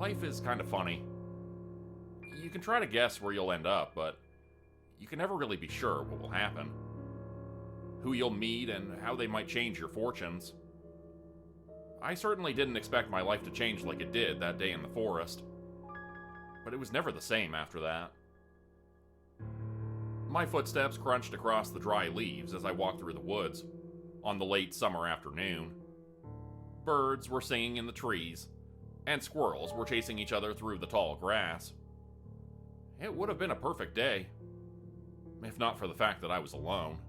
Life is kind of funny. You can try to guess where you'll end up, but you can never really be sure what will happen. Who you'll meet and how they might change your fortunes. I certainly didn't expect my life to change like it did that day in the forest. But it was never the same after that. My footsteps crunched across the dry leaves as I walked through the woods on the late summer afternoon. Birds were singing in the trees, and squirrels were chasing each other through the tall grass. It would have been a perfect day, if not for the fact that I was alone.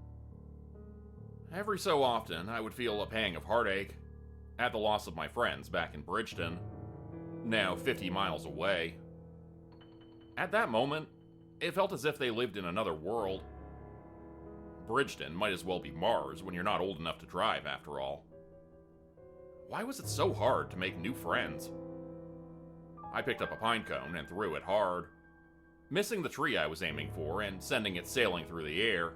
Every so often, I would feel a pang of heartache at the loss of my friends back in Bridgeton, now 50 miles away. At that moment, it felt as if they lived in another world. Bridgeton might as well be Mars when you're not old enough to drive, after all. Why was it so hard to make new friends? I picked up a pine cone and threw it hard, missing the tree I was aiming for and sending it sailing through the air,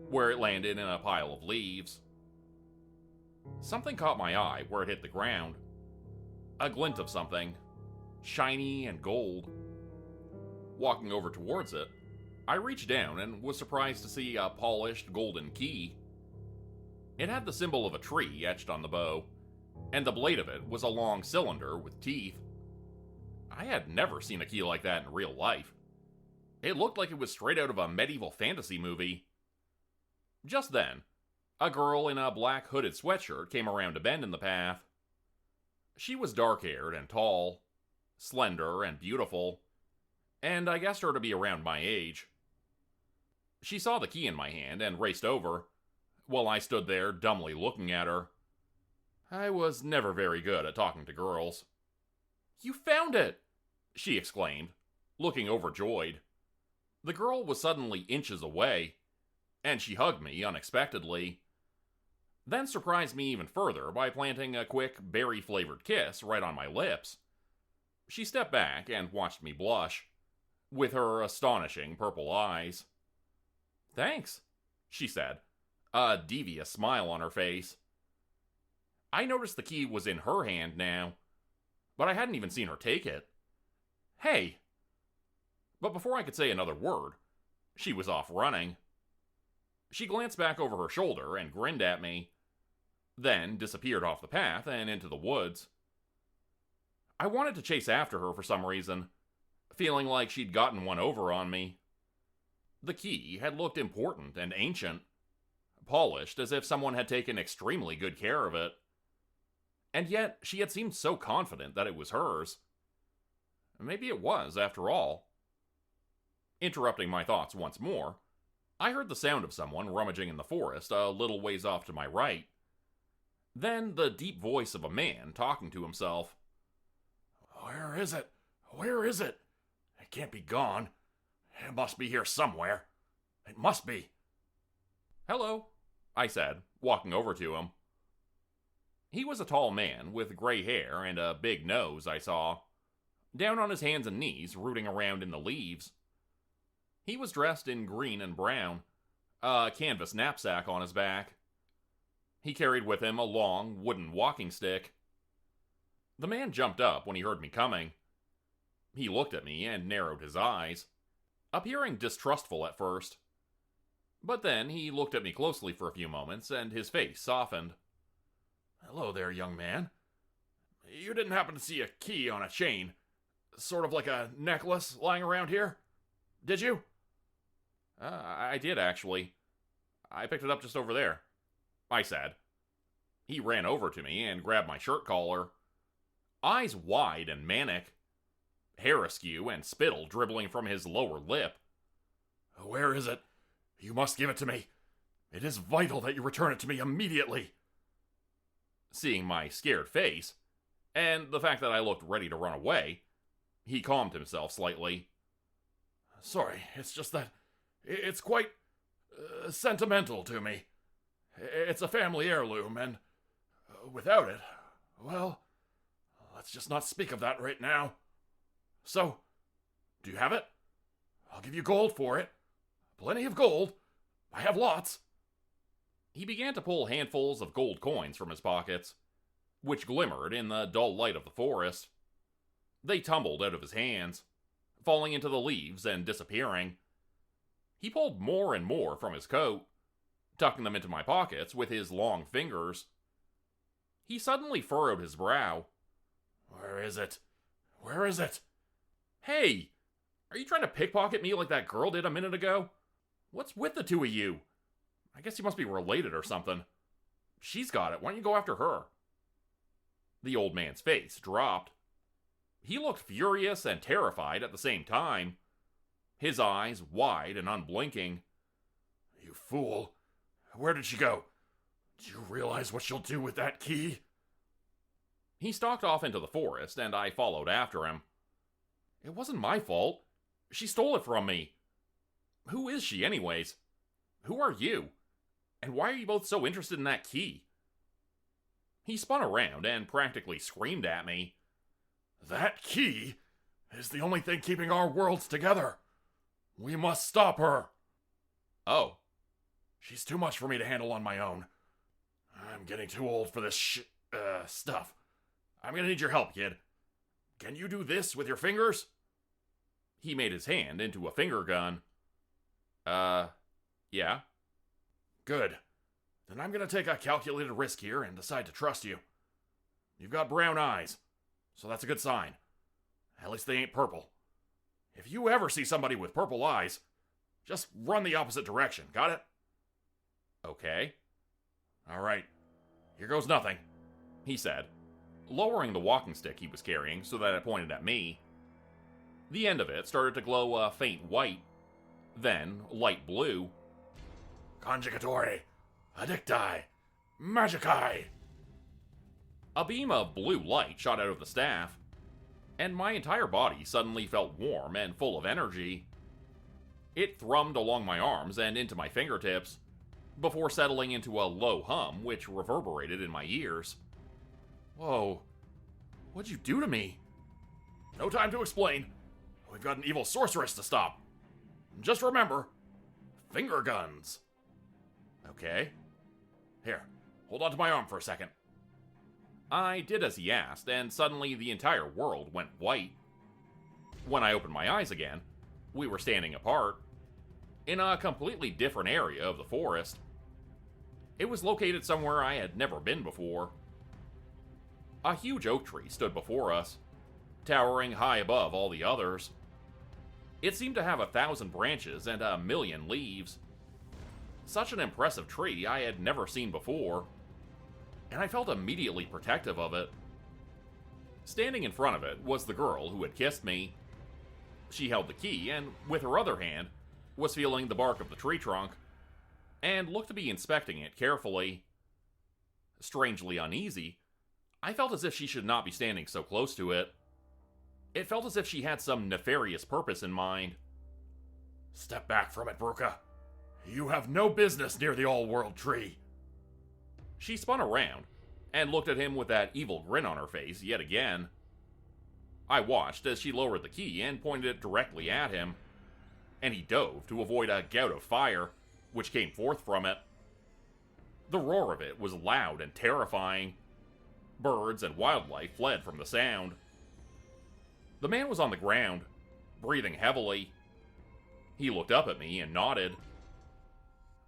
where it landed in a pile of leaves. Something caught my eye where it hit the ground. A glint of something, shiny and gold. Walking over towards it, I reached down and was surprised to see a polished golden key. It had the symbol of a tree etched on the bow, and the blade of it was a long cylinder with teeth. I had never seen a key like that in real life. It looked like it was straight out of a medieval fantasy movie. Just then, a girl in a black hooded sweatshirt came around a bend in the path. She was dark-haired and tall, slender and beautiful, and I guessed her to be around my age. She saw the key in my hand and raced over, while I stood there dumbly looking at her. I was never very good at talking to girls. "You found it!" she exclaimed, looking overjoyed. The girl was suddenly inches away, and she hugged me unexpectedly, then surprised me even further by planting a quick, berry-flavored kiss right on my lips. She stepped back and watched me blush, with her astonishing purple eyes. "Thanks," she said, a devious smile on her face. I noticed the key was in her hand now, but I hadn't even seen her take it. "Hey!" But before I could say another word, she was off running. She glanced back over her shoulder and grinned at me, then disappeared off the path and into the woods. I wanted to chase after her for some reason, feeling like she'd gotten one over on me. The key had looked important and ancient, polished as if someone had taken extremely good care of it. And yet, she had seemed so confident that it was hers. Maybe it was, after all. Interrupting my thoughts once more, I heard the sound of someone rummaging in the forest a little ways off to my right. Then the deep voice of a man talking to himself. "Where is it? Where is it? It can't be gone. It must be here somewhere. It must be." "Hello," I said, walking over to him. He was a tall man with gray hair and a big nose, I saw, down on his hands and knees, rooting around in the leaves. He was dressed in green and brown, a canvas knapsack on his back. He carried with him a long, wooden walking stick. The man jumped up when he heard me coming. He looked at me and narrowed his eyes, appearing distrustful at first. But then he looked at me closely for a few moments, and his face softened. "Hello there, young man. You didn't happen to see a key on a chain, sort of like a necklace, lying around here? Did you?" I did, actually. I picked it up just over there," I said. He ran over to me and grabbed my shirt collar. Eyes wide and manic. Hair askew and spittle dribbling from his lower lip. "Where is it? You must give it to me. It is vital that you return it to me immediately." Seeing my scared face, and the fact that I looked ready to run away, he calmed himself slightly. "Sorry, it's just that it's quite sentimental to me. It's a family heirloom, and without it, well, let's just not speak of that right now. So, do you have it? I'll give you gold for it. Plenty of gold. I have lots." He began to pull handfuls of gold coins from his pockets, which glimmered in the dull light of the forest. They tumbled out of his hands, falling into the leaves and disappearing. He pulled more and more from his coat, tucking them into my pockets with his long fingers. He suddenly furrowed his brow. "Where is it? Where is it? Hey! Are you trying to pickpocket me like that girl did a minute ago? What's with the two of you? I guess you must be related or something. She's got it. Why don't you go after her?" The old man's face dropped. He looked furious and terrified at the same time, his eyes wide and unblinking. "You fool! Where did she go? Do you realize what she'll do with that key?" He stalked off into the forest, and I followed after him. "It wasn't my fault. She stole it from me. Who is she, anyways? Who are you? And why are you both so interested in that key?" He spun around and practically screamed at me. "That key is the only thing keeping our worlds together. We must stop her." "Oh. She's too much for me to handle on my own. I'm getting too old for this stuff. I'm gonna need your help, kid. Can you do this with your fingers?" He made his hand into a finger gun. Yeah. "Good. Then I'm gonna take a calculated risk here and decide to trust you. You've got brown eyes, so that's a good sign. At least they ain't purple. If you ever see somebody with purple eyes, just run the opposite direction, got it?" "Okay." "All right. Here goes nothing," he said, lowering the walking stick he was carrying so that it pointed at me. The end of it started to glow a faint white, then light blue. "Conjugatori, addicti, magici." A beam of blue light shot out of the staff, and my entire body suddenly felt warm and full of energy. It thrummed along my arms and into my fingertips, before settling into a low hum which reverberated in my ears. "Whoa, what'd you do to me?" "No time to explain. We've got an evil sorceress to stop. Just remember, finger guns." "Okay. Here, hold on to my arm for a second." I did as he asked, and suddenly the entire world went white. When I opened my eyes again, we were standing apart, in a completely different area of the forest. It was located somewhere I had never been before. A huge oak tree stood before us, towering high above all the others. It seemed to have 1,000 branches and 1,000,000 leaves. Such an impressive tree I had never seen before, and I felt immediately protective of it. Standing in front of it was the girl who had kissed me. She held the key and, with her other hand, was feeling the bark of the tree trunk, and looked to be inspecting it carefully. Strangely uneasy, I felt as if she should not be standing so close to it. It felt as if she had some nefarious purpose in mind. "Step back from it, Grupe. You have no business near the all-world tree." She spun around and looked at him with that evil grin on her face yet again. I watched as she lowered the key and pointed it directly at him, and he dove to avoid a gout of fire which came forth from it. The roar of it was loud and terrifying. Birds and wildlife fled from the sound. The man was on the ground, breathing heavily. He looked up at me and nodded.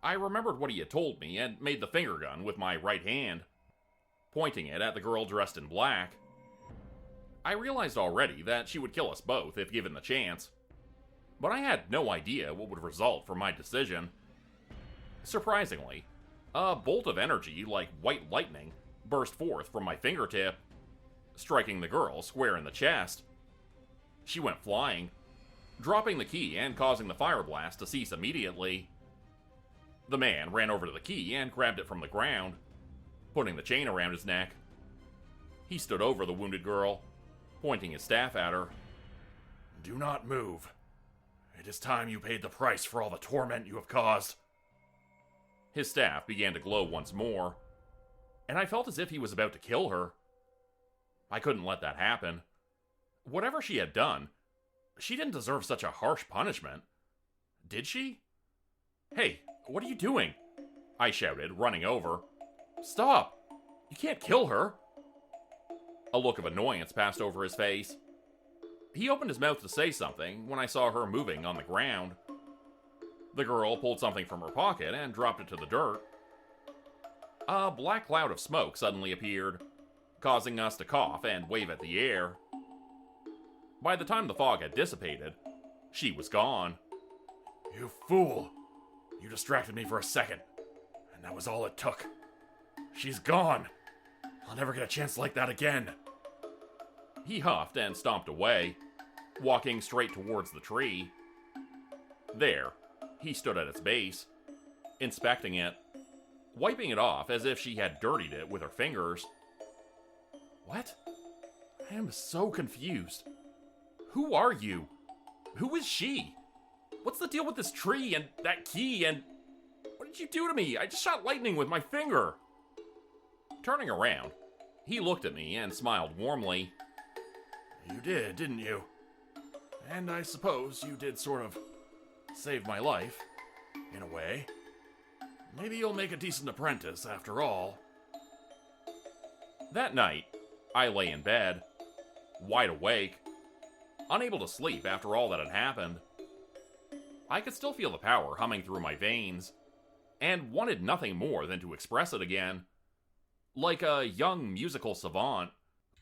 I remembered what he had told me and made the finger gun with my right hand, pointing it at the girl dressed in black. I realized already that she would kill us both if given the chance, but I had no idea what would result from my decision. Surprisingly, a bolt of energy like white lightning burst forth from my fingertip, striking the girl square in the chest. She went flying, dropping the key and causing the fire blast to cease immediately. The man ran over to the key and grabbed it from the ground, putting the chain around his neck. He stood over the wounded girl, pointing his staff at her. "Do not move. It is time you paid the price for all the torment you have caused." His staff began to glow once more, and I felt as if he was about to kill her. I couldn't let that happen. Whatever she had done, she didn't deserve such a harsh punishment. Did she? "Hey, what are you doing?" I shouted, running over. "Stop! You can't kill her!" A look of annoyance passed over his face, He opened his mouth to say something when I saw her moving on the ground. The girl pulled something from her pocket and dropped it to the dirt. A black cloud of smoke suddenly appeared, causing us to cough and wave at the air. By the time the fog had dissipated, she was gone. You fool! You distracted me for a second, and that was all it took. She's gone! I'll never get a chance like that again. He huffed and stomped away, walking straight towards the tree. There, he stood at its base, inspecting it, wiping it off as if she had dirtied it with her fingers. What? I am so confused. Who are you? Who is she? What's the deal with this tree and that key and... What did you do to me? I just shot lightning with my finger. Turning around, he looked at me and smiled warmly. You did, didn't you? And I suppose you did sort of save my life, in a way. Maybe you'll make a decent apprentice after all. That night, I lay in bed, wide awake, unable to sleep after all that had happened. I could still feel the power humming through my veins, and wanted nothing more than to express it again. Like a young musical savant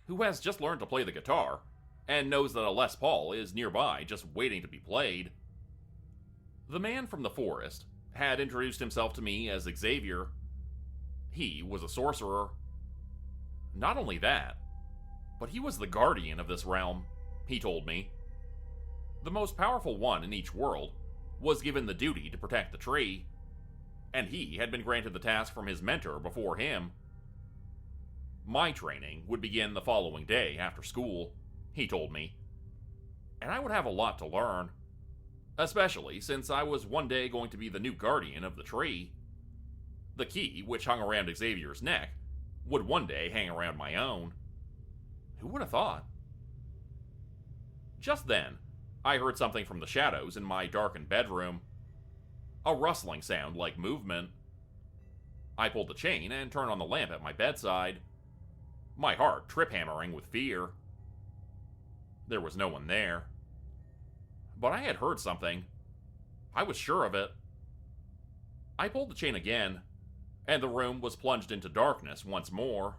who has just learned to play the guitar and knows that a Les Paul is nearby just waiting to be played. The man from the forest had introduced himself to me as Xavier. He was a sorcerer. Not only that, but he was the guardian of this realm, he told me. The most powerful one in each world was given the duty to protect the tree, and he had been granted the task from his mentor before him. My training would begin the following day after school, he told me, and I would have a lot to learn, especially since I was one day going to be the new guardian of the tree. The key, which hung around Xavier's neck, would one day hang around my own. Who would have thought? Just then, I heard something from the shadows in my darkened bedroom. A rustling sound like movement. I pulled the chain and turned on the lamp at my bedside, my heart trip-hammering with fear. There was no one there. But I had heard something. I was sure of it. I pulled the chain again, and the room was plunged into darkness once more.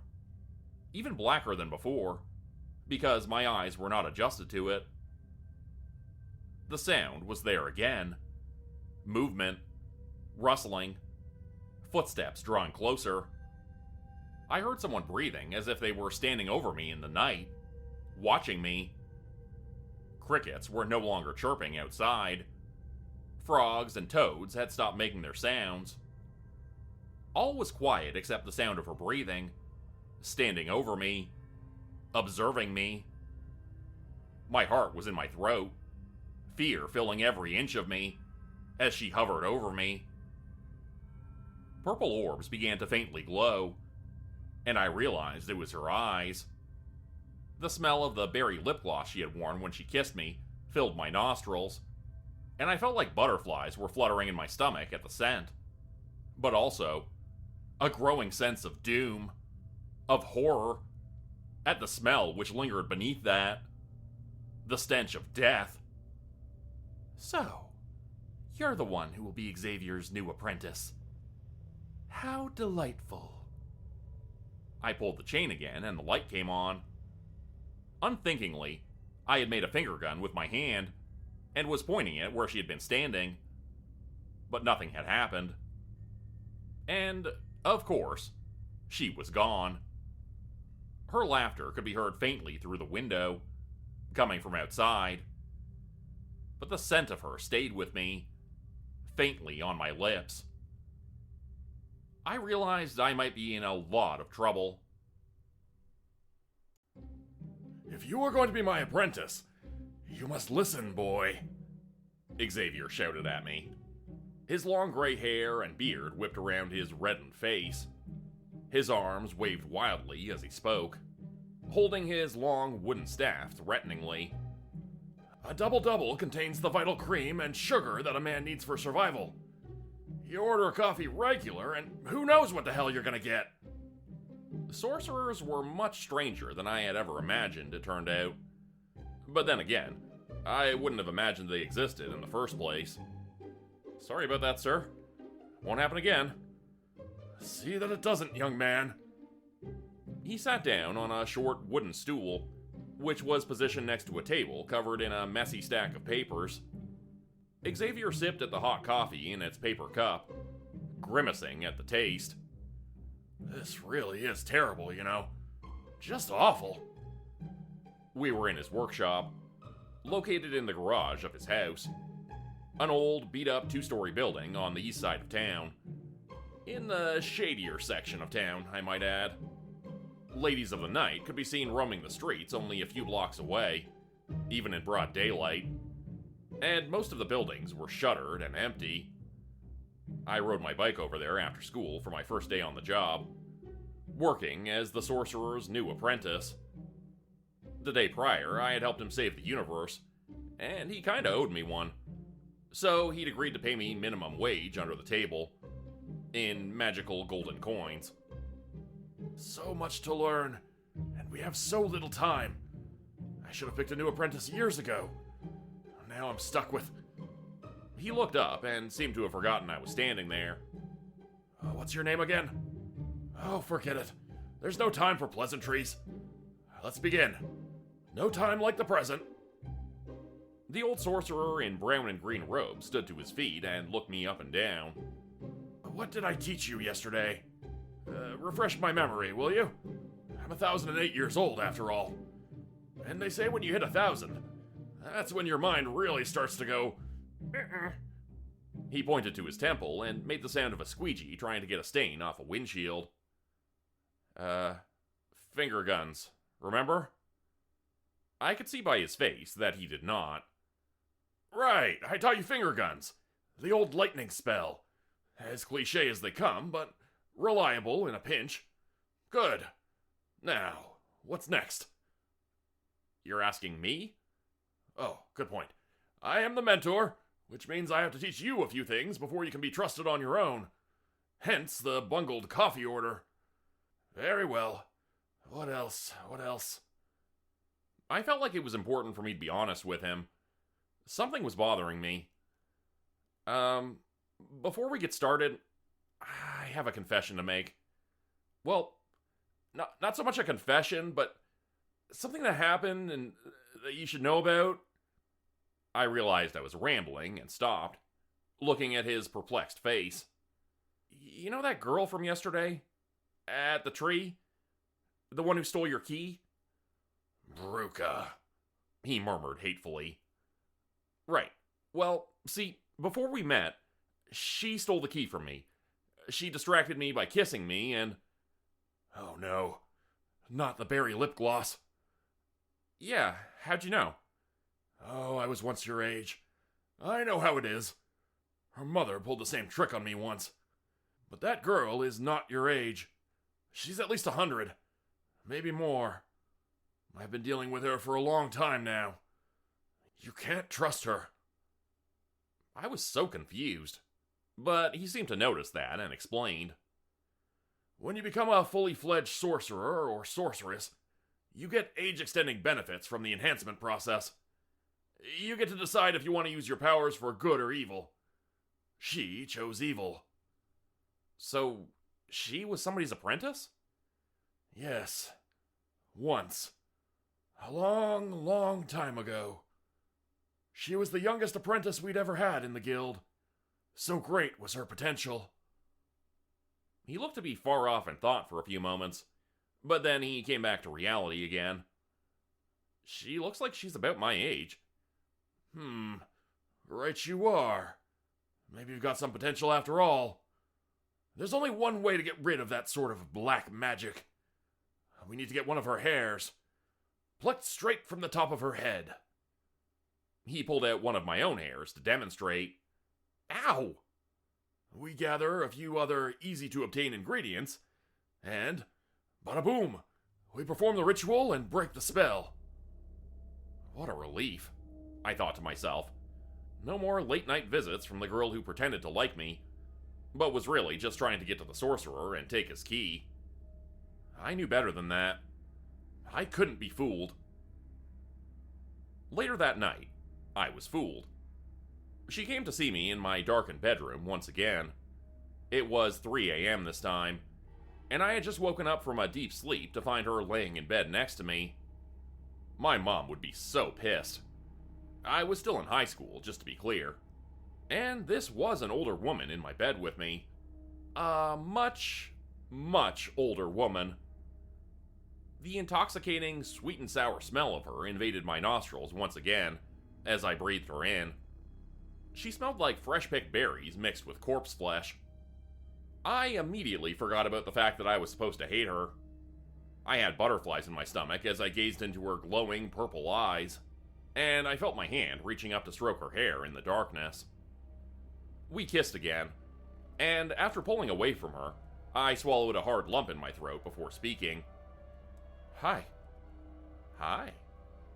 Even blacker than before, because my eyes were not adjusted to it. The sound was there again. Movement, rustling, footsteps drawing closer. I heard someone breathing as if they were standing over me in the night, watching me. Crickets were no longer chirping outside. Frogs and toads had stopped making their sounds. All was quiet except the sound of her breathing, standing over me, observing me. My heart was in my throat, fear filling every inch of me as she hovered over me. Purple orbs began to faintly glow, and I realized it was her eyes. The smell of the berry lip gloss she had worn when she kissed me filled my nostrils, and I felt like butterflies were fluttering in my stomach at the scent. But also, a growing sense of doom, of horror, at the smell which lingered beneath that. The stench of death. So, you're the one who will be Xavier's new apprentice. How delightful. I pulled the chain again, and the light came on. Unthinkingly, I had made a finger gun with my hand, and was pointing it where she had been standing. But nothing had happened. And, of course, she was gone. Her laughter could be heard faintly through the window, coming from outside. But the scent of her stayed with me, faintly on my lips. I realized I might be in a lot of trouble. If you are going to be my apprentice, you must listen, boy, Xavier shouted at me. His long gray hair and beard whipped around his reddened face. His arms waved wildly as he spoke, holding his long wooden staff threateningly. A double-double contains the vital cream and sugar that a man needs for survival. You order coffee regular, and who knows what the hell you're gonna get. Sorcerers were much stranger than I had ever imagined, it turned out. But then again, I wouldn't have imagined they existed in the first place. Sorry about that, sir. Won't happen again. See that it doesn't, young man. He sat down on a short wooden stool, which was positioned next to a table covered in a messy stack of papers. Xavier sipped at the hot coffee in its paper cup, grimacing at the taste. This really is terrible, you know. Just awful. We were in his workshop, located in the garage of his house, an old, beat-up two-story building on the east side of town. In the shadier section of town, I might add. Ladies of the night could be seen roaming the streets only a few blocks away, even in broad daylight, and most of the buildings were shuttered and empty. I rode my bike over there after school for my first day on the job, working as the Sorcerer's new apprentice. The day prior, I had helped him save the universe, and he kinda owed me one. So he'd agreed to pay me minimum wage under the table, in magical golden coins. So much to learn, and we have so little time. I should have picked a new apprentice years ago. Now I'm stuck with... He looked up and seemed to have forgotten I was standing there. What's your name again? Oh, forget it. There's no time for pleasantries. Let's begin. No time like the present. The old sorcerer in brown and green robes stood to his feet and looked me up and down. What did I teach you yesterday? Refresh my memory, will you? I'm 1,008 years old, after all. And they say when you hit 1,000, that's when your mind really starts to go... He pointed to his temple and made the sound of a squeegee trying to get a stain off a windshield. Finger guns, remember? I could see by his face that he did not. Right, I taught you finger guns. The old lightning spell. As cliche as they come, but reliable in a pinch. Good. Now, what's next? You're asking me? Oh, good point. I am the mentor, which means I have to teach you a few things before you can be trusted on your own. Hence the bungled coffee order. Very well. What else? I felt like it was important for me to be honest with him. Something was bothering me. Before we get started, I have a confession to make. Well, not so much a confession, but something that happened and that you should know about. I realized I was rambling and stopped, looking at his perplexed face. You know that girl from yesterday? At the tree? The one who stole your key? Grupe, he murmured hatefully. Right. Well, see, before we met, she stole the key from me. She distracted me by kissing me and... Oh no. Not the berry lip gloss. Yeah, how'd you know? Oh, I was once your age. I know how it is. Her mother pulled the same trick on me once. But that girl is not your age. She's at least 100. Maybe more. I've been dealing with her for a long time now. You can't trust her. I was so confused. But he seemed to notice that and explained. When you become a fully fledged sorcerer or sorceress, you get age-extending benefits from the enhancement process. You get to decide if you want to use your powers for good or evil. She chose evil. So, she was somebody's apprentice? Yes. Once. A long, long time ago. She was the youngest apprentice we'd ever had in the guild. So great was her potential. He looked to be far off in thought for a few moments, but then he came back to reality again. She looks like she's about my age. Right you are. Maybe you've got some potential after all. There's only one way to get rid of that sort of black magic. We need to get one of her hairs, plucked straight from the top of her head. He pulled out one of my own hairs to demonstrate. Ow! We gather a few other easy-to-obtain ingredients, and bada boom! We perform the ritual and break the spell. What a relief, I thought to myself. No more late-night visits from the girl who pretended to like me, but was really just trying to get to the sorcerer and take his key. I knew better than that. I couldn't be fooled. Later that night, I was fooled. She came to see me in my darkened bedroom once again. It was 3 a.m. this time, and I had just woken up from a deep sleep to find her laying in bed next to me. My mom would be so pissed. I was still in high school, just to be clear, and this was an older woman in my bed with me. A much, much older woman. The intoxicating, sweet and sour smell of her invaded my nostrils once again as I breathed her in. She smelled like fresh-picked berries mixed with corpse flesh. I immediately forgot about the fact that I was supposed to hate her. I had butterflies in my stomach as I gazed into her glowing purple eyes, and I felt my hand reaching up to stroke her hair in the darkness. We kissed again, and after pulling away from her, I swallowed a hard lump in my throat before speaking. "Hi." "Hi,"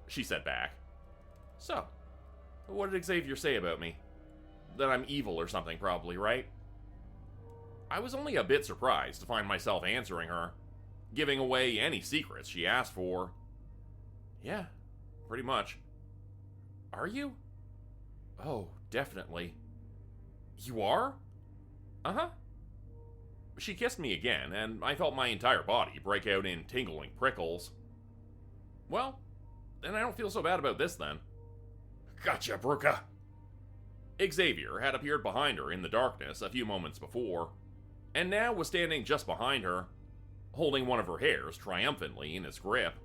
she said back. "So, what did Xavier say about me? That I'm evil or something, probably, right?" I was only a bit surprised to find myself answering her, giving away any secrets she asked for. "Yeah, pretty much." "Are you?" "Oh, definitely." "You are?" "Uh-huh." She kissed me again, and I felt my entire body break out in tingling prickles. "Well, then I don't feel so bad about this then." Gotcha, Bruca. Xavier had appeared behind her in the darkness a few moments before, and now was standing just behind her, holding one of her hairs triumphantly in his grip.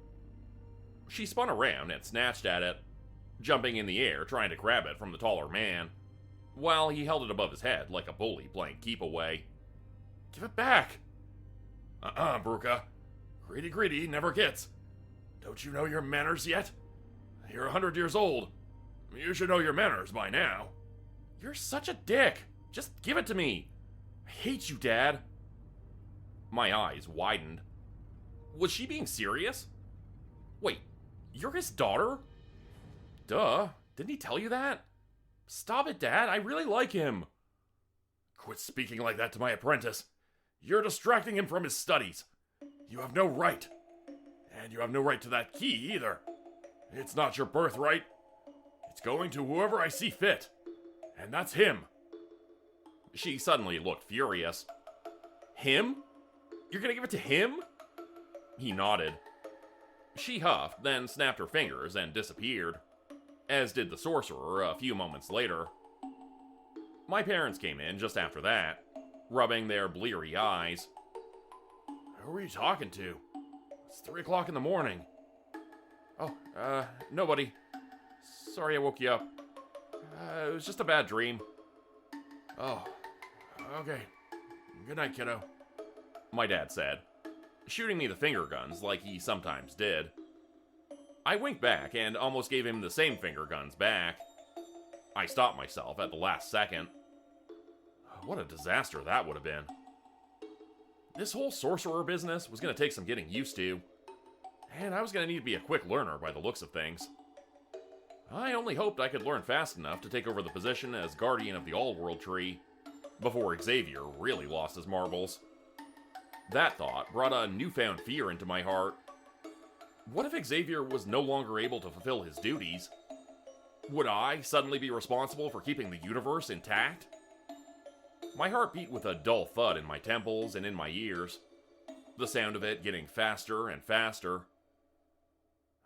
She spun around and snatched at it, jumping in the air trying to grab it from the taller man, while he held it above his head like a bully playing keep away. "Give it back!" Bruca. Greedy never gets. Don't you know your manners yet? You're 100 years old. You should know your manners by now. "You're such a dick! Just give it to me! I hate you, Dad!" My eyes widened. Was she being serious? Wait, you're his daughter? Duh, didn't he tell you that? Stop it, Dad, I really like him. Quit speaking like that to my apprentice. You're distracting him from his studies. You have no right. And you have no right to that key either. It's not your birthright. It's going to whoever I see fit. And that's him. She suddenly looked furious. Him? You're gonna give it to him? He nodded. She huffed, then snapped her fingers and disappeared, as did the sorcerer a few moments later. My parents came in just after that, rubbing their bleary eyes. Who are you talking to? It's 3 o'clock in the morning. Oh, nobody. Sorry I woke you up. It was just a bad dream. Oh, okay. Good night, kiddo. My dad said, shooting me the finger guns like he sometimes did. I winked back and almost gave him the same finger guns back. I stopped myself at the last second. What a disaster that would have been. This whole sorcerer business was going to take some getting used to, and I was going to need to be a quick learner by the looks of things. I only hoped I could learn fast enough to take over the position as guardian of the all-world tree before Xavier really lost his marbles. That thought brought a newfound fear into my heart. What if Xavier was no longer able to fulfill his duties? Would I suddenly be responsible for keeping the universe intact? My heart beat with a dull thud in my temples and in my ears, the sound of it getting faster and faster.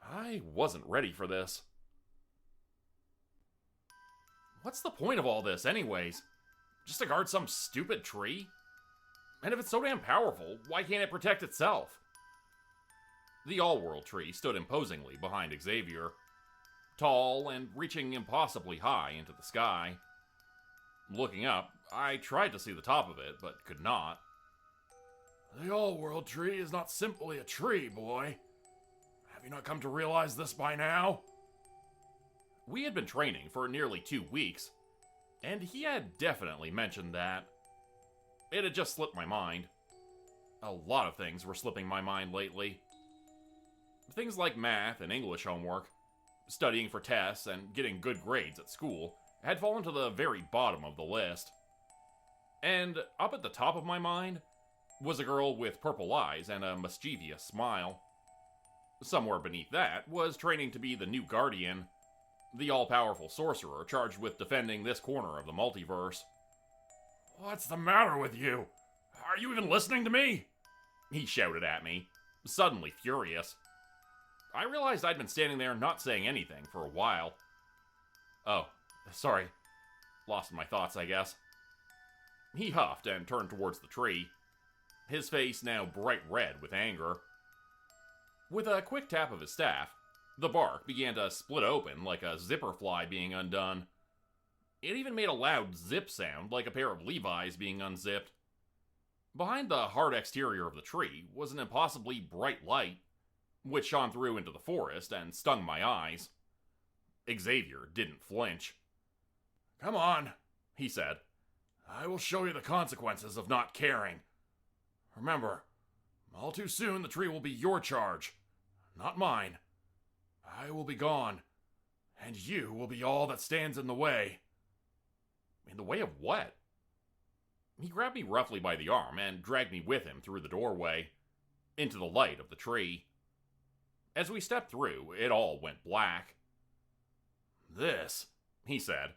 I wasn't ready for this. What's the point of all this, anyways? Just to guard some stupid tree? And if it's so damn powerful, why can't it protect itself? The all-world tree stood imposingly behind Xavier, tall and reaching impossibly high into the sky. Looking up, I tried to see the top of it, but could not. The all-world tree is not simply a tree, boy. Have you not come to realize this by now? We had been training for nearly 2 weeks, and he had definitely mentioned that. It had just slipped my mind. A lot of things were slipping my mind lately. Things like math and English homework, studying for tests, and getting good grades at school had fallen to the very bottom of the list. And up at the top of my mind was a girl with purple eyes and a mischievous smile. Somewhere beneath that was training to be the new guardian the all-powerful sorcerer charged with defending this corner of the multiverse. What's the matter with you? Are you even listening to me? He shouted at me, suddenly furious. I realized I'd been standing there not saying anything for a while. Oh, sorry. Lost in my thoughts, I guess. He huffed and turned towards the tree, his face now bright red with anger. With a quick tap of his staff, the bark began to split open like a zipper fly being undone. It even made a loud zip sound like a pair of Levi's being unzipped. Behind the hard exterior of the tree was an impossibly bright light, which shone through into the forest and stung my eyes. Xavier didn't flinch. Come on, he said. I will show you the consequences of not caring. Remember, all too soon the tree will be your charge, not mine. I will be gone, and you will be all that stands in the way. In the way of what? He grabbed me roughly by the arm and dragged me with him through the doorway, into the light of the tree. As we stepped through, it all went black. This, he said,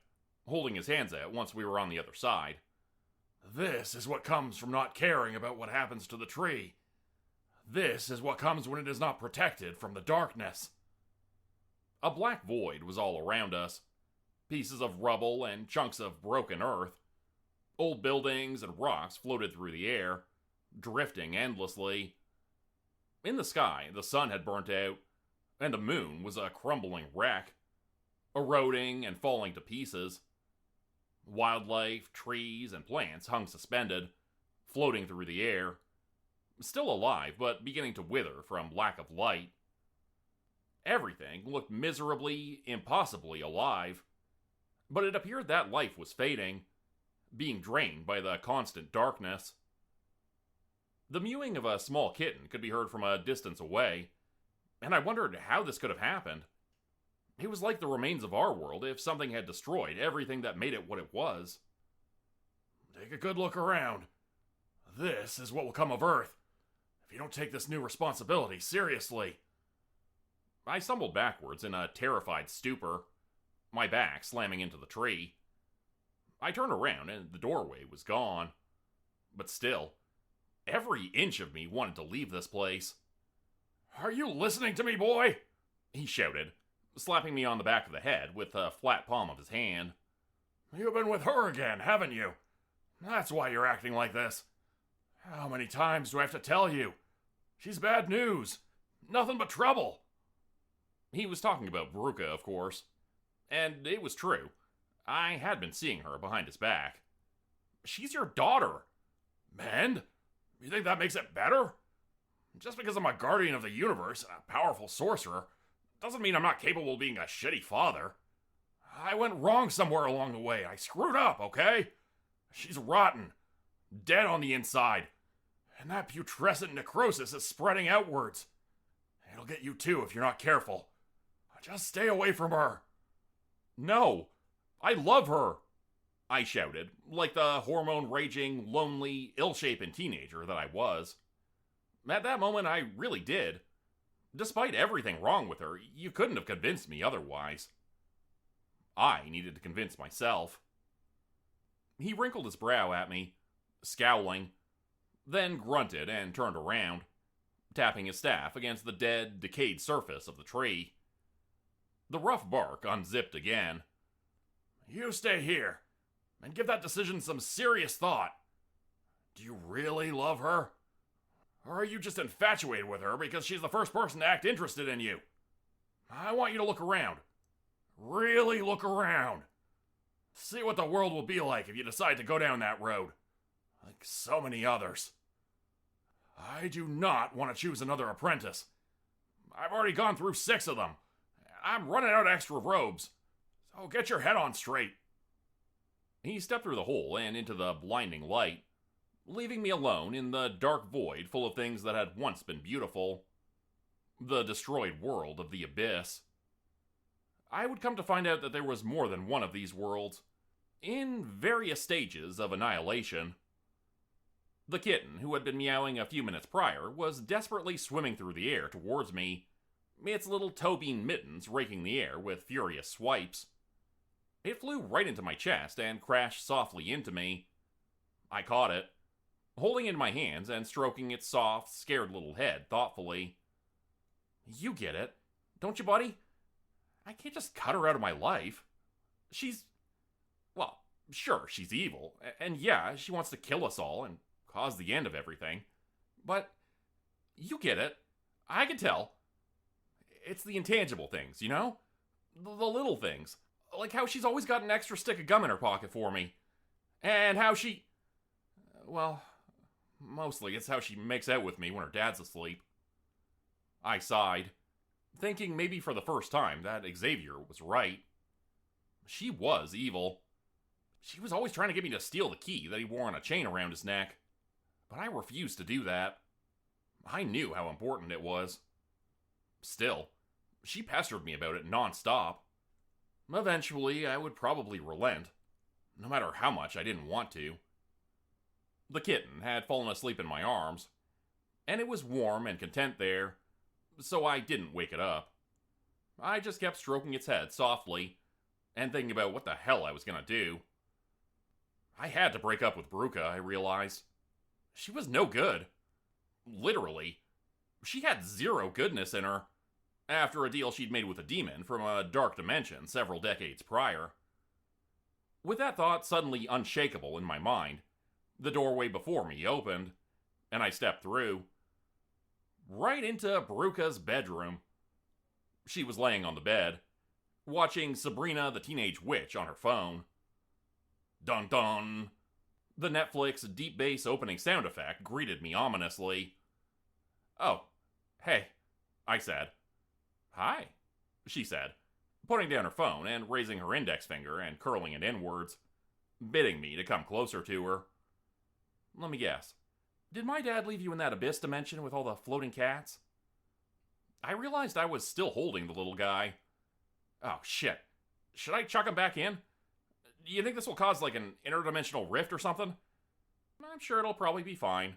holding his hands out once we were on the other side. This is what comes from not caring about what happens to the tree. This is what comes when it is not protected from the darkness. A black void was all around us. Pieces of rubble and chunks of broken earth. Old buildings and rocks floated through the air, drifting endlessly. In the sky, the sun had burnt out, and the moon was a crumbling wreck, eroding and falling to pieces. Wildlife, trees, and plants hung suspended, floating through the air, still alive but beginning to wither from lack of light. Everything looked miserably, impossibly alive, but it appeared that life was fading, being drained by the constant darkness. The mewing of a small kitten could be heard from a distance away, and I wondered how this could have happened. It was like the remains of our world if something had destroyed everything that made it what it was. Take a good look around. This is what will come of Earth, if you don't take this new responsibility seriously. I stumbled backwards in a terrified stupor, my back slamming into the tree. I turned around and the doorway was gone. But still, every inch of me wanted to leave this place. Are you listening to me, boy? He shouted, slapping me on the back of the head with the flat palm of his hand. You've been with her again, haven't you? That's why you're acting like this. How many times do I have to tell you? She's bad news. Nothing but trouble. He was talking about Grupe, of course. And it was true. I had been seeing her behind his back. She's your daughter. And? You think that makes it better? Just because I'm a guardian of the universe and a powerful sorcerer doesn't mean I'm not capable of being a shitty father. I went wrong somewhere along the way. I screwed up, okay? She's rotten. Dead on the inside. And that putrescent necrosis is spreading outwards. It'll get you too if you're not careful. Just stay away from her. No, I love her, I shouted, like the hormone-raging, lonely, ill-shapen teenager that I was. At that moment, I really did. Despite everything wrong with her, you couldn't have convinced me otherwise. I needed to convince myself. He wrinkled his brow at me, scowling, then grunted and turned around, tapping his staff against the dead, decayed surface of the tree. The rough bark unzipped again. You stay here, and give that decision some serious thought. Do you really love her? Or are you just infatuated with her because she's the first person to act interested in you? I want you to look around. Really look around. See what the world will be like if you decide to go down that road. Like so many others. I do not want to choose another apprentice. I've already gone through 6 of them. I'm running out of extra robes. So get your head on straight. He stepped through the hole and into the blinding light, leaving me alone in the dark void full of things that had once been beautiful. The destroyed world of the abyss. I would come to find out that there was more than one of these worlds, in various stages of annihilation. The kitten, who had been meowing a few minutes prior, was desperately swimming through the air towards me, its little toe-bean mittens raking the air with furious swipes. It flew right into my chest and crashed softly into me. I caught it, holding it in my hands and stroking its soft, scared little head thoughtfully. You get it, don't you, buddy? I can't just cut her out of my life. Well, sure, she's evil, and yeah, she wants to kill us all and cause the end of everything. But you get it. I can tell. It's the intangible things, you know? The little things. Like how she's always got an extra stick of gum in her pocket for me. And how well, mostly it's how she makes out with me when her dad's asleep. I sighed, thinking maybe for the first time that Xavier was right. She was evil. She was always trying to get me to steal the key that he wore on a chain around his neck. But I refused to do that. I knew how important it was. Still, she pestered me about it nonstop. Eventually, I would probably relent, no matter how much I didn't want to. The kitten had fallen asleep in my arms, and it was warm and content there, so I didn't wake it up. I just kept stroking its head softly, and thinking about what the hell I was gonna do. I had to break up with Grupe, I realized. She was no good. Literally. She had zero goodness in her, after a deal she'd made with a demon from a dark dimension several decades prior. With that thought suddenly unshakable in my mind, the doorway before me opened, and I stepped through. Right into Baruka's bedroom. She was laying on the bed, watching Sabrina the Teenage Witch on her phone. Dun dun! The Netflix deep bass opening sound effect greeted me ominously. Oh, hey, I said. Hi, she said, putting down her phone and raising her index finger and curling it inwards, bidding me to come closer to her. Let me guess. Did my dad leave you in that abyss dimension with all the floating cats? I realized I was still holding the little guy. Oh, shit. Should I chuck him back in? Do you think this will cause, like, an interdimensional rift or something? I'm sure it'll probably be fine.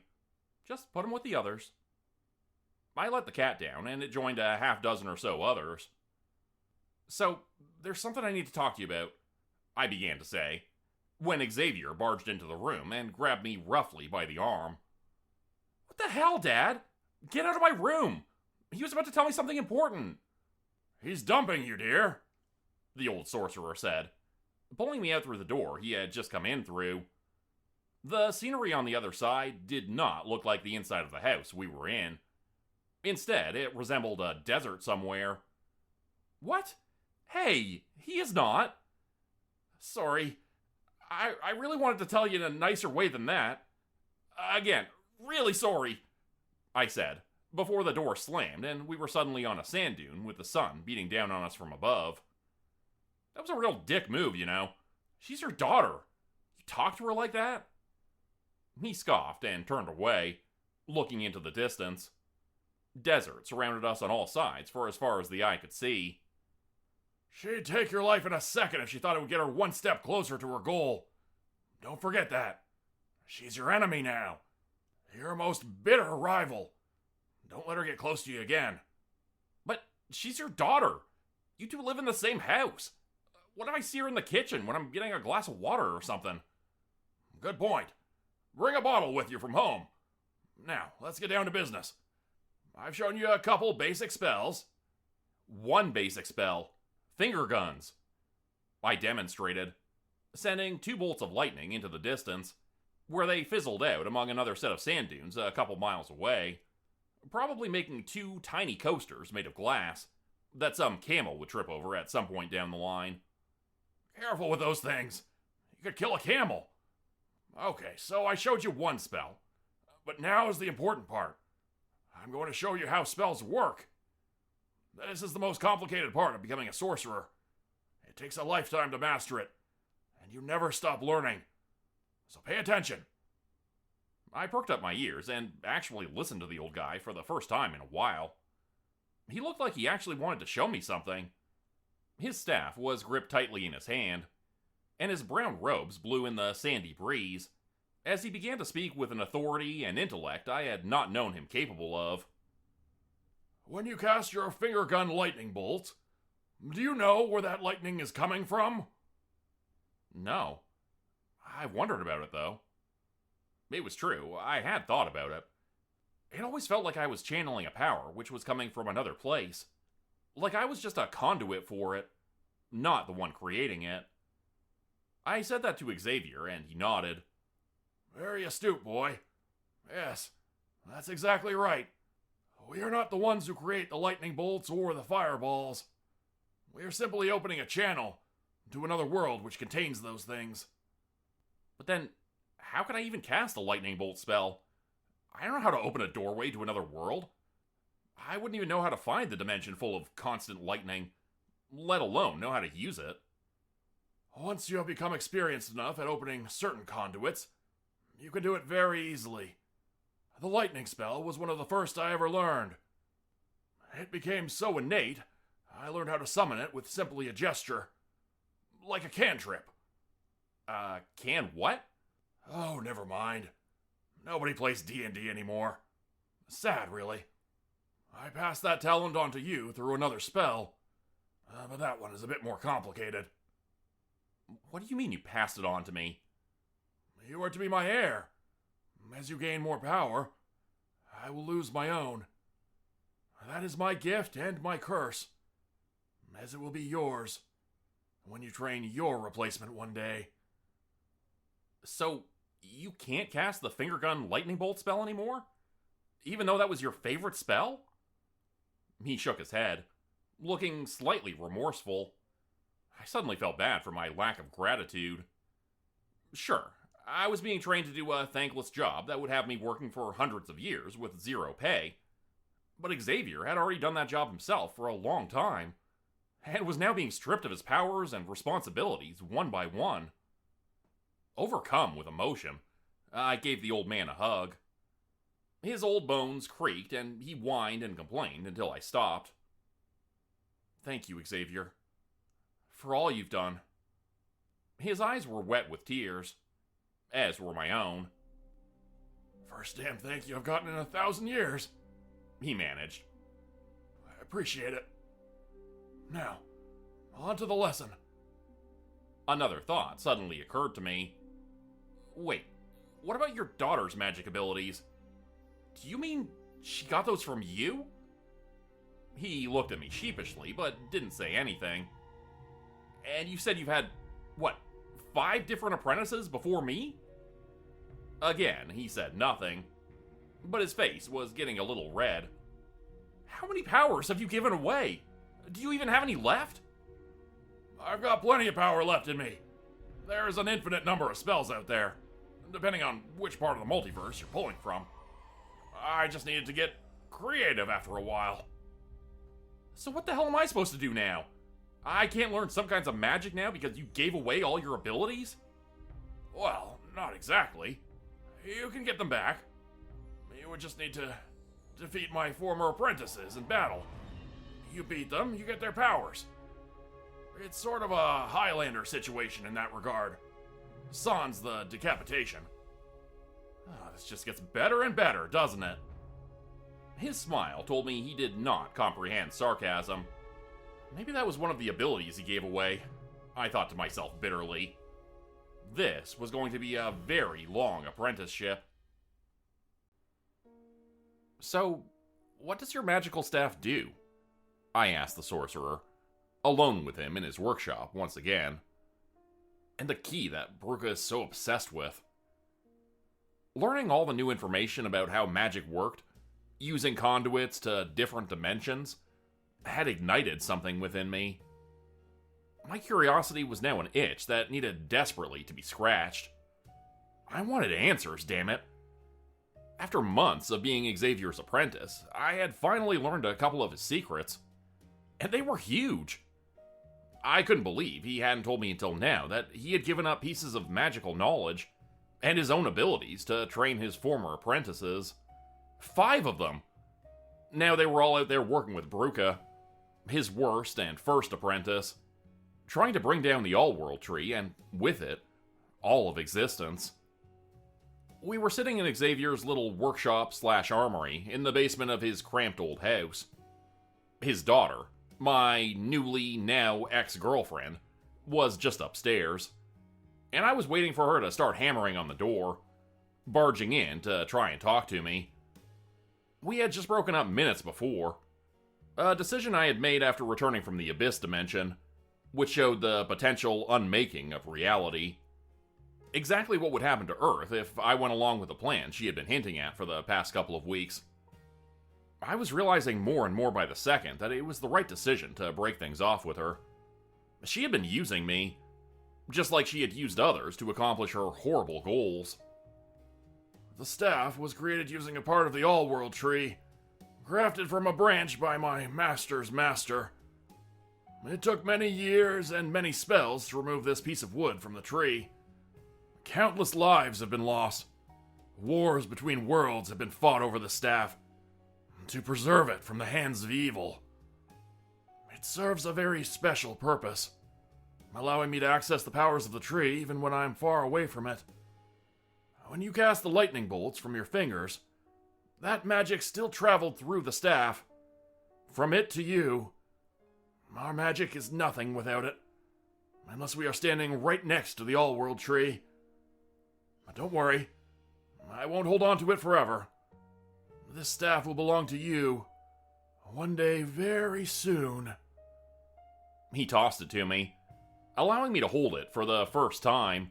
Just put him with the others. I let the cat down, and it joined a half dozen or so others. So, there's something I need to talk to you about, I began to say, when Xavier barged into the room and grabbed me roughly by the arm. What the hell, Dad? Get out of my room! He was about to tell me something important. He's dumping you, dear, the old sorcerer said, pulling me out through the door he had just come in through. The scenery on the other side did not look like the inside of the house we were in. Instead, it resembled a desert somewhere. What? Hey, he is not. Sorry. I really wanted to tell you in a nicer way than that. Again, really sorry, I said, before the door slammed and we were suddenly on a sand dune with the sun beating down on us from above. That was a real dick move, you know. She's your daughter. You talk to her like that? He scoffed and turned away, looking into the distance. Desert surrounded us on all sides for as far as the eye could see. She'd take your life in a second if she thought it would get her one step closer to her goal. Don't forget that. She's your enemy now. Your most bitter rival. Don't let her get close to you again. But she's your daughter. You two live in the same house. What if I see her in the kitchen when I'm getting a glass of water or something? Good point. Bring a bottle with you from home. Now, let's get down to business. I've shown you a couple basic spells. One basic spell. Finger guns. I demonstrated, sending 2 bolts of lightning into the distance, where they fizzled out among another set of sand dunes a couple miles away, probably making 2 tiny coasters made of glass that some camel would trip over at some point down the line. Careful with those things. You could kill a camel. Okay, so I showed you one spell. But now is the important part. I'm going to show you how spells work. This is the most complicated part of becoming a sorcerer. It takes a lifetime to master it, and you never stop learning. So pay attention. I perked up my ears and actually listened to the old guy for the first time in a while. He looked like he actually wanted to show me something. His staff was gripped tightly in his hand, and his brown robes blew in the sandy breeze as he began to speak with an authority and intellect I had not known him capable of. when you cast your finger gun lightning bolt, do you know where that lightning is coming from? No. I wondered about it, though. It was true. I had thought about it. It always felt like I was channeling a power which was coming from another place. Like I was just a conduit for it, not the one creating it. I said that to Xavier, and he nodded. Very astute, boy. Yes, that's exactly right. We are not the ones who create the lightning bolts or the fireballs. We are simply opening a channel to another world which contains those things. But then, how can I even cast a lightning bolt spell? I don't know how to open a doorway to another world. I wouldn't even know how to find the dimension full of constant lightning, let alone know how to use it. Once you have become experienced enough at opening certain conduits, you can do it very easily. The lightning spell was one of the first I ever learned. It became so innate, I learned how to summon it with simply a gesture. Like a cantrip. Can what? Oh, never mind. Nobody plays D&D anymore. Sad, really. I passed that talent on to you through another spell, but that one is a bit more complicated. What do you mean you passed it on to me? You are to be my heir. As you gain more power, I will lose my own. That is my gift and my curse, as it will be yours when you train your replacement one day. So, you can't cast the finger gun lightning bolt spell anymore? Even though that was your favorite spell? He shook his head, looking slightly remorseful. I suddenly felt bad for my lack of gratitude. Sure, I was being trained to do a thankless job that would have me working for hundreds of years with zero pay. But Xavier had already done that job himself for a long time, and was now being stripped of his powers and responsibilities one by one. Overcome with emotion, I gave the old man a hug. His old bones creaked, and he whined and complained until I stopped. Thank you, Xavier, for all you've done. His eyes were wet with tears, as were my own. First damn thank you I've gotten in 1,000 years, he managed. I appreciate it. Now, on to the lesson. Another thought suddenly occurred to me. Wait, what about your daughter's magic abilities? Do you mean she got those from you? He looked at me sheepishly, but didn't say anything. And you said you've had, what, 5 different apprentices before me? Again, he said nothing, but his face was getting a little red. How many powers have you given away? Do you even have any left? I've got plenty of power left in me. There's an infinite number of spells out there, depending on which part of the multiverse you're pulling from. I just needed to get creative after a while. So what the hell am I supposed to do now? I can't learn some kinds of magic now because you gave away all your abilities? Well, not exactly. You can get them back. You would just need to defeat my former apprentices in battle. You beat them, you get their powers. It's sort of a Highlander situation in that regard. Sans the decapitation. Oh, this just gets better and better, doesn't it? His smile told me he did not comprehend sarcasm. Maybe that was one of the abilities he gave away, I thought to myself bitterly. This was going to be a very long apprenticeship. So, what does your magical staff do? I asked the sorcerer, alone with him in his workshop once again. And the key that Grupe is so obsessed with. Learning all the new information about how magic worked, using conduits to different dimensions, had ignited something within me. My curiosity was now an itch that needed desperately to be scratched. I wanted answers, damn it. After months of being Xavier's apprentice, I had finally learned a couple of his secrets, and they were huge. I couldn't believe he hadn't told me until now that he had given up pieces of magical knowledge and his own abilities to train his former apprentices. 5 of them. Now they were all out there working with Grupe, his worst and first apprentice, trying to bring down the all-world tree and, with it, all of existence. We were sitting in Xavier's little workshop/armory in the basement of his cramped old house. His daughter, my newly now ex-girlfriend, was just upstairs, and I was waiting for her to start hammering on the door, barging in to try and talk to me. We had just broken up minutes before, a decision I had made after returning from the Abyss dimension, which showed the potential unmaking of reality. Exactly what would happen to Earth if I went along with the plan she had been hinting at for the past couple of weeks. I was realizing more and more by the second that it was the right decision to break things off with her. She had been using me, just like she had used others to accomplish her horrible goals. The staff was created using a part of the All-World tree, grafted from a branch by my master's master. It took many years and many spells to remove this piece of wood from the tree. Countless lives have been lost. Wars between worlds have been fought over the staff to preserve it from the hands of evil. It serves a very special purpose, allowing me to access the powers of the tree even when I am far away from it. When you cast the lightning bolts from your fingers, that magic still traveled through the staff. From it to you, our magic is nothing without it, unless we are standing right next to the All-World tree. But don't worry, I won't hold on to it forever. This staff will belong to you one day very soon. He tossed it to me, allowing me to hold it for the first time.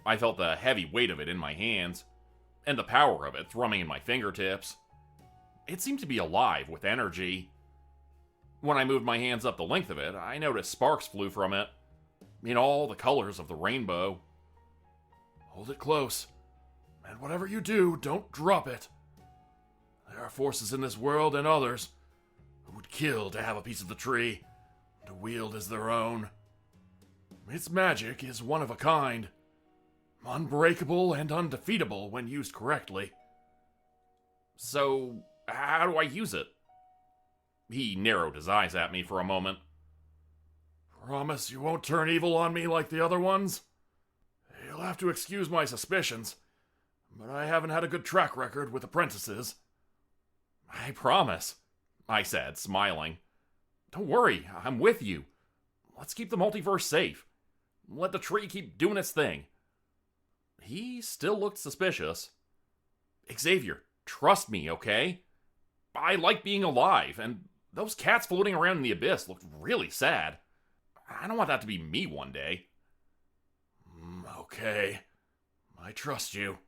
I felt the heavy weight of it in my hands, and the power of it thrumming in my fingertips. It seemed to be alive with energy. When I moved my hands up the length of it, I noticed sparks flew from it, in all the colors of the rainbow. Hold it close, and whatever you do, don't drop it. There are forces in this world and others who would kill to have a piece of the tree, to wield as their own. Its magic is one of a kind, unbreakable and undefeatable when used correctly. So, how do I use it? He narrowed his eyes at me for a moment. Promise you won't turn evil on me like the other ones? You'll have to excuse my suspicions, but I haven't had a good track record with apprentices. I promise, I said, smiling. Don't worry, I'm with you. Let's keep the multiverse safe. Let the tree keep doing its thing. He still looked suspicious. Xavier, trust me, okay? I like being alive, and those cats floating around in the abyss looked really sad. I don't want that to be me one day. Okay, I trust you.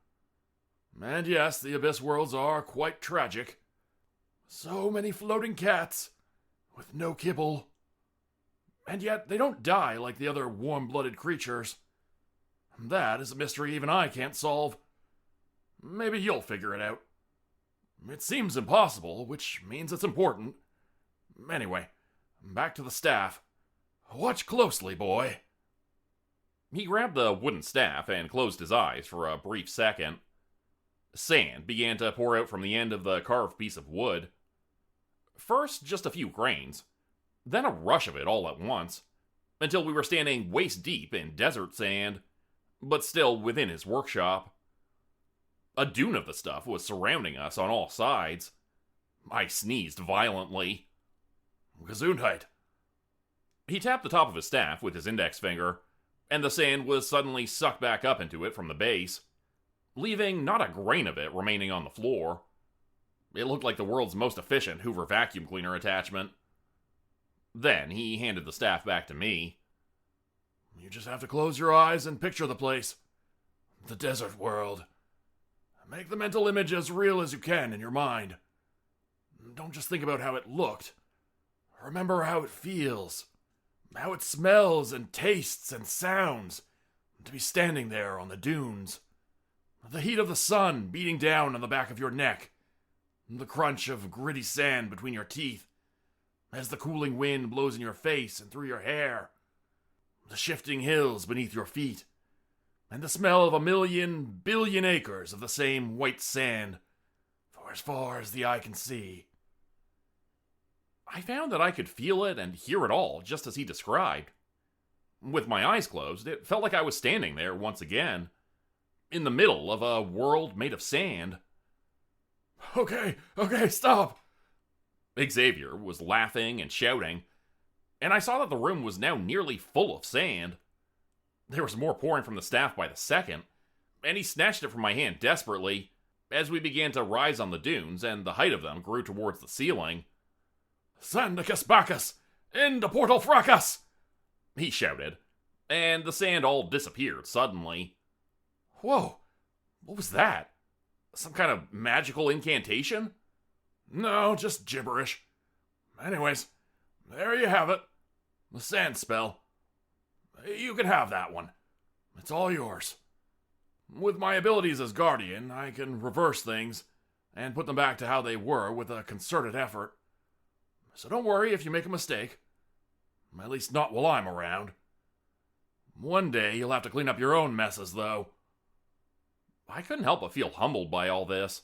And yes, the abyss worlds are quite tragic. So many floating cats, with no kibble. And yet they don't die like the other warm-blooded creatures. That is a mystery even I can't solve. Maybe you'll figure it out. It seems impossible, which means it's important. Anyway, back to the staff. Watch closely, boy. He grabbed the wooden staff and closed his eyes for a brief second. Sand began to pour out from the end of the carved piece of wood. First, just a few grains, then a rush of it all at once, until we were standing waist deep in desert sand, but still within his workshop. A dune of the stuff was surrounding us on all sides. I sneezed violently. Gesundheit. He tapped the top of his staff with his index finger, and the sand was suddenly sucked back up into it from the base, leaving not a grain of it remaining on the floor. It looked like the world's most efficient Hoover vacuum cleaner attachment. Then he handed the staff back to me. You just have to close your eyes and picture the place. The desert world. Make the mental image as real as you can in your mind. Don't just think about how it looked. Remember how it feels. How it smells and tastes and sounds. To be standing there on the dunes. The heat of the sun beating down on the back of your neck. The crunch of gritty sand between your teeth. As the cooling wind blows in your face and through your hair. The shifting hills beneath your feet. And the smell of 1,000,000,000 billion acres of the same white sand. For as far as the eye can see. I found that I could feel it and hear it all, just as he described. With my eyes closed, it felt like I was standing there once again, in the middle of a world made of sand. Okay, stop! Xavier was laughing and shouting, and I saw that the room was now nearly full of sand. There was more pouring from the staff by the second, and he snatched it from my hand desperately as we began to rise on the dunes and the height of them grew towards the ceiling. "Sandicus Bacchus! Into portal fracas!" he shouted, and the sand all disappeared suddenly. Whoa, what was that? Some kind of magical incantation? No, just gibberish. Anyways, there you have it. The sand spell. You can have that one. It's all yours. With my abilities as Guardian, I can reverse things and put them back to how they were with a concerted effort. So don't worry if you make a mistake. At least not while I'm around. One day you'll have to clean up your own messes, though. I couldn't help but feel humbled by all this.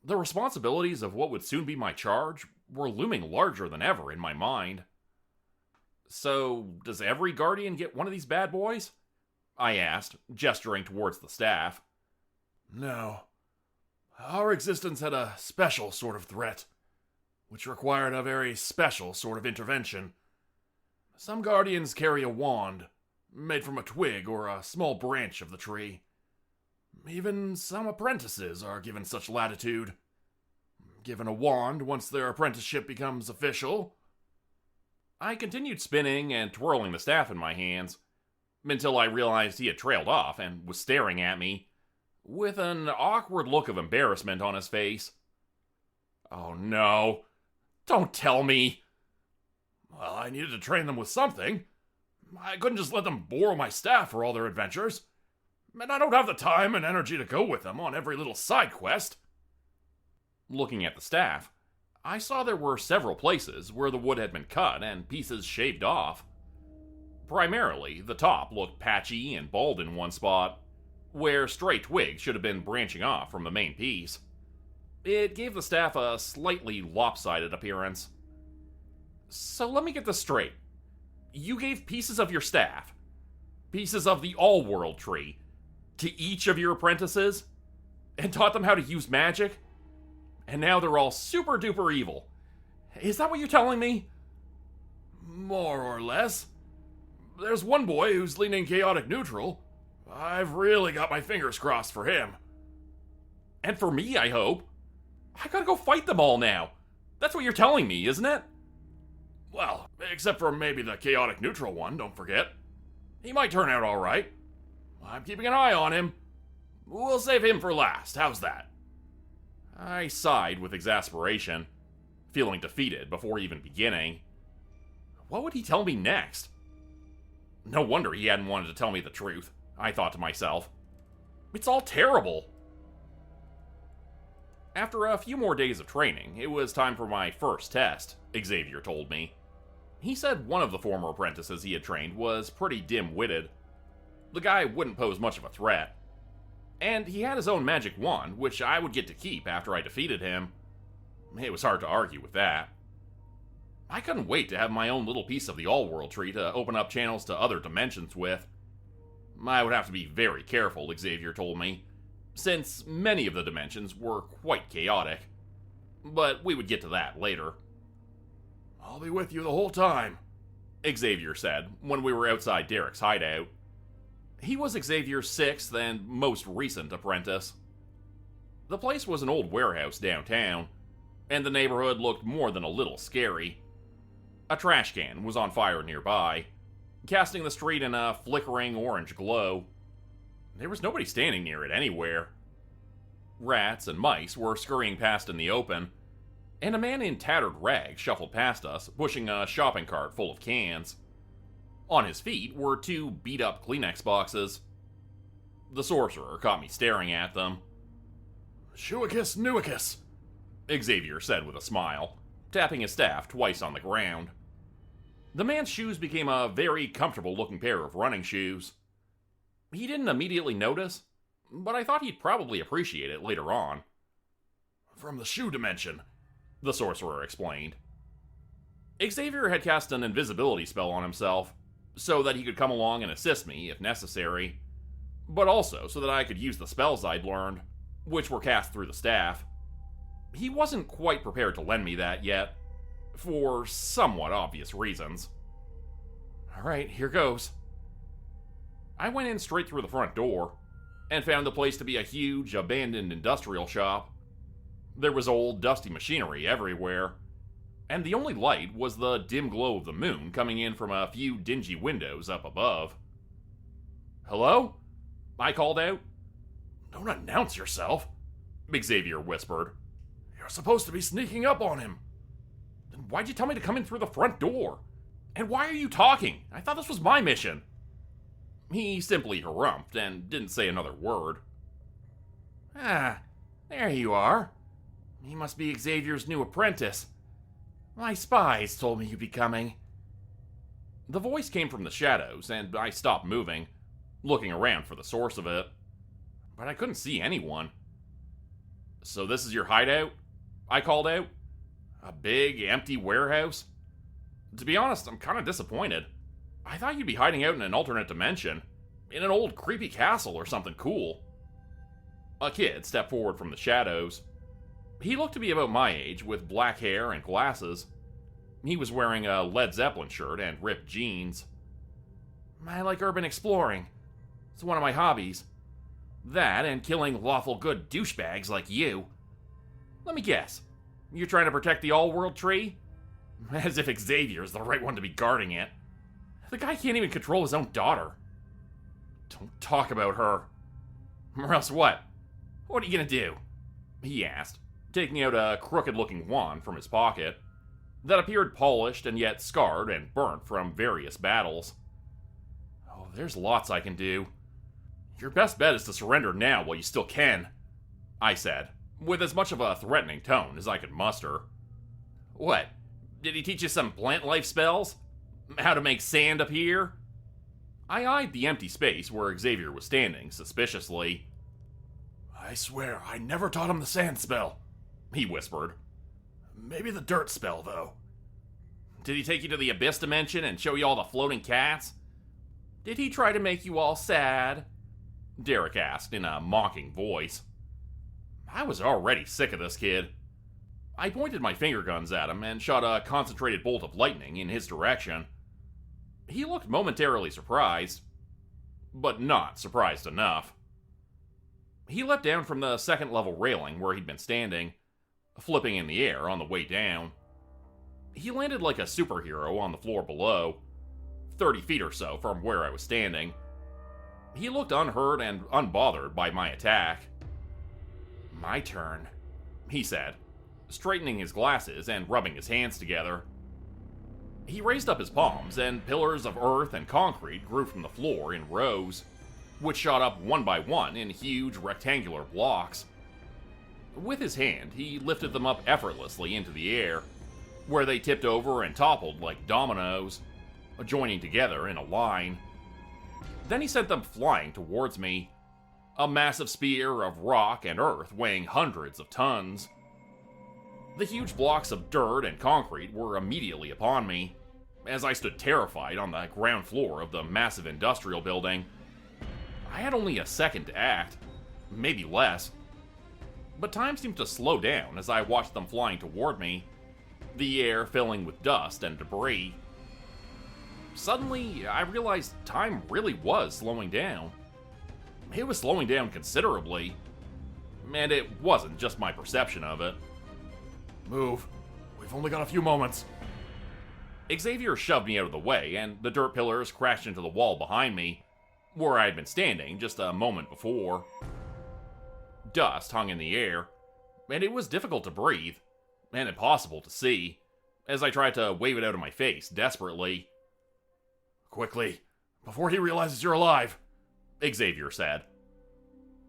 The responsibilities of what would soon be my charge were looming larger than ever in my mind. So, does every Guardian get one of these bad boys? I asked, gesturing towards the staff. No. Our existence had a special sort of threat, which required a very special sort of intervention. Some Guardians carry a wand, made from a twig or a small branch of the tree. Even some apprentices are given such latitude. Given a wand once their apprenticeship becomes official. I continued spinning and twirling the staff in my hands, until I realized he had trailed off and was staring at me, with an awkward look of embarrassment on his face. Oh no, don't tell me! Well, I needed to train them with something. I couldn't just let them borrow my staff for all their adventures. And I don't have the time and energy to go with them on every little side quest. Looking at the staff, I saw there were several places where the wood had been cut and pieces shaved off. Primarily, the top looked patchy and bald in one spot, where stray twigs should have been branching off from the main piece. It gave the staff a slightly lopsided appearance. So let me get this straight. You gave pieces of your staff, pieces of the all-world tree, to each of your apprentices, and taught them how to use magic, and now they're all super-duper evil. Is that what you're telling me? More or less. There's one boy who's leaning chaotic neutral. I've really got my fingers crossed for him. And for me, I hope. I gotta go fight them all now. That's what you're telling me, isn't it? Well, except for maybe the chaotic neutral one, don't forget. He might turn out alright. I'm keeping an eye on him. We'll save him for last, how's that? I sighed with exasperation, feeling defeated before even beginning. What would he tell me next? No wonder he hadn't wanted to tell me the truth, I thought to myself. It's all terrible. After a few more days of training, it was time for my first test, Xavier told me. He said one of the former apprentices he had trained was pretty dim-witted. The guy wouldn't pose much of a threat. And he had his own magic wand, which I would get to keep after I defeated him. It was hard to argue with that. I couldn't wait to have my own little piece of the all-world tree to open up channels to other dimensions with. I would have to be very careful, Xavier told me, since many of the dimensions were quite chaotic. But we would get to that later. I'll be with you the whole time, Xavier said when we were outside Derek's hideout. He was Xavier's sixth and most recent apprentice. The place was an old warehouse downtown, and the neighborhood looked more than a little scary. A trash can was on fire nearby, casting the street in a flickering orange glow. There was nobody standing near it anywhere. Rats and mice were scurrying past in the open, and a man in tattered rags shuffled past us, pushing a shopping cart full of cans. On his feet were two beat-up Kleenex boxes. The sorcerer caught me staring at them. Shuicus Nuicus, Xavier said with a smile, tapping his staff twice on the ground. The man's shoes became a very comfortable-looking pair of running shoes. He didn't immediately notice, but I thought he'd probably appreciate it later on. From the shoe dimension, the sorcerer explained. Xavier had cast an invisibility spell on himself, so that he could come along and assist me if necessary, but also so that I could use the spells I'd learned, which were cast through the staff. He wasn't quite prepared to lend me that yet, for somewhat obvious reasons. Alright, here goes. I went in straight through the front door, and found the place to be a huge, abandoned industrial shop. There was old, dusty machinery everywhere, and the only light was the dim glow of the moon coming in from a few dingy windows up above. Hello? I called out. Don't announce yourself, Xavier whispered. You're supposed to be sneaking up on him. Then why'd you tell me to come in through the front door? And why are you talking? I thought this was my mission. He simply harumphed and didn't say another word. Ah, there you are. He must be Xavier's new apprentice. My spies told me you'd be coming. The voice came from the shadows, and I stopped moving, looking around for the source of it. But I couldn't see anyone. So this is your hideout? I called out. A big, empty warehouse? To be honest, I'm kind of disappointed. I thought you'd be hiding out in an alternate dimension, in an old creepy castle or something cool. A kid stepped forward from the shadows. He looked to be about my age, with black hair and glasses. He was wearing a Led Zeppelin shirt and ripped jeans. I like urban exploring. It's one of my hobbies. That and killing lawful good douchebags like you. Let me guess. You're trying to protect the all-world tree? As if Xavier's the right one to be guarding it. The guy can't even control his own daughter. Don't talk about her. Or else what? What are you gonna do? He asked, taking out a crooked-looking wand from his pocket that appeared polished and yet scarred and burnt from various battles. Oh, there's lots I can do. Your best bet is to surrender now while you still can, I said, with as much of a threatening tone as I could muster. What? Did he teach you some plant life spells? How to make sand appear? I eyed the empty space where Xavier was standing suspiciously. I swear, I never taught him the sand spell, he whispered. Maybe the dirt spell, though. Did he take you to the Abyss Dimension and show you all the floating cats? Did he try to make you all sad? Derek asked in a mocking voice. I was already sick of this kid. I pointed my finger guns at him and shot a concentrated bolt of lightning in his direction. He looked momentarily surprised, but not surprised enough. He leapt down from the second-level railing where he'd been standing, flipping in the air on the way down. He landed like a superhero on the floor below, 30 feet or so from where I was standing. He looked unhurt and unbothered by my attack. My turn, he said, straightening his glasses and rubbing his hands together. He raised up his palms, and pillars of earth and concrete grew from the floor in rows, which shot up one by one in huge rectangular blocks. With his hand, he lifted them up effortlessly into the air, where they tipped over and toppled like dominoes, joining together in a line. Then he sent them flying towards me, a massive spear of rock and earth weighing hundreds of tons. The huge blocks of dirt and concrete were immediately upon me, as I stood terrified on the ground floor of the massive industrial building. I had only a second to act, maybe less. But time seemed to slow down as I watched them flying toward me, the air filling with dust and debris. Suddenly, I realized time really was slowing down. It was slowing down considerably, and it wasn't just my perception of it. Move. We've only got a few moments. Xavier shoved me out of the way, and the dirt pillars crashed into the wall behind me, where I had been standing just a moment before. Dust hung in the air, and it was difficult to breathe, and impossible to see, as I tried to wave it out of my face desperately. Quickly, before he realizes you're alive, Xavier said.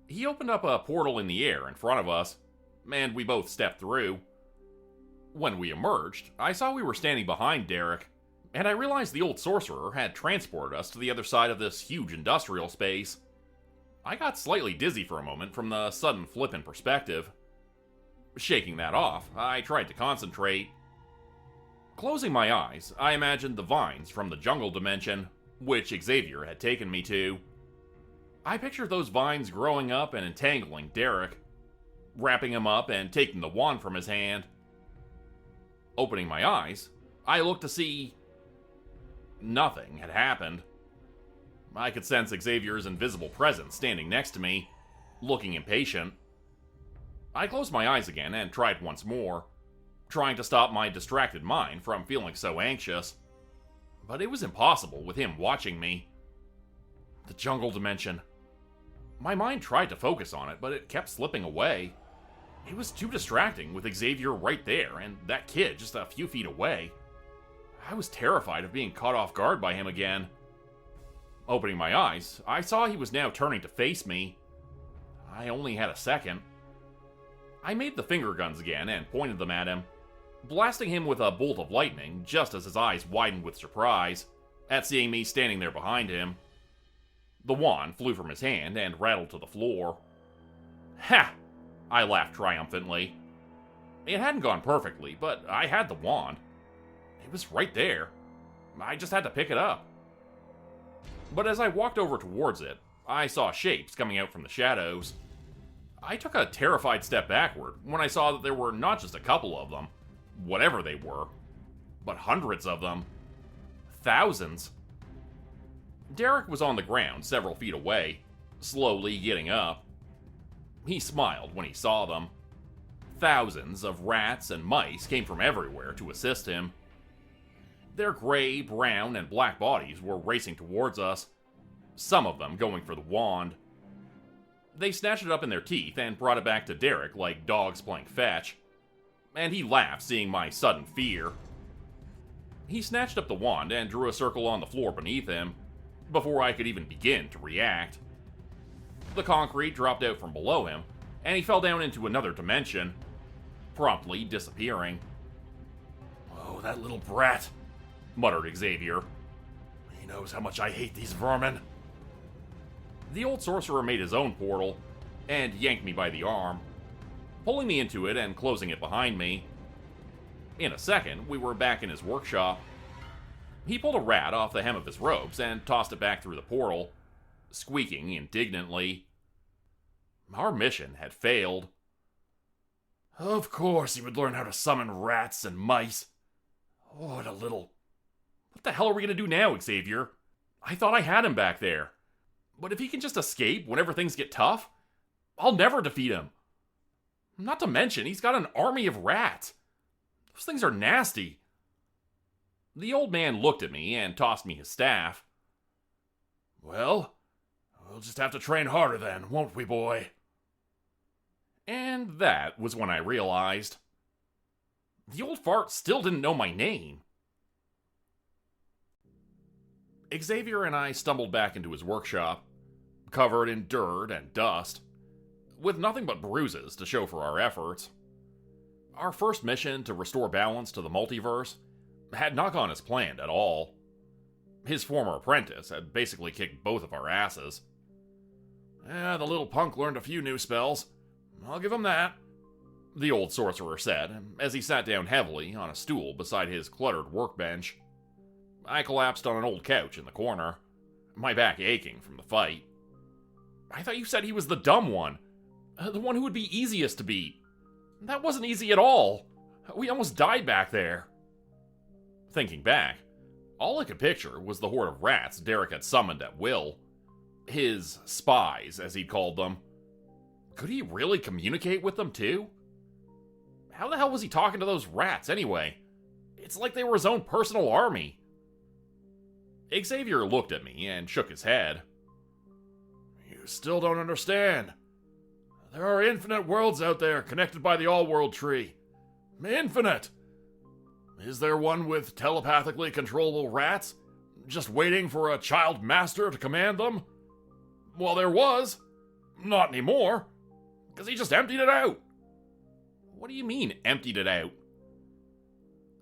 He opened up a portal in the air in front of us, and we both stepped through. When we emerged, I saw we were standing behind Derek, and I realized the old sorcerer had transported us to the other side of this huge industrial space. I got slightly dizzy for a moment from the sudden flip in perspective. Shaking that off, I tried to concentrate. Closing my eyes, I imagined the vines from the jungle dimension, which Xavier had taken me to. I pictured those vines growing up and entangling Derek, wrapping him up and taking the wand from his hand. Opening my eyes, I looked to see nothing had happened. I could sense Xavier's invisible presence standing next to me, looking impatient. I closed my eyes again and tried once more, trying to stop my distracted mind from feeling so anxious. But it was impossible with him watching me. The jungle dimension. My mind tried to focus on it, but it kept slipping away. It was too distracting with Xavier right there and that kid just a few feet away. I was terrified of being caught off guard by him again. Opening my eyes, I saw he was now turning to face me. I only had a second. I made the finger guns again and pointed them at him, blasting him with a bolt of lightning just as his eyes widened with surprise at seeing me standing there behind him. The wand flew from his hand and rattled to the floor. Ha! I laughed triumphantly. It hadn't gone perfectly, but I had the wand. It was right there. I just had to pick it up. But as I walked over towards it, I saw shapes coming out from the shadows. I took a terrified step backward when I saw that there were not just a couple of them, whatever they were, but hundreds of them. Thousands. Derek was on the ground several feet away, slowly getting up. He smiled when he saw them. Thousands of rats and mice came from everywhere to assist him. Their gray, brown, and black bodies were racing towards us, some of them going for the wand. They snatched it up in their teeth and brought it back to Derek like dogs playing fetch, and he laughed seeing my sudden fear. He snatched up the wand and drew a circle on the floor beneath him, before I could even begin to react. The concrete dropped out from below him, and he fell down into another dimension, promptly disappearing. Oh, that little brat, muttered Xavier. He knows how much I hate these vermin. The old sorcerer made his own portal, and yanked me by the arm, pulling me into it and closing it behind me. In a second, we were back in his workshop. He pulled a rat off the hem of his robes and tossed it back through the portal, squeaking indignantly. Our mission had failed. Of course he would learn how to summon rats and mice. Oh, what a little... What the hell are we going to do now, Xavier? I thought I had him back there. But if he can just escape whenever things get tough, I'll never defeat him. Not to mention, he's got an army of rats. Those things are nasty. The old man looked at me and tossed me his staff. Well, we'll just have to train harder then, won't we, boy? And that was when I realized the old fart still didn't know my name. Xavier and I stumbled back into his workshop, covered in dirt and dust, with nothing but bruises to show for our efforts. Our first mission to restore balance to the multiverse had not gone as planned at all. His former apprentice had basically kicked both of our asses. The little punk learned a few new spells. I'll give him that, the old sorcerer said, as he sat down heavily on a stool beside his cluttered workbench. I collapsed on an old couch in the corner, my back aching from the fight. I thought you said he was the dumb one, the one who would be easiest to beat. That wasn't easy at all. We almost died back there. Thinking back, all I could picture was the horde of rats Derek had summoned at will. His spies, as he'd called them. Could he really communicate with them too? How the hell was he talking to those rats anyway? It's like they were his own personal army. Xavier looked at me and shook his head. You still don't understand. There are infinite worlds out there connected by the all-world tree. Infinite! Is there one with telepathically controllable rats, just waiting for a child master to command them? Well, there was. Not anymore, because he just emptied it out. What do you mean, emptied it out?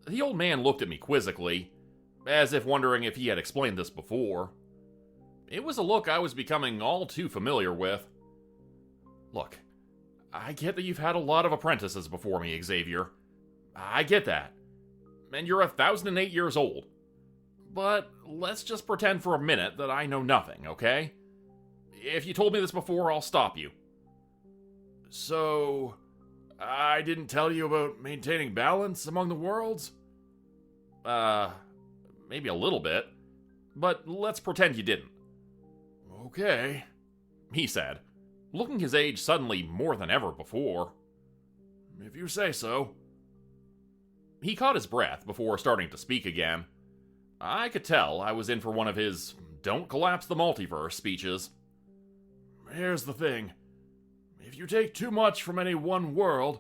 The old man looked at me quizzically, as if wondering if he had explained this before. It was a look I was becoming all too familiar with. Look, I get that you've had a lot of apprentices before me, Xavier. I get that. And you're 1,008 years old. But let's just pretend for a minute that I know nothing, okay? If you told me this before, I'll stop you. So, I didn't tell you about maintaining balance among the worlds? Maybe a little bit. But let's pretend you didn't. Okay, He said, looking his age suddenly more than ever before. if you say so. He caught his breath before starting to speak again. I could tell I was in for one of his "don't collapse the multiverse" speeches. Here's the thing. If you take too much from any one world,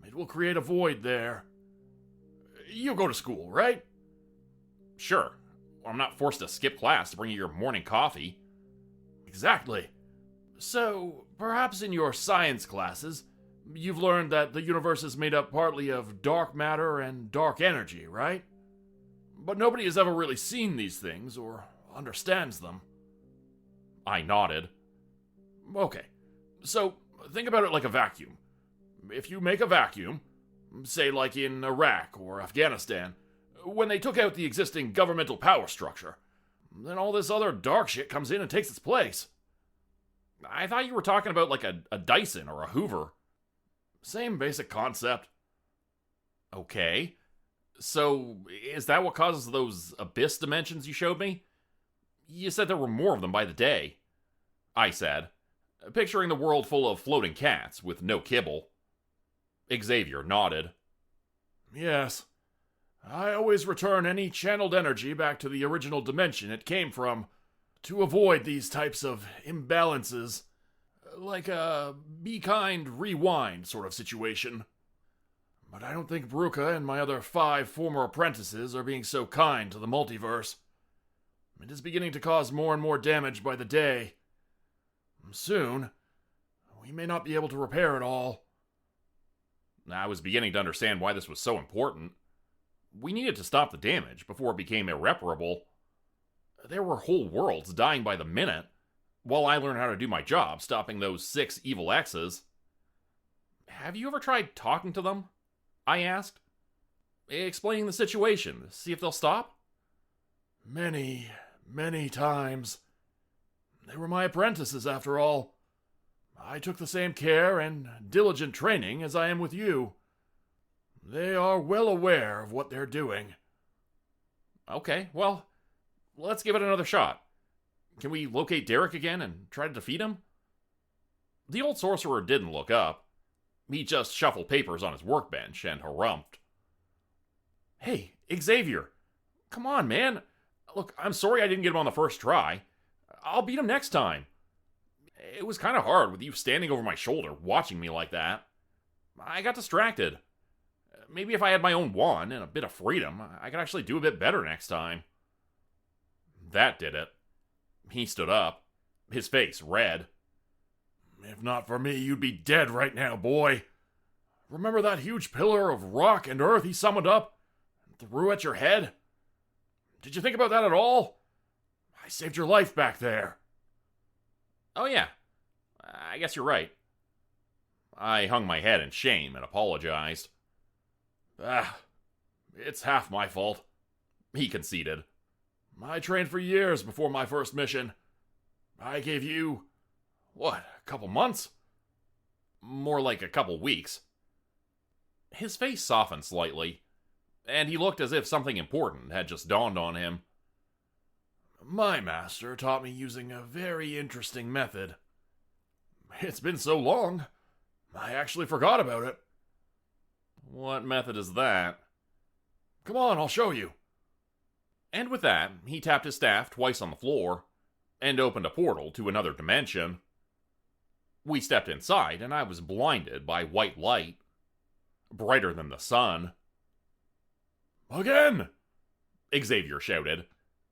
it will create a void there. You go to school, right? Sure, I'm not forced to skip class to bring you your morning coffee. Exactly. So, perhaps in your science classes, you've learned that the universe is made up partly of dark matter and dark energy, right? But nobody has ever really seen these things or understands them. I nodded. Okay, so think about it like a vacuum. If you make a vacuum, say like in Iraq or Afghanistan, when they took out the existing governmental power structure, then all this other dark shit comes in and takes its place. I thought you were talking about like a Dyson or a Hoover. Same basic concept. Okay. So, is that what causes those abyss dimensions you showed me? You said there were more of them by the day. I said, picturing the world full of floating cats with no kibble. Xavier nodded. Yes. I always return any channeled energy back to the original dimension it came from to avoid these types of imbalances. Like a be kind, rewind sort of situation. But I don't think Grupe and my other 5 former apprentices are being so kind to the multiverse. It is beginning to cause more and more damage by the day. Soon, we may not be able to repair it all. I was beginning to understand why this was so important. We needed to stop the damage before it became irreparable. There were whole worlds dying by the minute, while I learned how to do my job stopping those 6 evil X's. Have you ever tried talking to them? I asked. Explaining the situation, see if they'll stop? Many times. They were my apprentices, after all. I took the same care and diligent training as I am with you. They are well aware of what they're doing. Okay, well, let's give it another shot. Can we locate Derek again and try to defeat him? The old sorcerer didn't look up. He just shuffled papers on his workbench and harumphed. Hey, Xavier. Come on, man. Look, I'm sorry I didn't get him on the first try. I'll beat him next time. It was kind of hard with you standing over my shoulder watching me like that. I got distracted. Maybe if I had my own wand and a bit of freedom, I could actually do a bit better next time. That did it. He stood up, his face red. If not for me, you'd be dead right now, boy. Remember that huge pillar of rock and earth he summoned up and threw at your head? Did you think about that at all? I saved your life back there. Oh yeah, I guess you're right. I hung my head in shame and apologized. It's half my fault, he conceded. I trained for years before my first mission. I gave you, a couple months? More like a couple weeks. His face softened slightly, and he looked as if something important had just dawned on him. My master taught me using a very interesting method. It's been so long, I actually forgot about it. What method is that? Come on, I'll show you. And with that, he tapped his staff twice on the floor, and opened a portal to another dimension. We stepped inside, and I was blinded by white light, brighter than the sun. Again! Xavier shouted,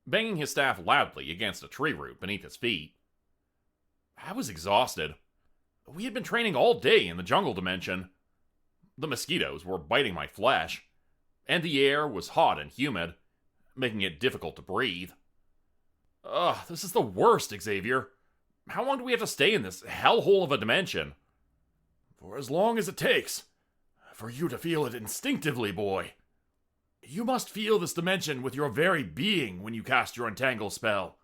banging his staff loudly against a tree root beneath his feet. I was exhausted. We had been training all day in the jungle dimension. The mosquitoes were biting my flesh, and the air was hot and humid, making it difficult to breathe. Ugh, this is the worst, Xavier. How long do we have to stay in this hellhole of a dimension? For as long as it takes. For you to feel it instinctively, boy. You must feel this dimension with your very being when you cast your entangle spell.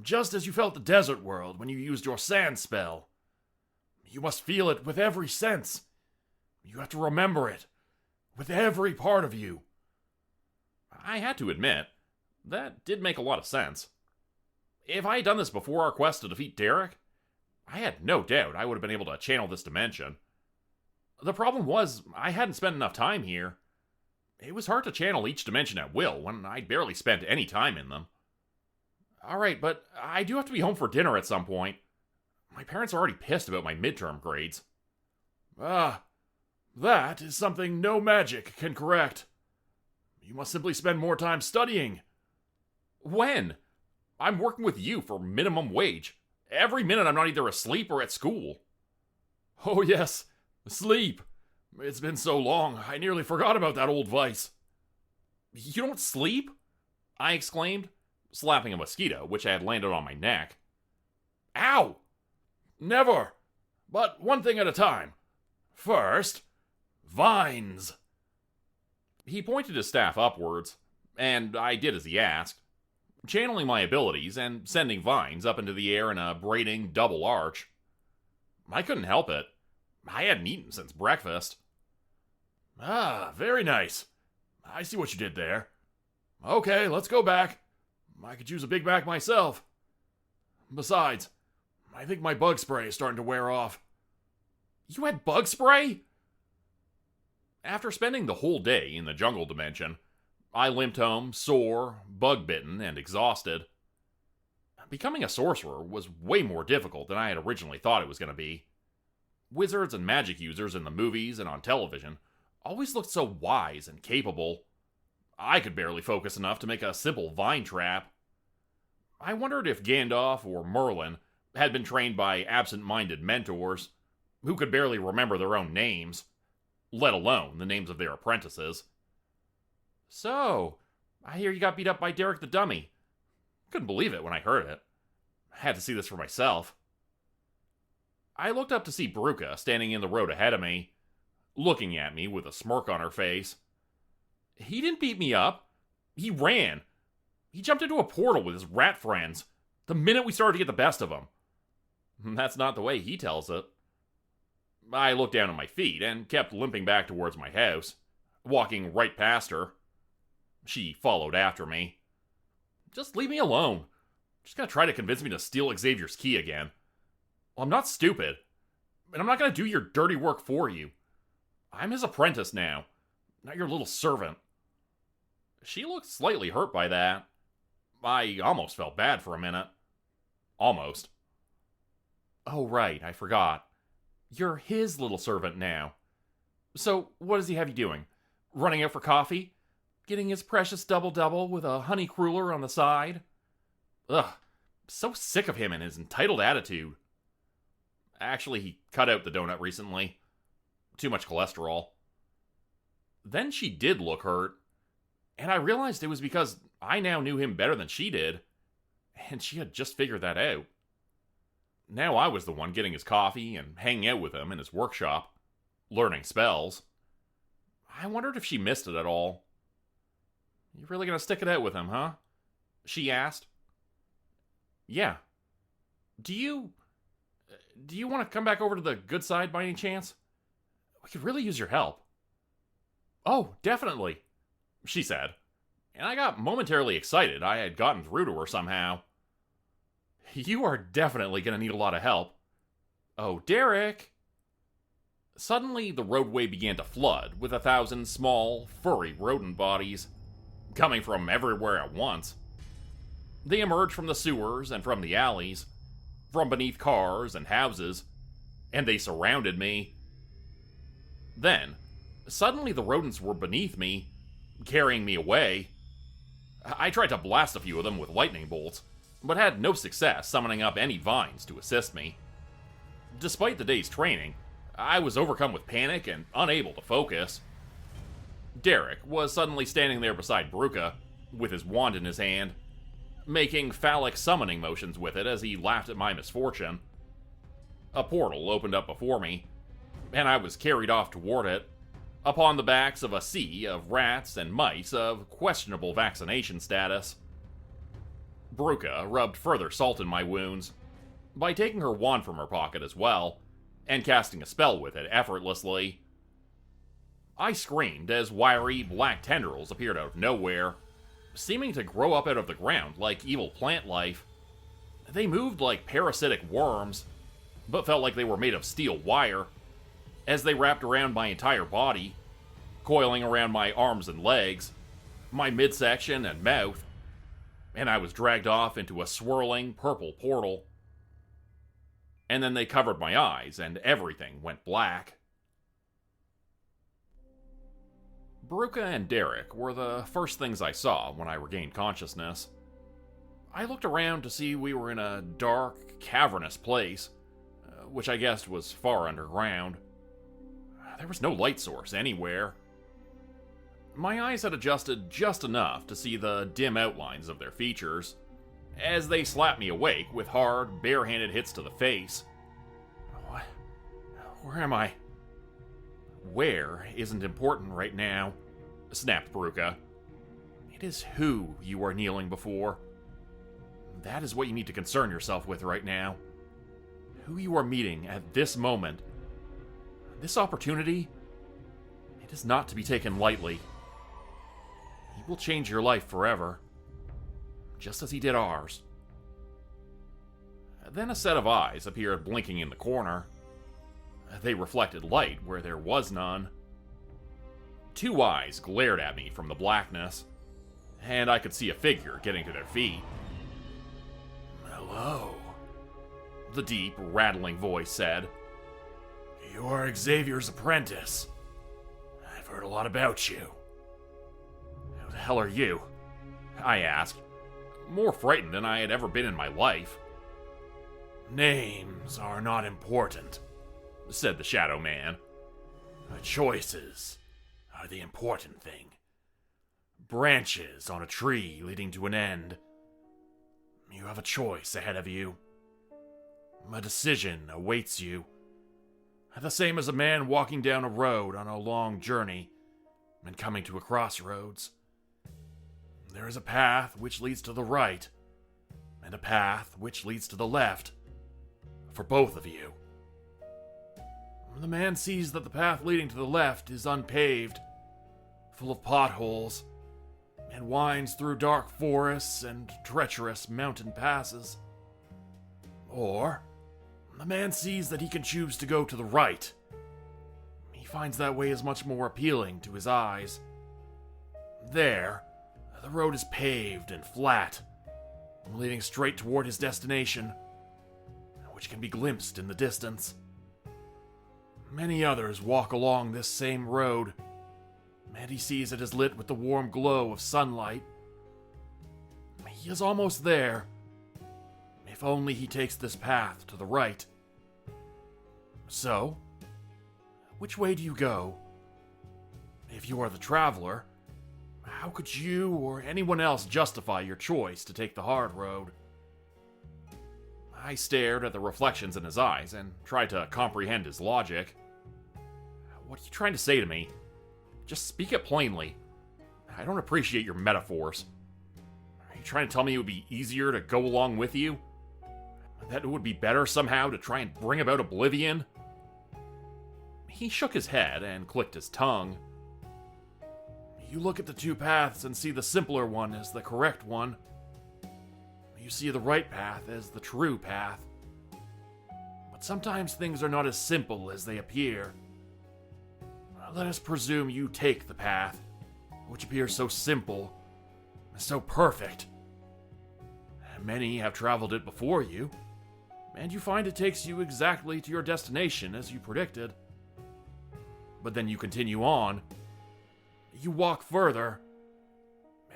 Just as you felt the desert world when you used your sand spell. You must feel it with every sense. You have to remember it. With every part of you. I had to admit, that did make a lot of sense. If I had done this before our quest to defeat Derek, I had no doubt I would have been able to channel this dimension. The problem was, I hadn't spent enough time here. It was hard to channel each dimension at will when I'd barely spent any time in them. Alright, but I do have to be home for dinner at some point. My parents are already pissed about my midterm grades. That is something no magic can correct. You must simply spend more time studying. When? I'm working with you for minimum wage. Every minute I'm not either asleep or at school. Oh yes, sleep. It's been so long, I nearly forgot about that old vice. You don't sleep? I exclaimed, slapping a mosquito which had landed on my neck. Ow! Never. But one thing at a time. First, vines. He pointed his staff upwards, and I did as he asked, channeling my abilities and sending vines up into the air in a braiding double arch. I couldn't help it. I hadn't eaten since breakfast. Very nice. I see what you did there. Okay, let's go back. I could use a Big Mac myself. Besides, I think my bug spray is starting to wear off. You had bug spray? After spending the whole day in the jungle dimension, I limped home sore, bug-bitten, and exhausted. Becoming a sorcerer was way more difficult than I had originally thought it was going to be. Wizards and magic users in the movies and on television always looked so wise and capable. I could barely focus enough to make a simple vine trap. I wondered if Gandalf or Merlin had been trained by absent-minded mentors who could barely remember their own names, let alone the names of their apprentices. So, I hear you got beat up by Derek the Dummy. Couldn't believe it when I heard it. I had to see this for myself. I looked up to see Bruca standing in the road ahead of me, looking at me with a smirk on her face. He didn't beat me up. He ran. He jumped into a portal with his rat friends the minute we started to get the best of him. That's not the way he tells it. I looked down at my feet and kept limping back towards my house, walking right past her. She followed after me. Just leave me alone. She's gonna try to convince me to steal Xavier's key again. Well, I'm not stupid. And I'm not gonna do your dirty work for you. I'm his apprentice now, not your little servant. She looked slightly hurt by that. I almost felt bad for a minute. Almost. Oh, right, I forgot. You're his little servant now. So, what does he have you doing? Running out for coffee? Getting his precious double-double with a honey cruller on the side? Ugh, so sick of him and his entitled attitude. Actually, he cut out the donut recently. Too much cholesterol. Then she did look hurt, and I realized it was because I now knew him better than she did, and she had just figured that out. Now I was the one getting his coffee and hanging out with him in his workshop, learning spells. I wondered if she missed it at all. You really gonna stick it out with him, huh? She asked. Yeah. Do you want to come back over to the good side by any chance? We could really use your help. Oh, definitely, she said, and I got momentarily excited I had gotten through to her somehow. You are definitely going to need a lot of help. Oh, Derek! Suddenly, the roadway began to flood with 1,000 small, furry rodent bodies, coming from everywhere at once. They emerged from the sewers and from the alleys, from beneath cars and houses, and they surrounded me. Then, suddenly the rodents were beneath me, carrying me away. I tried to blast a few of them with lightning bolts, but had no success summoning up any vines to assist me. Despite the day's training, I was overcome with panic and unable to focus. Derek was suddenly standing there beside Bruca, with his wand in his hand, making phallic summoning motions with it as he laughed at my misfortune. A portal opened up before me, and I was carried off toward it, upon the backs of a sea of rats and mice of questionable vaccination status. Bruca rubbed further salt in my wounds by taking her wand from her pocket as well, and casting a spell with it effortlessly. I screamed as wiry black tendrils appeared out of nowhere, seeming to grow up out of the ground like evil plant life. They moved like parasitic worms, but felt like they were made of steel wire, as they wrapped around my entire body, coiling around my arms and legs, my midsection and mouth, and I was dragged off into a swirling purple portal. And then they covered my eyes, and everything went black. Bruke and Derek were the first things I saw when I regained consciousness. I looked around to see we were in a dark, cavernous place, which I guessed was far underground. There was no light source anywhere. My eyes had adjusted just enough to see the dim outlines of their features, as they slapped me awake with hard, barehanded hits to the face. What? Where am I? Where isn't important right now, snapped Bruke. It is who you are kneeling before. That is what you need to concern yourself with right now. Who you are meeting at this moment. This opportunity, it is not to be taken lightly. He will change your life forever, just as he did ours. Then a set of eyes appeared blinking in the corner. They reflected light where there was none. Two eyes glared at me from the blackness, and I could see a figure getting to their feet. Hello, the deep, rattling voice said. You are Xavier's apprentice. I've heard a lot about you. Who the hell are you? I asked, more frightened than I had ever been in my life. Names are not important, said the Shadow Man. Choices are the important thing. Branches on a tree leading to an end. You have a choice ahead of you. A decision awaits you. The same as a man walking down a road on a long journey and coming to a crossroads. There is a path which leads to the right, and a path which leads to the left, for both of you. The man sees that the path leading to the left is unpaved, full of potholes, and winds through dark forests and treacherous mountain passes. Or, the man sees that he can choose to go to the right. He finds that way is much more appealing to his eyes. There, the road is paved and flat, leading straight toward his destination, which can be glimpsed in the distance. Many others walk along this same road, and he sees it is lit with the warm glow of sunlight. He is almost there, if only he takes this path to the right. So, which way do you go? If you are the traveler, how could you or anyone else justify your choice to take the hard road? I stared at the reflections in his eyes and tried to comprehend his logic. What are you trying to say to me? Just speak it plainly. I don't appreciate your metaphors. Are you trying to tell me it would be easier to go along with you? That it would be better somehow to try and bring about oblivion? He shook his head and clicked his tongue. You look at the two paths and see the simpler one as the correct one. You see the right path as the true path. But sometimes things are not as simple as they appear. Let us presume you take the path, which appears so simple, so perfect. Many have traveled it before you, and you find it takes you exactly to your destination as you predicted. But then you continue on. You walk further,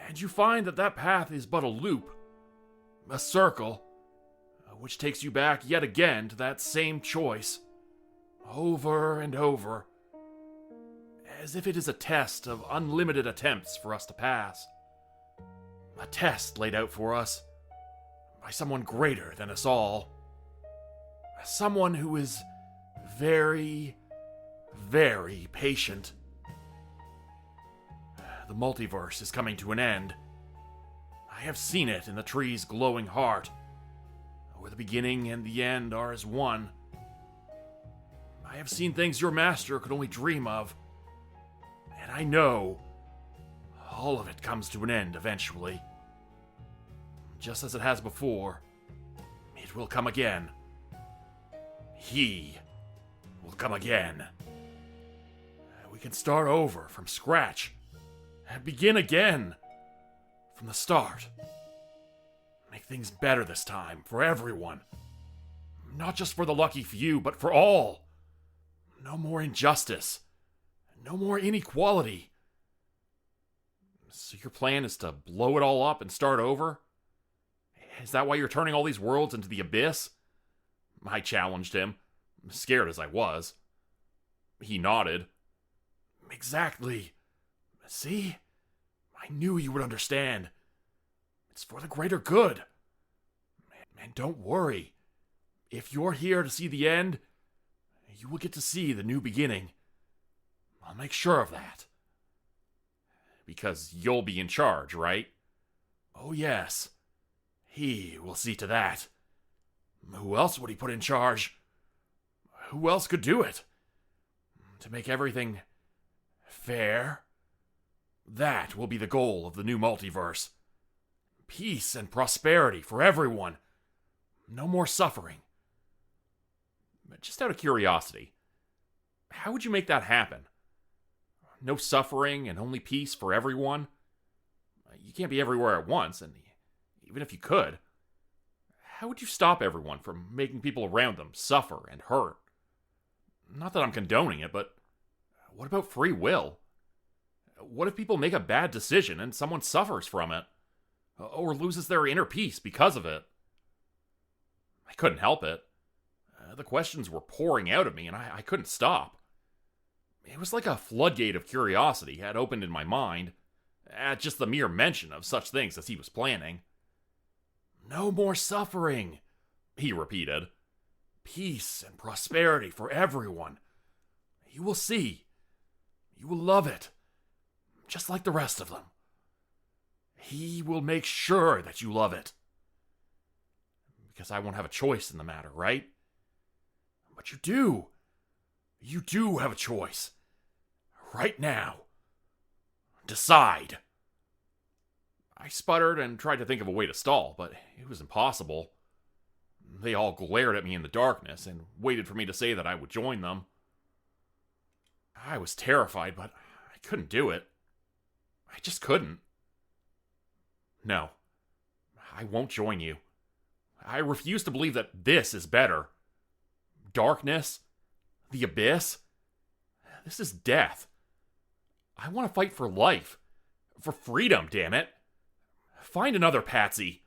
and you find that that path is but a loop, a circle, which takes you back yet again to that same choice, over and over, as if it is a test of unlimited attempts for us to pass. A test laid out for us by someone greater than us all. Someone who is very, very patient. The multiverse is coming to an end. I have seen it in the tree's glowing heart, where the beginning and the end are as one. I have seen things your master could only dream of. I know all of it comes to an end eventually. Just as it has before, it will come again. He will come again. We can start over from scratch and begin again from the start. Make things better this time for everyone. Not just for the lucky few, but for all. No more injustice. No more inequality. So your plan is to blow it all up and start over? Is that why you're turning all these worlds into the abyss? I challenged him, scared as I was. He nodded. Exactly. See? I knew you would understand. It's for the greater good. And don't worry. If you're here to see the end, you will get to see the new beginning. I'll make sure of that. Because you'll be in charge, right? Oh, yes. He will see to that. Who else would he put in charge? Who else could do it? To make everything fair? That will be the goal of the new multiverse. Peace and prosperity for everyone. No more suffering. But just out of curiosity, how would you make that happen? No suffering and only peace for everyone? You can't be everywhere at once, and even if you could, how would you stop everyone from making people around them suffer and hurt? Not that I'm condoning it, but what about free will? What if people make a bad decision and someone suffers from it? Or loses their inner peace because of it? I couldn't help it. The questions were pouring out of me, and I couldn't stop. It was like a floodgate of curiosity had opened in my mind at just the mere mention of such things as he was planning. No more suffering, he repeated. Peace and prosperity for everyone. You will see. You will love it. Just like the rest of them. He will make sure that you love it. Because I won't have a choice in the matter, right? But you do. You do have a choice. Right now. Decide. I sputtered and tried to think of a way to stall, but it was impossible. They all glared at me in the darkness and waited for me to say that I would join them. I was terrified, but I couldn't do it. I just couldn't. No, I won't join you. I refuse to believe that this is better. Darkness? The abyss? This is death. I want to fight for life. For freedom, damn it. Find another Patsy.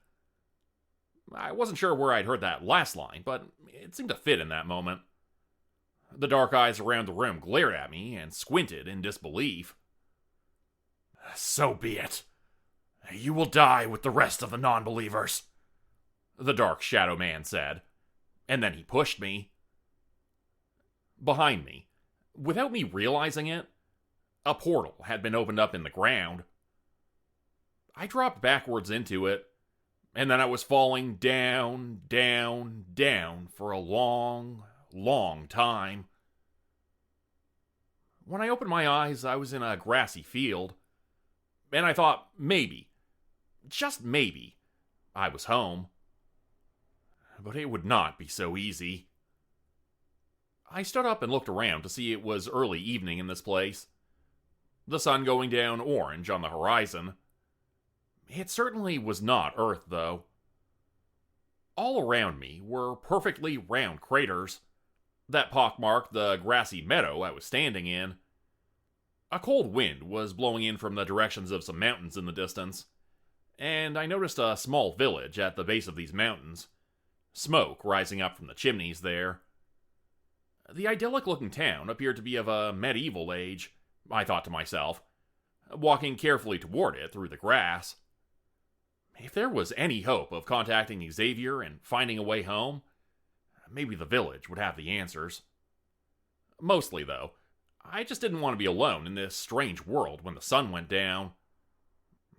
I wasn't sure where I'd heard that last line, but it seemed to fit in that moment. The dark eyes around the room glared at me and squinted in disbelief. So be it. You will die with the rest of the non-believers, the dark shadow man said, and then he pushed me. Behind me, without me realizing it, a portal had been opened up in the ground. I dropped backwards into it, and then I was falling down, down, down for a long, long time. When I opened my eyes, I was in a grassy field, and I thought maybe, just maybe, I was home. But it would not be so easy. I stood up and looked around to see it was early evening in this place. The sun going down orange on the horizon. It certainly was not Earth, though. All around me were perfectly round craters that pockmarked the grassy meadow I was standing in. A cold wind was blowing in from the directions of some mountains in the distance, and I noticed a small village at the base of these mountains, smoke rising up from the chimneys there. The idyllic-looking town appeared to be of a medieval age, I thought to myself, walking carefully toward it through the grass. If there was any hope of contacting Xavier and finding a way home, maybe the village would have the answers. Mostly, though, I just didn't want to be alone in this strange world when the sun went down.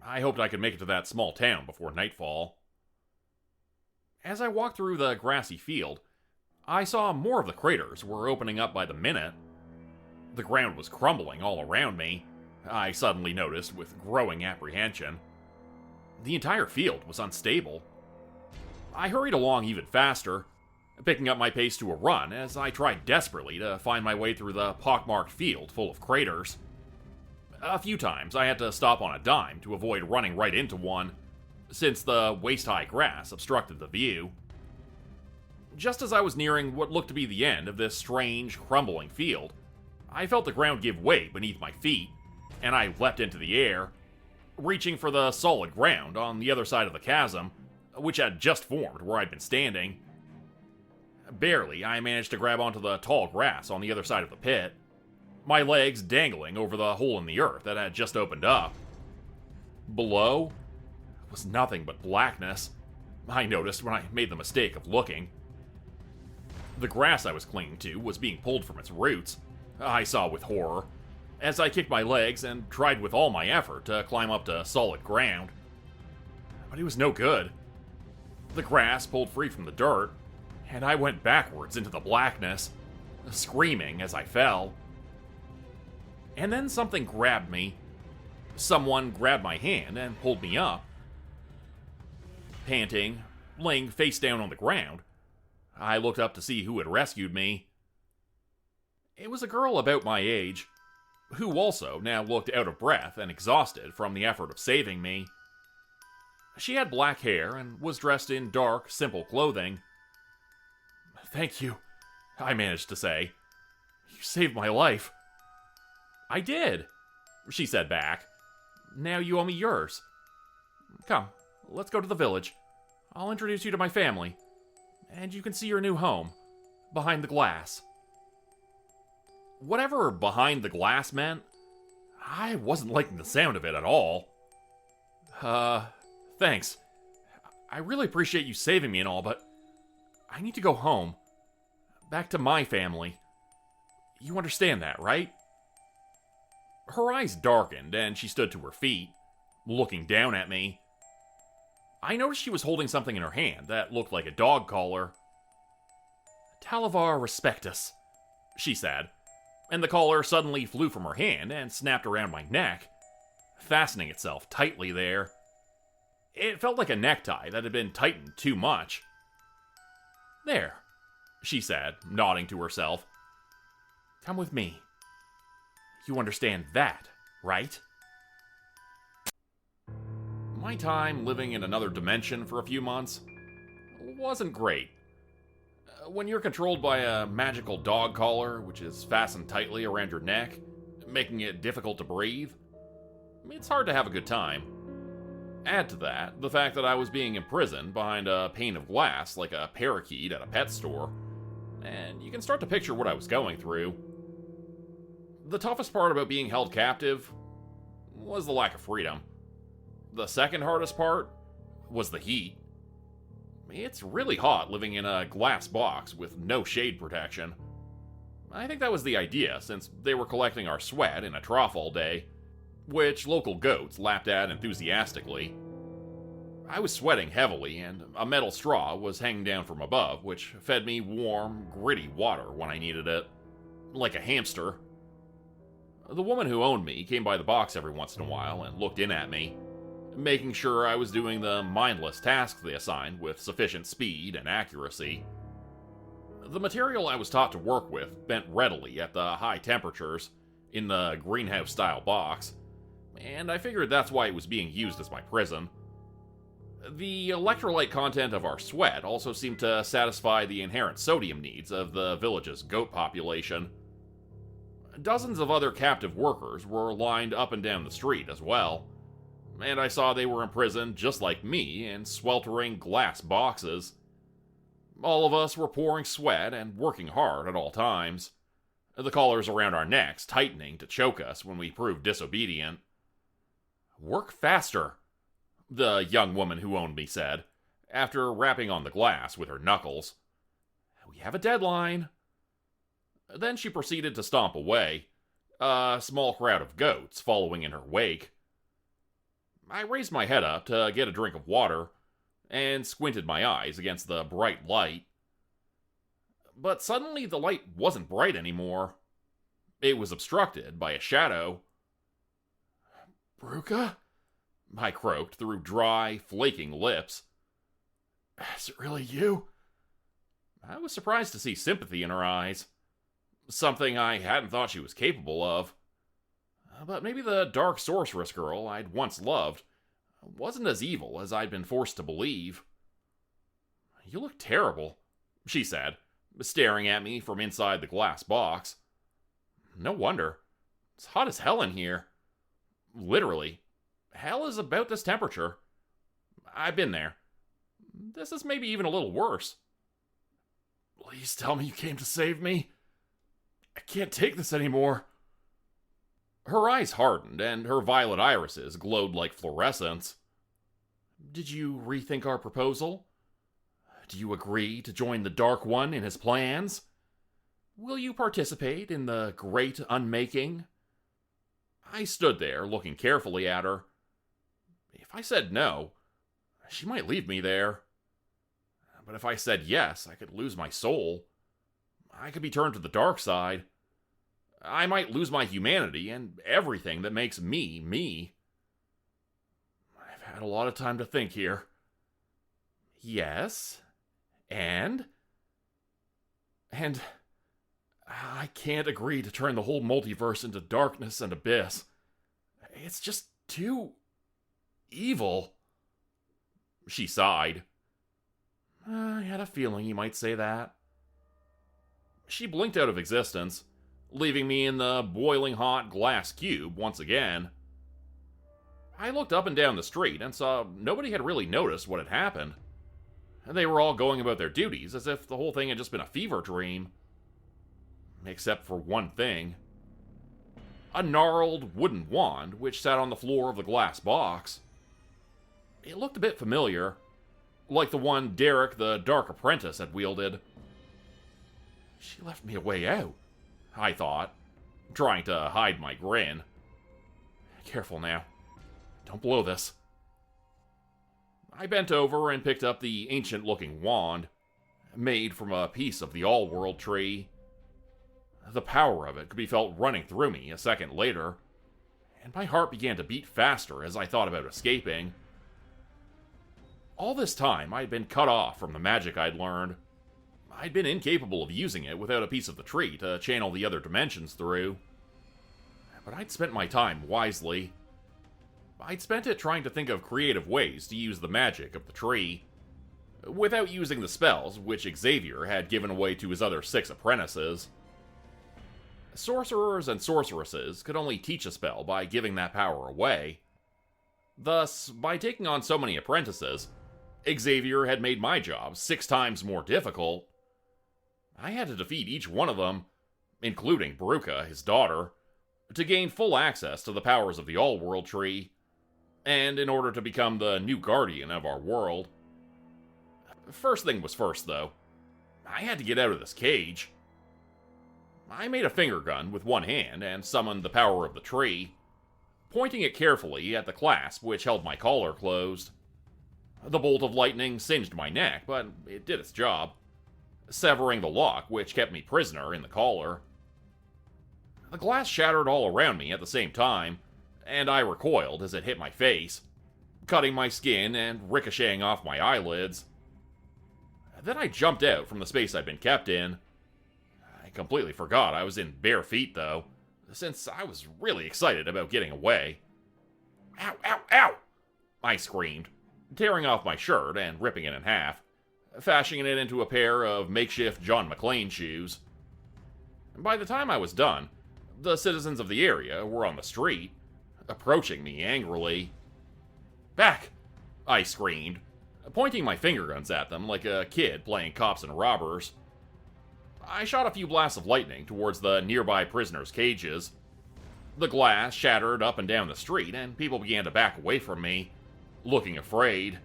I hoped I could make it to that small town before nightfall. As I walked through the grassy field, I saw more of the craters were opening up by the minute. The ground was crumbling all around me, I suddenly noticed with growing apprehension. The entire field was unstable. I hurried along even faster, picking up my pace to a run as I tried desperately to find my way through the pockmarked field full of craters. A few times I had to stop on a dime to avoid running right into one, since the waist-high grass obstructed the view. Just as I was nearing what looked to be the end of this strange, crumbling field, I felt the ground give way beneath my feet, and I leapt into the air, reaching for the solid ground on the other side of the chasm, which had just formed where I'd been standing. Barely, I managed to grab onto the tall grass on the other side of the pit, my legs dangling over the hole in the earth that had just opened up. Below was nothing but blackness, I noticed when I made the mistake of looking. The grass I was clinging to was being pulled from its roots, I saw with horror, as I kicked my legs and tried with all my effort to climb up to solid ground. But it was no good. The grass pulled free from the dirt, and I went backwards into the blackness, screaming as I fell. And then something grabbed me. Someone grabbed my hand and pulled me up. Panting, laying face down on the ground, I looked up to see who had rescued me. It was a girl about my age, who also now looked out of breath and exhausted from the effort of saving me. She had black hair and was dressed in dark, simple clothing. "Thank you," I managed to say. "You saved my life." "I did," she said back. "Now you owe me yours. Come, let's go to the village. I'll introduce you to my family, and you can see your new home, behind the glass." Whatever behind the glass meant, I wasn't liking the sound of it at all. Thanks. I really appreciate you saving me and all, but I need to go home. Back to my family. You understand that, right? Her eyes darkened and she stood to her feet, looking down at me. I noticed she was holding something in her hand that looked like a dog collar. "Talavar respectus," she said, and the collar suddenly flew from her hand and snapped around my neck, fastening itself tightly there. It felt like a necktie that had been tightened too much. "There," she said, nodding to herself. "Come with me. You understand that, right?" My time living in another dimension for a few months wasn't great. When you're controlled by a magical dog collar, which is fastened tightly around your neck, making it difficult to breathe, it's hard to have a good time. Add to that the fact that I was being imprisoned behind a pane of glass like a parakeet at a pet store, and you can start to picture what I was going through. The toughest part about being held captive was the lack of freedom. The second hardest part was the heat. It's really hot living in a glass box with no shade protection. I think that was the idea, since they were collecting our sweat in a trough all day, which local goats lapped at enthusiastically. I was sweating heavily, and a metal straw was hanging down from above, which fed me warm, gritty water when I needed it. Like a hamster. The woman who owned me came by the box every once in a while and looked in at me, making sure I was doing the mindless tasks they assigned with sufficient speed and accuracy. The material I was taught to work with bent readily at the high temperatures in the greenhouse-style box, and I figured that's why it was being used as my prison. The electrolyte content of our sweat also seemed to satisfy the inherent sodium needs of the village's goat population. Dozens of other captive workers were lined up and down the street as well, and I saw they were imprisoned just like me in sweltering glass boxes. All of us were pouring sweat and working hard at all times, the collars around our necks tightening to choke us when we proved disobedient. "Work faster," the young woman who owned me said, after rapping on the glass with her knuckles. "We have a deadline." Then she proceeded to stomp away, a small crowd of goats following in her wake. I raised my head up to get a drink of water, and squinted my eyes against the bright light. But suddenly the light wasn't bright anymore. It was obstructed by a shadow. Bruca? I croaked through dry, flaking lips. Is it really you? I was surprised to see sympathy in her eyes. Something I hadn't thought she was capable of. But maybe the dark sorceress girl I'd once loved wasn't as evil as I'd been forced to believe. You look terrible, she said, staring at me from inside the glass box. No wonder. It's hot as hell in here. Literally. Hell is about this temperature. I've been there. This is maybe even a little worse. Please tell me you came to save me. I can't take this anymore. Her eyes hardened, and her violet irises glowed like fluorescence. Did you rethink our proposal? Do you agree to join the Dark One in his plans? Will you participate in the great unmaking? I stood there, looking carefully at her. If I said no, she might leave me there. But if I said yes, I could lose my soul. I could be turned to the dark side. I might lose my humanity and everything that makes me, me. I've had a lot of time to think here. Yes? And I can't agree to turn the whole multiverse into darkness and abyss. It's just too evil. She sighed. I had a feeling you might say that. She blinked out of existence, leaving me in the boiling hot glass cube once again. I looked up and down the street and saw nobody had really noticed what had happened. They were all going about their duties as if the whole thing had just been a fever dream. Except for one thing. A gnarled wooden wand which sat on the floor of the glass box. It looked a bit familiar, like the one Derek the Dark Apprentice had wielded. She left me a way out, I thought, trying to hide my grin. Careful now. Don't blow this. I bent over and picked up the ancient-looking wand, made from a piece of the all-world tree. The power of it could be felt running through me a second later, and my heart began to beat faster as I thought about escaping. All this time, I'd been cut off from the magic I'd learned. I'd been incapable of using it without a piece of the tree to channel the other dimensions through. But I'd spent my time wisely. I'd spent it trying to think of creative ways to use the magic of the tree, without using the spells which Xavier had given away to his other 6 apprentices. Sorcerers and sorceresses could only teach a spell by giving that power away. Thus, by taking on so many apprentices, Xavier had made my job 6 times more difficult. I had to defeat each one of them, including Bruca, his daughter, to gain full access to the powers of the all-world tree, and in order to become the new guardian of our world. First thing was first, though. I had to get out of this cage. I made a finger gun with one hand and summoned the power of the tree, pointing it carefully at the clasp which held my collar closed. The bolt of lightning singed my neck, but it did its job, severing the lock which kept me prisoner in the collar. The glass shattered all around me at the same time, and I recoiled as it hit my face, cutting my skin and ricocheting off my eyelids. Then I jumped out from the space I'd been kept in. I completely forgot I was in bare feet, though, since I was really excited about getting away. Ow, ow, ow! I screamed, tearing off my shirt and ripping it in half, fashioning it into a pair of makeshift John McClane shoes. By the time I was done, the citizens of the area were on the street, approaching me angrily. Back! I screamed, pointing my finger guns at them like a kid playing cops and robbers. I shot a few blasts of lightning towards the nearby prisoners' cages. The glass shattered up and down the street, and people began to back away from me, looking afraid.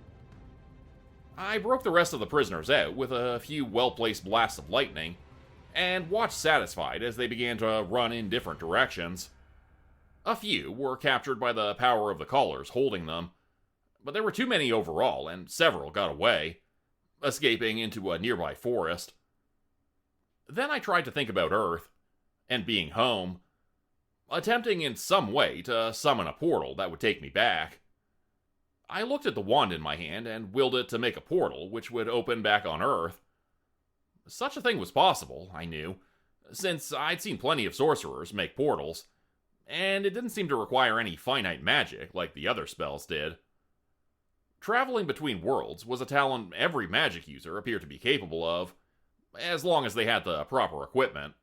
I broke the rest of the prisoners out with a few well-placed blasts of lightning, and watched satisfied as they began to run in different directions. A few were captured by the power of the collars holding them, but there were too many overall, and several got away, escaping into a nearby forest. Then I tried to think about Earth, and being home. attempting in some way to summon a portal that would take me back. I looked at the wand in my hand and willed it to make a portal which would open back on Earth. Such a thing was possible, I knew, since I'd seen plenty of sorcerers make portals, and it didn't seem to require any finite magic like the other spells did. Traveling between worlds was a talent every magic user appeared to be capable of, as long as they had the proper equipment.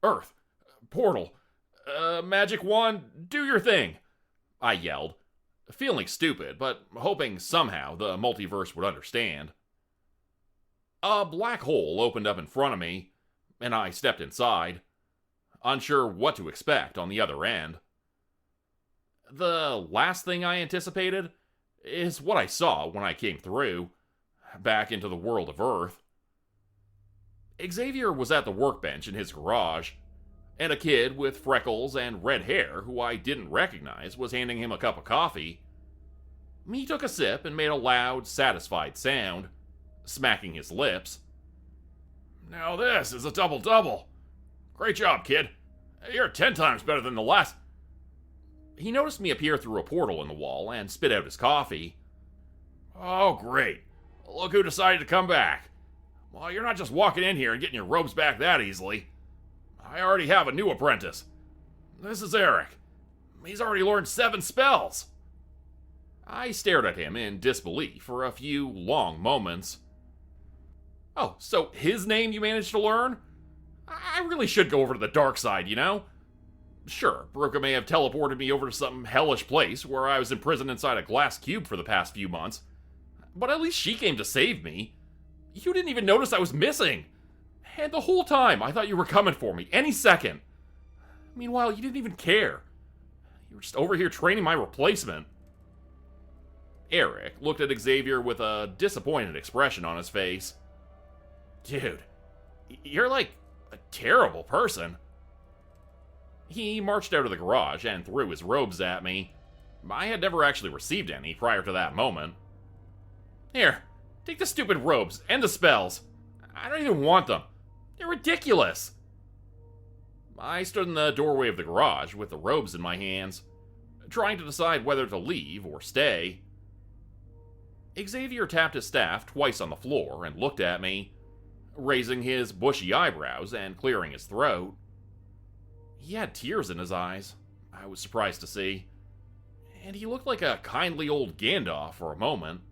Earth, portal, magic wand, do your thing, I yelled, feeling stupid, but hoping somehow the multiverse would understand. A black hole opened up in front of me, and I stepped inside, unsure what to expect on the other end. The last thing I anticipated is what I saw when I came through, back into the world of Earth. Xavier was at the workbench in his garage, and a kid with freckles and red hair who I didn't recognize was handing him a cup of coffee. He took a sip and made a loud, satisfied sound, smacking his lips. Now this is a double-double. Great job, kid. You're 10 times better than the last. He noticed me appear through a portal in the wall and spit out his coffee. Oh, great. Look who decided to come back. Well, you're not just walking in here and getting your robes back that easily. I already have a new apprentice. This is Eric. He's already learned 7 spells. I stared at him in disbelief for a few long moments. Oh, so his name you managed to learn? I really should go over to the dark side, you know? Sure, Grupe may have teleported me over to some hellish place where I was imprisoned inside a glass cube for the past few months, but at least she came to save me. You didn't even notice I was missing. And the whole time, I thought you were coming for me, any second. Meanwhile, you didn't even care. You were just over here training my replacement. Eric looked at Xavier with a disappointed expression on his face. Dude, you're like a terrible person. He marched out of the garage and threw his robes at me. I had never actually received any prior to that moment. Here, take the stupid robes and the spells. I don't even want them. They're ridiculous. I stood in the doorway of the garage with the robes in my hands, trying to decide whether to leave or stay. Xavier tapped his staff twice on the floor and looked at me, raising his bushy eyebrows and clearing his throat. He had tears in his eyes, I was surprised to see, and he looked like a kindly old Gandalf for a moment.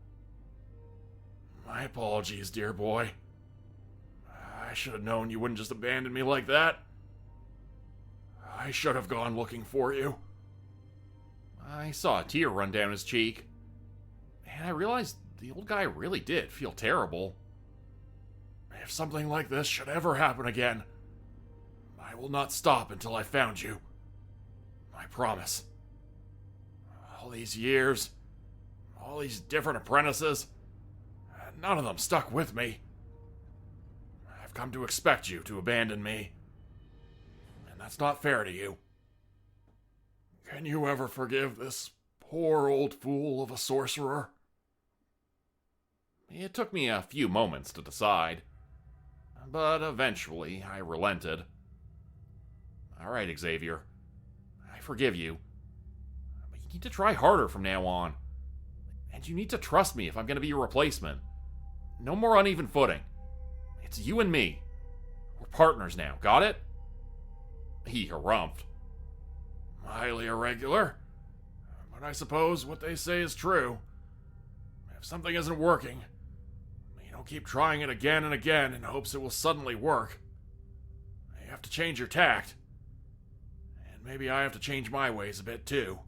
My apologies, dear boy. I should have known you wouldn't just abandon me like that. I should have gone looking for you. I saw a tear run down his cheek, and I realized the old guy really did feel terrible. If something like this should ever happen again, I will not stop until I found you. I promise. All these years, all these different apprentices, none of them stuck with me. I've come to expect you to abandon me, and that's not fair to you. Can you ever forgive this poor old fool of a sorcerer? It took me a few moments to decide, but eventually I relented. All right, Xavier, I forgive you, but you need to try harder from now on, and you need to trust me if I'm going to be your replacement. No more uneven footing. It's you and me. We're partners now, got it? He harumphed. Highly irregular, but I suppose what they say is true. If something isn't working, you don't keep trying it again and again in hopes it will suddenly work. You have to change your tact. And maybe I have to change my ways a bit too.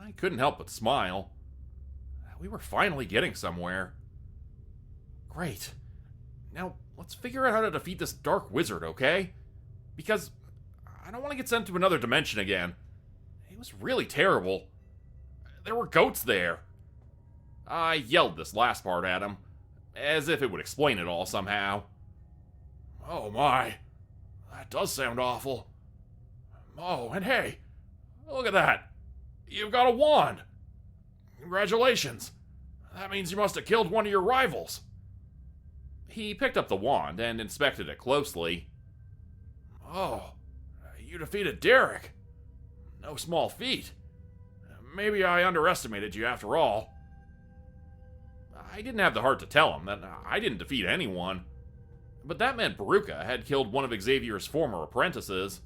I couldn't help but smile. We were finally getting somewhere. Great. Now, let's figure out how to defeat this dark wizard, okay? Because I don't want to get sent to another dimension again. It was really terrible. There were goats there. I yelled this last part at him, as if it would explain it all somehow. Oh my, that does sound awful. Oh, and hey, look at that. You've got a wand. Congratulations. That means you must have killed one of your rivals. He picked up the wand and inspected it closely. Oh, You defeated Derek. No small feat. Maybe I underestimated you after all. I didn't have the heart to tell him that I didn't defeat anyone. But that meant Grupe had killed one of Xavier's former apprentices,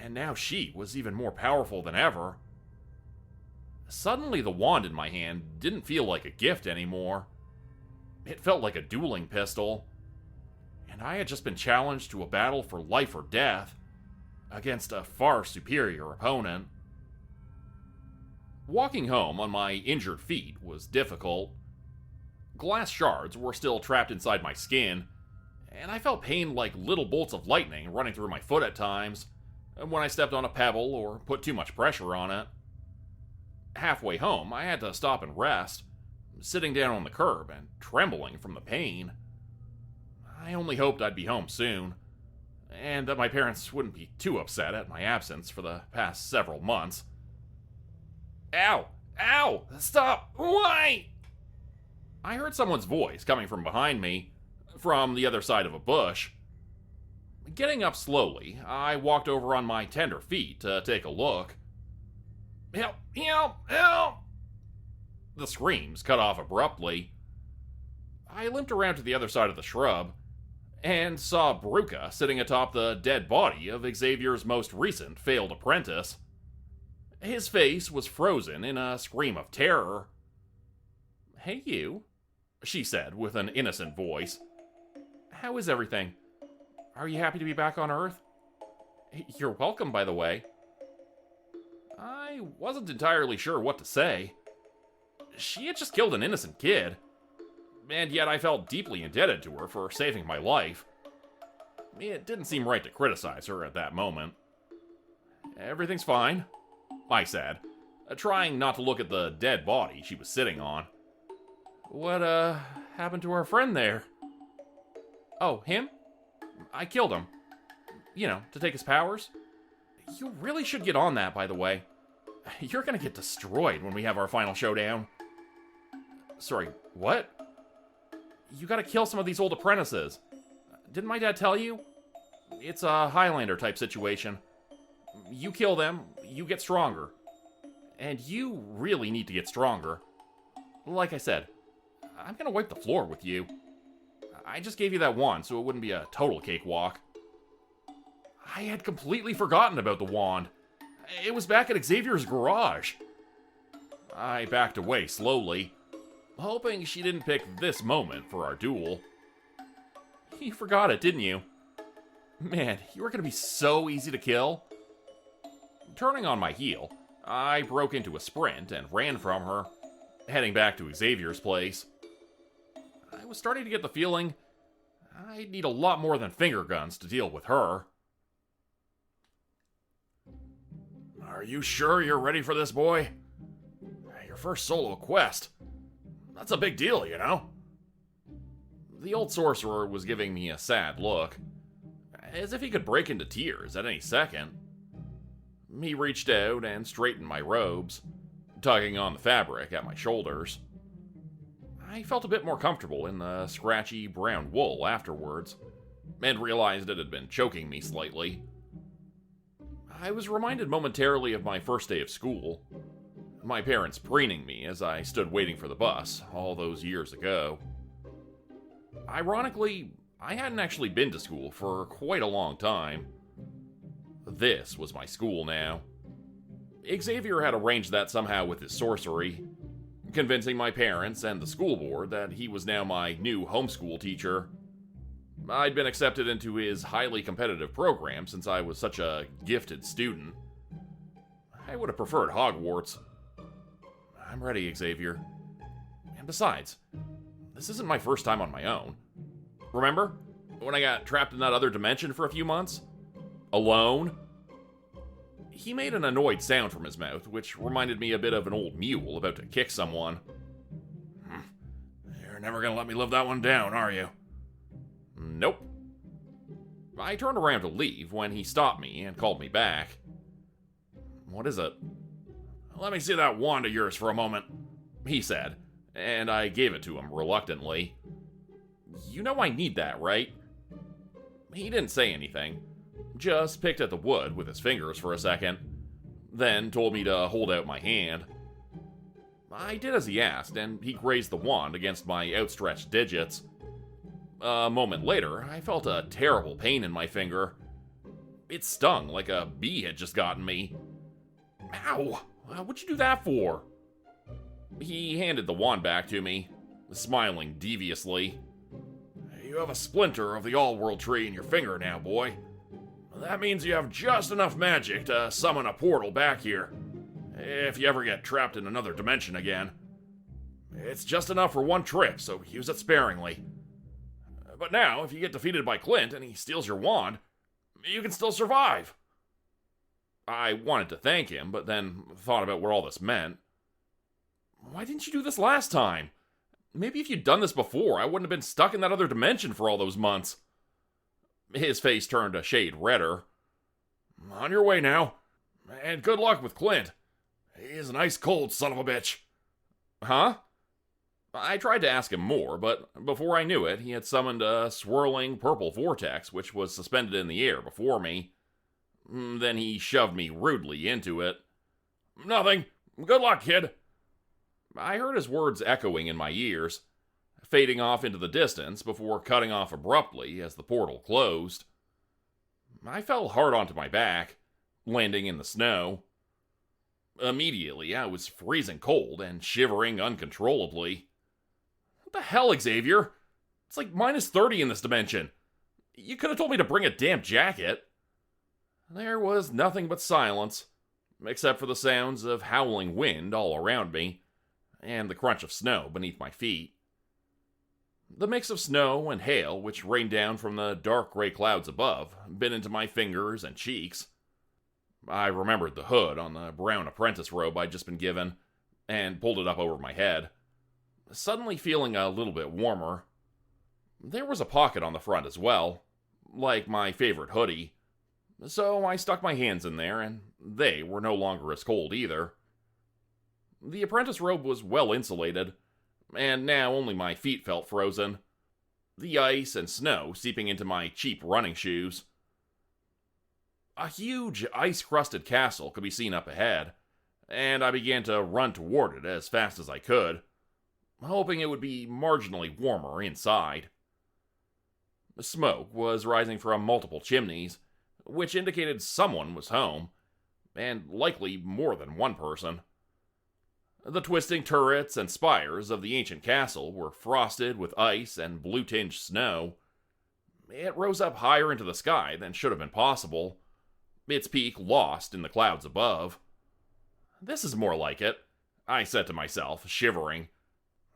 and now she was even more powerful than ever. Suddenly, the wand in my hand didn't feel like a gift anymore. It felt like a dueling pistol, and I had just been challenged to a battle for life or death against a far superior opponent. Walking home on my injured feet was difficult. Glass shards were still trapped inside my skin, and I felt pain like little bolts of lightning running through my foot at times when I stepped on a pebble or put too much pressure on it. Halfway home, I had to stop and rest, sitting down on the curb and trembling from the pain. I only hoped I'd be home soon, and that my parents wouldn't be too upset at my absence for the past several months. Ow! Ow! Stop! Why? I heard someone's voice coming from behind me, from the other side of a bush. Getting up slowly, I walked over on my tender feet to take a look. Help! Help! Help! The screams cut off abruptly. I limped around to the other side of the shrub, and saw Grupe sitting atop the dead body of Xavier's most recent failed apprentice. His face was frozen in a scream of terror. "Hey you," she said with an innocent voice. "How is everything? Are you happy to be back on Earth? You're welcome, by the way." I wasn't entirely sure what to say. She had just killed an innocent kid, and yet I felt deeply indebted to her for saving my life. It didn't seem right to criticize her at that moment. "Everything's fine," I said, trying not to look at the dead body she was sitting on. "What, happened to our friend there?" "Oh, him? I killed him. To take his powers. You really should get on that, by the way. You're gonna get destroyed when we have our final showdown." "Sorry, what?" "You gotta kill some of these old apprentices. Didn't my dad tell you? It's a Highlander type situation. You kill them, you get stronger. And you really need to get stronger. Like I said, I'm gonna wipe the floor with you. I just gave you that wand so it wouldn't be a total cakewalk." I had completely forgotten about the wand. It was back at Xavier's garage. I backed away slowly, hoping she didn't pick this moment for our duel. "You forgot it, didn't you? Man, you were gonna be so easy to kill." Turning on my heel, I broke into a sprint and ran from her, heading back to Xavier's place. I was starting to get the feeling I'd need a lot more than finger guns to deal with her. Are you sure you're ready for this, boy? Your first solo quest. That's a big deal, you know? The old sorcerer was giving me a sad look, as if he could break into tears at any second. He reached out and straightened my robes, tugging on the fabric at my shoulders. I felt a bit more comfortable in the scratchy brown wool afterwards, and realized it had been choking me slightly. I was reminded momentarily of my first day of school, my parents preening me as I stood waiting for the bus all those years ago. Ironically, I hadn't actually been to school for quite a long time. This was my school now. Xavier had arranged that somehow with his sorcery, convincing my parents and the school board that he was now my new homeschool teacher. I'd been accepted into his highly competitive program since I was such a gifted student. I would have preferred Hogwarts. I'm ready, Xavier. And besides, this isn't my first time on my own. Remember when I got trapped in that other dimension for a few months? Alone? He made an annoyed sound from his mouth, which reminded me a bit of an old mule about to kick someone. You're never gonna let me live that one down, are you? Nope. I turned around to leave when he stopped me and called me back. What is it? Let me see that wand of yours for a moment, he said, and I gave it to him reluctantly. You know I need that, right? He didn't say anything, just picked at the wood with his fingers for a second, then told me to hold out my hand. I did as he asked, and he grazed the wand against my outstretched digits. A moment later, I felt a terrible pain in my finger. It stung like a bee had just gotten me. Ow! What'd you do that for? He handed the wand back to me, smiling deviously. You have a splinter of the all-world tree in your finger now, boy. That means you have just enough magic to summon a portal back here, if you ever get trapped in another dimension again. It's just enough for one trip, so use it sparingly. But now, if you get defeated by Clint and he steals your wand, you can still survive. I wanted to thank him, but then thought about what all this meant. Why didn't you do this last time? Maybe if you'd done this before, I wouldn't have been stuck in that other dimension for all those months. His face turned a shade redder. On your way now. And good luck with Clint. He's an ice-cold son of a bitch. Huh? I tried to ask him more, but before I knew it, he had summoned a swirling purple vortex which was suspended in the air before me. Then he shoved me rudely into it. Nothing. Good luck, kid. I heard his words echoing in my ears, fading off into the distance before cutting off abruptly as the portal closed. I fell hard onto my back, landing in the snow. Immediately, I was freezing cold and shivering uncontrollably. What the hell, Xavier? It's like -30 in this dimension. You could have told me to bring a damp jacket. There was nothing but silence, except for the sounds of howling wind all around me, and the crunch of snow beneath my feet. The mix of snow and hail which rained down from the dark gray clouds above bit into my fingers and cheeks. I remembered the hood on the brown apprentice robe I'd just been given, and pulled it up over my head, suddenly feeling a little bit warmer. There was a pocket on the front as well, like my favorite hoodie, so I stuck my hands in there, and they were no longer as cold either. The apprentice robe was well insulated, and now only my feet felt frozen, the ice and snow seeping into my cheap running shoes. A huge ice-crusted castle could be seen up ahead, and I began to run toward it as fast as I could, hoping it would be marginally warmer inside. Smoke was rising from multiple chimneys, which indicated someone was home, and likely more than one person. The twisting turrets and spires of the ancient castle were frosted with ice and blue-tinged snow. It rose up higher into the sky than should have been possible, its peak lost in the clouds above. This is more like it, I said to myself, shivering.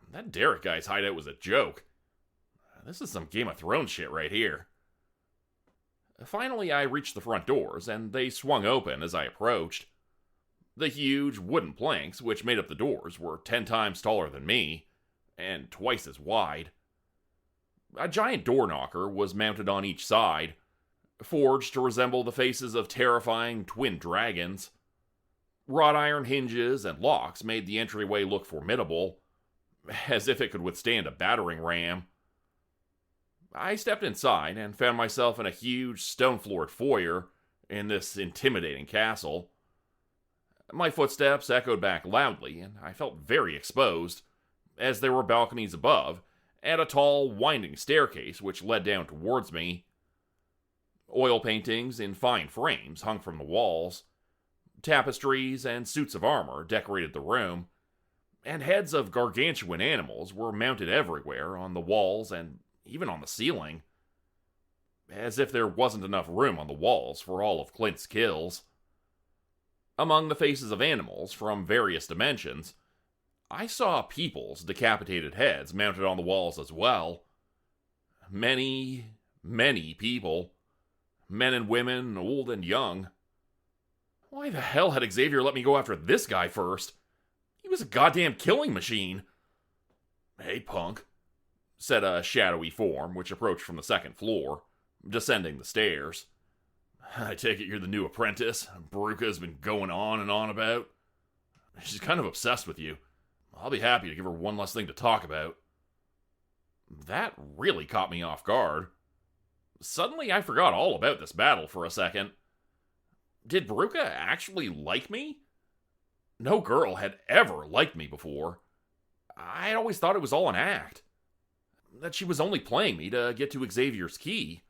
That Derek guy's hideout was a joke. This is some Game of Thrones shit right here. Finally, I reached the front doors, and they swung open as I approached. The huge wooden planks which made up the doors were 10 times taller than me, and twice as wide. A giant door knocker was mounted on each side, forged to resemble the faces of terrifying twin dragons. Wrought iron hinges and locks made the entryway look formidable, as if it could withstand a battering ram. I stepped inside and found myself in a huge stone-floored foyer in this intimidating castle. My footsteps echoed back loudly, and I felt very exposed, as there were balconies above, and a tall, winding staircase which led down towards me. Oil paintings in fine frames hung from the walls. Tapestries and suits of armor decorated the room, and heads of gargantuan animals were mounted everywhere on the walls and even on the ceiling, as if there wasn't enough room on the walls for all of Clint's kills. Among the faces of animals from various dimensions, I saw people's decapitated heads mounted on the walls as well. Many, many people. Men and women, old and young. Why the hell had Xavier let me go after this guy first? He was a goddamn killing machine. Hey, punk, said a shadowy form which approached from the second floor, descending the stairs. I take it you're the new apprentice Bruca's been going on and on about? She's kind of obsessed with you. I'll be happy to give her one less thing to talk about. That really caught me off guard. Suddenly, I forgot all about this battle for a second. Did Bruca actually like me? No girl had ever liked me before. I'd always thought it was all an act. That she was only playing me to get to Xavier's key.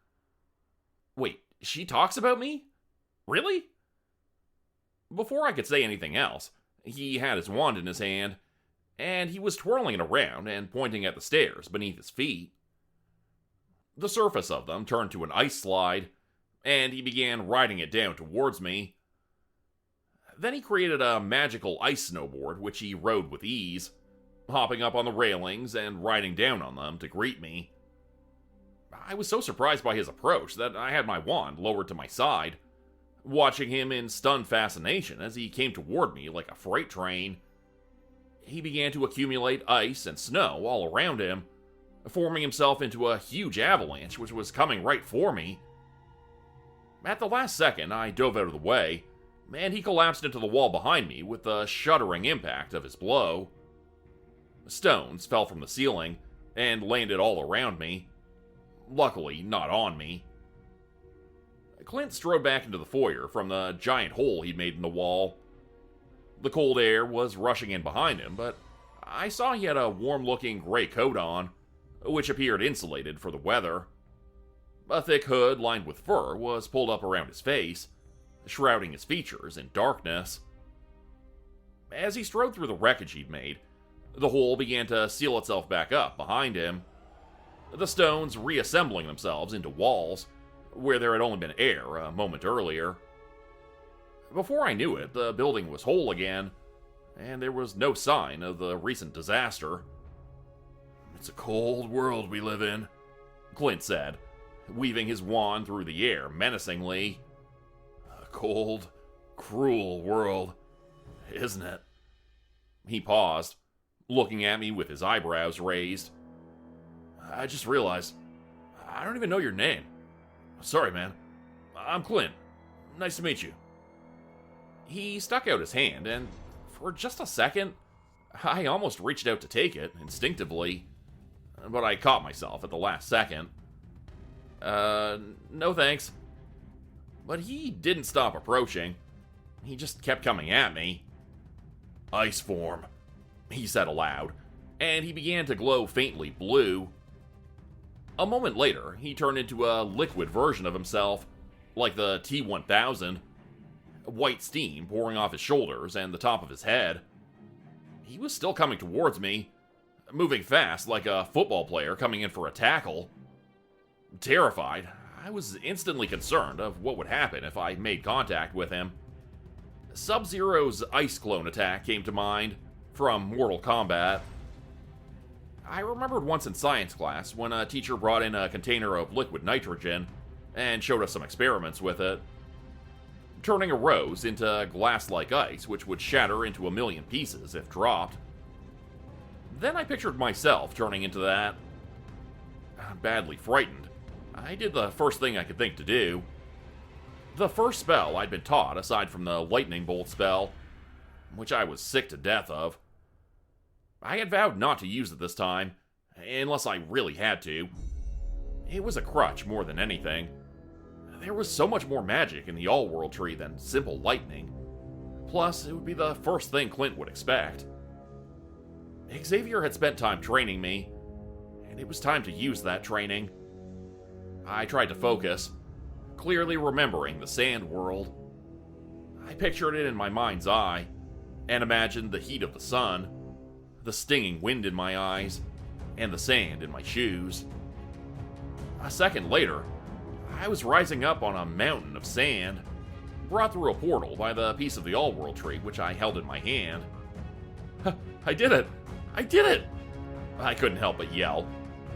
Wait, she talks about me? Really? Before I could say anything else, he had his wand in his hand, and he was twirling it around and pointing at the stairs beneath his feet. The surface of them turned to an ice slide, and he began riding it down towards me. Then he created a magical ice snowboard, which he rode with ease, hopping up on the railings and riding down on them to greet me. I was so surprised by his approach that I had my wand lowered to my side, watching him in stunned fascination as he came toward me like a freight train. He began to accumulate ice and snow all around him, forming himself into a huge avalanche which was coming right for me. At the last second, I dove out of the way, and he collapsed into the wall behind me with the shuddering impact of his blow. Stones fell from the ceiling and landed all around me. Luckily, not on me. Clint strode back into the foyer from the giant hole he'd made in the wall. The cold air was rushing in behind him, but I saw he had a warm-looking gray coat on, which appeared insulated for the weather. A thick hood lined with fur was pulled up around his face, shrouding his features in darkness. As he strode through the wreckage he'd made, the hole began to seal itself back up behind him, the stones reassembling themselves into walls, where there had only been air a moment earlier. Before I knew it, the building was whole again, and there was no sign of the recent disaster. "It's a cold world we live in," Clint said, weaving his wand through the air menacingly. "A cold, cruel world, isn't it?" He paused, looking at me with his eyebrows raised. "I just realized, I don't even know your name. Sorry, man. I'm Clint. Nice to meet you." He stuck out his hand, and for just a second, I almost reached out to take it, instinctively, but I caught myself at the last second. No thanks." But he didn't stop approaching. He just kept coming at me. "Ice form," he said aloud, and he began to glow faintly blue. A moment later, he turned into a liquid version of himself, like the T-1000, white steam pouring off his shoulders and the top of his head. He was still coming towards me, moving fast like a football player coming in for a tackle. Terrified, I was instantly concerned of what would happen if I made contact with him. Sub-Zero's ice clone attack came to mind from Mortal Kombat. I remembered once in science class when a teacher brought in a container of liquid nitrogen and showed us some experiments with it, turning a rose into glass-like ice which would shatter into a million pieces if dropped. Then I pictured myself turning into that. Badly frightened, I did the first thing I could think to do. The first spell I'd been taught aside from the lightning bolt spell, which I was sick to death of. I had vowed not to use it this time, unless I really had to. It was a crutch more than anything. There was so much more magic in the All-World Tree than simple lightning. Plus, it would be the first thing Clint would expect. Xavier had spent time training me, and it was time to use that training. I tried to focus, clearly remembering the sand world. I pictured it in my mind's eye, and imagined the heat of the sun, the stinging wind in my eyes, and the sand in my shoes. A second later, I was rising up on a mountain of sand, brought through a portal by the piece of the All-World Tree which I held in my hand. I did it! I did it! I couldn't help but yell,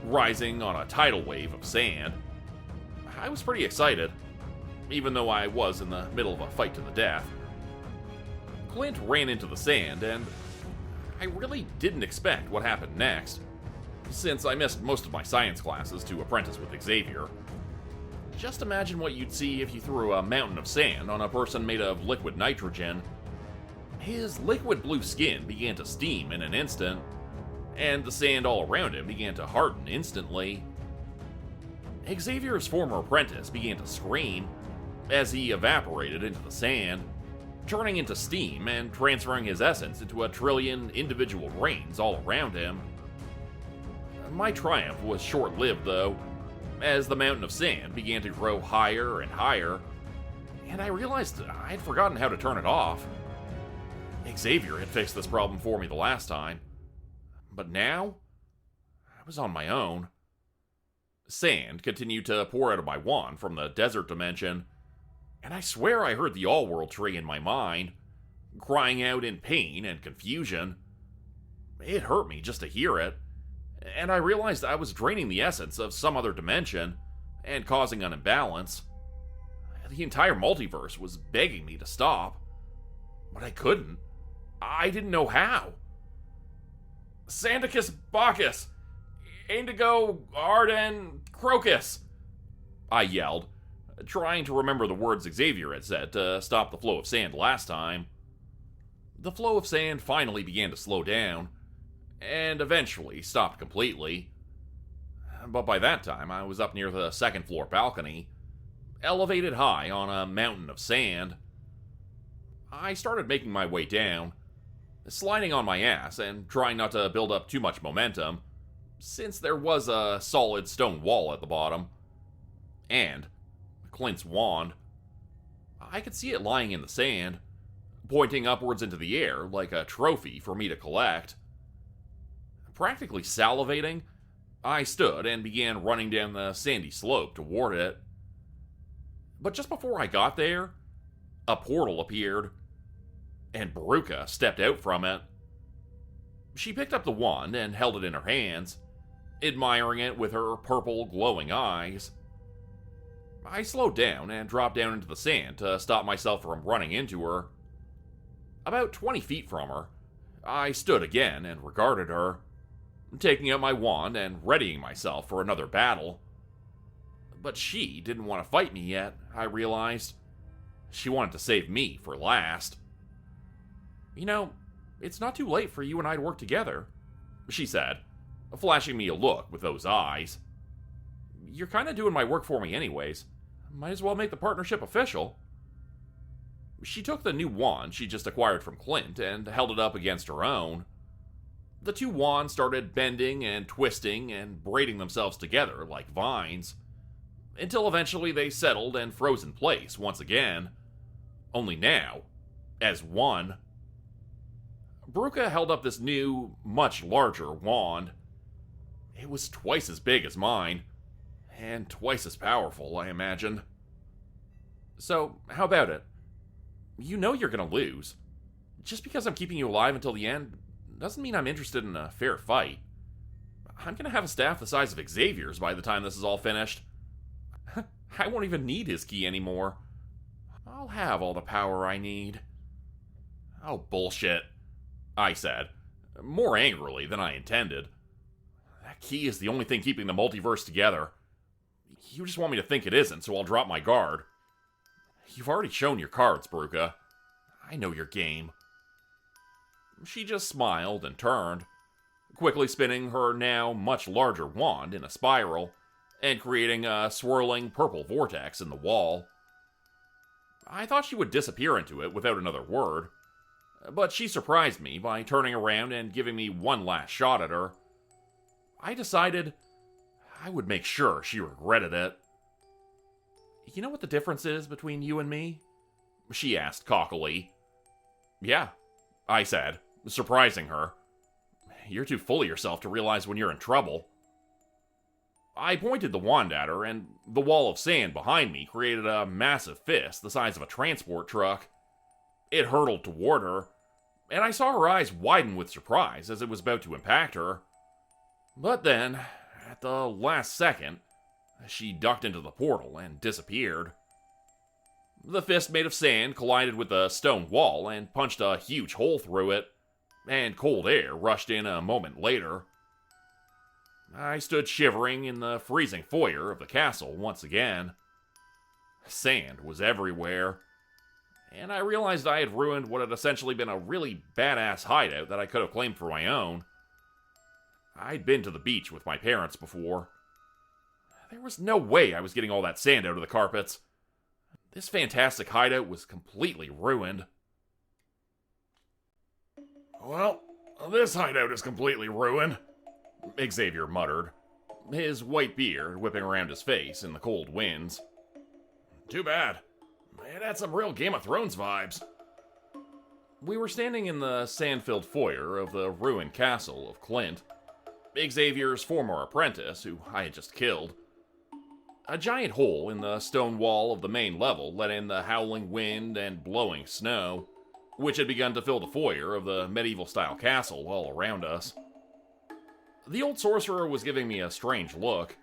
rising on a tidal wave of sand. I was pretty excited, even though I was in the middle of a fight to the death. Clint ran into the sand, and I really didn't expect what happened next, since I missed most of my science classes to Apprentice with Xavier. Just imagine what you'd see if you threw a mountain of sand on a person made of liquid nitrogen. His liquid blue skin began to steam in an instant, and the sand all around him began to harden instantly. Xavier's former apprentice began to scream as he evaporated into the sand, turning into steam and transferring his essence into a trillion individual grains all around him. My triumph was short-lived, though, as the mountain of sand began to grow higher and higher, and I realized I had forgotten how to turn it off. Xavier had fixed this problem for me the last time, but now I was on my own. Sand continued to pour out of my wand from the desert dimension, and I swear I heard the all-world tree in my mind, crying out in pain and confusion. It hurt me just to hear it, and I realized I was draining the essence of some other dimension and causing an imbalance. The entire multiverse was begging me to stop, but I couldn't. I didn't know how. Sandicus Bacchus! Indigo Arden Crocus! I yelled, trying to remember the words Xavier had said to stop the flow of sand last time. The flow of sand finally began to slow down, and eventually stopped completely. But by that time, I was up near the second floor balcony, elevated high on a mountain of sand. I started making my way down, sliding on my ass and trying not to build up too much momentum, since there was a solid stone wall at the bottom. And Clint's wand. I could see it lying in the sand, pointing upwards into the air like a trophy for me to collect. Practically salivating, I stood and began running down the sandy slope toward it. But just before I got there, a portal appeared, and Bruke stepped out from it. She picked up the wand and held it in her hands, admiring it with her purple, glowing eyes. I slowed down and dropped down into the sand to stop myself from running into her. About 20 feet from her, I stood again and regarded her, taking out my wand and readying myself for another battle. But she didn't want to fight me yet, I realized. She wanted to save me for last. You know, it's not too late for you and I to work together, she said, flashing me a look with those eyes. You're kind of doing my work for me anyways. Might as well make the partnership official. She took the new wand she just acquired from Clint and held it up against her own. The two wands started bending and twisting and braiding themselves together like vines, until eventually they settled and froze in place once again, only now as one. Bruke held up this new, much larger wand. It was twice as big as mine, and twice as powerful, I imagined. So, how about it? You know you're gonna lose. Just because I'm keeping you alive until the end doesn't mean I'm interested in a fair fight. I'm gonna have a staff the size of Xavier's by the time this is all finished. I won't even need his key anymore. I'll have all the power I need. Oh, bullshit, I said, more angrily than I intended. That key is the only thing keeping the multiverse together. You just want me to think it isn't, so I'll drop my guard. You've already shown your cards, Bruke. I know your game. She just smiled and turned, quickly spinning her now much larger wand in a spiral, and creating a swirling purple vortex in the wall. I thought she would disappear into it without another word, but she surprised me by turning around and giving me one last shot at her. I decided I would make sure she regretted it. You know what the difference is between you and me? She asked cockily. Yeah, I said, surprising her. You're too full of yourself to realize when you're in trouble. I pointed the wand at her, and the wall of sand behind me created a massive fist the size of a transport truck. It hurtled toward her, and I saw her eyes widen with surprise as it was about to impact her. But then, at the last second, she ducked into the portal and disappeared. The fist made of sand collided with the stone wall and punched a huge hole through it, and cold air rushed in a moment later. I stood shivering in the freezing foyer of the castle once again. Sand was everywhere, and I realized I had ruined what had essentially been a really badass hideout that I could have claimed for my own. I'd been to the beach with my parents before. There was no way I was getting all that sand out of the carpets. This fantastic hideout was completely ruined. Well, this hideout is completely ruined, Xavier muttered, his white beard whipping around his face in the cold winds. Too bad. It had some real Game of Thrones vibes. We were standing in the sand-filled foyer of the ruined castle of Clint, Xavier's former apprentice, who I had just killed. A giant hole in the stone wall of the main level let in the howling wind and blowing snow, which had begun to fill the foyer of the medieval-style castle all around us. The old sorcerer was giving me a strange look,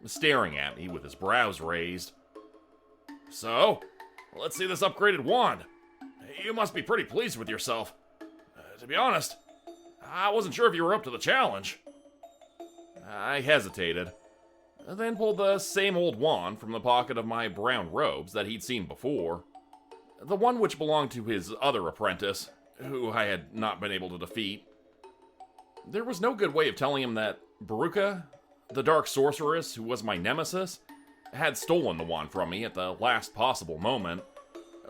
staring at me with his brows raised. So, let's see this upgraded wand. You must be pretty pleased with yourself. To be honest, I wasn't sure if you were up to the challenge. I hesitated, then pulled the same old wand from the pocket of my brown robes that he'd seen before. The one which belonged to his other apprentice, who I had not been able to defeat. There was no good way of telling him that Grupe, the dark sorceress who was my nemesis, had stolen the wand from me at the last possible moment,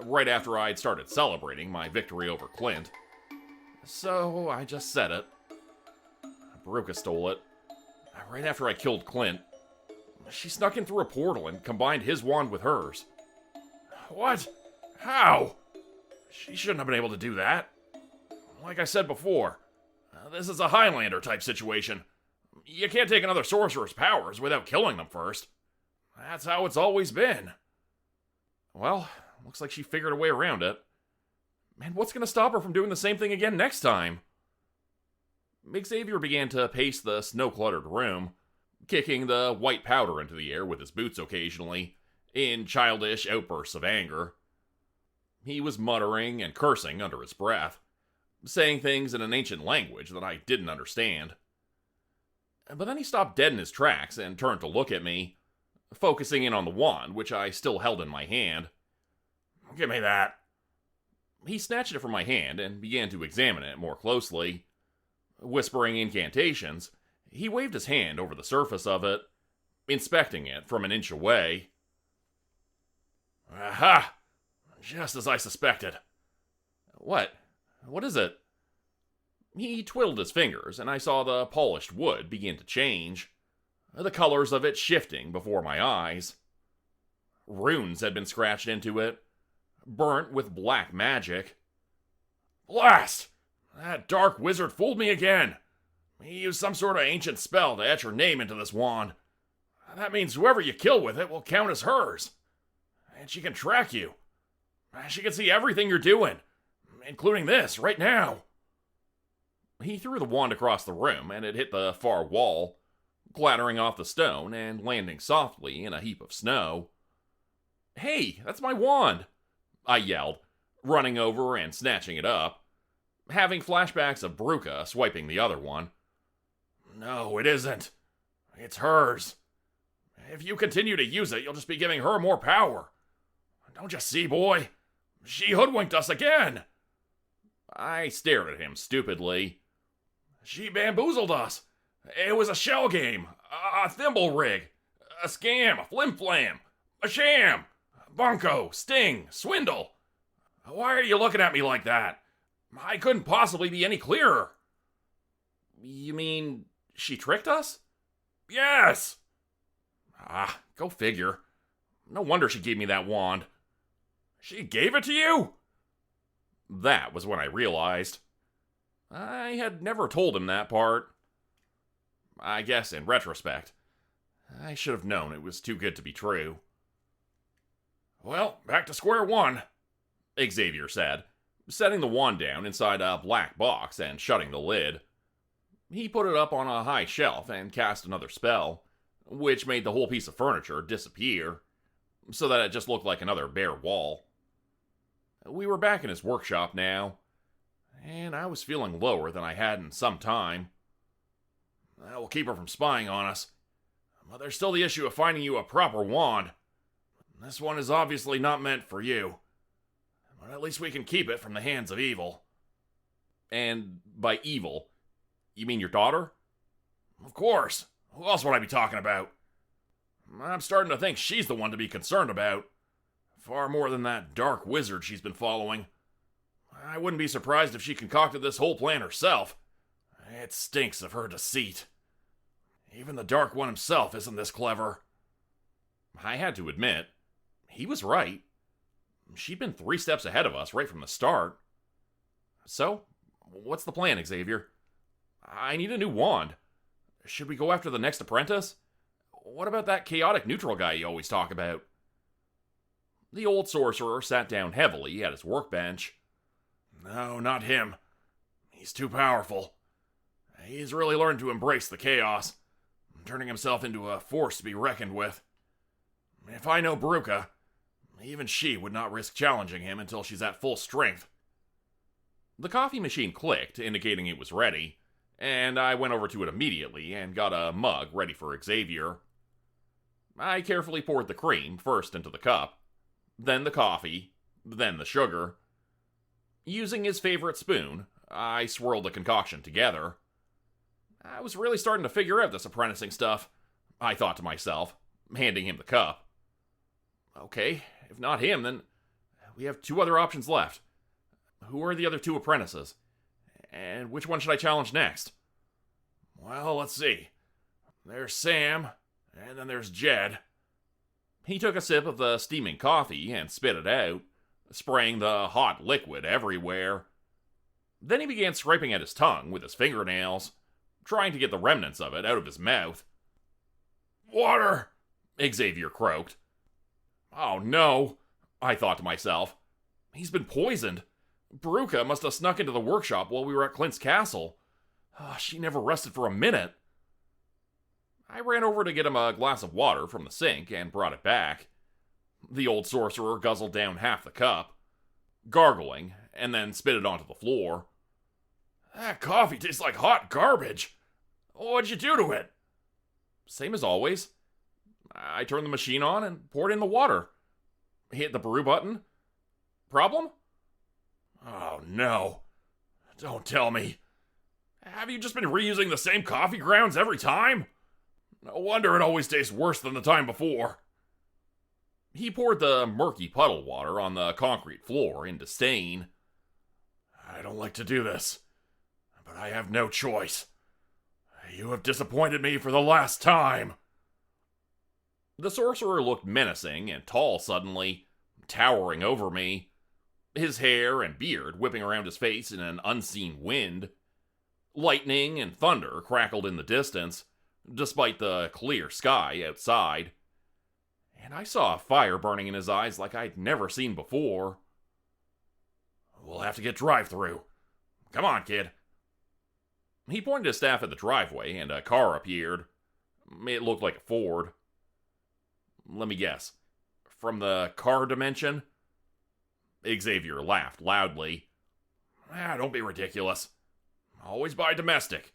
right after I'd started celebrating my victory over Clint. So I just said it. Grupe stole it, right after I killed Clint. She snuck in through a portal and combined his wand with hers. What? How? She shouldn't have been able to do that. Like I said before, this is a Highlander type situation. You can't take another sorcerer's powers without killing them first. That's how it's always been. Well, looks like she figured a way around it. And what's going to stop her from doing the same thing again next time? Xavier began to pace the snow-cluttered room, kicking the white powder into the air with his boots occasionally, in childish outbursts of anger. He was muttering and cursing under his breath, saying things in an ancient language that I didn't understand. But then he stopped dead in his tracks and turned to look at me, focusing in on the wand, which I still held in my hand. Give me that. He snatched it from my hand and began to examine it more closely. Whispering incantations, he waved his hand over the surface of it, inspecting it from an inch away. Aha! Just as I suspected. What? What is it? He twiddled his fingers, and I saw the polished wood begin to change, the colors of it shifting before my eyes. Runes had been scratched into it, burnt with black magic. Blast! That dark wizard fooled me again. He used some sort of ancient spell to etch her name into this wand. That means whoever you kill with it will count as hers. And she can track you. She can see everything you're doing, including this right now. He threw the wand across the room, and it hit the far wall, clattering off the stone and landing softly in a heap of snow. "Hey, that's my wand!" I yelled, running over and snatching it up, having flashbacks of Grupe swiping the other one. No, it isn't. It's hers. If you continue to use it, you'll just be giving her more power. Don't you see, boy? She hoodwinked us again. I stared at him stupidly. She bamboozled us. It was a shell game, a thimble rig, a scam, a flim-flam, a sham, bunco, sting, swindle. Why are you looking at me like that? I couldn't possibly be any clearer. You mean she tricked us? Yes. Go figure. No wonder she gave me that wand. She gave it to you? That was when I realized. I had never told him that part. I guess in retrospect, I should have known it was too good to be true. Well, back to square one, Xavier said, setting the wand down inside a black box and shutting the lid. He put it up on a high shelf and cast another spell, which made the whole piece of furniture disappear, so that it just looked like another bare wall. We were back in his workshop now, and I was feeling lower than I had in some time. That will keep her from spying on us. But there's still the issue of finding you a proper wand. This one is obviously not meant for you. But at least we can keep it from the hands of evil. And by evil, you mean your daughter? Of course. Who else would I be talking about? I'm starting to think she's the one to be concerned about. Far more than that dark wizard she's been following. I wouldn't be surprised if she concocted this whole plan herself. It stinks of her deceit. Even the Dark One himself isn't this clever. I had to admit, he was right. She'd been 3 steps ahead of us right from the start. So, what's the plan, Xavier? I need a new wand. Should we go after the next apprentice? What about that chaotic neutral guy you always talk about? The old sorcerer sat down heavily at his workbench. No, not him. He's too powerful. He's really learned to embrace the chaos, turning himself into a force to be reckoned with. If I know Grupe, even she would not risk challenging him until she's at full strength. The coffee machine clicked, indicating it was ready, and I went over to it immediately and got a mug ready for Xavier. I carefully poured the cream first into the cup, then the coffee, then the sugar. Using his favorite spoon, I swirled the concoction together. I was really starting to figure out this apprenticing stuff, I thought to myself, handing him the cup. Okay, if not him, then we have 2 other options left. Who are the other 2 apprentices? And which one should I challenge next? Well, let's see. There's Sam, and then there's Jed. He took a sip of the steaming coffee and spit it out, spraying the hot liquid everywhere. Then he began scraping at his tongue with his fingernails, trying to get the remnants of it out of his mouth. Water! Xavier croaked. Oh no, I thought to myself. He's been poisoned. Grupe must have snuck into the workshop while we were at Clint's castle. She never rested for a minute. I ran over to get him a glass of water from the sink and brought it back. The old sorcerer guzzled down half the cup, gargling, and then spit it onto the floor. That coffee tastes like hot garbage. What'd you do to it? Same as always. I turned the machine on and poured in the water. Hit the brew button. Problem? Oh no. Don't tell me. Have you just been reusing the same coffee grounds every time? No wonder it always tastes worse than the time before. He poured the murky puddle water on the concrete floor in disdain. I don't like to do this, but I have no choice. You have disappointed me for the last time. The sorcerer looked menacing and tall suddenly, towering over me, his hair and beard whipping around his face in an unseen wind. Lightning and thunder crackled in the distance, despite the clear sky outside. And I saw a fire burning in his eyes like I'd never seen before. We'll have to get drive-through. Come on, kid. He pointed his staff at the driveway, and a car appeared. It looked like a Ford. Let me guess. From the car dimension? Xavier laughed loudly. Don't be ridiculous. Always buy domestic.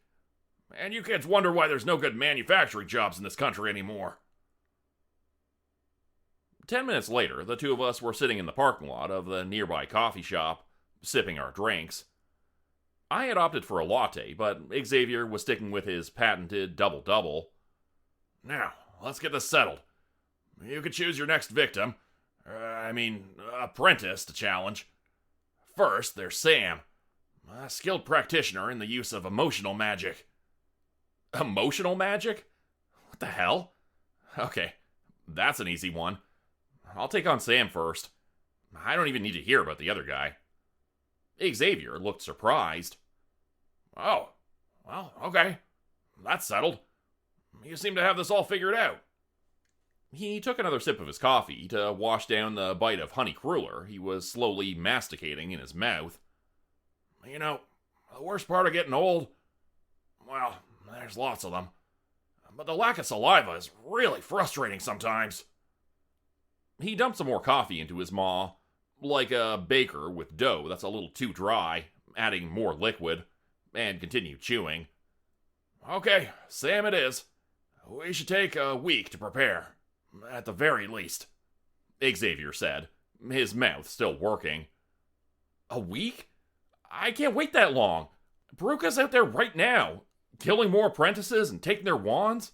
And you kids wonder why there's no good manufacturing jobs in this country anymore. 10 minutes later, the 2 of us were sitting in the parking lot of the nearby coffee shop, sipping our drinks. I had opted for a latte, but Xavier was sticking with his patented double-double. Now, let's get this settled. You could choose your next victim. Apprentice to challenge. First, there's Sam, a skilled practitioner in the use of emotional magic. Emotional magic? What the hell? Okay, that's an easy one. I'll take on Sam first. I don't even need to hear about the other guy. Xavier looked surprised. Oh, well, okay. That's settled. You seem to have this all figured out. He took another sip of his coffee to wash down the bite of honey cruller he was slowly masticating in his mouth. You know, the worst part of getting old, well, there's lots of them, but the lack of saliva is really frustrating sometimes. He dumped some more coffee into his maw, like a baker with dough that's a little too dry, adding more liquid, and continued chewing. Okay, Sam it is. We should take a week to prepare, at the very least, Xavier said, his mouth still working. A week? I can't wait that long. Bruca's out there right now, killing more apprentices and taking their wands.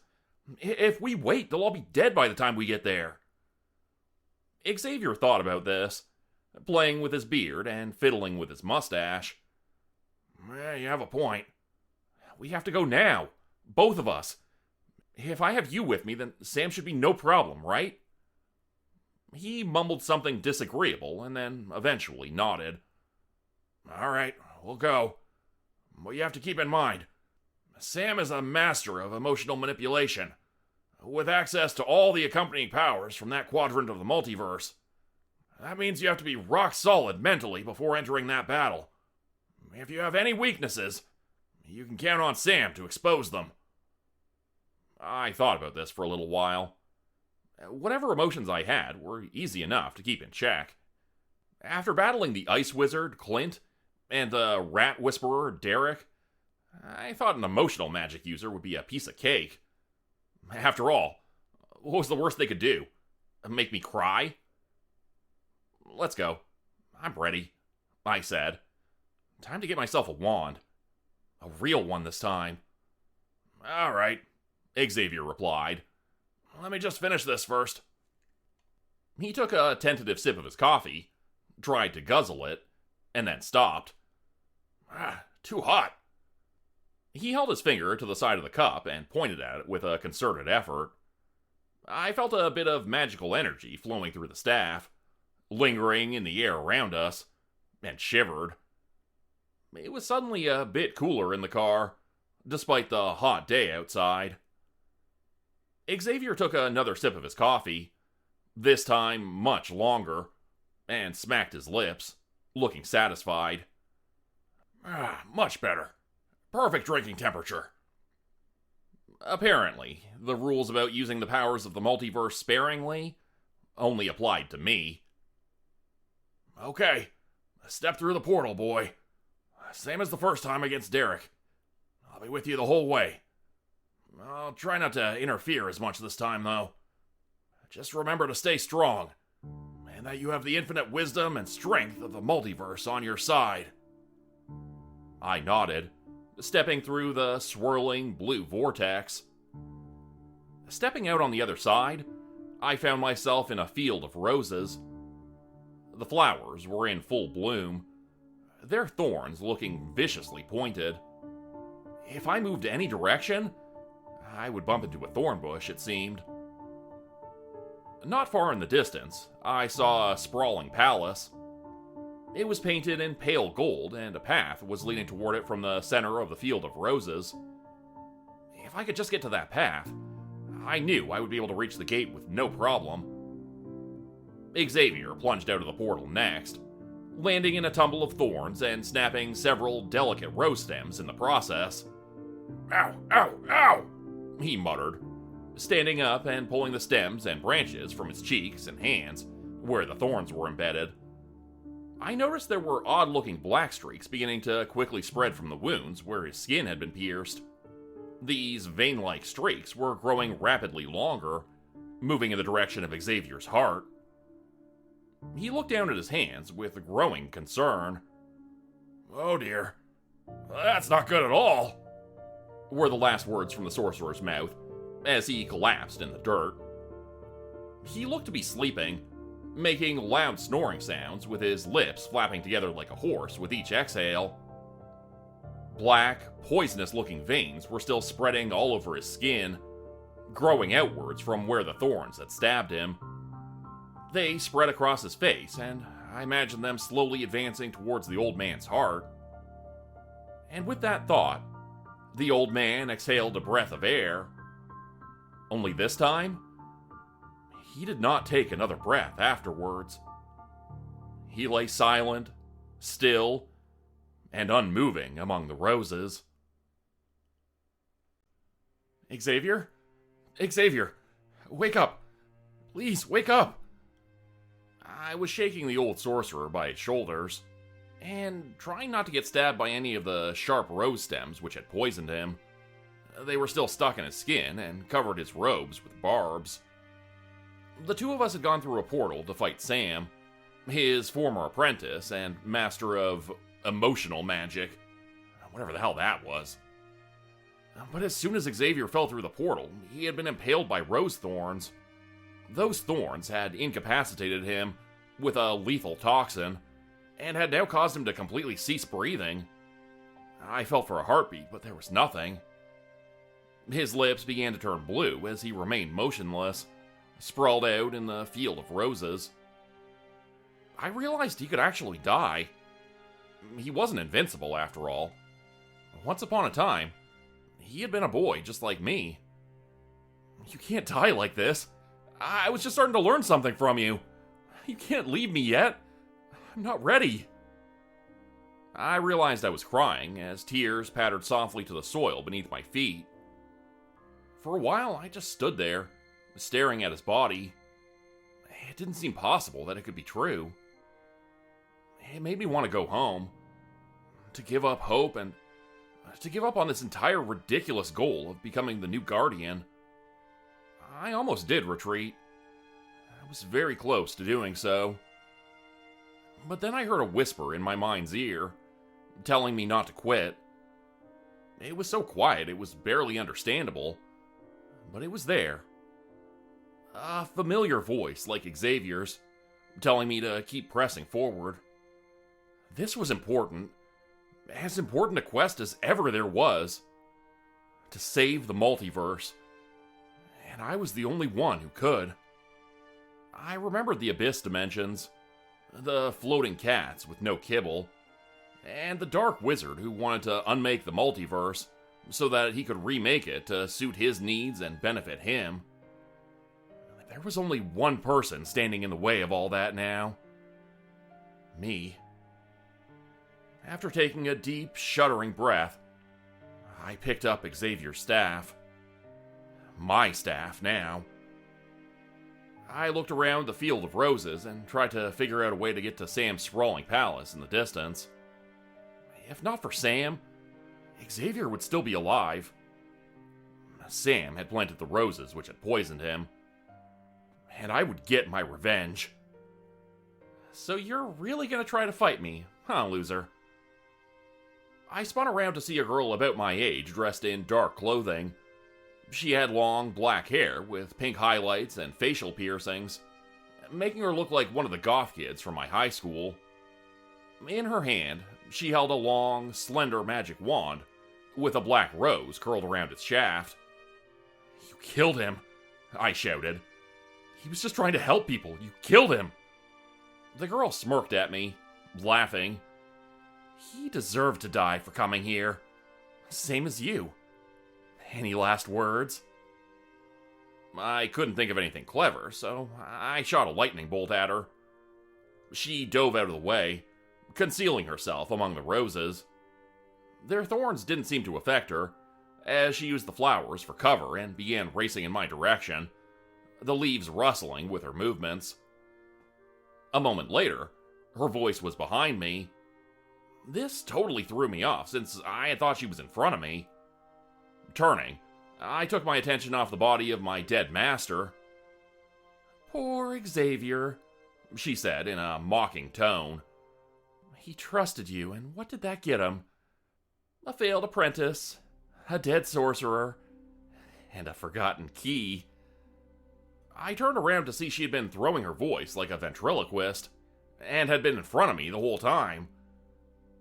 If we wait, they'll all be dead by the time we get there. Xavier thought about this, playing with his beard and fiddling with his mustache. You have a point. We have to go now. Both of us. If I have you with me, then Sam should be no problem, right? He mumbled something disagreeable and then eventually nodded. All right, we'll go. But you have to keep in mind, Sam is a master of emotional manipulation, with access to all the accompanying powers from that quadrant of the multiverse. That means you have to be rock solid mentally before entering that battle. If you have any weaknesses, you can count on Sam to expose them. I thought about this for a little while. Whatever emotions I had were easy enough to keep in check. After battling the Ice Wizard, Clint, and the Rat Whisperer, Derek, I thought an emotional magic user would be a piece of cake. After all, what was the worst they could do? Make me cry? Let's go. I'm ready, I said. Time to get myself a wand. A real one this time. All right, Xavier replied. Let me just finish this first. He took a tentative sip of his coffee, tried to guzzle it, and then stopped. Too hot. He held his finger to the side of the cup and pointed at it with a concerted effort. I felt a bit of magical energy flowing through the staff, lingering in the air around us, and shivered. It was suddenly a bit cooler in the car, despite the hot day outside. Xavier took another sip of his coffee, this time much longer, and smacked his lips, looking satisfied. Much better. Perfect drinking temperature. Apparently, the rules about using the powers of the multiverse sparingly only applied to me. Okay, step through the portal, boy. Same as the first time against Derek. I'll be with you the whole way. I'll try not to interfere as much this time, though. Just remember to stay strong, and that you have the infinite wisdom and strength of the multiverse on your side. I nodded, stepping through the swirling blue vortex. Stepping out on the other side, I found myself in a field of roses. The flowers were in full bloom, their thorns looking viciously pointed. If I moved any direction, I would bump into a thorn bush, it seemed. Not far in the distance, I saw a sprawling palace. It was painted in pale gold, and a path was leading toward it from the center of the field of roses. If I could just get to that path, I knew I would be able to reach the gate with no problem. Xavier plunged out of the portal next, landing in a tumble of thorns and snapping several delicate rose stems in the process. Ow, ow, ow! He muttered, standing up and pulling the stems and branches from his cheeks and hands, where the thorns were embedded. I noticed there were odd-looking black streaks beginning to quickly spread from the wounds where his skin had been pierced. These vein-like streaks were growing rapidly longer, moving in the direction of Xavier's heart. He looked down at his hands with growing concern. Oh dear, that's not good at all, were the last words from the sorcerer's mouth as he collapsed in the dirt. He looked to be sleeping, making loud snoring sounds with his lips flapping together like a horse with each exhale. Black, poisonous-looking veins were still spreading all over his skin, growing outwards from where the thorns had stabbed him. They spread across his face, and I imagined them slowly advancing towards the old man's heart. And with that thought, the old man exhaled a breath of air. Only this time, he did not take another breath afterwards. He lay silent, still, and unmoving among the roses. Xavier? Xavier! Wake up! Please, wake up! I was shaking the old sorcerer by his shoulders, and trying not to get stabbed by any of the sharp rose stems which had poisoned him. They were still stuck in his skin and covered his robes with barbs. The two of us had gone through a portal to fight Sam, his former apprentice and master of emotional magic, whatever the hell that was. But as soon as Xavier fell through the portal, he had been impaled by rose thorns. Those thorns had incapacitated him with a lethal toxin, and had now caused him to completely cease breathing. I felt for a heartbeat, but there was nothing. His lips began to turn blue as he remained motionless, sprawled out in the field of roses. I realized he could actually die. He wasn't invincible, after all. Once upon a time, he had been a boy just like me. You can't die like this. I was just starting to learn something from you. You can't leave me yet. I'm not ready. I realized I was crying as tears pattered softly to the soil beneath my feet. For a while, I just stood there, staring at his body. It didn't seem possible that it could be true. It made me want to go home, to give up hope and to give up on this entire ridiculous goal of becoming the new Guardian. I almost did retreat. I was very close to doing so. But then I heard a whisper in my mind's ear, telling me not to quit. It was so quiet it was barely understandable, but it was there. A familiar voice like Xavier's, telling me to keep pressing forward. This was important. As important a quest as ever there was. To save the multiverse. And I was the only one who could. I remembered the Abyss dimensions, the floating cats with no kibble, and the dark wizard who wanted to unmake the multiverse so that he could remake it to suit his needs and benefit him. There was only one person standing in the way of all that now. Me. After taking a deep, shuddering breath, I picked up Xavier's staff. My staff now. I looked around the field of roses and tried to figure out a way to get to Sam's sprawling palace in the distance. If not for Sam, Xavier would still be alive. Sam had planted the roses which had poisoned him, and I would get my revenge. So you're really gonna try to fight me, huh, loser? I spun around to see a girl about my age dressed in dark clothing. She had long, black hair with pink highlights and facial piercings, making her look like one of the goth kids from my high school. In her hand, she held a long, slender magic wand with a black rose curled around its shaft. "You killed him," I shouted. "He was just trying to help people. You killed him." The girl smirked at me, laughing. "He deserved to die for coming here. Same as you. Any last words?" I couldn't think of anything clever, so I shot a lightning bolt at her. She dove out of the way, concealing herself among the roses. Their thorns didn't seem to affect her, as she used the flowers for cover and began racing in my direction, the leaves rustling with her movements. A moment later, her voice was behind me. This totally threw me off, since I had thought she was in front of me. Turning, I took my attention off the body of my dead master. "Poor Xavier," she said in a mocking tone. "He trusted you, and what did that get him? A failed apprentice, a dead sorcerer, and a forgotten key." I turned around to see she had been throwing her voice like a ventriloquist, and had been in front of me the whole time.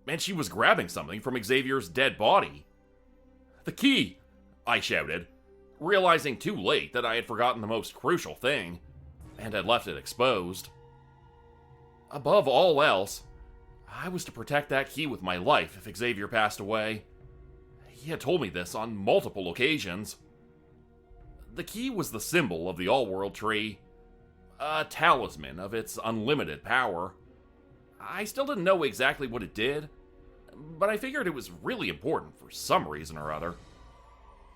And she was grabbing something from Xavier's dead body. "The key!" I shouted, realizing too late that I had forgotten the most crucial thing, and had left it exposed. Above all else, I was to protect that key with my life if Xavier passed away. He had told me this on multiple occasions. The key was the symbol of the All-World Tree, a talisman of its unlimited power. I still didn't know exactly what it did, but I figured it was really important for some reason or other.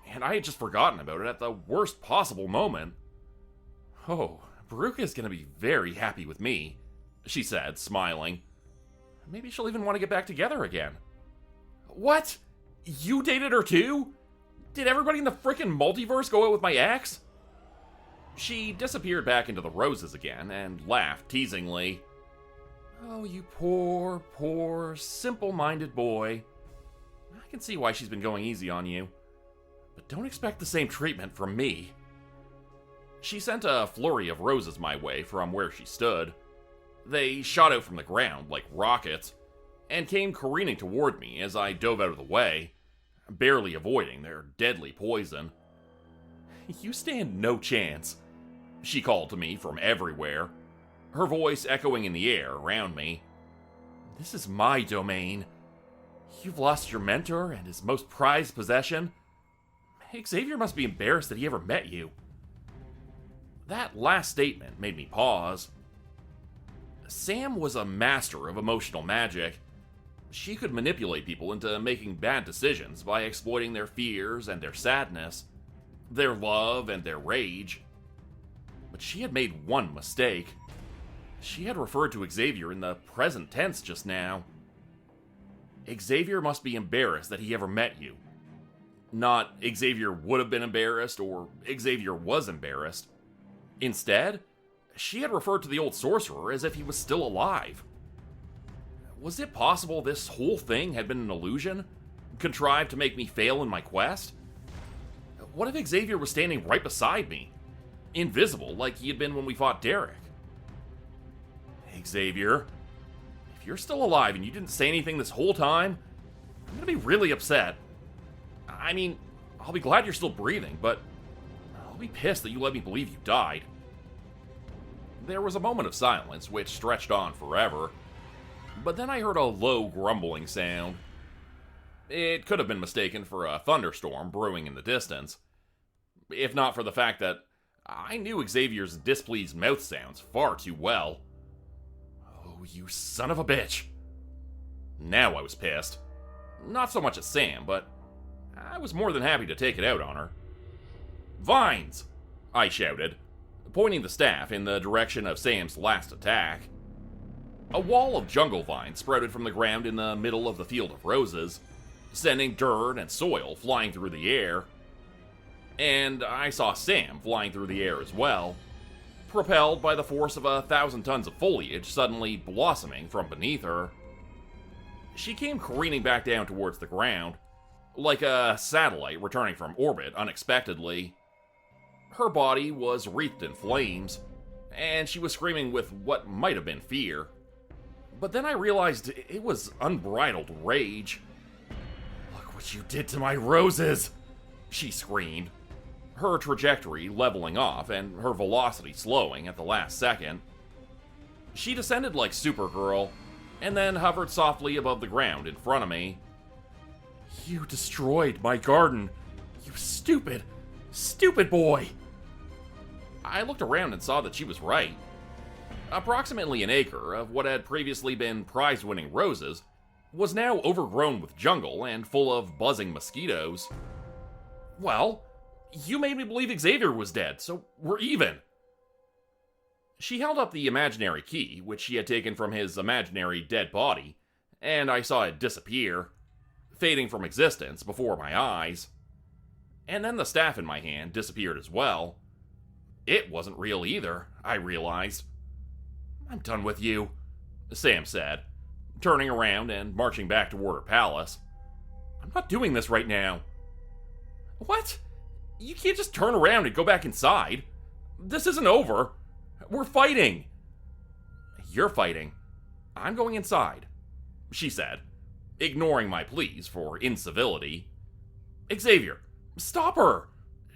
And I had just forgotten about it at the worst possible moment. "Oh, Brooke is going to be very happy with me," she said, smiling. "Maybe she'll even want to get back together again." "What? You dated her too? Did everybody in the frickin' multiverse go out with my ex?" She disappeared back into the roses again and laughed teasingly. "Oh, you poor, poor, simple-minded boy. I can see why she's been going easy on you. don't expect the same treatment from me." She sent a flurry of roses my way from where she stood. They shot out from the ground like rockets, and came careening toward me as I dove out of the way, barely avoiding their deadly poison. "You stand no chance," she called to me from everywhere, her voice echoing in the air around me. "This is my domain. You've lost your mentor and his most prized possession. Xavier must be embarrassed that he ever met you." That last statement made me pause. Sam was a master of emotional magic. She could manipulate people into making bad decisions by exploiting their fears and their sadness, their love and their rage. But she had made one mistake. She had referred to Xavier in the present tense just now. Xavier must be embarrassed that he ever met you. Not Xavier would have been embarrassed or Xavier was embarrassed. Instead, she had referred to the old sorcerer as if he was still alive. Was it possible this whole thing had been an illusion, contrived to make me fail in my quest? What if Xavier was standing right beside me, invisible like he had been when we fought Derek? Xavier, if you're still alive and you didn't say anything this whole time, I'm gonna be really upset. I mean, I'll be glad you're still breathing, but I'll be pissed that you let me believe you died. There was a moment of silence, which stretched on forever, but then I heard a low grumbling sound. It could have been mistaken for a thunderstorm brewing in the distance, if not for the fact that I knew Xavier's displeased mouth sounds far too well. "Oh, you son of a bitch." Now I was pissed. Not so much at Sam, but I was more than happy to take it out on her. "Vines!" I shouted, pointing the staff in the direction of Sam's last attack. A wall of jungle vines sprouted from the ground in the middle of the field of roses, sending dirt and soil flying through the air. And I saw Sam flying through the air as well, propelled by the force of 1,000 tons of foliage suddenly blossoming from beneath her. She came careening back down towards the ground, like a satellite returning from orbit unexpectedly. Her body was wreathed in flames, and she was screaming with what might have been fear. But then I realized it was unbridled rage. "Look what you did to my roses!" she screamed, her trajectory leveling off and her velocity slowing at the last second. She descended like Supergirl, and then hovered softly above the ground in front of me. "You destroyed my garden, you stupid, stupid boy!" I looked around and saw that she was right. Approximately an acre of what had previously been prize-winning roses was now overgrown with jungle and full of buzzing mosquitoes. "Well, you made me believe Xavier was dead, so we're even." She held up the imaginary key, which she had taken from his imaginary dead body, and I saw it disappear, fading from existence before my eyes. And then the staff in my hand disappeared as well. It wasn't real either, I realized. "I'm done with you," Sam said, turning around and marching back toward her palace. "I'm not doing this right now." "What? You can't just turn around and go back inside. This isn't over. We're fighting." "You're fighting. I'm going inside," she said, ignoring my pleas for incivility. "Xavier, stop her.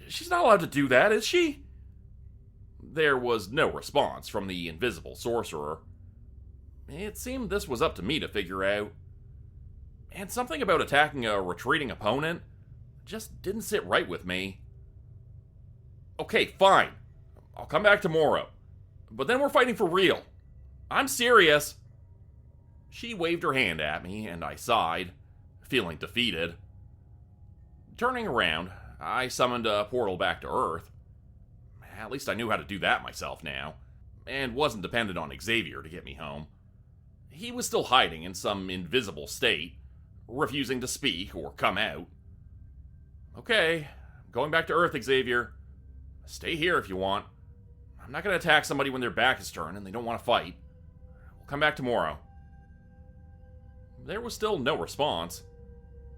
She's not allowed to do that, is she?" There was no response from the invisible sorcerer. It seemed this was up to me to figure out. And something about attacking a retreating opponent just didn't sit right with me. "Okay, fine. I'll come back tomorrow. But then we're fighting for real. I'm serious." She waved her hand at me, and I sighed, feeling defeated. Turning around, I summoned a portal back to Earth. At least I knew how to do that myself now, and wasn't dependent on Xavier to get me home. He was still hiding in some invisible state, refusing to speak or come out. "Okay, I'm going back to Earth, Xavier. Stay here if you want. I'm not going to attack somebody when their back is turned and they don't want to fight. We'll come back tomorrow." There was still no response,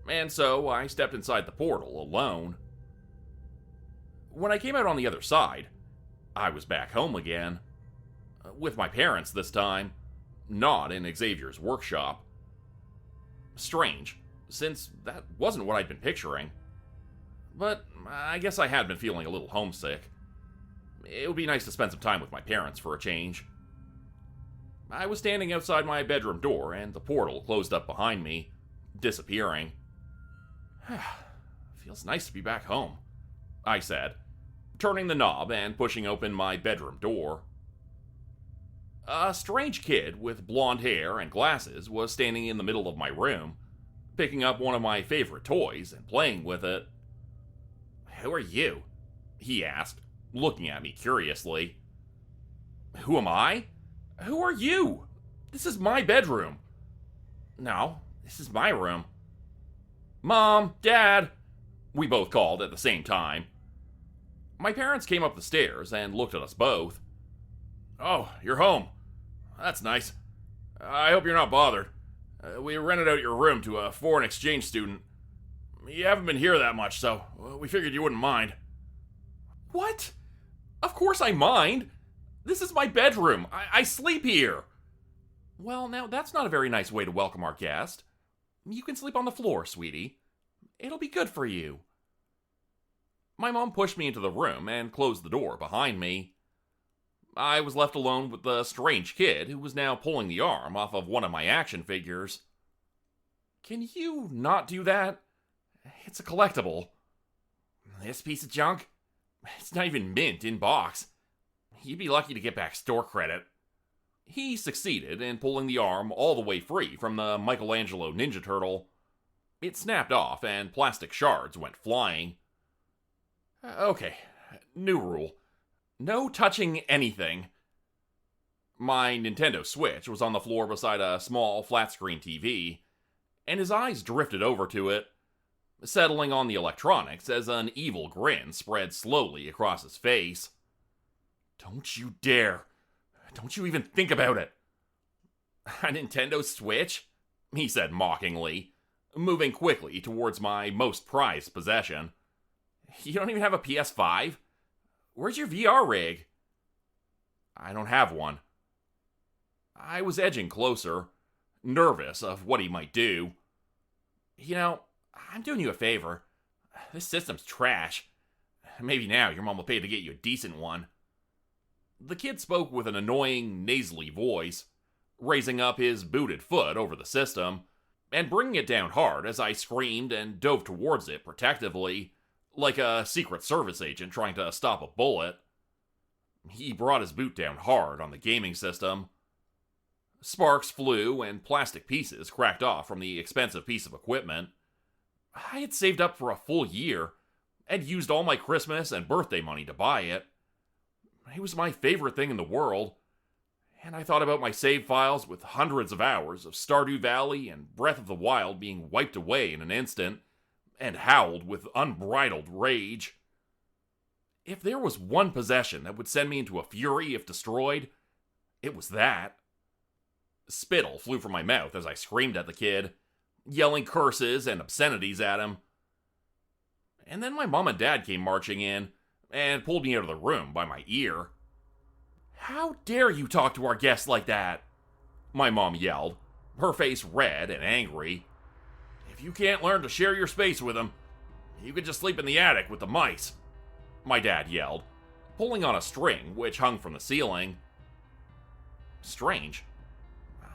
and so I stepped inside the portal alone. When I came out on the other side, I was back home again. With my parents this time, not in Xavier's workshop. Strange, since that wasn't what I'd been picturing. But I guess I had been feeling a little homesick. It would be nice to spend some time with my parents for a change. I was standing outside my bedroom door, and the portal closed up behind me, disappearing. Feels nice to be back home, I said, turning the knob and pushing open my bedroom door. A strange kid with blonde hair and glasses was standing in the middle of my room, picking up one of my favorite toys and playing with it. "Who are you?" he asked, looking at me curiously. "Who am I? Who are you? This is my bedroom." "No, this is my room." "Mom, Dad," we both called at the same time. My parents came up the stairs and looked at us both. "Oh, you're home. That's nice. I hope you're not bothered. We rented out your room to a foreign exchange student. You haven't been here that much, so we figured you wouldn't mind." "What? Of course I mind. This is my bedroom. I sleep here." "Well, now that's not a very nice way to welcome our guest. You can sleep on the floor, sweetie. It'll be good for you." My mom pushed me into the room and closed the door behind me. I was left alone with the strange kid who was now pulling the arm off of one of my action figures. "Can you not do that? It's a collectible." "This piece of junk? It's not even mint in box. You'd be lucky to get back store credit." He succeeded in pulling the arm all the way free from the Michelangelo Ninja Turtle. It snapped off and plastic shards went flying. "Okay, new rule. No touching anything." My Nintendo Switch was on the floor beside a small flat-screen TV, and his eyes drifted over to it, settling on the electronics as an evil grin spread slowly across his face. "Don't you dare. Don't you even think about it." "A Nintendo Switch?" he said mockingly, moving quickly towards my most prized possession. "You don't even have a PS5? Where's your VR rig?" "I don't have one." I was edging closer, nervous of what he might do. "You know, I'm doing you a favor. This system's trash. Maybe now your mom will pay to get you a decent one." The kid spoke with an annoying, nasally voice, raising up his booted foot over the system, and bringing it down hard as I screamed and dove towards it protectively, like a Secret Service agent trying to stop a bullet. He brought his boot down hard on the gaming system. Sparks flew and plastic pieces cracked off from the expensive piece of equipment. I had saved up for a full year and used all my Christmas and birthday money to buy it. It was my favorite thing in the world, and I thought about my save files with hundreds of hours of Stardew Valley and Breath of the Wild being wiped away in an instant, and howled with unbridled rage. If there was one possession that would send me into a fury if destroyed, it was that. Spittle flew from my mouth as I screamed at the kid, yelling curses and obscenities at him. And then my mom and dad came marching in and pulled me out of the room by my ear. "How dare you talk to our guests like that?" my mom yelled, her face red and angry. "If you can't learn to share your space with them, you could just sleep in the attic with the mice," my dad yelled, pulling on a string which hung from the ceiling. Strange.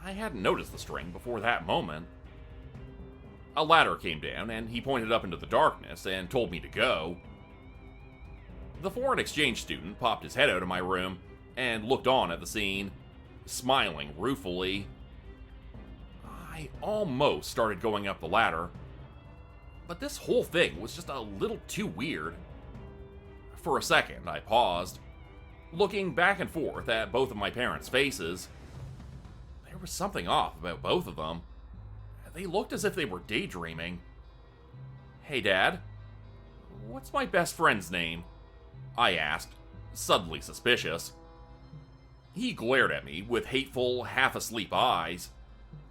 I hadn't noticed the string before that moment. A ladder came down, and he pointed up into the darkness and told me to go. The foreign exchange student popped his head out of my room and looked on at the scene, smiling ruefully. I almost started going up the ladder, but this whole thing was just a little too weird. For a second, I paused, looking back and forth at both of my parents' faces. There was something off about both of them. They looked as if they were daydreaming. "Hey, Dad, what's my best friend's name?" I asked, suddenly suspicious. He glared at me with hateful, half-asleep eyes,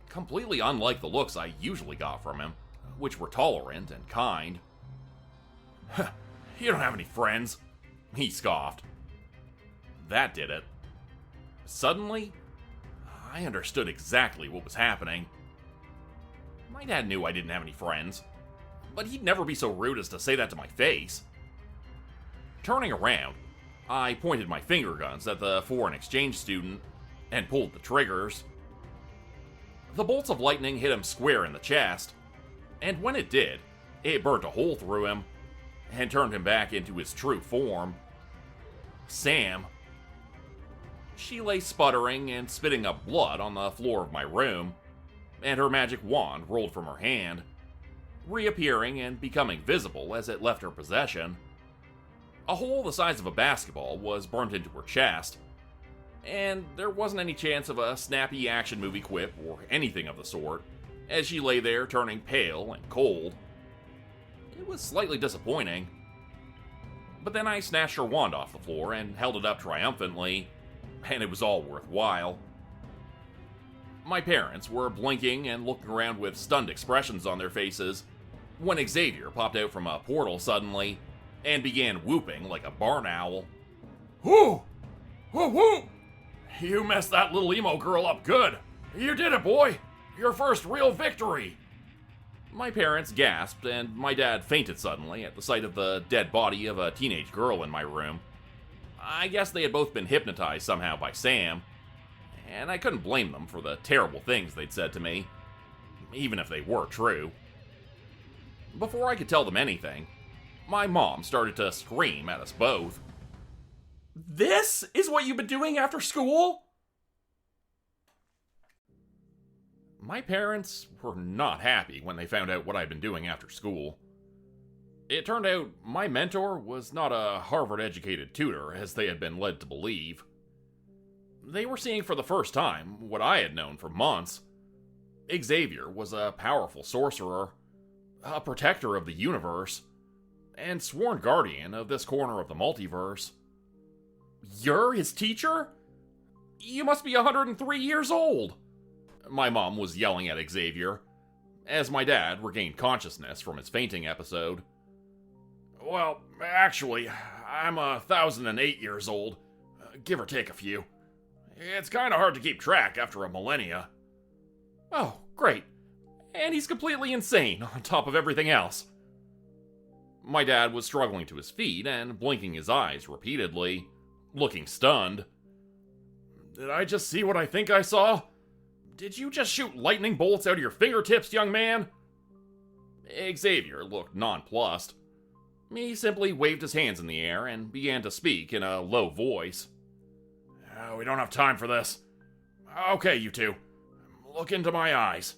completely unlike the looks I usually got from him, which were tolerant and kind. "You don't have any friends," he scoffed. That did it. Suddenly, I understood exactly what was happening. My dad knew I didn't have any friends, but he'd never be so rude as to say that to my face. Turning around, I pointed my finger guns at the foreign exchange student and pulled the triggers. The bolts of lightning hit him square in the chest, and when it did, it burnt a hole through him and turned him back into his true form. Sam. She lay sputtering and spitting up blood on the floor of my room, and her magic wand rolled from her hand, reappearing and becoming visible as it left her possession. A hole the size of a basketball was burnt into her chest, and there wasn't any chance of a snappy action movie quip or anything of the sort, as she lay there turning pale and cold. It was slightly disappointing. But then I snatched her wand off the floor and held it up triumphantly, and it was all worthwhile. My parents were blinking and looking around with stunned expressions on their faces when Xavier popped out from a portal suddenly and began whooping like a barn owl. Whoo! Whoo whoo! You messed that little emo girl up good. You did it, boy. Your first real victory. My parents gasped, and my dad fainted suddenly at the sight of the dead body of a teenage girl in my room. I guess they had both been hypnotized somehow by Sam, and I couldn't blame them for the terrible things they'd said to me, even if they were true. Before I could tell them anything, my mom started to scream at us both. "This is what you've been doing after school?" My parents were not happy when they found out what I'd been doing after school. It turned out my mentor was not a Harvard-educated tutor, as they had been led to believe. They were seeing for the first time what I had known for months. Xavier was a powerful sorcerer, a protector of the universe, and sworn guardian of this corner of the multiverse. "You're his teacher? You must be 103 years old!" My mom was yelling at Xavier, as my dad regained consciousness from his fainting episode. Well, actually, I'm 1,008 years old, give or take a few. It's kind of hard to keep track after a millennia. Oh, great. And he's completely insane on top of everything else. My dad was struggling to his feet and blinking his eyes repeatedly, looking stunned. Did I just see what I think I saw? Did you just shoot lightning bolts out of your fingertips, young man? Xavier looked nonplussed. He simply waved his hands in the air and began to speak in a low voice. Oh, we don't have time for this. Okay, you two. Look into my eyes.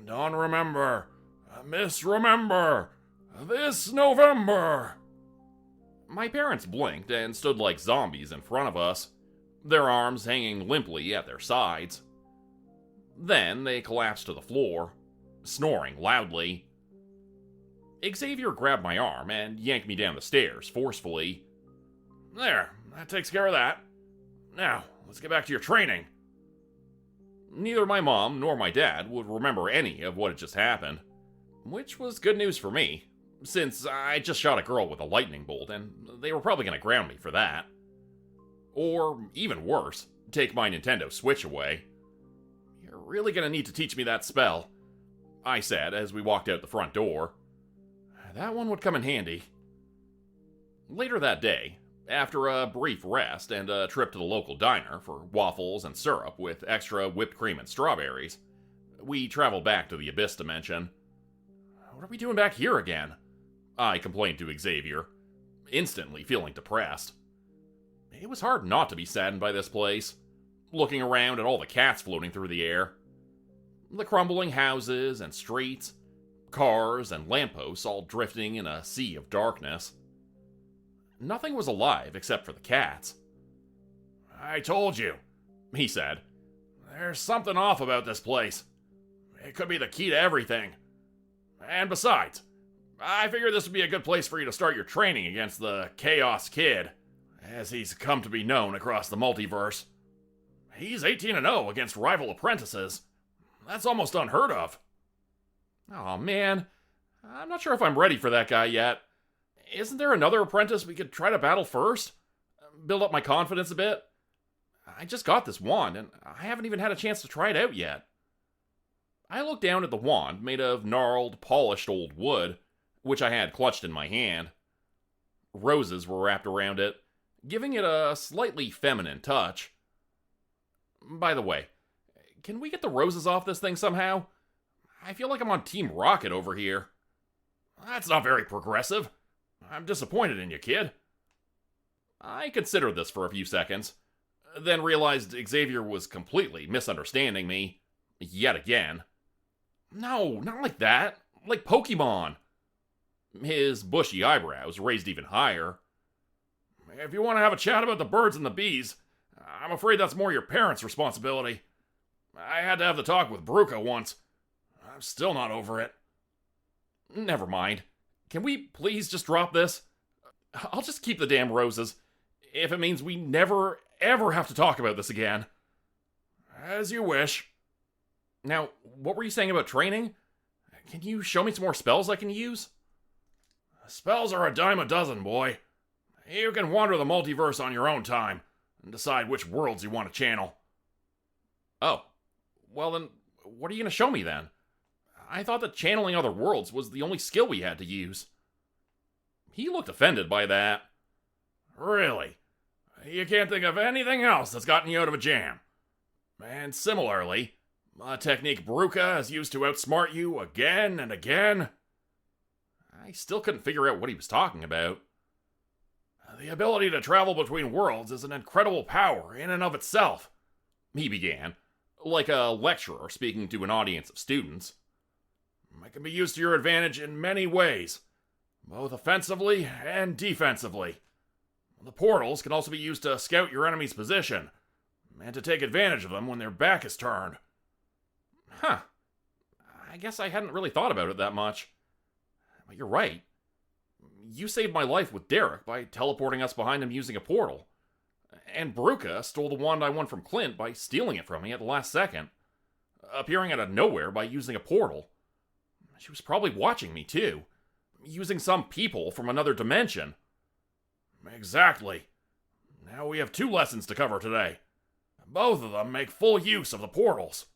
Don't remember. Misremember. This November. My parents blinked and stood like zombies in front of us, their arms hanging limply at their sides. Then they collapsed to the floor, snoring loudly. Xavier grabbed my arm and yanked me down the stairs forcefully. There, that takes care of that. Now, let's get back to your training. Neither my mom nor my dad would remember any of what had just happened, which was good news for me, since I just shot a girl with a lightning bolt, and they were probably going to ground me for that. Or, even worse, take my Nintendo Switch away. "You're really going to need to teach me that spell," I said as we walked out the front door. That one would come in handy. Later that day, after a brief rest and a trip to the local diner for waffles and syrup with extra whipped cream and strawberries, we traveled back to the Abyss Dimension. "What are we doing back here again?" I complained to Xavier, instantly feeling depressed. It was hard not to be saddened by this place, looking around at all the cats floating through the air. The crumbling houses and streets, cars and lampposts all drifting in a sea of darkness. Nothing was alive except for the cats. I told you, he said. There's something off about this place. It could be the key to everything. And besides, I figured this would be a good place for you to start your training against the Chaos Kid, as he's come to be known across the multiverse. He's 18-0 against rival apprentices. That's almost unheard of. Oh man, I'm not sure if I'm ready for that guy yet. Isn't there another apprentice we could try to battle first? Build up my confidence a bit? I just got this wand, and I haven't even had a chance to try it out yet. I looked down at the wand, made of gnarled, polished old wood, which I had clutched in my hand. Roses were wrapped around it, giving it a slightly feminine touch. By the way, can we get the roses off this thing somehow? I feel like I'm on Team Rocket over here. That's not very progressive. I'm disappointed in you, kid. I considered this for a few seconds, then realized Xavier was completely misunderstanding me, yet again. No, not like that. Like Pokemon. His bushy eyebrows raised even higher. If you want to have a chat about the birds and the bees, I'm afraid that's more your parents' responsibility. I had to have the talk with Grupe once. I'm still not over it. Never mind. Can we please just drop this? I'll just keep the damn roses, if it means we never, ever have to talk about this again. As you wish. Now, what were you saying about training? Can you show me some more spells I can use? Spells are a dime a dozen, boy. You can wander the multiverse on your own time and decide which worlds you want to channel. Oh, well then, what are you going to show me then? I thought that channeling other worlds was the only skill we had to use. He looked offended by that. Really? You can't think of anything else that's gotten you out of a jam? And similarly, a technique Grupe has used to outsmart you again and again? I still couldn't figure out what he was talking about. The ability to travel between worlds is an incredible power in and of itself, he began, like a lecturer speaking to an audience of students. It can be used to your advantage in many ways, both offensively and defensively. The portals can also be used to scout your enemy's position, and to take advantage of them when their back is turned. Huh. I guess I hadn't really thought about it that much. But you're right. You saved my life with Derek by teleporting us behind him using a portal. And Grupe stole the wand I won from Clint by stealing it from me at the last second, appearing out of nowhere by using a portal. She was probably watching me too, using some people from another dimension. Exactly. Now we have 2 lessons to cover today. Both of them make full use of the portals.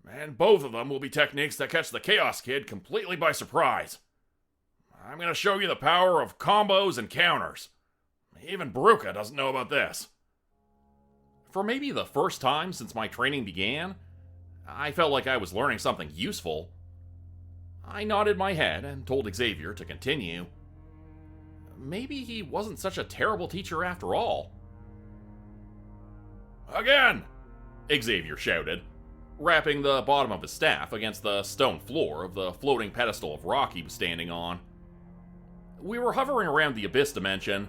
And both of them will be techniques that catch the Chaos Kid completely by surprise. I'm going to show you the power of combos and counters. Even Grupe doesn't know about this. For maybe the first time since my training began, I felt like I was learning something useful. I nodded my head and told Xavier to continue. Maybe he wasn't such a terrible teacher after all. Again! Xavier shouted, rapping the bottom of his staff against the stone floor of the floating pedestal of rock he was standing on. We were hovering around the Abyss dimension,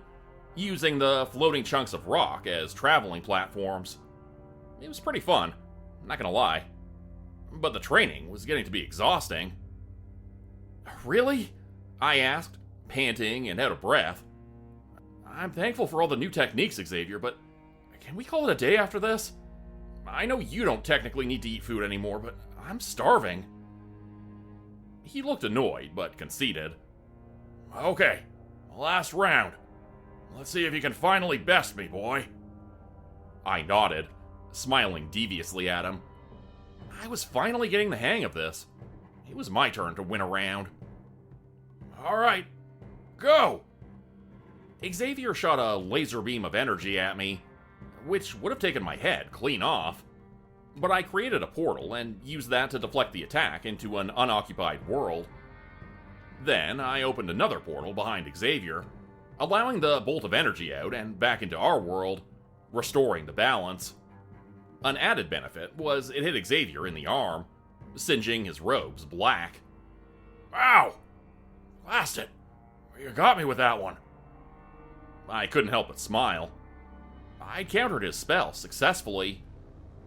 using the floating chunks of rock as traveling platforms. It was pretty fun, not gonna lie. But the training was getting to be exhausting. Really? I asked, panting and out of breath. I'm thankful for all the new techniques, Xavier, but can we call it a day after this? I know you don't technically need to eat food anymore, but I'm starving. He looked annoyed, but conceded. Okay, last round. Let's see if you can finally best me, boy. I nodded, smiling deviously at him. I was finally getting the hang of this. It was my turn to win a round. All right, go! Xavier shot a laser beam of energy at me, which would have taken my head clean off. But I created a portal and used that to deflect the attack into an unoccupied world. Then I opened another portal behind Xavier, allowing the bolt of energy out and back into our world, restoring the balance. An added benefit was it hit Xavier in the arm, singeing his robes black. Ow! Blast it! You got me with that one. I couldn't help but smile. I countered his spell successfully.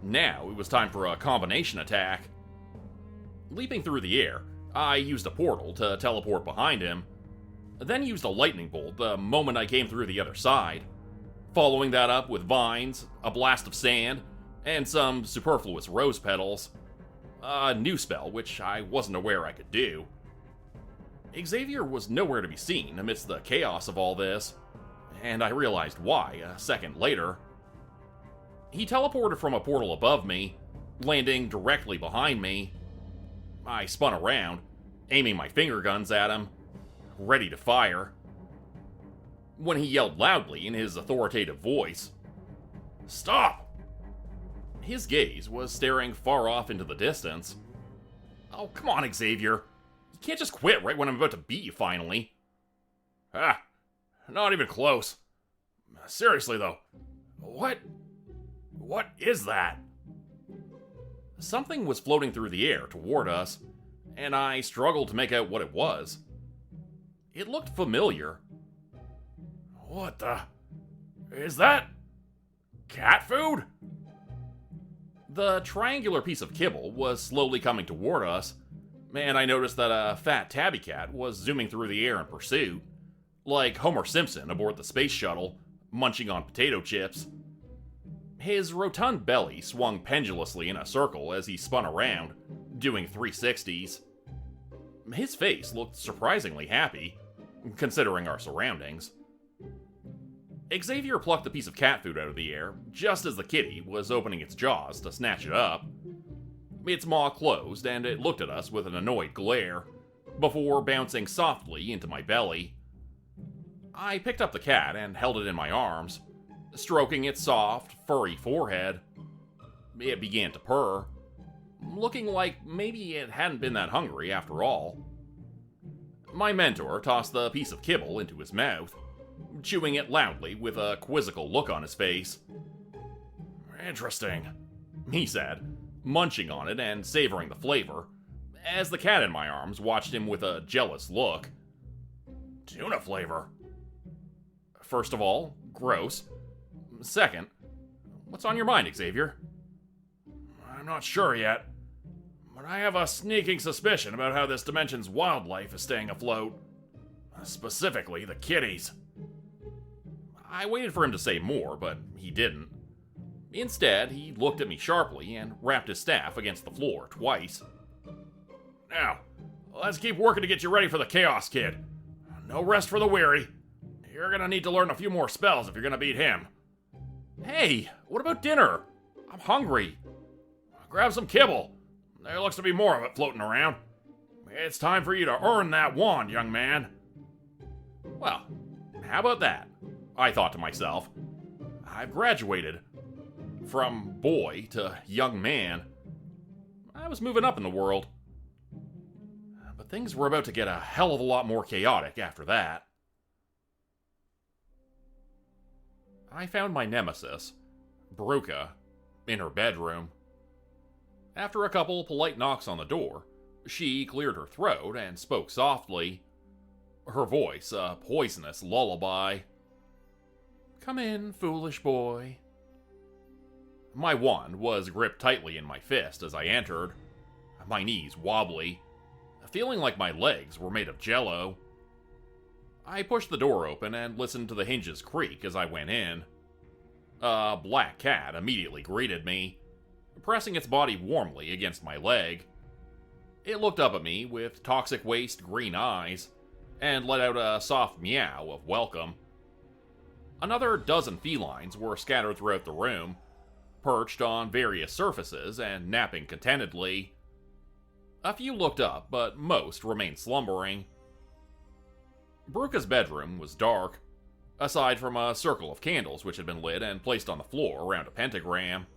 Now it was time for a combination attack. Leaping through the air, I used a portal to teleport behind him, then used a lightning bolt the moment I came through the other side, following that up with vines, a blast of sand, and some superfluous rose petals. A new spell which I wasn't aware I could do. Xavier was nowhere to be seen amidst the chaos of all this, and I realized why a second later. He teleported from a portal above me, landing directly behind me. I spun around, aiming my finger guns at him, ready to fire, when he yelled loudly in his authoritative voice, "Stop!" His gaze was staring far off into the distance. "Oh, come on, Xavier. You can't just quit right when I'm about to beat you finally." "Ah, not even close. Seriously, though, what is that?" Something was floating through the air toward us, and I struggled to make out what it was. It looked familiar. What the? Is that cat food? The triangular piece of kibble was slowly coming toward us, and I noticed that a fat tabby cat was zooming through the air in pursuit, like Homer Simpson aboard the space shuttle, munching on potato chips. His rotund belly swung pendulously in a circle as he spun around, doing 360s. His face looked surprisingly happy, considering our surroundings. Xavier plucked the piece of cat food out of the air just as the kitty was opening its jaws to snatch it up. Its maw closed and it looked at us with an annoyed glare, before bouncing softly into my belly. I picked up the cat and held it in my arms, stroking its soft, furry forehead. It began to purr, looking like maybe it hadn't been that hungry after all. My mentor tossed the piece of kibble into his mouth, chewing it loudly with a quizzical look on his face. "Interesting," he said, munching on it and savoring the flavor, as the cat in my arms watched him with a jealous look. "Tuna flavor." First of all, gross. Second, what's on your mind, Xavier? "I'm not sure yet, but I have a sneaking suspicion about how this dimension's wildlife is staying afloat. Specifically, the kitties." I waited for him to say more, but he didn't. Instead, he looked at me sharply and rapped his staff against the floor twice. "Now, let's keep working to get you ready for the Chaos Kid. No rest for the weary. You're gonna need to learn a few more spells if you're gonna beat him." "Hey, what about dinner? I'm hungry." "Grab some kibble. There looks to be more of it floating around. It's time for you to earn that wand, young man." Well, how about that? I thought to myself. I've graduated. From boy to young man. I was moving up in the world. But things were about to get a hell of a lot more chaotic after that. I found my nemesis, Grupe, in her bedroom. After a couple polite knocks on the door, she cleared her throat and spoke softly, her voice a poisonous lullaby. "Come in, foolish boy." My wand was gripped tightly in my fist as I entered, my knees wobbly, feeling like my legs were made of jello. I pushed the door open and listened to the hinges creak as I went in. A black cat immediately greeted me, pressing its body warmly against my leg. It looked up at me with toxic waste green eyes, and let out a soft meow of welcome. Another dozen felines were scattered throughout the room, perched on various surfaces and napping contentedly. A few looked up, but most remained slumbering. Bruca's bedroom was dark, aside from a circle of candles which had been lit and placed on the floor around a pentagram.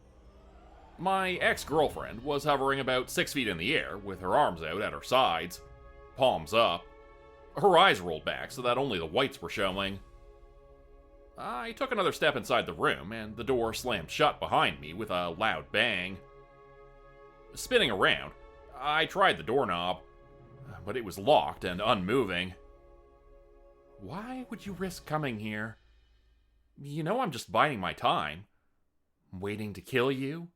My ex-girlfriend was hovering about 6 feet in the air with her arms out at her sides, palms up. Her eyes rolled back so that only the whites were showing. I took another step inside the room, and the door slammed shut behind me with a loud bang. Spinning around, I tried the doorknob, but it was locked and unmoving. "Why would you risk coming here? You know I'm just biding my time. Waiting to kill you?"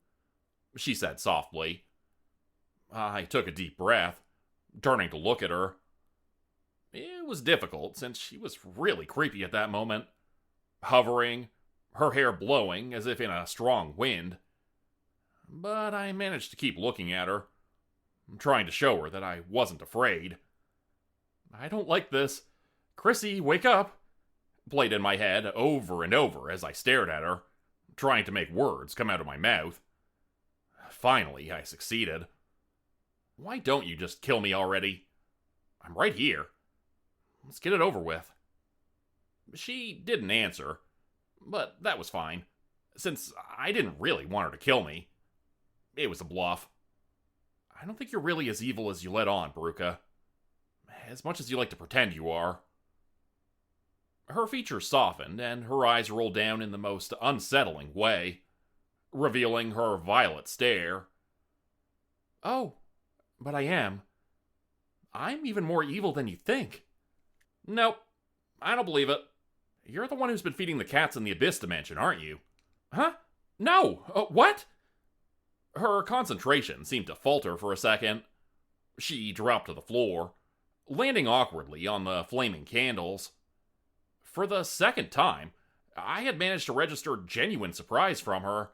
she said softly. I took a deep breath, turning to look at her. It was difficult, since she was really creepy at that moment. Hovering, her hair blowing as if in a strong wind. But I managed to keep looking at her, trying to show her that I wasn't afraid. I don't like this. Chrissy, wake up, played in my head over and over as I stared at her, trying to make words come out of my mouth. Finally, I succeeded. Why don't you just kill me already? I'm right here. Let's get it over with. She didn't answer, but that was fine, since I didn't really want her to kill me. It was a bluff. I don't think you're really as evil as you let on, Baruka. As much as you like to pretend you are. Her features softened, and her eyes rolled down in the most unsettling way, revealing her violet stare. Oh, but I am. I'm even more evil than you think. Nope, I don't believe it. You're the one who's been feeding the cats in the Abyss Dimension, aren't you? Huh? No! What? Her concentration seemed to falter for a second. She dropped to the floor, landing awkwardly on the flaming candles. For the second time, I had managed to register genuine surprise from her,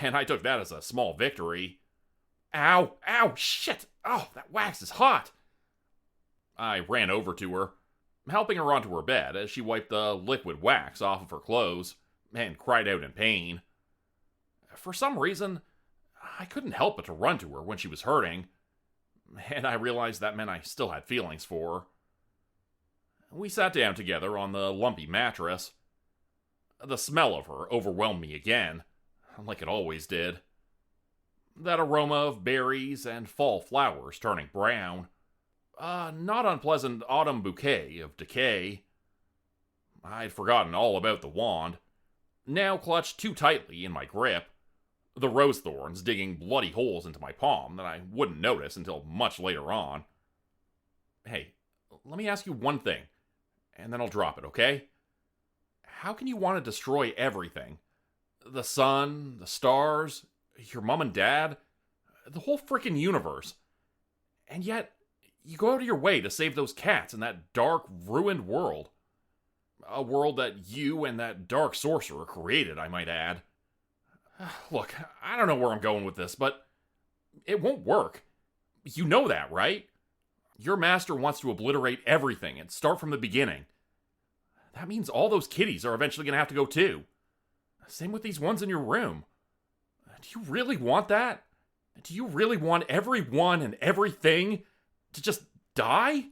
and I took that as a small victory. Ow! Ow! Shit! Oh, that wax is hot! I ran over to her, helping her onto her bed as she wiped the liquid wax off of her clothes, and cried out in pain. For some reason, I couldn't help but to run to her when she was hurting, and I realized that meant I still had feelings for her. We sat down together on the lumpy mattress. The smell of her overwhelmed me again, like it always did. That aroma of berries and fall flowers turning brown. A not unpleasant autumn bouquet of decay. I'd forgotten all about the wand, now clutched too tightly in my grip, the rose thorns digging bloody holes into my palm that I wouldn't notice until much later on. Hey, let me ask you one thing, and then I'll drop it, okay? How can you want to destroy everything? The sun, the stars, your mom and dad, the whole frickin' universe. And yet, you go out of your way to save those cats in that dark, ruined world. A world that you and that dark sorcerer created, I might add. Look, I don't know where I'm going with this, but it won't work. You know that, right? Your master wants to obliterate everything and start from the beginning. That means all those kitties are eventually going to have to go too. Same with these ones in your room. Do you really want that? Do you really want everyone and everything to just die?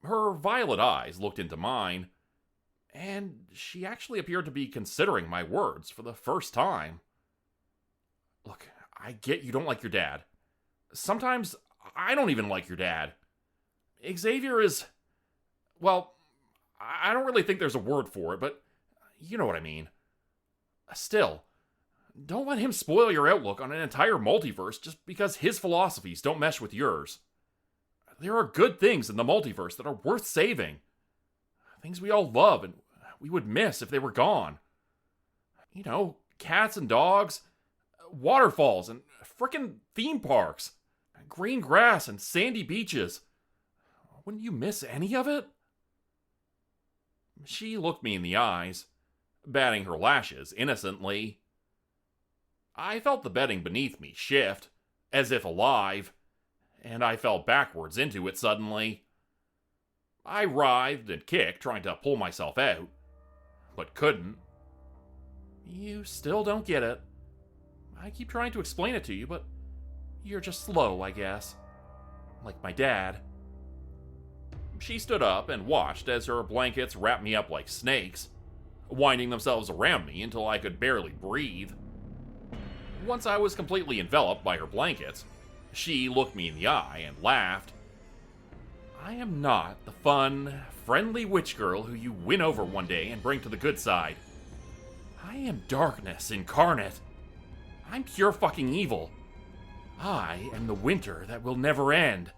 Her violet eyes looked into mine, and she actually appeared to be considering my words for the first time. Look, I get you don't like your dad. Sometimes I don't even like your dad. Xavier is... well, I don't really think there's a word for it, but you know what I mean. Still, don't let him spoil your outlook on an entire multiverse just because his philosophies don't mesh with yours. There are good things in the multiverse that are worth saving. Things we all love and we would miss if they were gone. You know, cats and dogs, waterfalls and frickin' theme parks, green grass and sandy beaches. Wouldn't you miss any of it? She looked me in the eyes, batting her lashes innocently. I felt the bedding beneath me shift, as if alive, and I fell backwards into it suddenly. I writhed and kicked, trying to pull myself out, but couldn't. You still don't get it. I keep trying to explain it to you, but you're just slow, I guess. Like my dad. She stood up and watched as her blankets wrapped me up like snakes, winding themselves around me until I could barely breathe. Once I was completely enveloped by her blankets, she looked me in the eye and laughed. I am not the fun, friendly witch girl who you win over one day and bring to the good side. I am darkness incarnate. I'm pure fucking evil. I am the winter that will never end.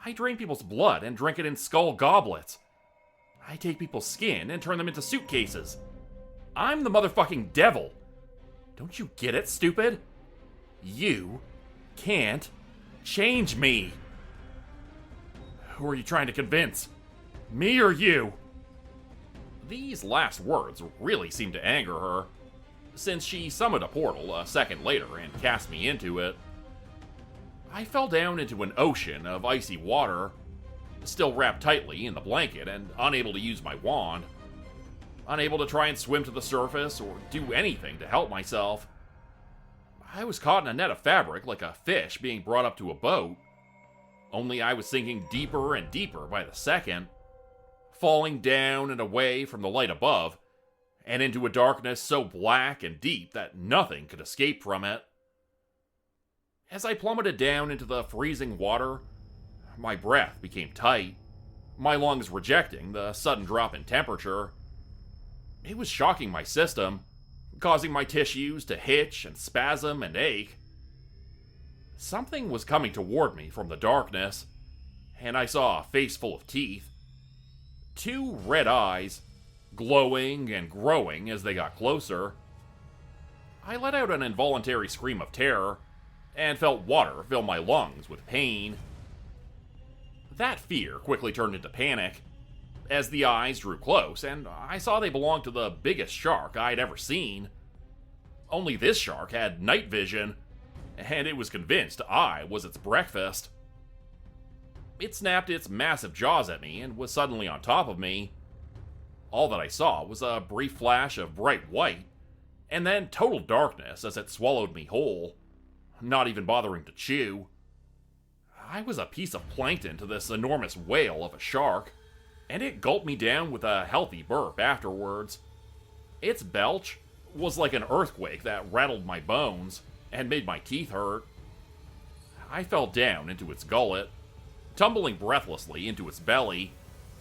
I drain people's blood and drink it in skull goblets. I take people's skin and turn them into suitcases. I'm the motherfucking devil. Don't you get it, stupid? You can't change me. Who are you trying to convince? Me or you? These last words really seemed to anger her, since she summoned a portal a second later and cast me into it. I fell down into an ocean of icy water, still wrapped tightly in the blanket and unable to use my wand. Unable to try and swim to the surface or do anything to help myself. I was caught in a net of fabric like a fish being brought up to a boat. Only I was sinking deeper and deeper by the second, falling down and away from the light above, and into a darkness so black and deep that nothing could escape from it. As I plummeted down into the freezing water, my breath became tight, my lungs rejecting the sudden drop in temperature. It was shocking my system, causing my tissues to hitch and spasm and ache. Something was coming toward me from the darkness, and I saw a face full of teeth. 2 red eyes, glowing and growing as they got closer. I let out an involuntary scream of terror, and felt water fill my lungs with pain. That fear quickly turned into panic, as the eyes drew close, and I saw they belonged to the biggest shark I'd ever seen. Only this shark had night vision, and it was convinced I was its breakfast. It snapped its massive jaws at me and was suddenly on top of me. All that I saw was a brief flash of bright white, and then total darkness as it swallowed me whole, not even bothering to chew. I was a piece of plankton to this enormous whale of a shark, and it gulped me down with a healthy burp afterwards. Its belch was like an earthquake that rattled my bones and made my teeth hurt. I fell down into its gullet, tumbling breathlessly into its belly,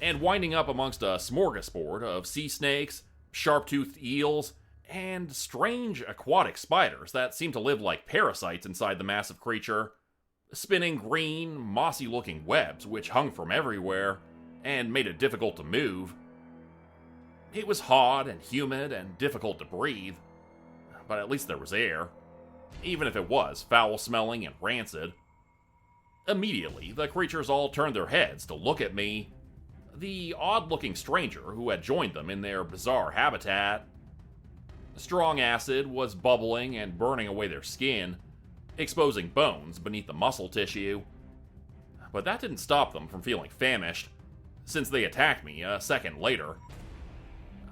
and winding up amongst a smorgasbord of sea snakes, sharp-toothed eels, and strange aquatic spiders that seemed to live like parasites inside the massive creature, spinning green, mossy-looking webs which hung from everywhere and made it difficult to move. It was hot and humid and difficult to breathe, but at least there was air, even if it was foul-smelling and rancid. Immediately, the creatures all turned their heads to look at me, the odd-looking stranger who had joined them in their bizarre habitat. Strong acid was bubbling and burning away their skin, exposing bones beneath the muscle tissue. But that didn't stop them from feeling famished, since they attacked me a second later.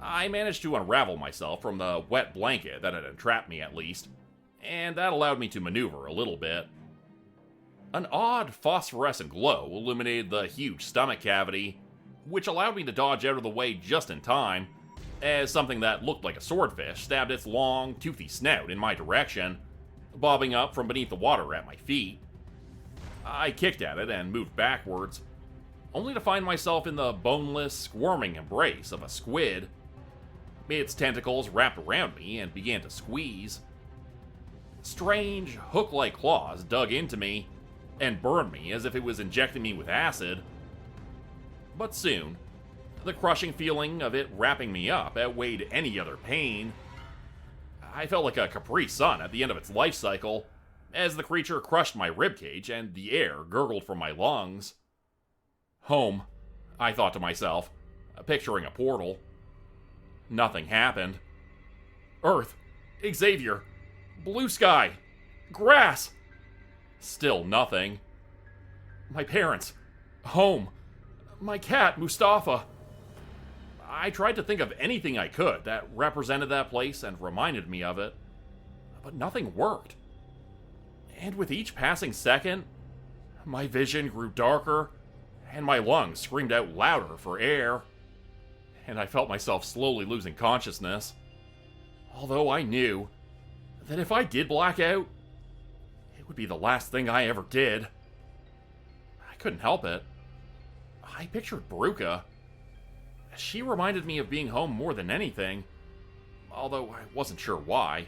I managed to unravel myself from the wet blanket that had entrapped me at least, and that allowed me to maneuver a little bit. An odd phosphorescent glow illuminated the huge stomach cavity, which allowed me to dodge out of the way just in time, as something that looked like a swordfish stabbed its long, toothy snout in my direction, bobbing up from beneath the water at my feet. I kicked at it and moved backwards, only to find myself in the boneless, squirming embrace of a squid. Its tentacles wrapped around me and began to squeeze. Strange, hook-like claws dug into me and burned me as if it was injecting me with acid. But soon, the crushing feeling of it wrapping me up outweighed any other pain. I felt like a Capri Sun at the end of its life cycle, as the creature crushed my ribcage and the air gurgled from my lungs. Home, I thought to myself, picturing a portal. Nothing happened. Earth, Xavier, blue sky, grass. Still nothing. My parents, home, my cat, Mustafa. I tried to think of anything I could that represented that place and reminded me of it, but nothing worked. And with each passing second, my vision grew darker, and my lungs screamed out louder for air, and I felt myself slowly losing consciousness. Although I knew that if I did black out, it would be the last thing I ever did. I couldn't help it. I pictured Bruca. She reminded me of being home more than anything, although I wasn't sure why.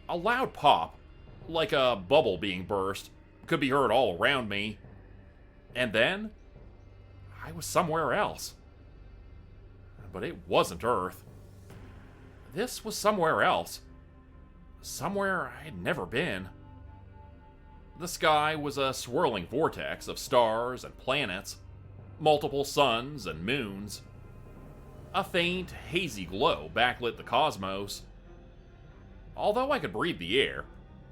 A loud pop, like a bubble being burst, could be heard all around me. And then, I was somewhere else. But it wasn't Earth. This was somewhere else. Somewhere I'd never been. The sky was a swirling vortex of stars and planets, multiple suns and moons. A faint, hazy glow backlit the cosmos. Although I could breathe the air,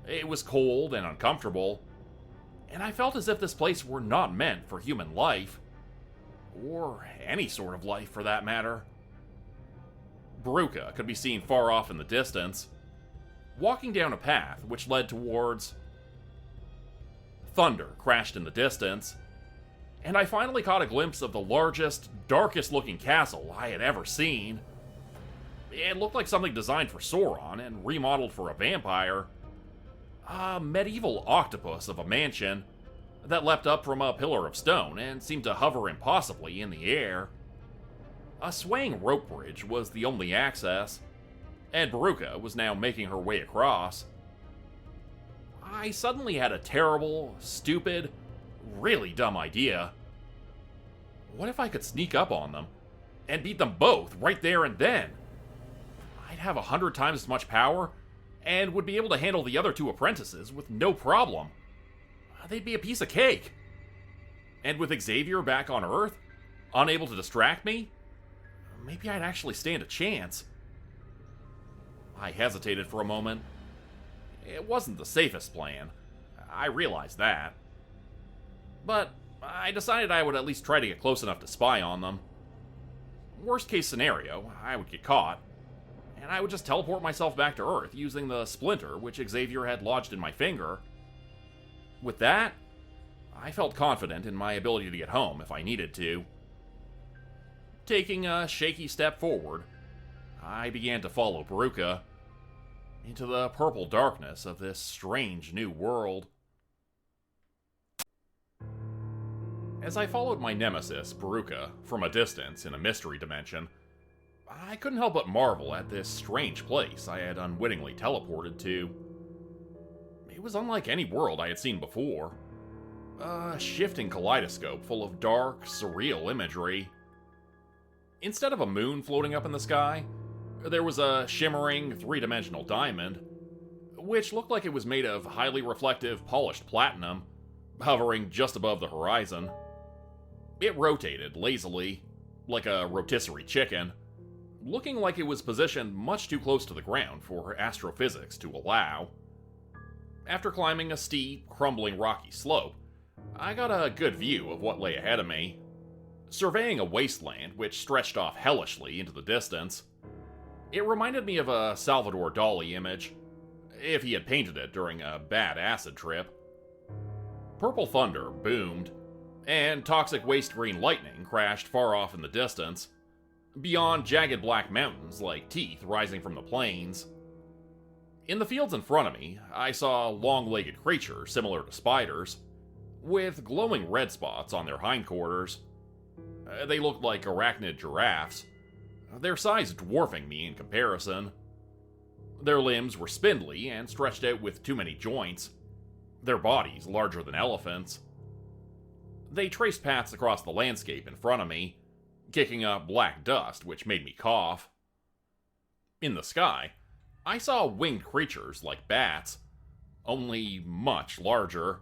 it was cold and uncomfortable. and I felt as if this place were not meant for human life. Or any sort of life, for that matter. Bruca could be seen far off in the distance, walking down a path which led towards... Thunder crashed in the distance, and I finally caught a glimpse of the largest, darkest-looking castle I had ever seen. It looked like something designed for Sauron and remodeled for a vampire. A medieval octopus of a mansion that leapt up from a pillar of stone and seemed to hover impossibly in the air. A swaying rope bridge was the only access, and Bruca was now making her way across. I suddenly had a terrible, stupid, really dumb idea. What if I could sneak up on them and beat them both right there and then? I'd have 100 times as much power and would be able to handle the other two apprentices with no problem. They'd be a piece of cake. And with Xavier back on Earth, unable to distract me, maybe I'd actually stand a chance. I hesitated for a moment. It wasn't the safest plan. I realized that. But I decided I would at least try to get close enough to spy on them. Worst case scenario, I would get caught, and I would just teleport myself back to Earth using the splinter which Xavier had lodged in my finger. With that, I felt confident in my ability to get home if I needed to. Taking a shaky step forward, I began to follow Bruca into the purple darkness of this strange new world. As I followed my nemesis, Bruca, from a distance in a mystery dimension, I couldn't help but marvel at this strange place I had unwittingly teleported to. It was unlike any world I had seen before. A shifting kaleidoscope full of dark, surreal imagery. Instead of a moon floating up in the sky, there was a shimmering, three-dimensional diamond, which looked like it was made of highly reflective, polished platinum, hovering just above the horizon. It rotated lazily, like a rotisserie chicken, looking like it was positioned much too close to the ground for astrophysics to allow. After climbing a steep, crumbling rocky slope, I got a good view of what lay ahead of me, surveying a wasteland which stretched off hellishly into the distance. It reminded me of a Salvador Dali image, if he had painted it during a bad acid trip. Purple thunder boomed, and toxic waste green lightning crashed far off in the distance, beyond jagged black mountains like teeth rising from the plains. In the fields in front of me, I saw long-legged creatures similar to spiders, with glowing red spots on their hindquarters. They looked like arachnid giraffes, their size dwarfing me in comparison. Their limbs were spindly and stretched out with too many joints, their bodies larger than elephants. They traced paths across the landscape in front of me, kicking up black dust which made me cough. In the sky, I saw winged creatures like bats, only much larger.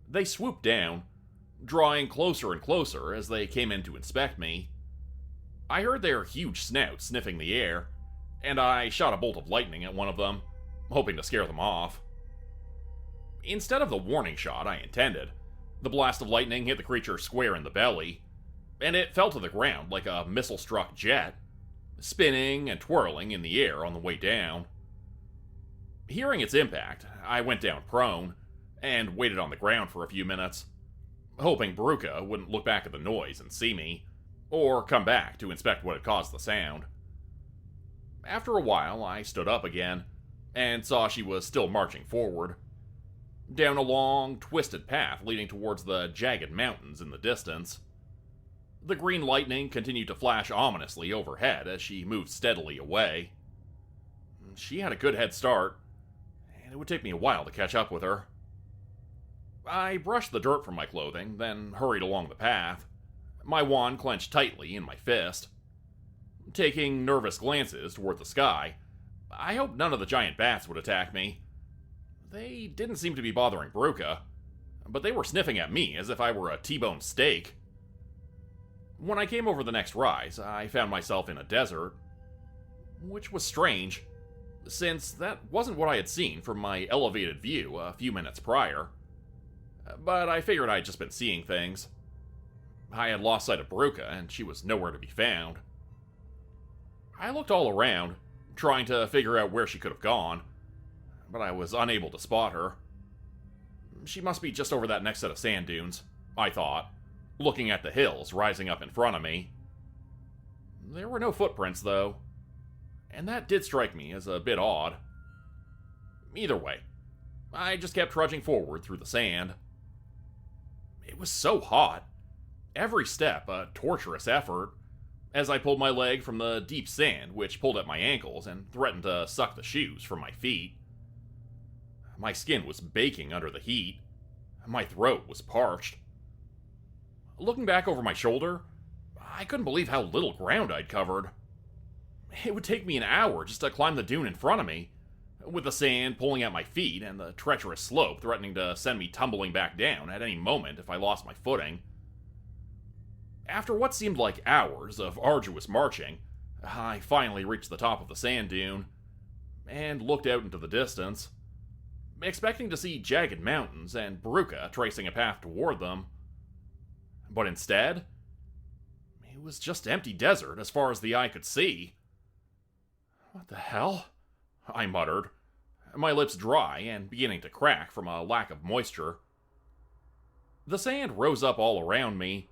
They swooped down, drawing closer and closer as they came in to inspect me. I heard their huge snouts sniffing the air, and I shot a bolt of lightning at one of them, hoping to scare them off. Instead of the warning shot I intended, the blast of lightning hit the creature square in the belly, and it fell to the ground like a missile-struck jet, spinning and twirling in the air on the way down. Hearing its impact, I went down prone, and waited on the ground for a few minutes, hoping Bruca wouldn't look back at the noise and see me, or come back to inspect what had caused the sound. After a while, I stood up again, and saw she was still marching forward, down a long, twisted path leading towards the jagged mountains in the distance. The green lightning continued to flash ominously overhead as she moved steadily away. She had a good head start, and it would take me a while to catch up with her. I brushed the dirt from my clothing, then hurried along the path, my wand clenched tightly in my fist. Taking nervous glances toward the sky, I hoped none of the giant bats would attack me. They didn't seem to be bothering Bruca, but they were sniffing at me as if I were a T-bone steak. When I came over the next rise, I found myself in a desert, which was strange, since that wasn't what I had seen from my elevated view a few minutes prior. but I figured I'd just been seeing things. I had lost sight of Bruca, and she was nowhere to be found. I looked all around, trying to figure out where she could have gone, but I was unable to spot her. She must be just over that next set of sand dunes, I thought, looking at the hills rising up in front of me. There were no footprints, though, and that did strike me as a bit odd. Either way, I just kept trudging forward through the sand. It was so hot. Every step a torturous effort, as I pulled my leg from the deep sand which pulled at my ankles and threatened to suck the shoes from my feet. My skin was baking under the heat. My throat was parched. Looking back over my shoulder, I couldn't believe how little ground I'd covered. It would take me an hour just to climb the dune in front of me, with the sand pulling at my feet and the treacherous slope threatening to send me tumbling back down at any moment if I lost my footing. After what seemed like hours of arduous marching, I finally reached the top of the sand dune and looked out into the distance, expecting to see jagged mountains and Bruca tracing a path toward them. But instead, it was just empty desert as far as the eye could see. What the hell? I muttered, my lips dry and beginning to crack from a lack of moisture. The sand rose up all around me,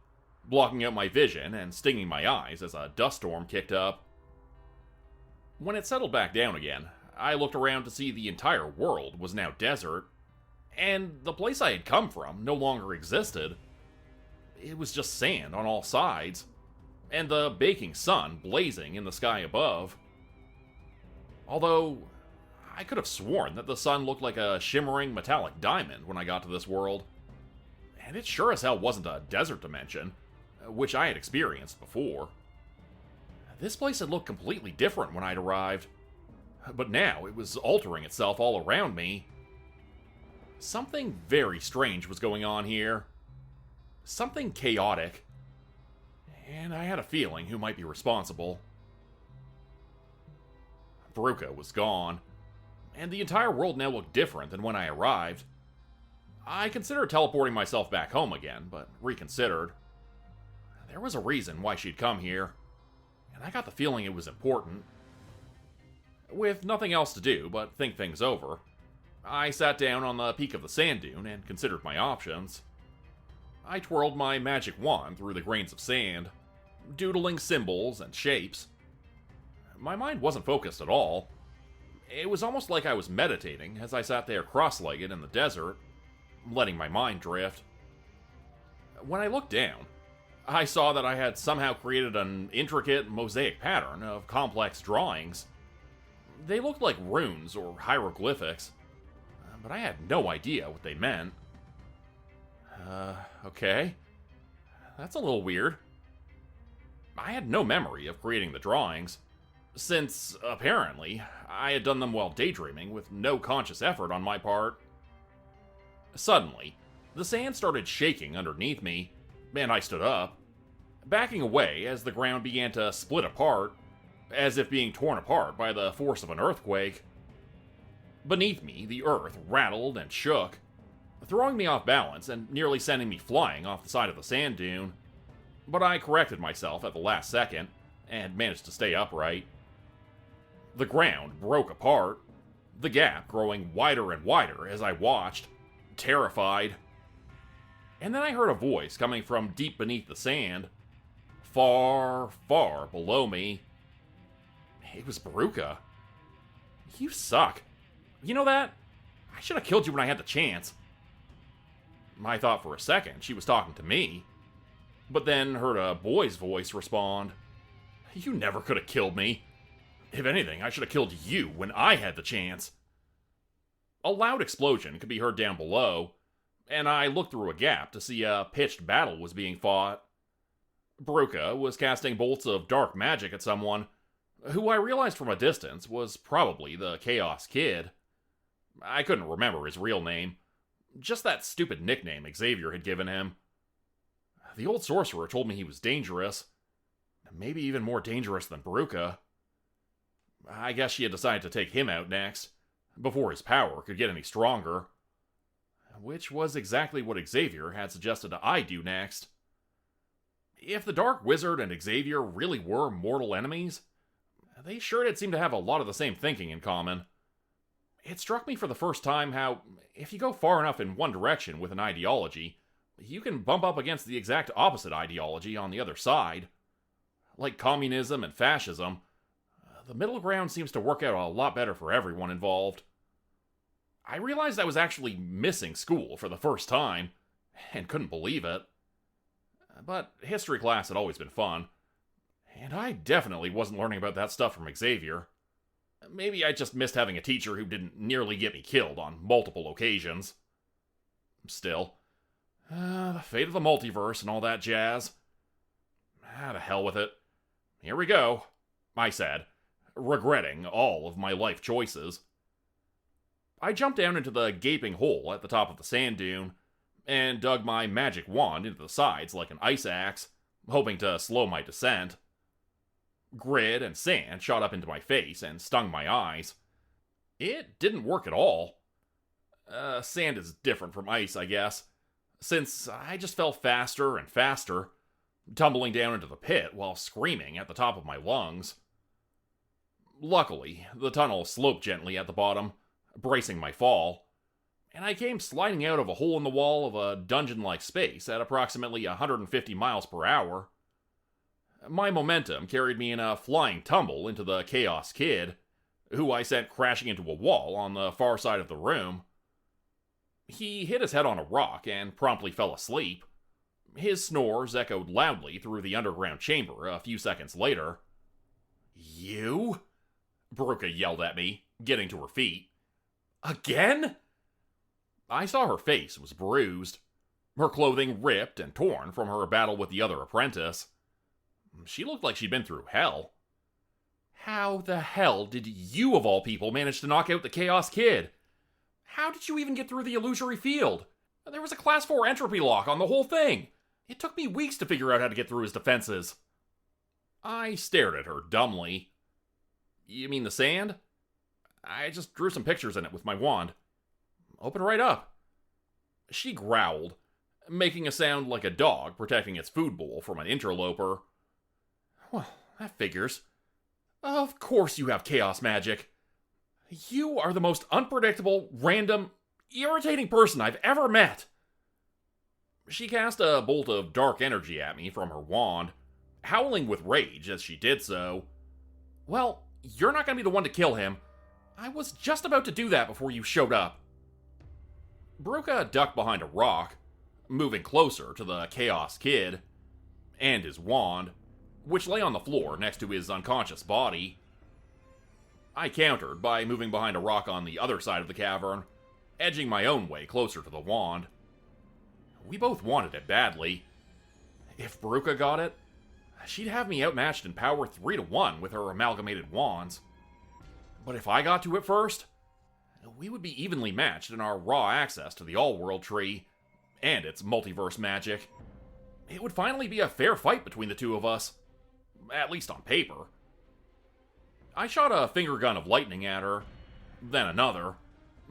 blocking out my vision and stinging my eyes as a dust storm kicked up. When it settled back down again, I looked around to see the entire world was now desert, and the place I had come from no longer existed. It was just sand on all sides, and the baking sun blazing in the sky above. Although, I could have sworn that the sun looked like a shimmering metallic diamond when I got to this world. And it sure as hell wasn't a desert dimension, which I had experienced before. This place had looked completely different when I'd arrived, but now it was altering itself all around me. Something very strange was going on here. Something chaotic. And I had a feeling who might be responsible. Bruca was gone, and the entire world now looked different than when I arrived. I considered teleporting myself back home again, but reconsidered. There was a reason why she'd come here, and I got the feeling it was important. With nothing else to do but think things over, I sat down on the peak of the sand dune and considered my options. I twirled my magic wand through the grains of sand, doodling symbols and shapes. My mind wasn't focused at all. It was almost like I was meditating as I sat there cross-legged in the desert, letting my mind drift. When I looked down, I saw that I had somehow created an intricate mosaic pattern of complex drawings. They looked like runes or hieroglyphics, but I had no idea what they meant. Okay. That's a little weird. I had no memory of creating the drawings, since, apparently, I had done them while daydreaming with no conscious effort on my part. Suddenly, the sand started shaking underneath me, and I stood up, backing away as the ground began to split apart, as if being torn apart by the force of an earthquake. Beneath me, the earth rattled and shook, throwing me off balance and nearly sending me flying off the side of the sand dune. But I corrected myself at the last second, and managed to stay upright. The ground broke apart, the gap growing wider and wider as I watched, terrified. And then I heard a voice coming from deep beneath the sand, far, far below me. It was Bruca. You suck. You know that? I should have killed you when I had the chance. I thought for a second she was talking to me, but then heard a boy's voice respond. You never could have killed me. If anything, I should have killed you when I had the chance. A loud explosion could be heard down below, and I looked through a gap to see a pitched battle was being fought. Bruca was casting bolts of dark magic at someone, who I realized from a distance was probably the Chaos Kid. I couldn't remember his real name, just that stupid nickname Xavier had given him. The old sorcerer told me he was dangerous, maybe even more dangerous than Bruca. I guess she had decided to take him out next, before his power could get any stronger. which was exactly what Xavier had suggested I do next. If the Dark Wizard and Xavier really were mortal enemies, they sure did seem to have a lot of the same thinking in common. It struck me for the first time how, if you go far enough in one direction with an ideology, you can bump up against the exact opposite ideology on the other side. Like communism and fascism, the middle ground seems to work out a lot better for everyone involved. I realized I was actually missing school for the first time, and couldn't believe it. But history class had always been fun, and I definitely wasn't learning about that stuff from Xavier. Maybe I just missed having a teacher who didn't nearly get me killed on multiple occasions. Still, the fate of the multiverse and all that jazz. To hell with it. Here we go, I said, regretting all of my life choices. I jumped down into the gaping hole at the top of the sand dune, and dug my magic wand into the sides like an ice axe, hoping to slow my descent. Grit and sand shot up into my face and stung my eyes. It didn't work at all. Sand is different from ice, I guess, since I just fell faster and faster, tumbling down into the pit while screaming at the top of my lungs. Luckily, the tunnel sloped gently at the bottom, bracing my fall, and I came sliding out of a hole in the wall of a dungeon-like space at approximately 150 miles per hour. My momentum carried me in a flying tumble into the Chaos Kid, who I sent crashing into a wall on the far side of the room. He hit his head on a rock and promptly fell asleep. His snores echoed loudly through the underground chamber a few seconds later. "You?" Bruca yelled at me, getting to her feet. "Again?" I saw her face was bruised, her clothing ripped and torn from her battle with the other apprentice. She looked like she'd been through hell. How the hell did you, of all people, manage to knock out the Chaos Kid? How did you even get through the illusory field? There was a Class 4 entropy lock on the whole thing. It took me weeks to figure out how to get through his defenses. I stared at her dumbly. You mean the sand? I just drew some pictures in it with my wand. Open right up. She growled, making a sound like a dog protecting its food bowl from an interloper. Well, that figures. Of course you have chaos magic. You are the most unpredictable, random, irritating person I've ever met. She cast a bolt of dark energy at me from her wand, howling with rage as she did so. Well, you're not going to be the one to kill him. I was just about to do that before you showed up. Bruca ducked behind a rock, moving closer to the Chaos Kid, and his wand, which lay on the floor next to his unconscious body. I countered by moving behind a rock on the other side of the cavern, edging my own way closer to the wand. We both wanted it badly. If Bruca got it, she'd have me outmatched in power 3-1 with her amalgamated wands. But if I got to it first, we would be evenly matched in our raw access to the All-World Tree and its multiverse magic. It would finally be a fair fight between the two of us, at least on paper. I shot a finger gun of lightning at her, then another,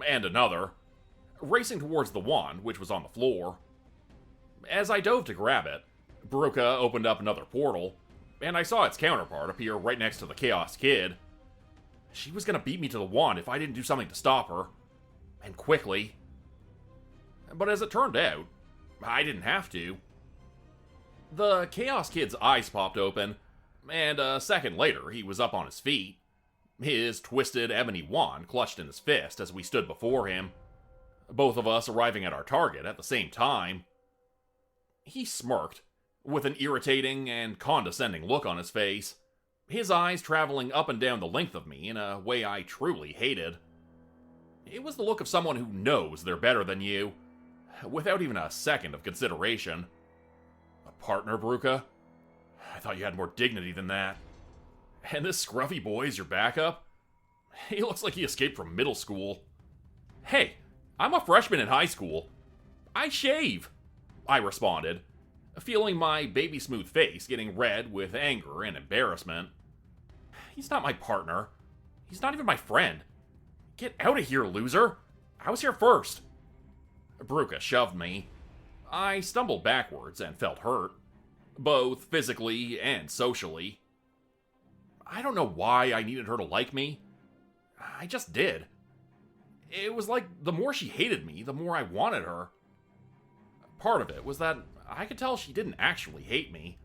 and another, racing towards the wand which was on the floor. As I dove to grab it, Bruca opened up another portal, and I saw its counterpart appear right next to the Chaos Kid. She was going to beat me to the wand if I didn't do something to stop her, and quickly. But as it turned out, I didn't have to. The Chaos Kid's eyes popped open, and a second later he was up on his feet, his twisted ebony wand clutched in his fist as we stood before him, both of us arriving at our target at the same time. He smirked, with an irritating and condescending look on his face, his eyes traveling up and down the length of me in a way I truly hated. It was the look of someone who knows they're better than you, without even a second of consideration. A partner, Bruca? I thought you had more dignity than that. And this scruffy boy is your backup? He looks like he escaped from middle school. Hey, I'm a freshman in high school. I shave, I responded, feeling my baby smooth face getting red with anger and embarrassment. He's not my partner. He's not even my friend. Get out of here, loser. I was here first. Bruca shoved me. I stumbled backwards and felt hurt, both physically and socially. I don't know why I needed her to like me. I just did. It was like the more she hated me, the more I wanted her. Part of it was that I could tell she didn't actually hate me.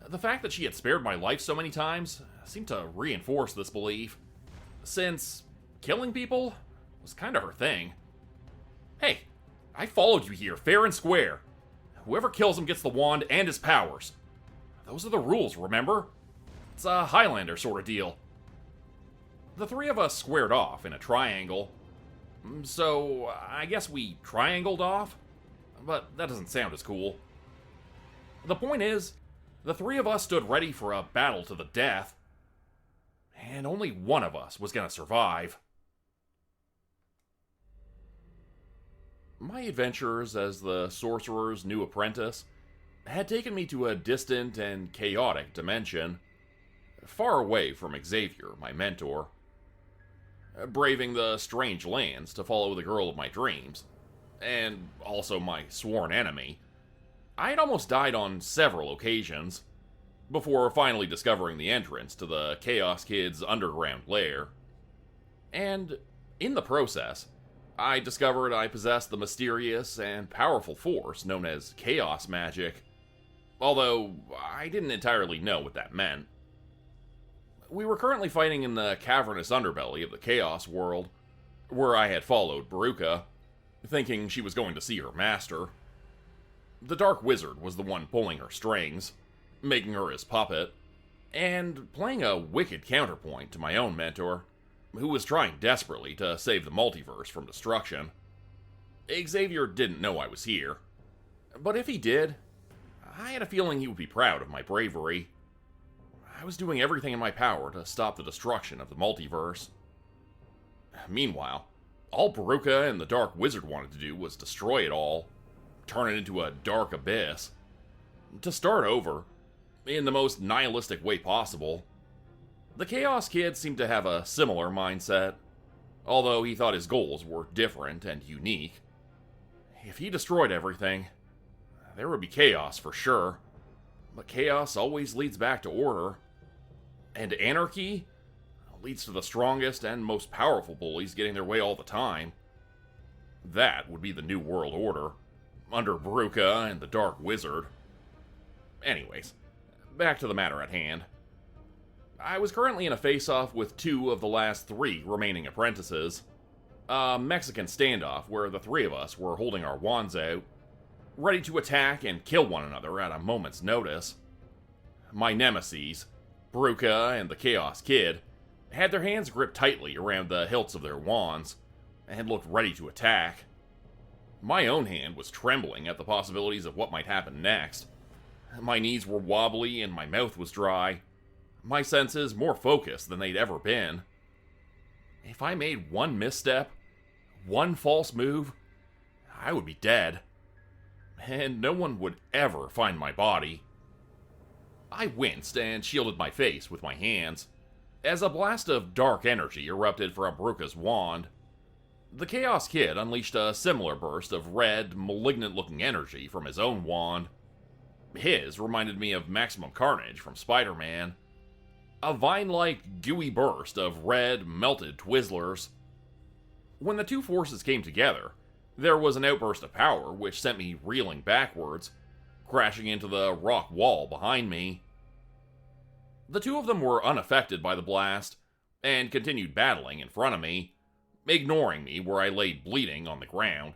The fact that she had spared my life so many times seemed to reinforce this belief, since killing people was kind of her thing. Hey, I followed you here fair and square. Whoever kills him gets the wand and his powers. Those are the rules, remember? It's a Highlander sort of deal. The three of us squared off in a triangle. So, I guess we triangled off? But that doesn't sound as cool. The point is, the three of us stood ready for a battle to the death. And only one of us was gonna survive. My adventures as the Sorcerer's new apprentice had taken me to a distant and chaotic dimension, far away from Xavier, my mentor. Braving the strange lands to follow the girl of my dreams, and also my sworn enemy, I had almost died on several occasions, before finally discovering the entrance to the Chaos Kid's underground lair. And in the process, I discovered I possessed the mysterious and powerful force known as chaos magic, although I didn't entirely know what that meant. We were currently fighting in the cavernous underbelly of the Chaos world, where I had followed Bruca, thinking she was going to see her master. The Dark Wizard was the one pulling her strings, making her his puppet, and playing a wicked counterpoint to my own mentor, who was trying desperately to save the multiverse from destruction. Xavier didn't know I was here, but if he did, I had a feeling he would be proud of my bravery. I was doing everything in my power to stop the destruction of the multiverse. Meanwhile, all Bruca and the Dark Wizard wanted to do was destroy it all, turn it into a dark abyss. To start over, in the most nihilistic way possible. The Chaos Kid seemed to have a similar mindset, although he thought his goals were different and unique. If he destroyed everything, there would be chaos for sure, but chaos always leads back to order. And anarchy leads to the strongest and most powerful bullies getting their way all the time. That would be the New World Order, under Bruca and the Dark Wizard. Anyways, back to the matter at hand. I was currently in a face-off with two of the last three remaining apprentices. A Mexican standoff where the three of us were holding our wands out, ready to attack and kill one another at a moment's notice. My nemeses, Bruca and the Chaos Kid, had their hands gripped tightly around the hilts of their wands, and looked ready to attack. My own hand was trembling at the possibilities of what might happen next. My knees were wobbly and my mouth was dry, my senses more focused than they'd ever been. If I made one misstep, one false move, I would be dead. And no one would ever find my body. I winced and shielded my face with my hands, as a blast of dark energy erupted from Bruca's wand. The Chaos Kid unleashed a similar burst of red, malignant-looking energy from his own wand. His reminded me of Maximum Carnage from Spider-Man. A vine-like, gooey burst of red, melted Twizzlers. When the two forces came together, there was an outburst of power which sent me reeling backwards, crashing into the rock wall behind me. The two of them were unaffected by the blast, and continued battling in front of me, ignoring me where I lay bleeding on the ground.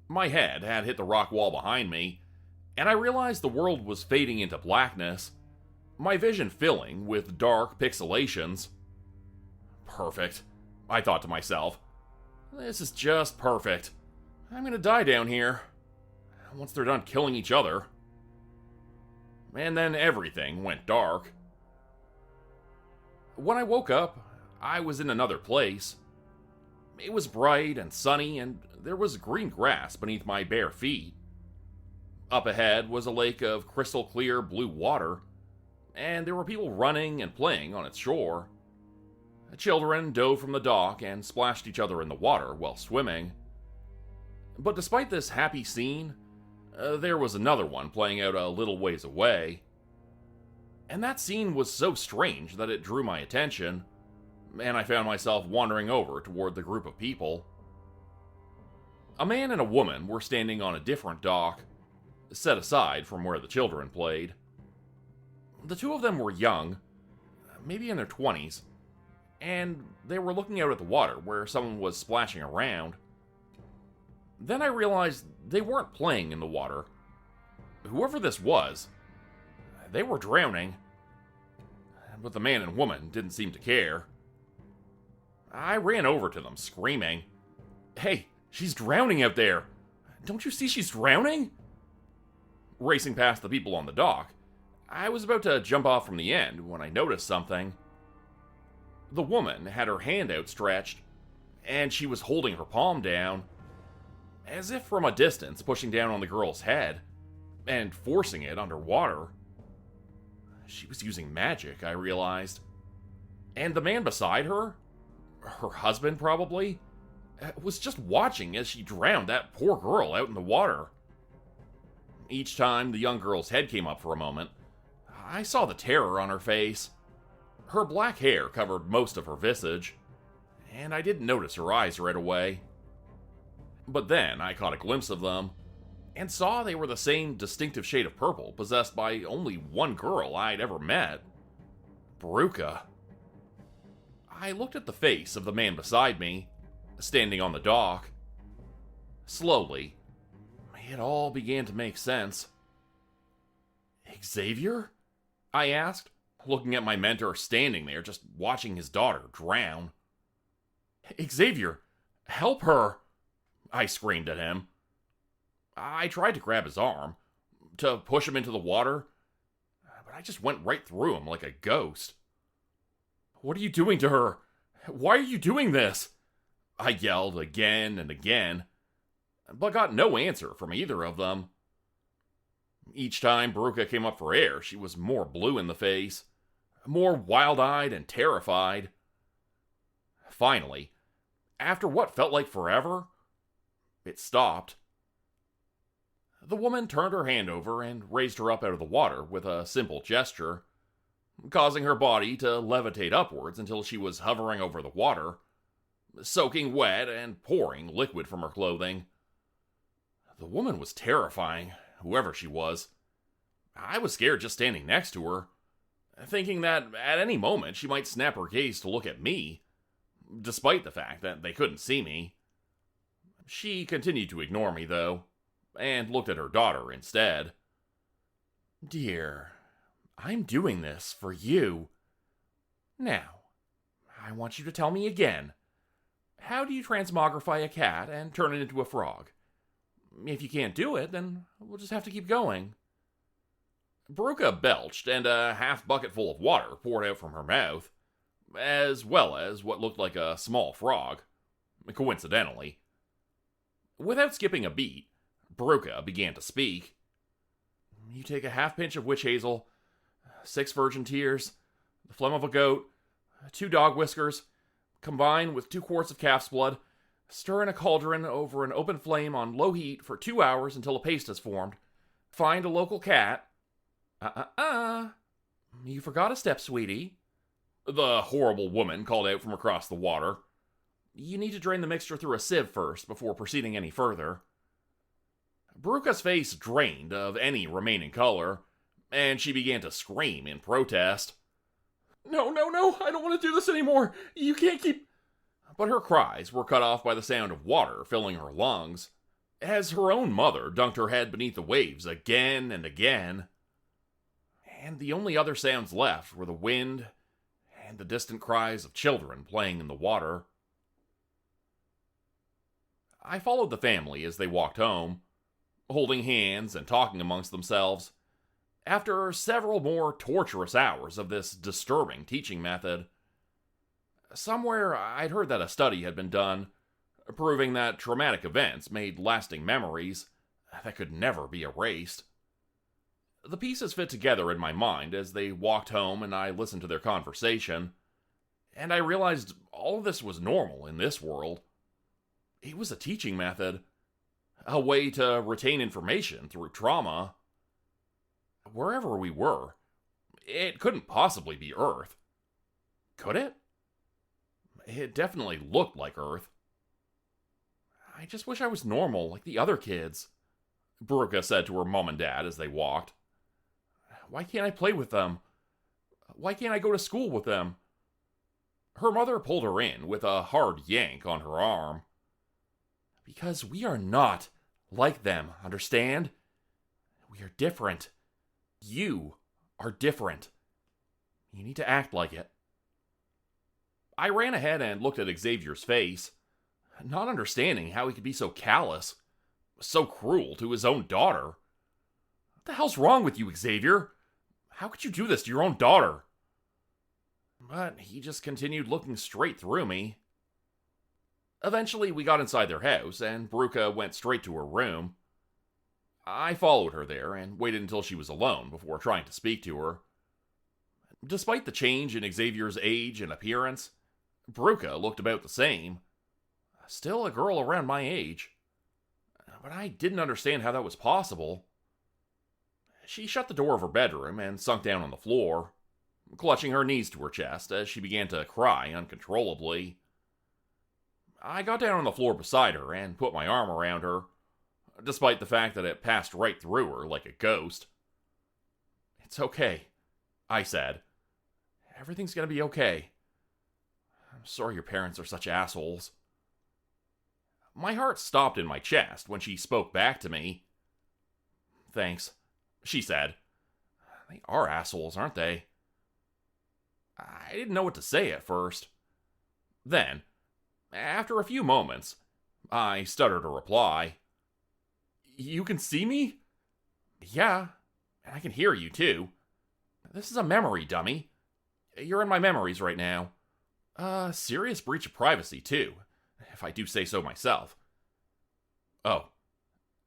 My head had hit the rock wall behind me, and I realized the world was fading into blackness, my vision filling with dark pixelations. Perfect, I thought to myself. This is just perfect. I'm gonna die down here, once they're done killing each other. And then everything went dark. When I woke up, I was in another place. It was bright and sunny, and there was green grass beneath my bare feet. Up ahead was a lake of crystal clear blue water, and there were people running and playing on its shore. Children dove from the dock and splashed each other in the water while swimming. But despite this happy scene, there was another one playing out a little ways away. And that scene was so strange that it drew my attention, and I found myself wandering over toward the group of people. A man and a woman were standing on a different dock, set aside from where the children played. The two of them were young, maybe in their 20s, and they were looking out at the water where someone was splashing around. Then I realized they weren't playing in the water. Whoever this was, they were drowning. But the man and woman didn't seem to care. I ran over to them, screaming, "Hey, she's drowning out there! Don't you see she's drowning?" Racing past the people on the dock, I was about to jump off from the end when I noticed something. The woman had her hand outstretched, and she was holding her palm down, as if from a distance pushing down on the girl's head, and forcing it underwater. She was using magic, I realized. And the man beside her, her husband probably, was just watching as she drowned that poor girl out in the water. Each time the young girl's head came up for a moment, I saw the terror on her face. Her black hair covered most of her visage, and I didn't notice her eyes right away. But then I caught a glimpse of them, and saw they were the same distinctive shade of purple possessed by only one girl I'd ever met. Grupe. I looked at the face of the man beside me, standing on the dock. Slowly, it all began to make sense. "Xavier?" I asked, looking at my mentor standing there just watching his daughter drown. "Xavier, help her!" I screamed at him. I tried to grab his arm, to push him into the water, but I just went right through him like a ghost. "What are you doing to her? Why are you doing this?" I yelled again and again, but got no answer from either of them. Each time Grupe came up for air, she was more blue in the face, more wild-eyed and terrified. Finally, after what felt like forever, it stopped. The woman turned her hand over and raised her up out of the water with a simple gesture, causing her body to levitate upwards until she was hovering over the water, soaking wet and pouring liquid from her clothing. The woman was terrifying, whoever she was. I was scared just standing next to her, thinking that at any moment she might snap her gaze to look at me, despite the fact that they couldn't see me. She continued to ignore me, though, and looked at her daughter instead. "Dear, I'm doing this for you. Now, I want you to tell me again, how do you transmogrify a cat and turn it into a frog? If you can't do it, then we'll just have to keep going." Grupe belched, and a half bucket full of water poured out from her mouth, as well as what looked like a small frog, coincidentally. Without skipping a beat, Grupe began to speak. "You take a half pinch of witch hazel, 6 virgin tears, the phlegm of a goat, 2 dog whiskers, combine with 2 quarts of calf's blood, stir in a cauldron over an open flame on low heat for 2 hours until a paste is formed. Find a local cat." You forgot a step, sweetie," the horrible woman called out from across the water. "You need to drain the mixture through a sieve first before proceeding any further." Grupe's face drained of any remaining color, and she began to scream in protest. No, I don't want to do this anymore. You can't keep..." But her cries were cut off by the sound of water filling her lungs, as her own mother dunked her head beneath the waves again and again. And the only other sounds left were the wind and the distant cries of children playing in the water. I followed the family as they walked home, holding hands and talking amongst themselves, after several more torturous hours of this disturbing teaching method. Somewhere I'd heard that a study had been done, proving that traumatic events made lasting memories that could never be erased. The pieces fit together in my mind as they walked home and I listened to their conversation, and I realized all of this was normal in this world. It was a teaching method, A way to retain information through trauma. Wherever we were, it couldn't possibly be Earth. Could it? It definitely looked like Earth. I just wish I was normal like the other kids, Bruke said to her mom and dad as they walked. Why can't I play with them? Why can't I go to school with them? Her mother pulled her in with a hard yank on her arm. Because we are not like them, understand? We are different. You are different. You need to act like it. I ran ahead and looked at Xavier's face, not understanding how he could be so callous, so cruel to his own daughter. What the hell's wrong with you, Xavier? How could you do this to your own daughter? But he just continued looking straight through me. Eventually, we got inside their house, and Bruke went straight to her room. I followed her there and waited until she was alone before trying to speak to her. Despite the change in Xavier's age and appearance, Bruke looked about the same. Still a girl around my age. But I didn't understand how that was possible. She shut the door of her bedroom and sunk down on the floor, clutching her knees to her chest as she began to cry uncontrollably. I got down on the floor beside her and put my arm around her, despite the fact that it passed right through her like a ghost. It's okay, I said. Everything's gonna be okay. I'm sorry your parents are such assholes. My heart stopped in my chest when she spoke back to me. Thanks, she said. They are assholes, aren't they? I didn't know what to say at first. Then, after a few moments, I stuttered a reply. You can see me? Yeah, and I can hear you too. This is a memory, dummy. You're in my memories right now. Serious breach of privacy too, if I do say so myself. Oh,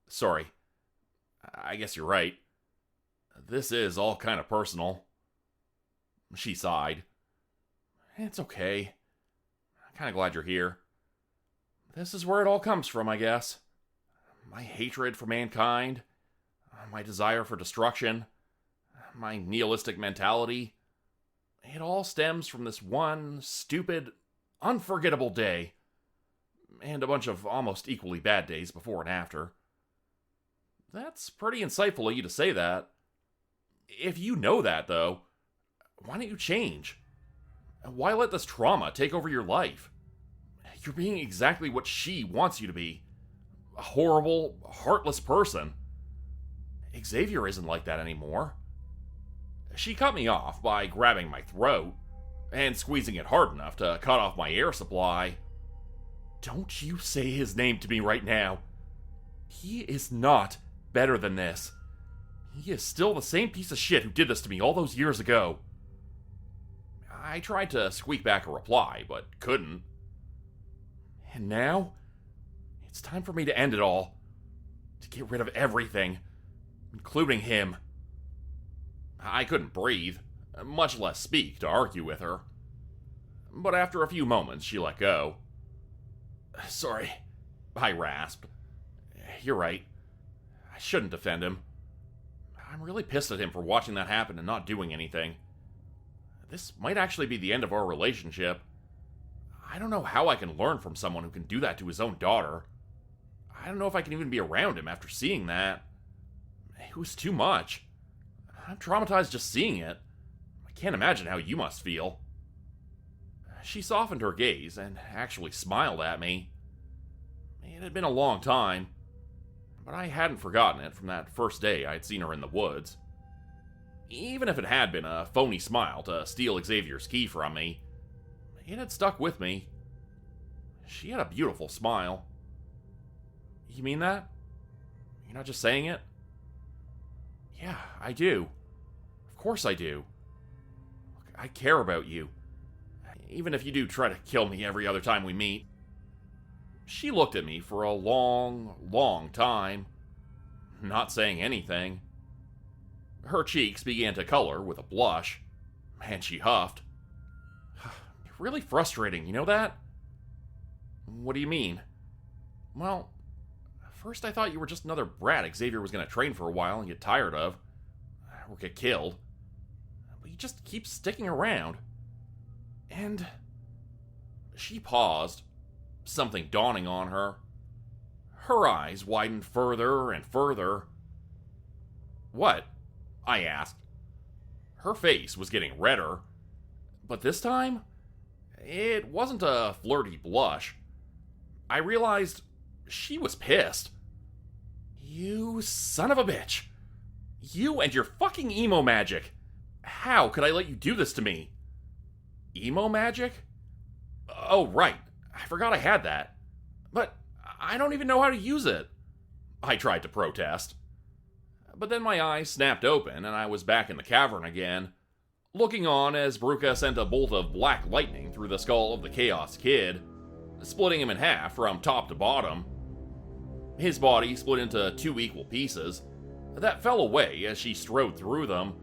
sorry. I guess you're right. This is all kind of personal. She sighed. It's okay. I'm kind of glad you're here. This is where it all comes from, I guess. My hatred for mankind, my desire for destruction, my nihilistic mentality. It all stems from this one stupid, unforgettable day, and a bunch of almost equally bad days before and after. That's pretty insightful of you to say that. If you know that, though, why don't you change? Why let this trauma take over your life? You're being exactly what she wants you to be. A horrible, heartless person. Xavier isn't like that anymore. She cut me off by grabbing my throat and squeezing it hard enough to cut off my air supply. Don't you say his name to me right now. He is not better than this. He is still the same piece of shit who did this to me all those years ago. I tried to squeak back a reply, but couldn't. And now, it's time for me to end it all. To get rid of everything, including him. I couldn't breathe, much less speak to argue with her. But after a few moments, she let go. Sorry, I rasped. You're right. I shouldn't defend him. I'm really pissed at him for watching that happen and not doing anything. This might actually be the end of our relationship. I don't know how I can learn from someone who can do that to his own daughter. I don't know if I can even be around him after seeing that. It was too much. I'm traumatized just seeing it. I can't imagine how you must feel. She softened her gaze and actually smiled at me. It had been a long time, but I hadn't forgotten it from that first day I'd seen her in the woods. Even if it had been a phony smile to steal Xavier's key from me, it had stuck with me. She had a beautiful smile. You mean that? You're not just saying it? Yeah, I do. Of course I do. Look, I care about you. Even if you do try to kill me every other time we meet. She looked at me for a long, long time, not saying anything. Her cheeks began to color with a blush, and she huffed. You're really frustrating, you know that? What do you mean? Well, First I thought you were just another brat Xavier was going to train for a while and get tired of, or get killed. But you just keep sticking around. And... She paused, something dawning on her. Her eyes widened further and further. What? I asked. Her face was getting redder, but this time, it wasn't a flirty blush. I realized she was pissed. You son of a bitch. You and your fucking emo magic. How could I let you do this to me? Emo magic? Oh, right. I forgot I had that. But I don't even know how to use it. I tried to protest. But then my eyes snapped open and I was back in the cavern again, looking on as Grupe sent a bolt of black lightning through the skull of the Chaos Kid, splitting him in half from top to bottom. His body split into 2 equal pieces that fell away as she strode through them,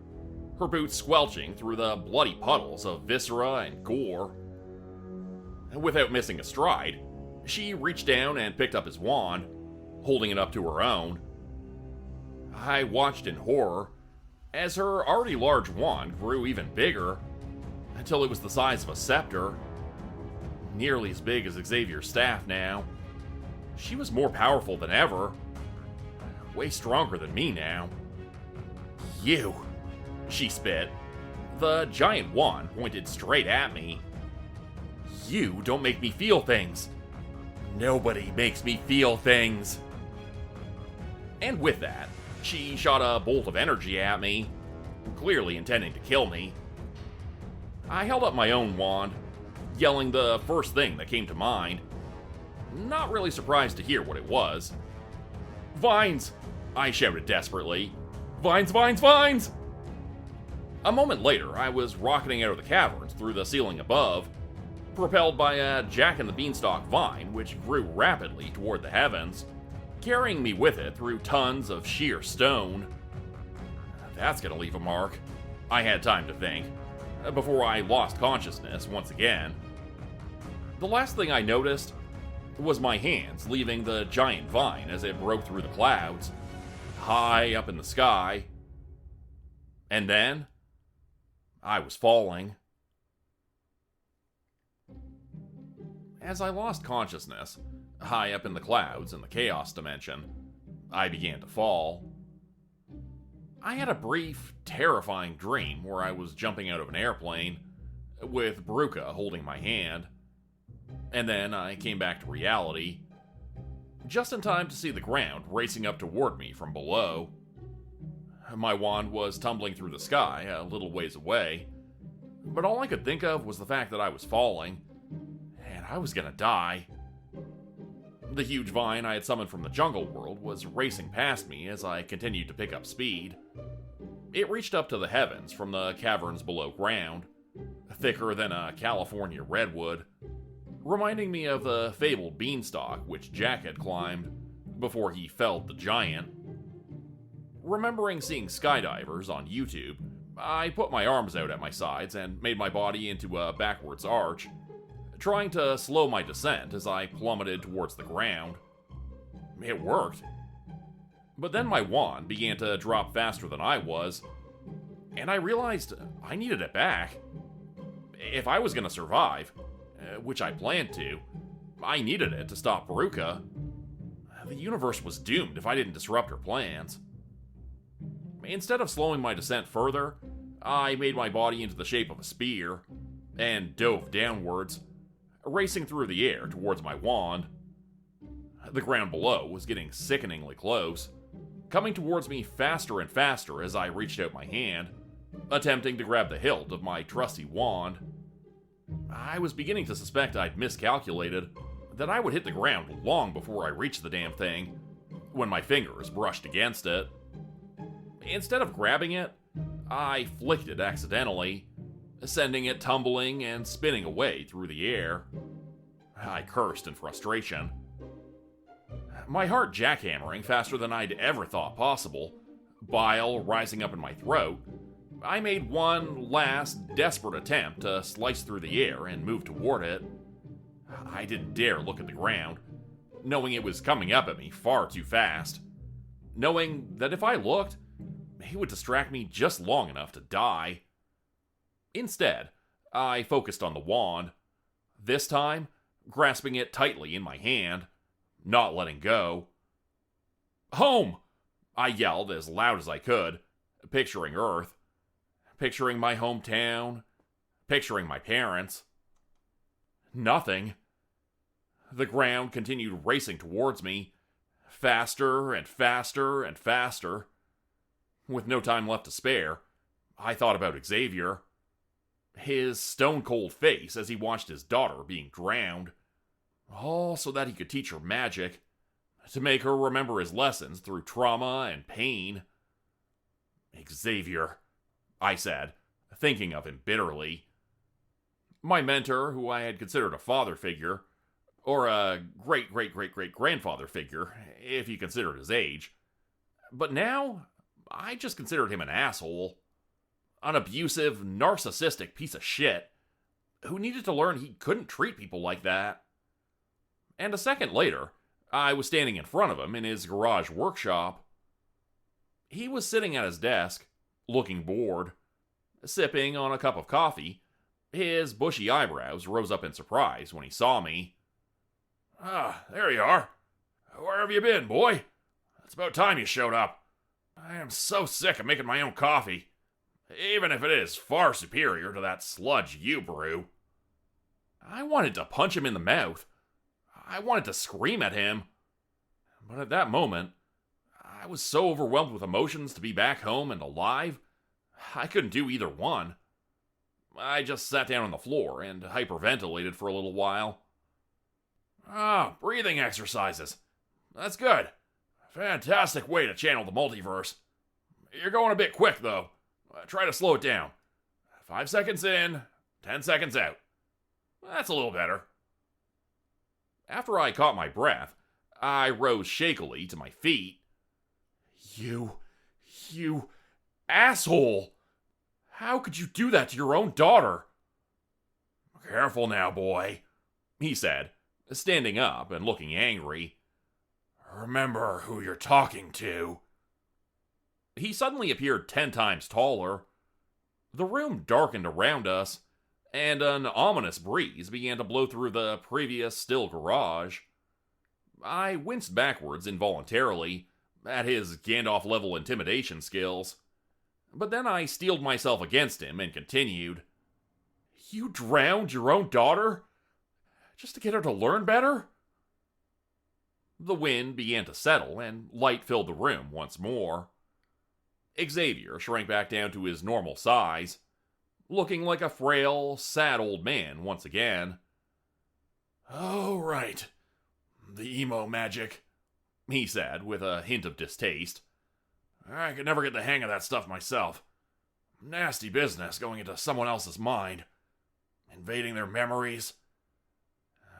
her boots squelching through the bloody puddles of viscera and gore. Without missing a stride, she reached down and picked up his wand, holding it up to her own. I watched in horror as her already large wand grew even bigger until it was the size of a scepter, nearly as big as Xavier's staff now. She was more powerful than ever, way stronger than me now. You, she spit. The giant wand pointed straight at me. You don't make me feel things. Nobody makes me feel things. And with that, she shot a bolt of energy at me, clearly intending to kill me. I held up my own wand, yelling the first thing that came to mind, not really surprised to hear what it was. Vines! I shouted desperately. Vines, vines, vines! A moment later, I was rocketing out of the caverns through the ceiling above, propelled by a Jack-and-the-Beanstalk vine which grew rapidly toward the heavens, carrying me with it through tons of sheer stone. That's gonna leave a mark. I had time to think, before I lost consciousness once again. The last thing I noticed was my hands leaving the giant vine as it broke through the clouds, high up in the sky. And then, I was falling. As I lost consciousness, high up in the clouds in the chaos dimension, I began to fall. I had a brief, terrifying dream where I was jumping out of an airplane, with Grupe holding my hand. And then I came back to reality, just in time to see the ground racing up toward me from below. My wand was tumbling through the sky a little ways away, but all I could think of was the fact that I was falling, and I was gonna die. The huge vine I had summoned from the jungle world was racing past me as I continued to pick up speed. It reached up to the heavens from the caverns below ground, thicker than a California redwood, reminding me of the fabled beanstalk which Jack had climbed before he felled the giant. Remembering seeing skydivers on YouTube, I put my arms out at my sides and made my body into a backwards arch, trying to slow my descent as I plummeted towards the ground. It worked. But then my wand began to drop faster than I was, and I realized I needed it back. If I was going to survive, which I planned to, I needed it to stop Grupe. The universe was doomed if I didn't disrupt her plans. Instead of slowing my descent further, I made my body into the shape of a spear and dove downwards, racing through the air towards my wand. The ground below was getting sickeningly close, coming towards me faster and faster as I reached out my hand, attempting to grab the hilt of my trusty wand. I was beginning to suspect I'd miscalculated, that I would hit the ground long before I reached the damn thing, when my fingers brushed against it. Instead of grabbing it, I flicked it accidentally, sending it tumbling and spinning away through the air. I cursed in frustration. My heart jackhammering faster than I'd ever thought possible, bile rising up in my throat, I made one last desperate attempt to slice through the air and move toward it. I didn't dare look at the ground, knowing it was coming up at me far too fast. Knowing that if I looked, he would distract me just long enough to die. Instead, I focused on the wand, this time grasping it tightly in my hand, not letting go. "Home!" I yelled as loud as I could, picturing Earth, picturing my hometown, picturing my parents. Nothing. The ground continued racing towards me, faster and faster and faster. With no time left to spare, I thought about Xavier. His stone-cold face as he watched his daughter being drowned. All so that he could teach her magic, to make her remember his lessons through trauma and pain. Xavier, I said, thinking of him bitterly. My mentor, who I had considered a father figure, or a great-great-great-great-grandfather figure, if you considered his age. But now, I just considered him an asshole. An abusive, narcissistic piece of shit who needed to learn he couldn't treat people like that. And a second later, I was standing in front of him in his garage workshop. He was sitting at his desk, looking bored, sipping on a cup of coffee. His bushy eyebrows rose up in surprise when he saw me. "Ah, there you are. Where have you been, boy? It's about time you showed up. I am so sick of making my own coffee, even if it is far superior to that sludge you brew." I wanted to punch him in the mouth. I wanted to scream at him. But at that moment, I was so overwhelmed with emotions to be back home and alive, I couldn't do either one. I just sat down on the floor and hyperventilated for a little while. "Ah, breathing exercises. That's good. Fantastic way to channel the multiverse. You're going a bit quick, though. Try to slow it down. 5 seconds in, 10 seconds out. That's a little better." After I caught my breath, I rose shakily to my feet. You asshole! How could you do that to your own daughter?" "Careful now, boy," he said, standing up and looking angry. "Remember who you're talking to." He suddenly appeared 10 times taller. The room darkened around us, and an ominous breeze began to blow through the previous still garage. I winced backwards involuntarily at his Gandalf-level intimidation skills, but then I steeled myself against him and continued. "You drowned your own daughter? Just to get her to learn better?" The wind began to settle, and light filled the room once more. Xavier shrank back down to his normal size, looking like a frail, sad old man once again. "Oh, right. The emo magic," he said with a hint of distaste. "I could never get the hang of that stuff myself. Nasty business going into someone else's mind, invading their memories.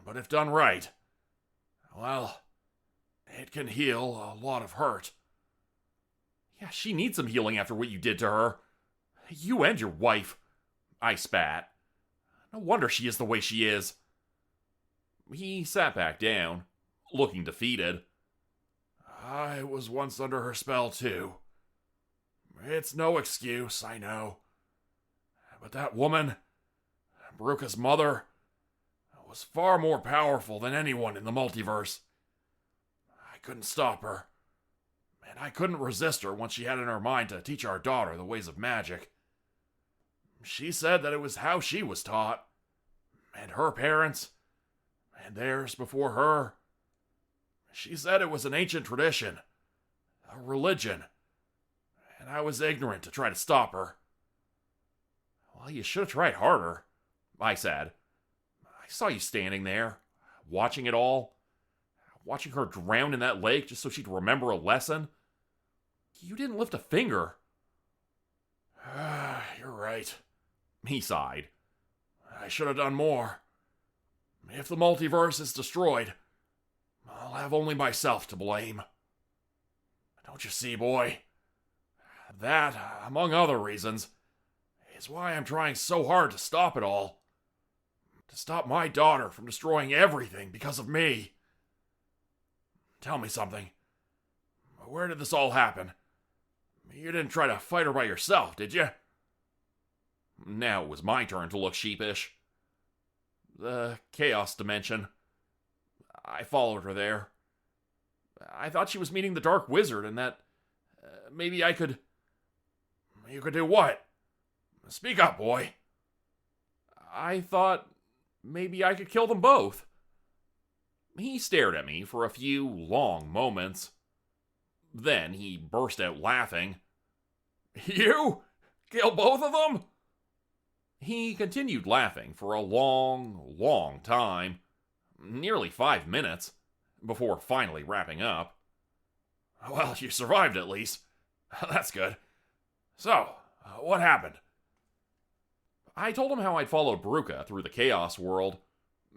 But if done right, well, it can heal a lot of hurt." "Yeah, she needs some healing after what you did to her. You and your wife," I spat. "No wonder she is the way she is." He sat back down, looking defeated. "I was once under her spell, too. It's no excuse, I know. But that woman, Baruka's mother, was far more powerful than anyone in the multiverse. I couldn't stop her. And I couldn't resist her once she had in her mind to teach our daughter the ways of magic. She said that it was how she was taught. And her parents, and theirs before her. She said it was an ancient tradition, a religion, and I was ignorant to try to stop her." "Well, you should have tried harder," I said. "I saw you standing there, watching it all, watching her drown in that lake just so she'd remember a lesson. You didn't lift a finger." "You're right," he sighed. "I should have done more. If the multiverse is destroyed, I'll have only myself to blame. Don't you see, boy? That, among other reasons, is why I'm trying so hard to stop it all. To stop my daughter from destroying everything because of me." Tell me something. Where did this all happen? You didn't try to fight her by yourself, did you? Now it was my turn to look sheepish. The Chaos Dimension. I followed her there. I thought she was meeting the Dark Wizard and that maybe I could... You could do what? Speak up, boy. I thought maybe I could kill them both. He stared at me for a few long moments. Then he burst out laughing. You? Kill both of them? He continued laughing for a long, long time, nearly 5 minutes, before finally wrapping up. Well, you survived at least. That's good. So, what happened? I told him how I'd followed Grupe through the Chaos world,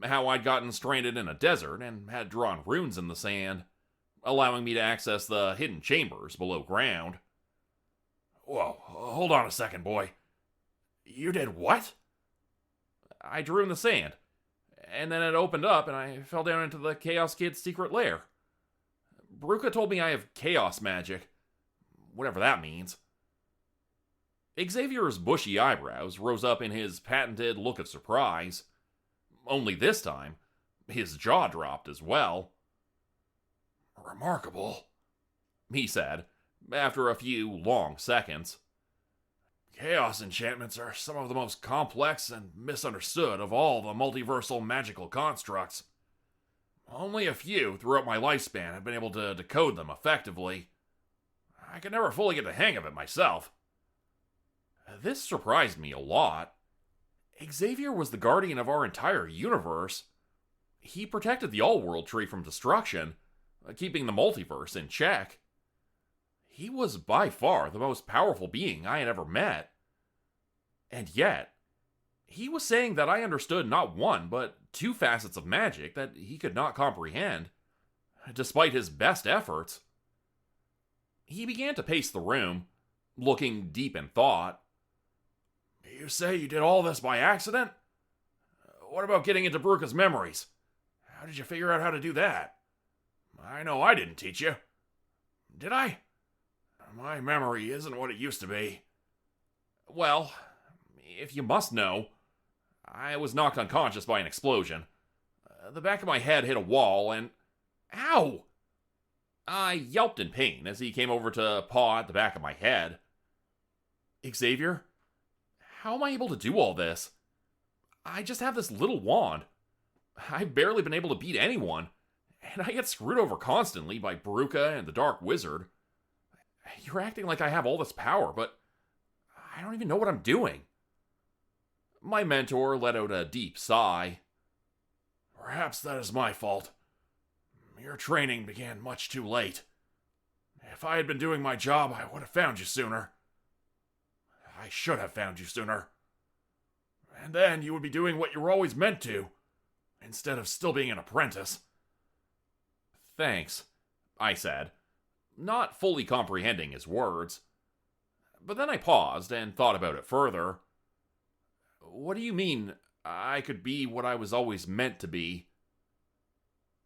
how I'd gotten stranded in a desert and had drawn runes in the sand, allowing me to access the hidden chambers below ground. Whoa, hold on a second, boy. You did what? I drew in the sand, and then it opened up and I fell down into the Chaos Kid's secret lair. Grupe told me I have chaos magic, whatever that means. Xavier's bushy eyebrows rose up in his patented look of surprise. Only this time, his jaw dropped as well. Remarkable, he said, after a few long seconds. Chaos enchantments are some of the most complex and misunderstood of all the multiversal magical constructs. Only a few throughout my lifespan have been able to decode them effectively. I could never fully get the hang of it myself. This surprised me a lot. Xavier was the guardian of our entire universe. He protected the All-World Tree from destruction, keeping the multiverse in check. He was by far the most powerful being I had ever met. And yet, he was saying that I understood not one, but 2 facets of magic that he could not comprehend, despite his best efforts. He began to pace the room, looking deep in thought. You say you did all this by accident? What about getting into Bruca's memories? How did you figure out how to do that? I know I didn't teach you. Did I? My memory isn't what it used to be. Well, if you must know, I was knocked unconscious by an explosion. The back of my head hit a wall and... Ow! I yelped in pain as he came over to paw at the back of my head. Xavier, how am I able to do all this? I just have this little wand. I've barely been able to beat anyone, and I get screwed over constantly by Grupe and the Dark Wizard. You're acting like I have all this power, but I don't even know what I'm doing. My mentor let out a deep sigh. Perhaps that is my fault. Your training began much too late. If I had been doing my job, I would have found you sooner. I should have found you sooner. And then you would be doing what you were always meant to, instead of still being an apprentice. Thanks, I said, not fully comprehending his words. But then I paused and thought about it further. What do you mean, I could be what I was always meant to be?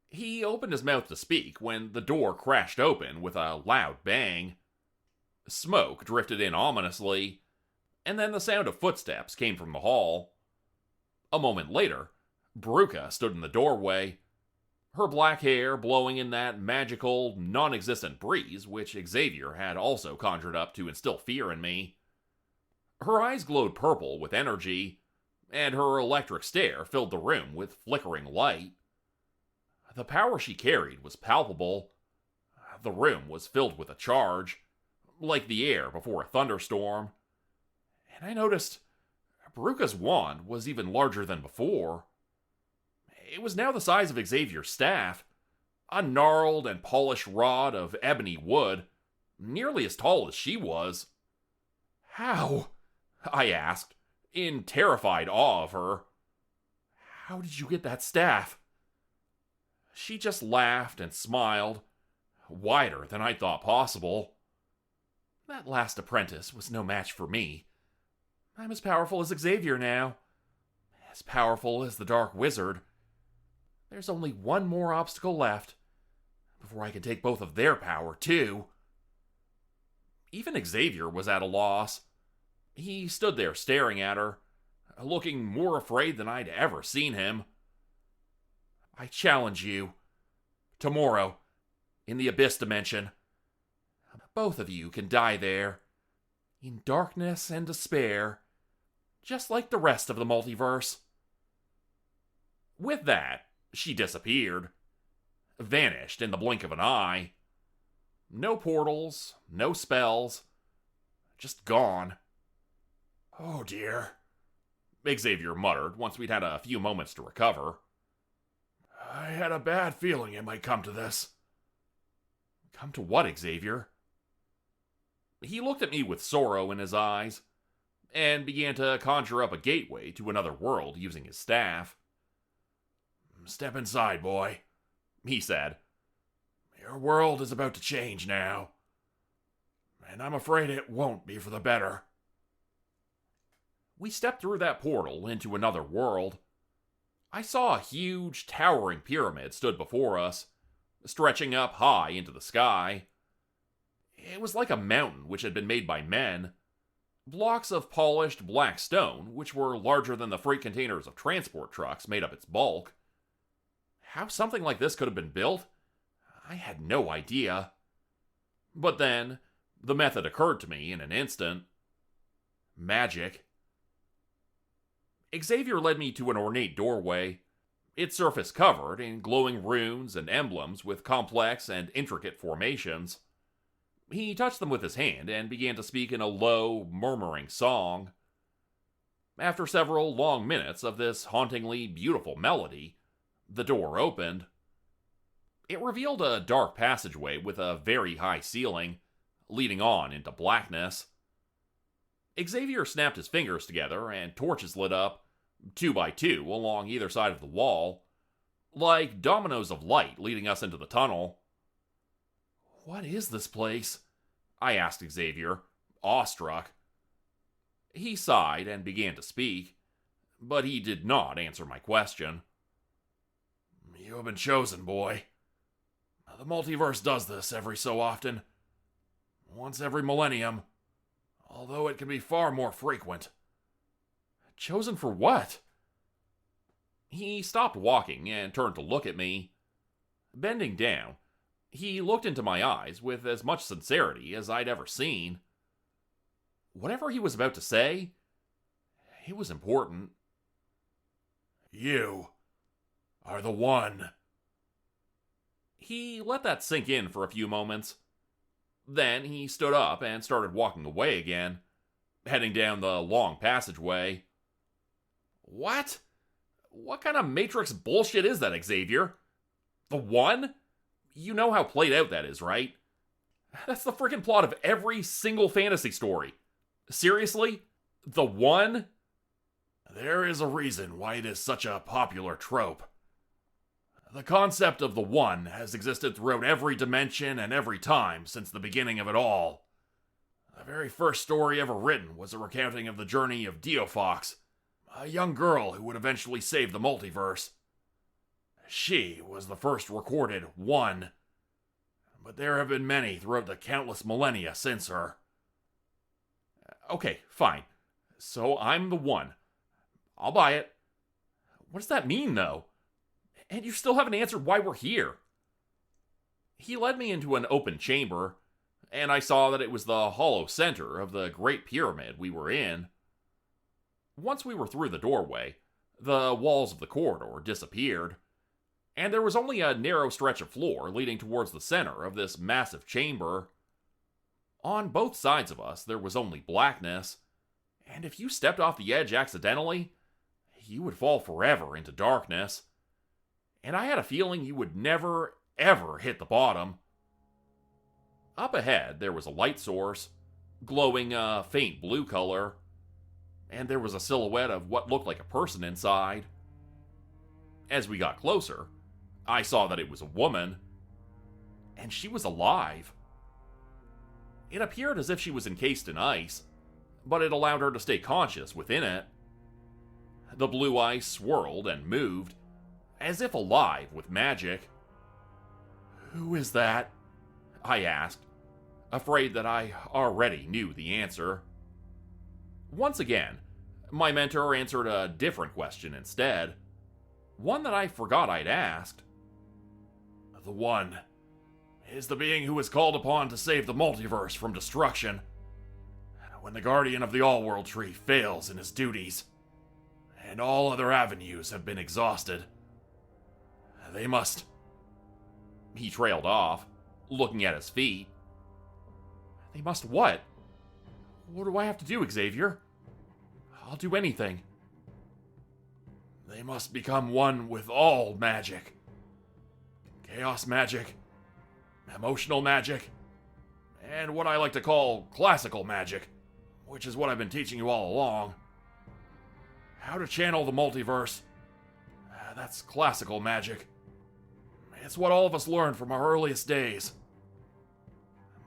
He opened his mouth to speak when the door crashed open with a loud bang. Smoke drifted in ominously, and then the sound of footsteps came from the hall. A moment later, Grupe stood in the doorway, her black hair blowing in that magical, non-existent breeze which Xavier had also conjured up to instill fear in me. Her eyes glowed purple with energy, and her electric stare filled the room with flickering light. The power she carried was palpable. The room was filled with a charge, like the air before a thunderstorm. And I noticed Bruca's wand was even larger than before. It was now the size of Xavier's staff, a gnarled and polished rod of ebony wood, nearly as tall as she was. How? I asked, in terrified awe of her. How did you get that staff? She just laughed and smiled, wider than I thought possible. That last apprentice was no match for me. I'm as powerful as Xavier now, as powerful as the Dark Wizard. There's only one more obstacle left before I can take both of their power, too. Even Xavier was at a loss. He stood there staring at her, looking more afraid than I'd ever seen him. I challenge you. Tomorrow, in the Abyss Dimension, both of you can die there, in darkness and despair, just like the rest of the multiverse. With that, she disappeared. Vanished in the blink of an eye. No portals, no spells. Just gone. Oh dear, Xavier muttered once we'd had a few moments to recover. I had a bad feeling it might come to this. Come to what, Xavier? He looked at me with sorrow in his eyes, and began to conjure up a gateway to another world using his staff. Step inside, boy, he said. Your world is about to change now, and I'm afraid it won't be for the better. We stepped through that portal into another world. I saw a huge, towering pyramid stood before us, stretching up high into the sky. It was like a mountain which had been made by men. Blocks of polished black stone, which were larger than the freight containers of transport trucks, made up its bulk. How something like this could have been built, I had no idea. But then, the method occurred to me in an instant. Magic. Xavier led me to an ornate doorway, its surface covered in glowing runes and emblems with complex and intricate formations. He touched them with his hand and began to speak in a low, murmuring song. After several long minutes of this hauntingly beautiful melody, the door opened. It revealed a dark passageway with a very high ceiling, leading on into blackness. Xavier snapped his fingers together and torches lit up, 2 by 2 along either side of the wall, like dominoes of light leading us into the tunnel. What is this place? I asked Xavier, awestruck. He sighed and began to speak, but he did not answer my question. You have been chosen, boy. The multiverse does this every so often. Once every millennium, although it can be far more frequent. Chosen for what? He stopped walking and turned to look at me. Bending down, he looked into my eyes with as much sincerity as I'd ever seen. Whatever he was about to say, it was important. You are the one. He let that sink in for a few moments. Then he stood up and started walking away again, heading down the long passageway. What? What kind of Matrix bullshit is that, Xavier? The One? You know how played out that is, right? That's the freaking plot of every single fantasy story. Seriously? The One? There is a reason why it is such a popular trope. The concept of the One has existed throughout every dimension and every time since the beginning of it all. The very first story ever written was a recounting of the journey of Fox, a young girl who would eventually save the multiverse. She was the first recorded One, but there have been many throughout the countless millennia since her. Okay, fine. So I'm the One. I'll buy it. What does that mean, though? And you still haven't answered why we're here. He led me into an open chamber, and I saw that it was the hollow center of the Great Pyramid we were in. Once we were through the doorway, the walls of the corridor disappeared, and there was only a narrow stretch of floor leading towards the center of this massive chamber. On both sides of us, there was only blackness, and if you stepped off the edge accidentally, you would fall forever into darkness. And I had a feeling you would never, ever hit the bottom. Up ahead, there was a light source, glowing a faint blue color, and there was a silhouette of what looked like a person inside. As we got closer, I saw that it was a woman, and she was alive. It appeared as if she was encased in ice, but it allowed her to stay conscious within it. The blue ice swirled and moved, as if alive with magic. Who is that? I asked, afraid that I already knew the answer. Once again, my mentor answered a different question instead, one that I forgot I'd asked. The One is the being who is called upon to save the multiverse from destruction. When the Guardian of the All-World Tree fails in his duties, and all other avenues have been exhausted, they must... He trailed off, looking at his feet. They must what? What do I have to do, Xavier? I'll do anything. They must become one with all magic. Chaos magic, emotional magic, and what I like to call classical magic, which is what I've been teaching you all along. How to channel the multiverse. That's classical magic. It's what all of us learned from our earliest days.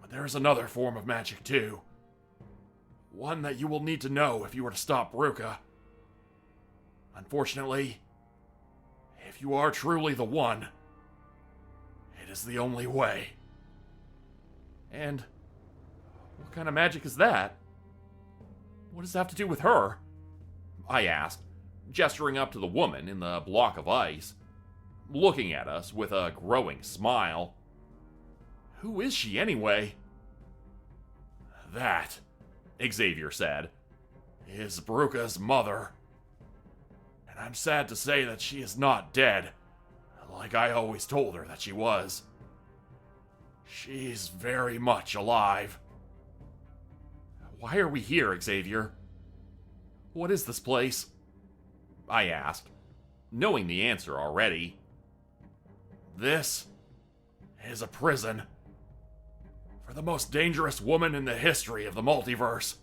But there's another form of magic too. One that you will need to know if you are to stop Grupe. Unfortunately, if you are truly the One, it is the only way. And what kind of magic is that? What does it have to do with her? I asked, gesturing up to the woman in the block of ice, looking at us with a growing smile. Who is she anyway? That, Xavier said, is Grupe's mother. And I'm sad to say that she is not dead, like I always told her that she was. She's very much alive. Why are we here, Xavier? What is this place? I asked, knowing the answer already. This is a prison for the most dangerous woman in the history of the multiverse.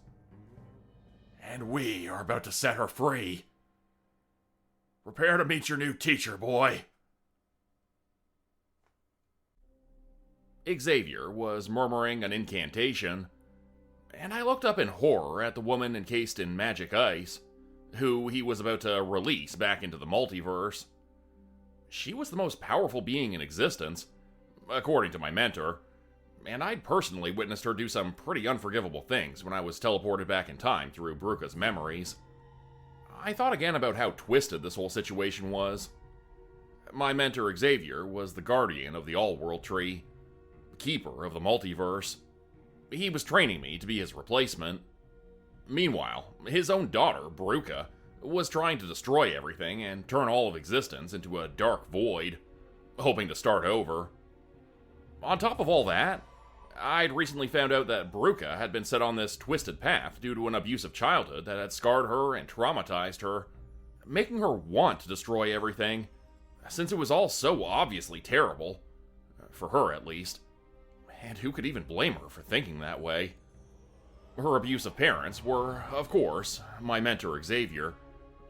And we are about to set her free. Prepare to meet your new teacher, boy. Xavier was murmuring an incantation, and I looked up in horror at the woman encased in magic ice, who he was about to release back into the multiverse. She was the most powerful being in existence, according to my mentor, and I'd personally witnessed her do some pretty unforgivable things when I was teleported back in time through Grupe's memories. I thought again about how twisted this whole situation was. My mentor Xavier was the guardian of the All-World Tree, the keeper of the multiverse. He was training me to be his replacement. Meanwhile, his own daughter, Grupe, was trying to destroy everything and turn all of existence into a dark void, hoping to start over. On top of all that, I'd recently found out that Grupe had been set on this twisted path due to an abusive childhood that had scarred her and traumatized her, making her want to destroy everything, since it was all so obviously terrible, for her at least. And who could even blame her for thinking that way? Her abusive parents were, of course, my mentor Xavier,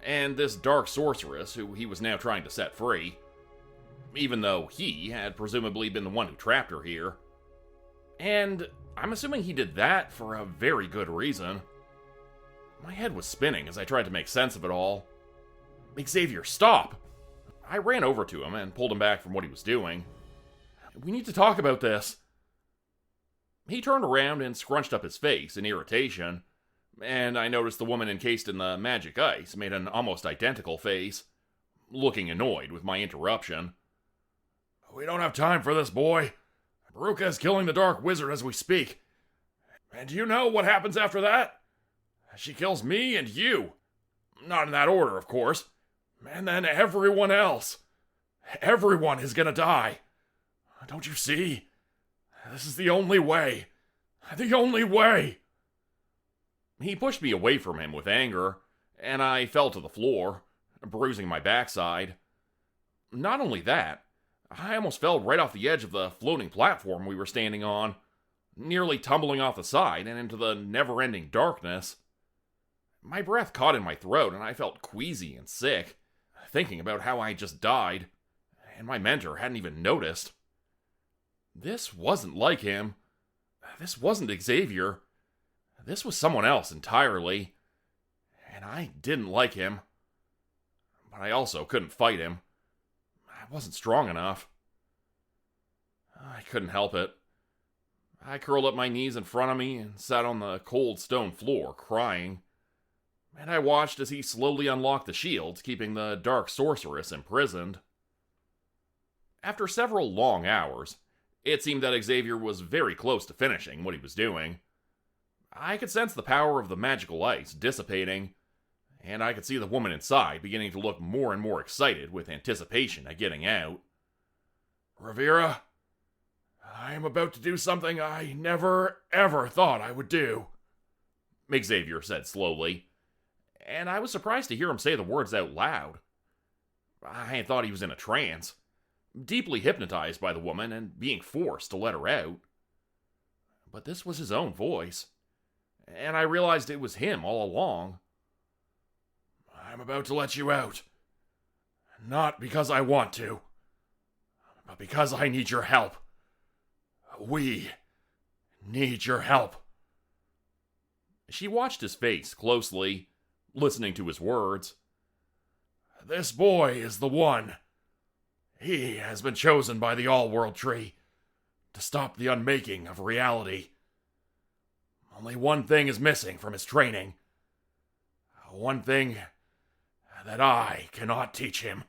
and this dark sorceress who he was now trying to set free, even though he had presumably been the one who trapped her here. And I'm assuming he did that for a very good reason. My head was spinning as I tried to make sense of it all. Xavier, stop! I ran over to him and pulled him back from what he was doing. We need to talk about this. He turned around and scrunched up his face in irritation, and I noticed the woman encased in the magic ice made an almost identical face, looking annoyed with my interruption. We don't have time for this, boy. Grupe is killing the Dark Wizard as we speak. And do you know what happens after that? She kills me and you. Not in that order, of course. And then everyone else. Everyone is gonna die. Don't you see? This is the only way. The only way. He pushed me away from him with anger, and I fell to the floor, bruising my backside. Not only that, I almost fell right off the edge of the floating platform we were standing on, nearly tumbling off the side and into the never-ending darkness. My breath caught in my throat, and I felt queasy and sick, thinking about how I just died, and my mentor hadn't even noticed. This wasn't like him. This wasn't Xavier. This was someone else entirely. And I didn't like him. But I also couldn't fight him. I wasn't strong enough. I couldn't help it. I curled up my knees in front of me and sat on the cold stone floor, crying. And I watched as he slowly unlocked the shields, keeping the dark sorceress imprisoned. After several long hours, it seemed that Xavier was very close to finishing what he was doing. I could sense the power of the magical ice dissipating, and I could see the woman inside beginning to look more and more excited with anticipation at getting out. Rivera, I am about to do something I never, ever thought I would do, Xavier said slowly, and I was surprised to hear him say the words out loud. I thought he was in a trance, deeply hypnotized by the woman and being forced to let her out. But this was his own voice, and I realized it was him all along. I'm about to let you out. Not because I want to, but because I need your help. We need your help. She watched his face closely, listening to his words. This boy is the one. He has been chosen by the All-World Tree to stop the unmaking of reality. Only one thing is missing from his training. One thing that I cannot teach him.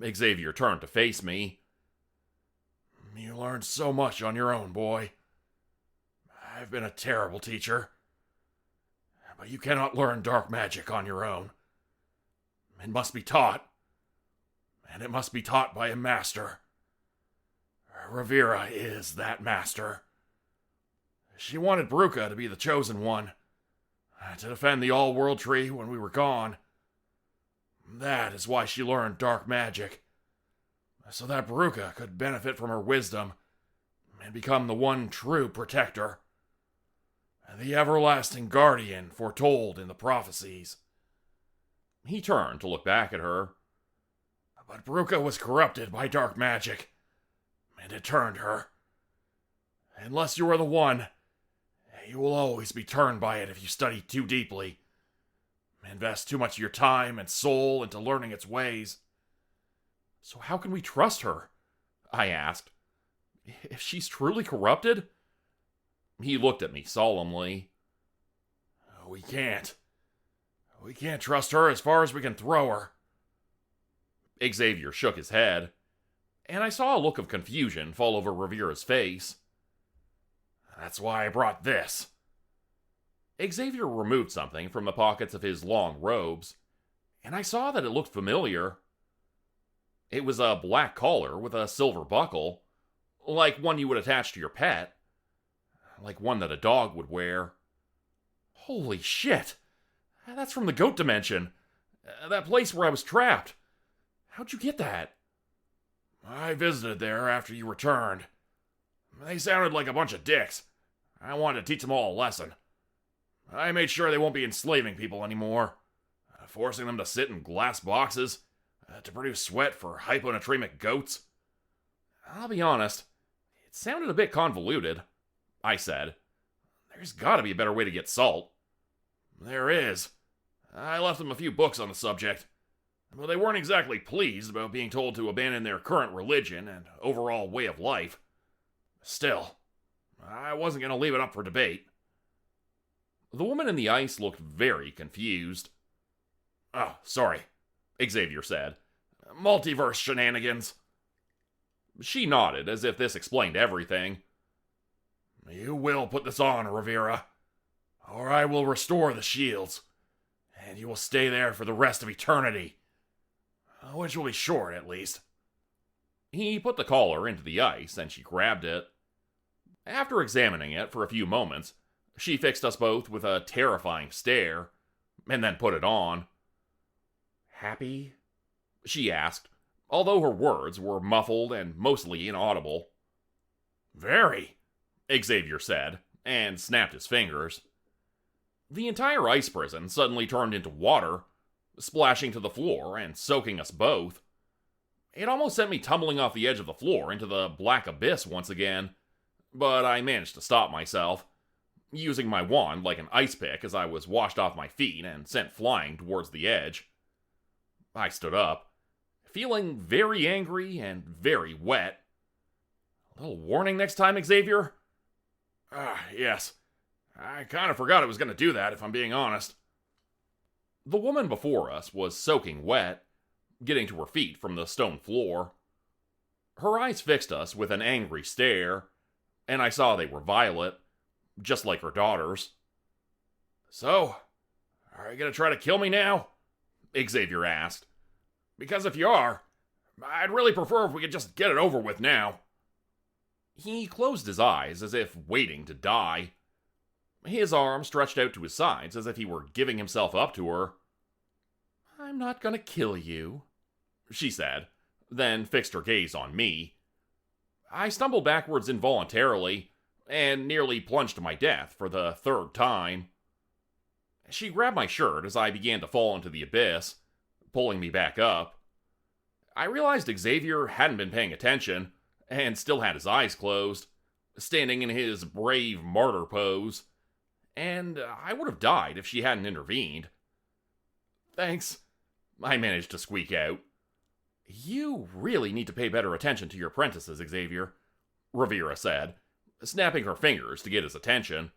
Xavier turned to face me. You learned so much on your own, boy. I've been a terrible teacher. But you cannot learn dark magic on your own. It must be taught. And it must be taught by a master. Rivera is that master. She wanted Grupe to be the chosen one, to defend the All-World Tree when we were gone. That is why she learned dark magic, so that Grupe could benefit from her wisdom and become the one true protector, the everlasting guardian foretold in the prophecies. He turned to look back at her. But Grupe was corrupted by dark magic, and it turned her. Unless you are the one, you will always be turned by it if you study too deeply. Invest too much of your time and soul into learning its ways. So how can we trust her? I asked. If she's truly corrupted? He looked at me solemnly. We can't. We can't trust her as far as we can throw her. Xavier shook his head, and I saw a look of confusion fall over Rivera's face. That's why I brought this. Xavier removed something from the pockets of his long robes, and I saw that it looked familiar. It was a black collar with a silver buckle, like one you would attach to your pet, like one that a dog would wear. Holy shit! That's from the goat dimension, that place where I was trapped. How'd you get that? I visited there after you returned. They sounded like a bunch of dicks. I wanted to teach them all a lesson. I made sure they won't be enslaving people anymore, forcing them to sit in glass boxes to produce sweat for hyponatremic goats. I'll be honest, it sounded a bit convoluted, I said. There's gotta be a better way to get salt. There is. I left them a few books on the subject, but they weren't exactly pleased about being told to abandon their current religion and overall way of life. Still, I wasn't going to leave it up for debate. The woman in the ice looked very confused. Oh, sorry, Xavier said. Multiverse shenanigans. She nodded as if this explained everything. You will put this on, Rivera, or I will restore the shields, and you will stay there for the rest of eternity. Which will be short, at least. He put the collar into the ice, and she grabbed it. After examining it for a few moments, she fixed us both with a terrifying stare, and then put it on. Happy? She asked, although her words were muffled and mostly inaudible. Very, Xavier said, and snapped his fingers. The entire ice prison suddenly turned into water, splashing to the floor and soaking us both. It almost sent me tumbling off the edge of the floor into the black abyss once again, but I managed to stop myself, using my wand like an ice pick as I was washed off my feet and sent flying towards the edge. I stood up, feeling very angry and very wet. A little warning next time, Xavier? Yes. I kind of forgot it was going to do that, if I'm being honest. The woman before us was soaking wet, getting to her feet from the stone floor. Her eyes fixed us with an angry stare, and I saw they were violet, just like her daughter's. So, are you going to try to kill me now? Xavier asked. Because if you are, I'd really prefer if we could just get it over with now. He closed his eyes as if waiting to die. His arm stretched out to his sides as if he were giving himself up to her. I'm not gonna kill you, she said, then fixed her gaze on me. I stumbled backwards involuntarily and nearly plunged to my death for the third time. She grabbed my shirt as I began to fall into the abyss, pulling me back up. I realized Xavier hadn't been paying attention and still had his eyes closed, standing in his brave martyr pose, and I would have died if she hadn't intervened. Thanks, I managed to squeak out. You really need to pay better attention to your apprentices, Xavier, Rivera said, snapping her fingers to get his attention.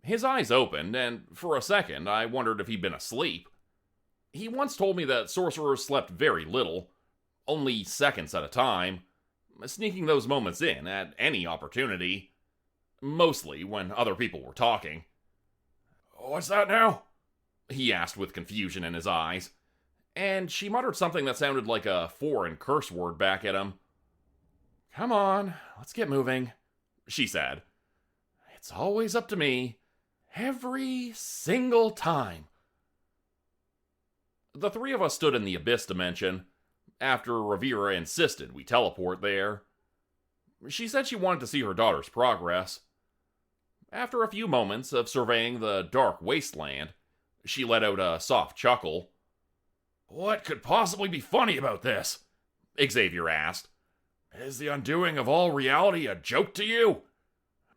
His eyes opened, and for a second I wondered if he'd been asleep. He once told me that sorcerers slept very little, only seconds at a time, sneaking those moments in at any opportunity, mostly when other people were talking. What's that now? He asked with confusion in his eyes, and she muttered something that sounded like a foreign curse word back at him. Come on, let's get moving, she said. It's always up to me, every single time. The three of us stood in the abyss dimension, after Rivera insisted we teleport there. She said she wanted to see her daughter's progress. After a few moments of surveying the dark wasteland, she let out a soft chuckle. What could possibly be funny about this? Xavier asked. Is the undoing of all reality a joke to you?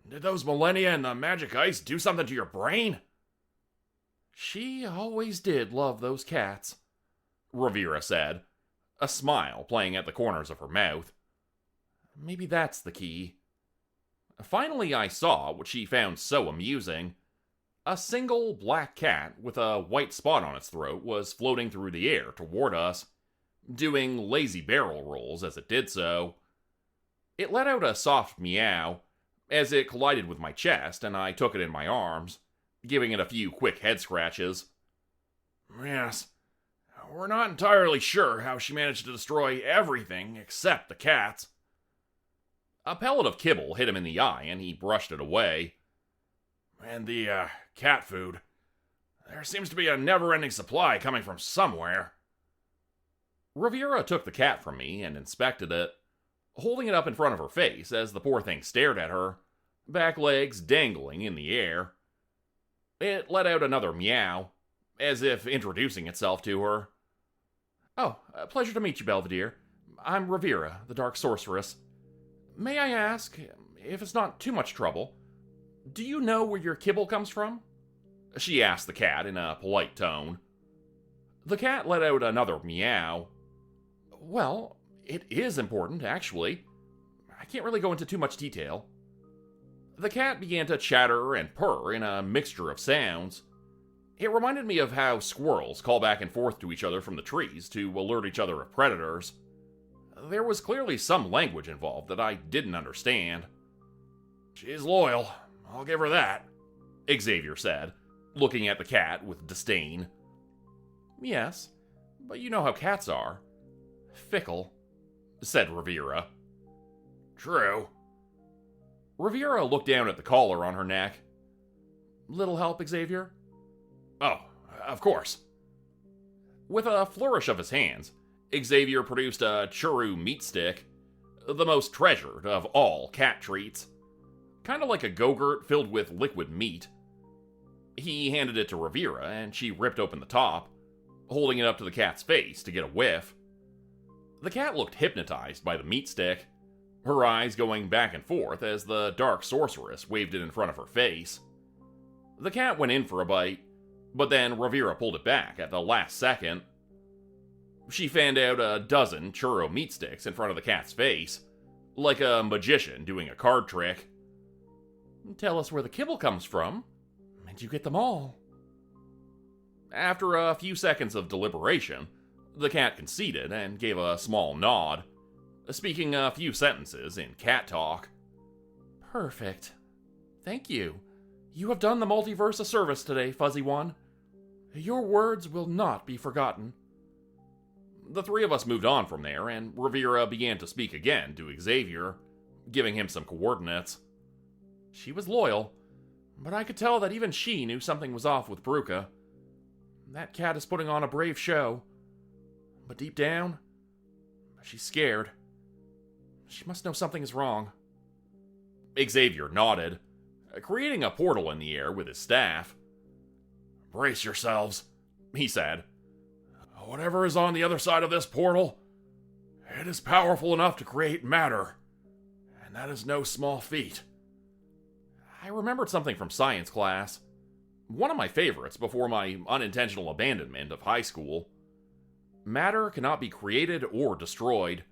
Did those millennia and the magic ice do something to your brain? She always did love those cats, Rivera said, a smile playing at the corners of her mouth. Maybe that's the key. Finally, I saw what she found so amusing. A single black cat with a white spot on its throat was floating through the air toward us, doing lazy barrel rolls as it did so. It let out a soft meow as it collided with my chest, and I took it in my arms, giving it a few quick head scratches. Yes, we're not entirely sure how she managed to destroy everything except the cats. A pellet of kibble hit him in the eye, and he brushed it away. And the, cat food. There seems to be a never-ending supply coming from somewhere. Rivera took the cat from me and inspected it, holding it up in front of her face as the poor thing stared at her, back legs dangling in the air. It let out another meow, as if introducing itself to her. Oh, a pleasure to meet you, Belvedere. I'm Rivera, the Dark Sorceress. May I ask, if it's not too much trouble, do you know where your kibble comes from? She asked the cat in a polite tone. The cat let out another meow. Well, it is important, actually. I can't really go into too much detail. The cat began to chatter and purr in a mixture of sounds. It reminded me of how squirrels call back and forth to each other from the trees to alert each other of predators. There was clearly some language involved that I didn't understand. She's loyal, I'll give her that, Xavier said, looking at the cat with disdain. Yes, but you know how cats are. Fickle, said Rivera. True. Rivera looked down at the collar on her neck. Little help, Xavier? Oh, of course. With a flourish of his hands, Xavier produced a churro meat stick, the most treasured of all cat treats. Kind of like a go-gurt filled with liquid meat. He handed it to Rivera, and she ripped open the top, holding it up to the cat's face to get a whiff. The cat looked hypnotized by the meat stick, her eyes going back and forth as the Dark Sorceress waved it in front of her face. The cat went in for a bite, but then Rivera pulled it back at the last second. She fanned out a dozen churro meat sticks in front of the cat's face, like a magician doing a card trick. Tell us where the kibble comes from, and you get them all. After a few seconds of deliberation, the cat conceded and gave a small nod, speaking a few sentences in cat talk. Perfect. Thank you. You have done the multiverse a service today, Fuzzy One. Your words will not be forgotten. The three of us moved on from there, and Rivera began to speak again to Xavier, giving him some coordinates. She was loyal, but I could tell that even she knew something was off with Bruca. That cat is putting on a brave show, but deep down, she's scared. She must know something is wrong. Xavier nodded, creating a portal in the air with his staff. Brace yourselves, he said. Whatever is on the other side of this portal, it is powerful enough to create matter, and that is no small feat. I remembered something from science class. One of my favorites before my unintentional abandonment of high school. Matter cannot be created or destroyed.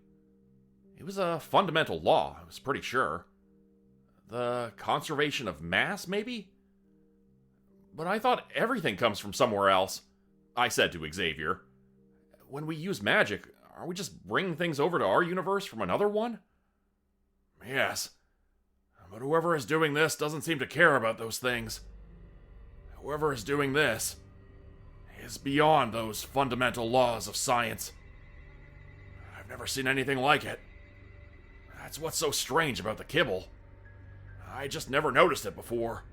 It was a fundamental law, I was pretty sure. The conservation of mass, maybe? But I thought everything comes from somewhere else, I said to Xavier. When we use magic, are we just bringing things over to our universe from another one? Yes, but whoever is doing this doesn't seem to care about those things. Whoever is doing this is beyond those fundamental laws of science. I've never seen anything like it. That's what's so strange about the kibble. I just never noticed it before.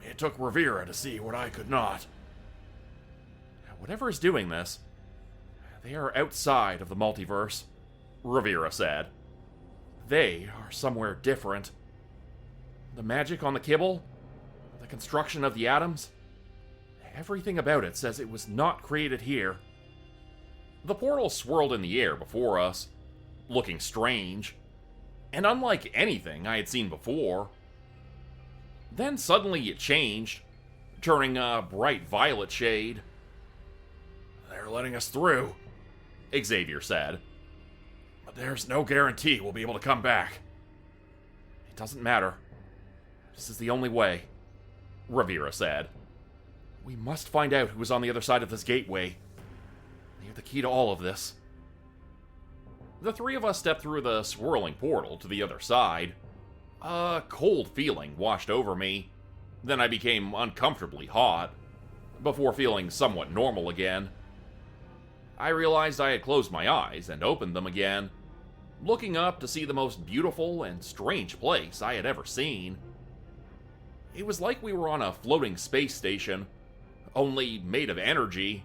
It took Rivera to see what I could not. Whatever is doing this, they are outside of the multiverse, Rivera said. They are somewhere different. The magic on the kibble, the construction of the atoms, everything about it says it was not created here. The portal swirled in the air before us, looking strange, and unlike anything I had seen before. Then suddenly it changed, turning a bright violet shade. They're letting us through, Xavier said. But there's no guarantee we'll be able to come back. It doesn't matter. This is the only way, Rivera said. We must find out who is on the other side of this gateway. They are the key to all of this. The three of us stepped through the swirling portal to the other side. A cold feeling washed over me. Then I became uncomfortably hot, before feeling somewhat normal again. I realized I had closed my eyes and opened them again, looking up to see the most beautiful and strange place I had ever seen. It was like we were on a floating space station, only made of energy.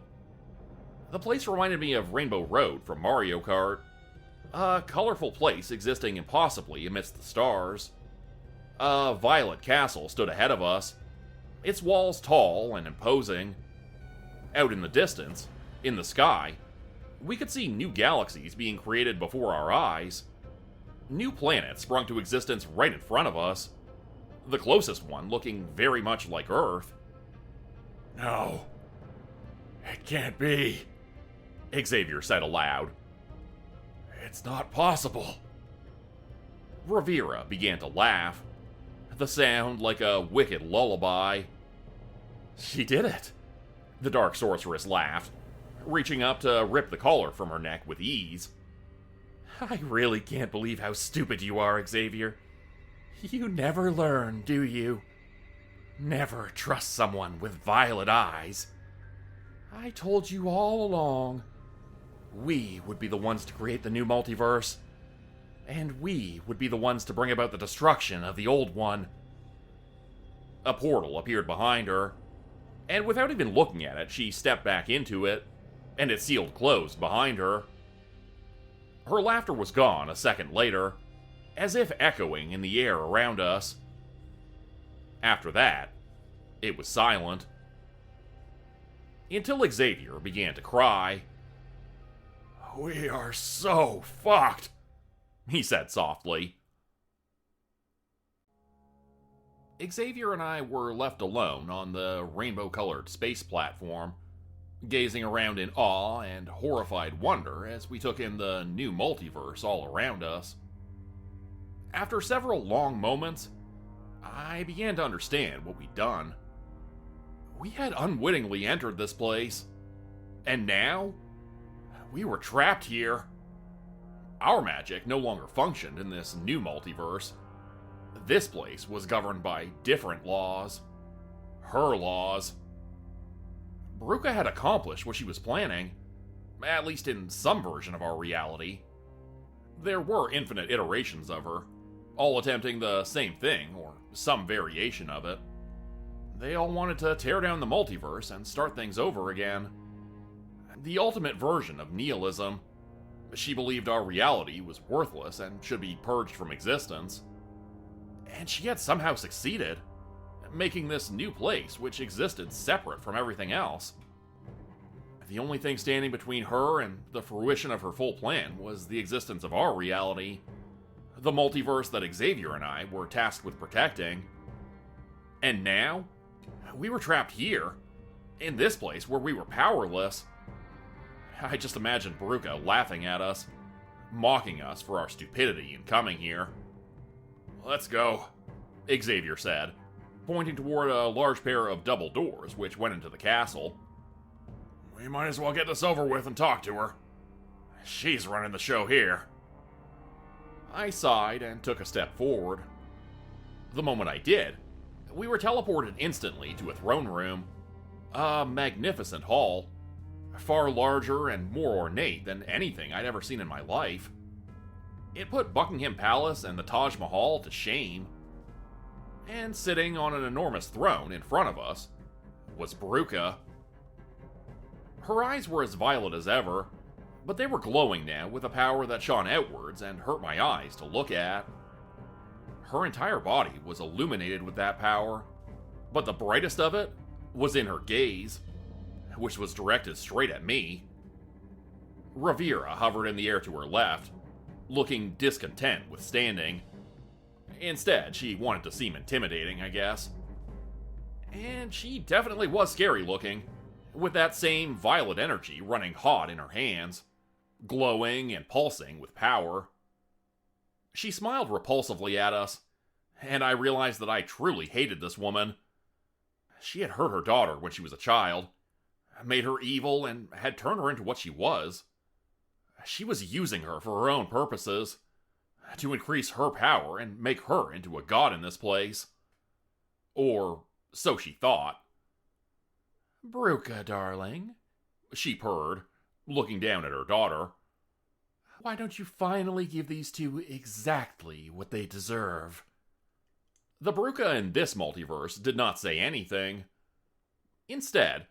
The place reminded me of Rainbow Road from Mario Kart, a colorful place existing impossibly amidst the stars. A violet castle stood ahead of us, its walls tall and imposing. Out in the distance, in the sky, we could see new galaxies being created before our eyes. New planets sprung to existence right in front of us, the closest one looking very much like Earth. No, it can't be, Xavier said aloud. It's not possible. Rivera began to laugh, the sound like a wicked lullaby. She did it, the Dark Sorceress laughed, reaching up to rip the collar from her neck with ease. I really can't believe how stupid you are, Xavier. You never learn, do you? Never trust someone with violet eyes. I told you all along. We would be the ones to create the new multiverse. And we would be the ones to bring about the destruction of the old one. A portal appeared behind her, and without even looking at it, she stepped back into it, and it sealed closed behind her. Her laughter was gone a second later, as if echoing in the air around us. After that, it was silent. Until Xavier began to cry. We are so fucked, he said softly. Xavier and I were left alone on the rainbow-colored space platform, gazing around in awe and horrified wonder as we took in the new multiverse all around us. After several long moments, I began to understand what we'd done. We had unwittingly entered this place, and now we were trapped here. Our magic no longer functioned in this new multiverse. This place was governed by different laws. Her laws. Bruca had accomplished what she was planning, at least in some version of our reality. There were infinite iterations of her, all attempting the same thing, or some variation of it. They all wanted to tear down the multiverse and start things over again. The ultimate version of nihilism. She believed our reality was worthless and should be purged from existence. And she had somehow succeeded, making this new place which existed separate from everything else. The only thing standing between her and the fruition of her full plan was the existence of our reality, the multiverse that Xavier and I were tasked with protecting. And now, we were trapped here, in this place where we were powerless. I just imagined Bruca laughing at us, mocking us for our stupidity in coming here. "Let's go," Xavier said, pointing toward a large pair of double doors which went into the castle. "We might as well get this over with and talk to her. She's running the show here." I sighed and took a step forward. The moment I did, we were teleported instantly to a throne room, a magnificent hall, far larger and more ornate than anything I'd ever seen in my life. It put Buckingham Palace and the Taj Mahal to shame. And sitting on an enormous throne in front of us was Bruca. Her eyes were as violet as ever, but they were glowing now with a power that shone outwards and hurt my eyes to look at. Her entire body was illuminated with that power, but the brightest of it was in her gaze, which was directed straight at me. Rivera hovered in the air to her left, looking discontent with standing. Instead, she wanted to seem intimidating, I guess. And she definitely was scary looking, with that same violet energy running hot in her hands, glowing and pulsing with power. She smiled repulsively at us, and I realized that I truly hated this woman. She had hurt her daughter when she was a child, made her evil, and had turned her into what she was. She was using her for her own purposes, to increase her power and make her into a god in this place. Or so she thought. "Bruca, darling," she purred, looking down at her daughter. "Why don't you finally give these two exactly what they deserve?" The Bruca in this multiverse did not say anything. Instead,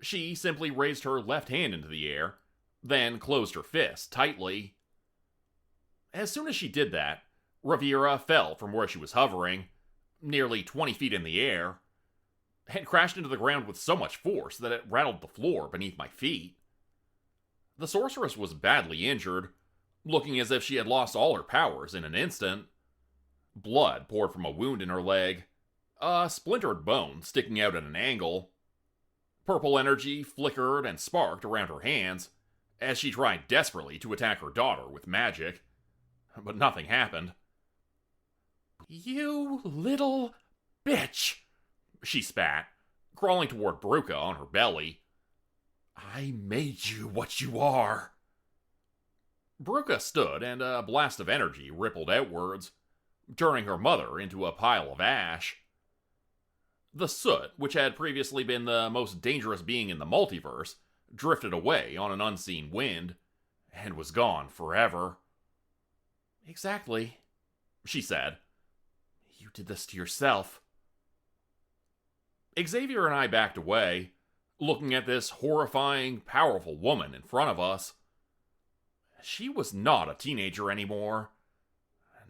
she simply raised her left hand into the air, then closed her fist tightly. As soon as she did that, Rivera fell from where she was hovering, nearly 20 feet in the air, and crashed into the ground with so much force that it rattled the floor beneath my feet. The sorceress was badly injured, looking as if she had lost all her powers in an instant. Blood poured from a wound in her leg, a splintered bone sticking out at an angle. Purple energy flickered and sparked around her hands as she tried desperately to attack her daughter with magic, but nothing happened. "You little bitch," she spat, crawling toward Bruca on her belly. "I made you what you are." Bruca stood, and a blast of energy rippled outwards, turning her mother into a pile of ash. The soot, which had previously been the most dangerous being in the multiverse, drifted away on an unseen wind, and was gone forever. "Exactly," she said. "You did this to yourself." Xavier and I backed away, looking at this horrifying, powerful woman in front of us. She was not a teenager anymore.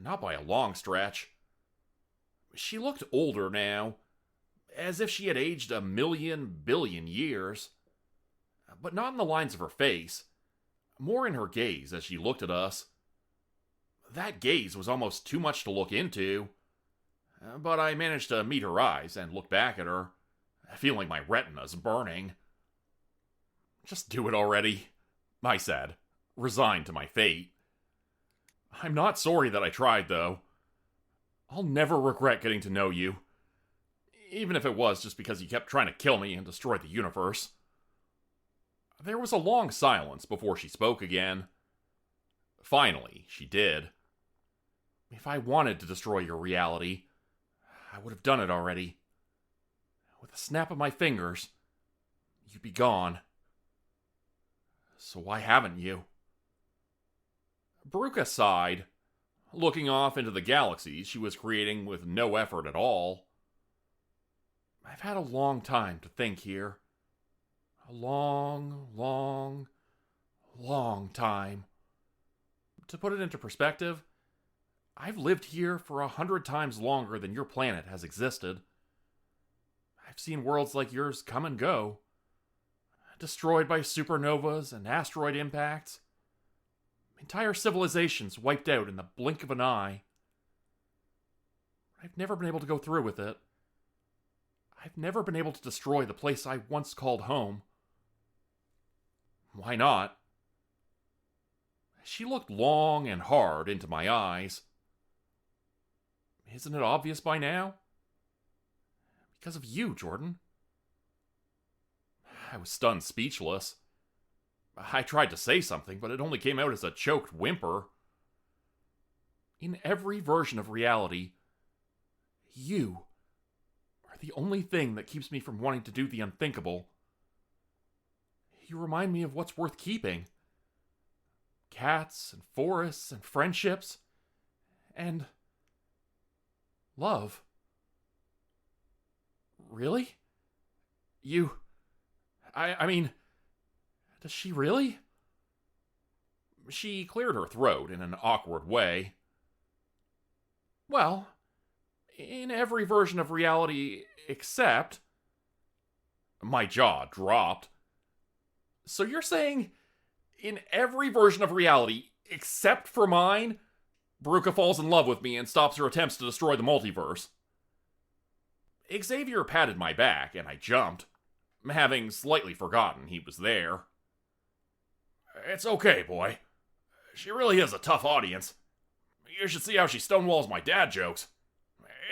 Not by a long stretch. She looked older now, as if she had aged 1,000,000,000,000 years. But not in the lines of her face, more in her gaze as she looked at us. That gaze was almost too much to look into, but I managed to meet her eyes and look back at her, feeling my retinas burning. "Just do it already," I said, resigned to my fate. "I'm not sorry that I tried, though. I'll never regret getting to know you. Even if it was just because you kept trying to kill me and destroy the universe. There was a long silence before she spoke again. Finally, she did. If I wanted to destroy your reality, I would have done it already. With a snap of my fingers, you'd be gone. So why haven't you? Grupe sighed, looking off into the galaxies she was creating with no effort at all. I've had a long time to think here. A long, long, long time. To put it into perspective, I've lived here for 100 times longer than your planet has existed. I've seen worlds like yours come and go, destroyed by supernovas and asteroid impacts. Entire civilizations wiped out in the blink of an eye. I've never been able to go through with it. I've never been able to destroy the place I once called home. Why not? She looked long and hard into my eyes. Isn't it obvious by now? Because of you, Jordan. I was stunned speechless. I tried to say something, but it only came out as a choked whimper. In every version of reality, you are the only thing that keeps me from wanting to do the unthinkable. You remind me of what's worth keeping. Cats and forests and friendships and love. Really? I mean, does she really? She cleared her throat in an awkward way. Well, in every version of reality except... My jaw dropped. So you're saying, in every version of reality except for mine, Grupe falls in love with me and stops her attempts to destroy the multiverse? Xavier patted my back and I jumped, having slightly forgotten he was there. It's okay, boy. She really is a tough audience. You should see how she stonewalls my dad jokes.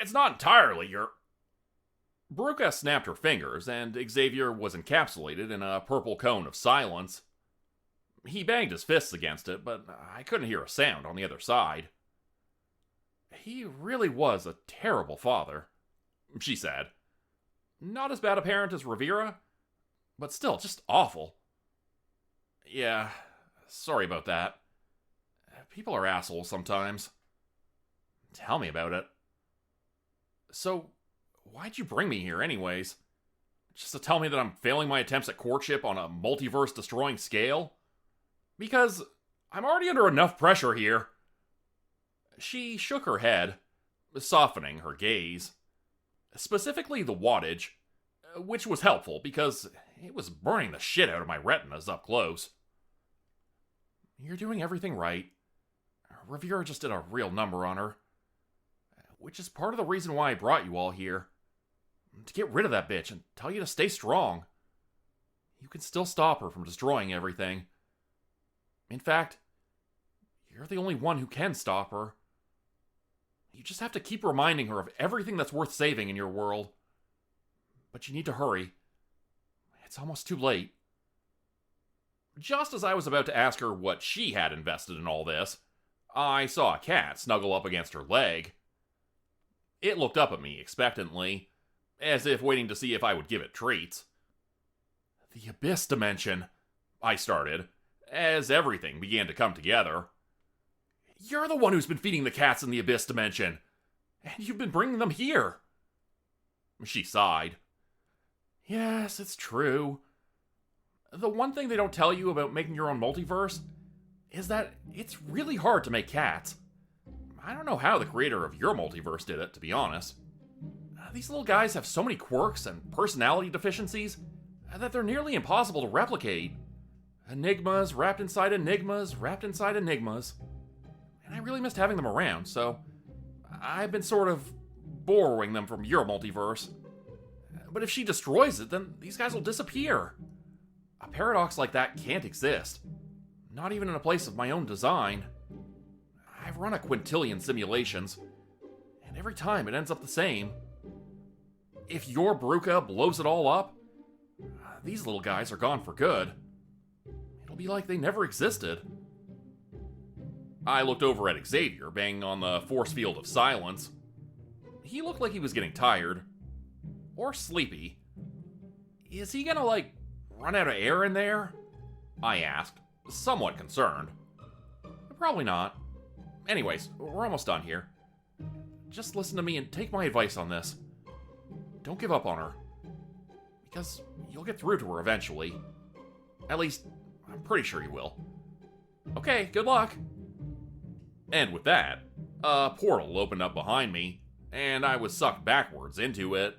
It's not entirely your... Grupe snapped her fingers, and Xavier was encapsulated in a purple cone of silence. He banged his fists against it, but I couldn't hear a sound on the other side. He really was a terrible father, she said. Not as bad a parent as Rivera, but still just awful. Yeah, sorry about that. People are assholes sometimes. Tell me about it. So, why'd you bring me here anyways? Just to tell me that I'm failing my attempts at courtship on a multiverse-destroying scale? Because I'm already under enough pressure here. She shook her head, softening her gaze. Specifically the wattage, which was helpful because it was burning the shit out of my retinas up close. You're doing everything right. Rivera just did a real number on her. Which is part of the reason why I brought you all here. To get rid of that bitch and tell you to stay strong. You can still stop her from destroying everything. In fact, you're the only one who can stop her. You just have to keep reminding her of everything that's worth saving in your world. But you need to hurry. It's almost too late. Just as I was about to ask her what she had invested in all this, I saw a cat snuggle up against her leg. It looked up at me expectantly, as if waiting to see if I would give it treats. The Abyss Dimension, I started, as everything began to come together. You're the one who's been feeding the cats in the Abyss Dimension, and you've been bringing them here. She sighed. Yes, it's true. The one thing they don't tell you about making your own multiverse is that it's really hard to make cats. I don't know how the creator of your multiverse did it, to be honest. These little guys have so many quirks and personality deficiencies that they're nearly impossible to replicate. Enigmas wrapped inside enigmas wrapped inside enigmas. And I really missed having them around, so I've been sort of borrowing them from your multiverse. But if she destroys it, then these guys will disappear. A paradox like that can't exist. Not even in a place of my own design. I've run a quintillion simulations, and every time it ends up the same. If your Bruca blows it all up, these little guys are gone for good. It'll be like they never existed. I looked over at Xavier, banging on the force field of silence. He looked like he was getting tired. Or sleepy. Is he gonna, run out of air in there? I asked, somewhat concerned. Probably not. Anyways, we're almost done here. Just listen to me and take my advice on this. Don't give up on her. Because you'll get through to her eventually. At least, I'm pretty sure you will. Okay, good luck. And with that, a portal opened up behind me, and I was sucked backwards into it.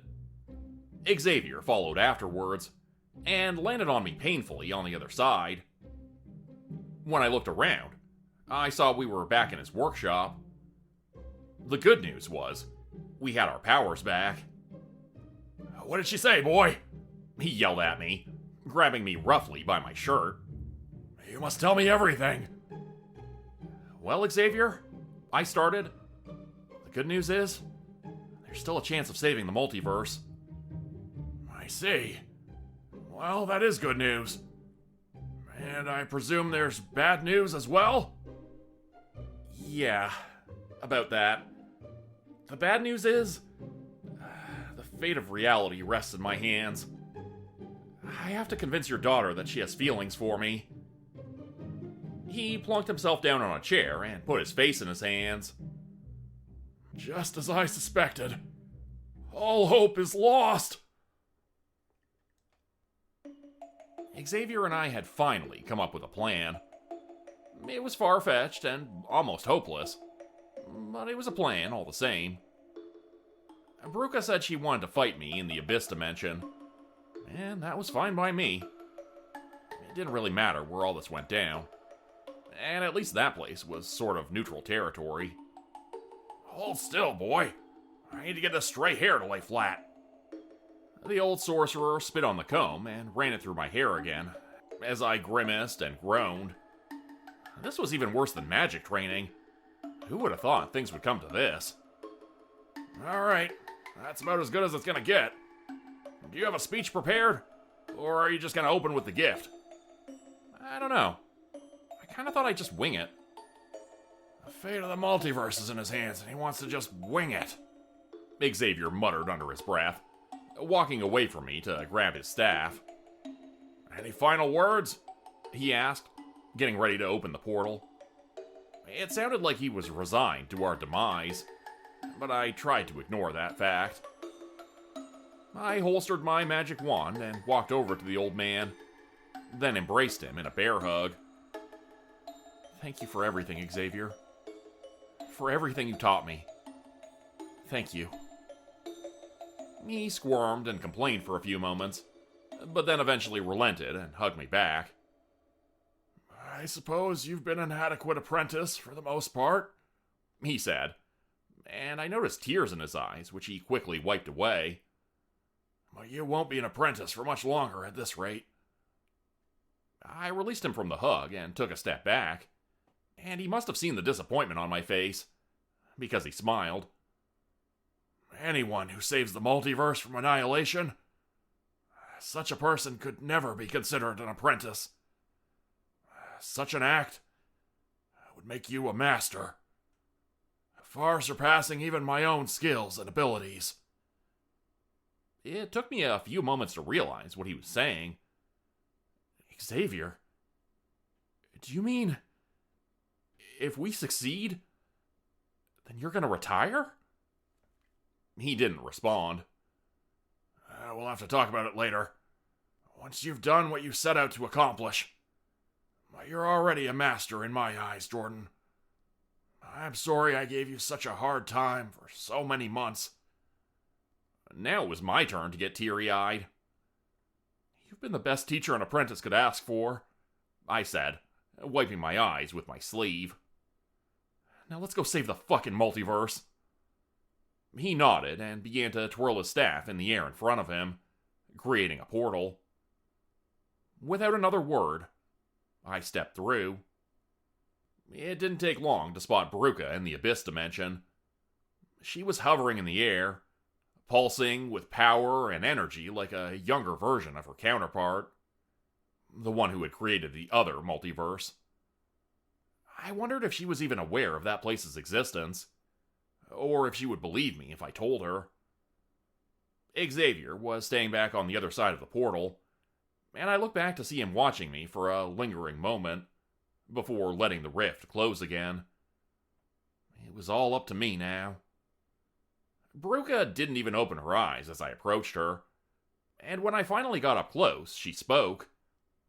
Xavier followed afterwards, and landed on me painfully on the other side. When I looked around, I saw we were back in his workshop. The good news was, we had our powers back. What did she say, boy? He yelled at me, grabbing me roughly by my shirt. You must tell me everything. Well, Xavier, I started. The good news is, there's still a chance of saving the multiverse. I see. Well, that is good news. And I presume there's bad news as well? Yeah, about that. The bad news is, the fate of reality rests in my hands. I have to convince your daughter that she has feelings for me. He plunked himself down on a chair and put his face in his hands. Just as I suspected. All hope is lost. Xavier and I had finally come up with a plan. It was far-fetched and almost hopeless, but it was a plan all the same. Bruca said she wanted to fight me in the Abyss dimension, and that was fine by me. It didn't really matter where all this went down, and at least that place was sort of neutral territory. Hold still, boy. I need to get this stray hair to lay flat. The old sorcerer spit on the comb and ran it through my hair again, as I grimaced and groaned. This was even worse than magic training. Who would have thought things would come to this? Alright, that's about as good as it's gonna get. Do you have a speech prepared? Or are you just gonna open with the gift? I don't know. I kinda thought I'd just wing it. The fate of the multiverse is in his hands, and he wants to just wing it. Xavier muttered under his breath, walking away from me to grab his staff. Any final words? He asked, getting ready to open the portal. It sounded like he was resigned to our demise, but I tried to ignore that fact. I holstered my magic wand and walked over to the old man, then embraced him in a bear hug. Thank you for everything, Xavier. For everything you taught me. Thank you. He squirmed and complained for a few moments, but then eventually relented and hugged me back. I suppose you've been an adequate apprentice for the most part, he said, and I noticed tears in his eyes, which he quickly wiped away. But you won't be an apprentice for much longer at this rate. I released him from the hug and took a step back, and he must have seen the disappointment on my face, because he smiled. Anyone who saves the multiverse from annihilation, such a person could never be considered an apprentice. Such an act would make you a master, far surpassing even my own skills and abilities. It took me a few moments to realize what he was saying. Xavier, do you mean if we succeed, then you're gonna retire? He didn't respond. We'll have to talk about it later, once you've done what you set out to accomplish. But you're already a master in my eyes, Jordan. I'm sorry I gave you such a hard time for so many months. Now it was my turn to get teary-eyed. You've been the best teacher an apprentice could ask for, I said, wiping my eyes with my sleeve. Now let's go save the fucking multiverse. He nodded and began to twirl his staff in the air in front of him, creating a portal. Without another word, I stepped through. It didn't take long to spot Bruca in the Abyss dimension. She was hovering in the air, pulsing with power and energy like a younger version of her counterpart, the one who had created the other multiverse. I wondered if she was even aware of that place's existence, or if she would believe me if I told her. Xavier was staying back on the other side of the portal, and I looked back to see him watching me for a lingering moment, before letting the rift close again. It was all up to me now. Bruca didn't even open her eyes as I approached her, and when I finally got up close, she spoke,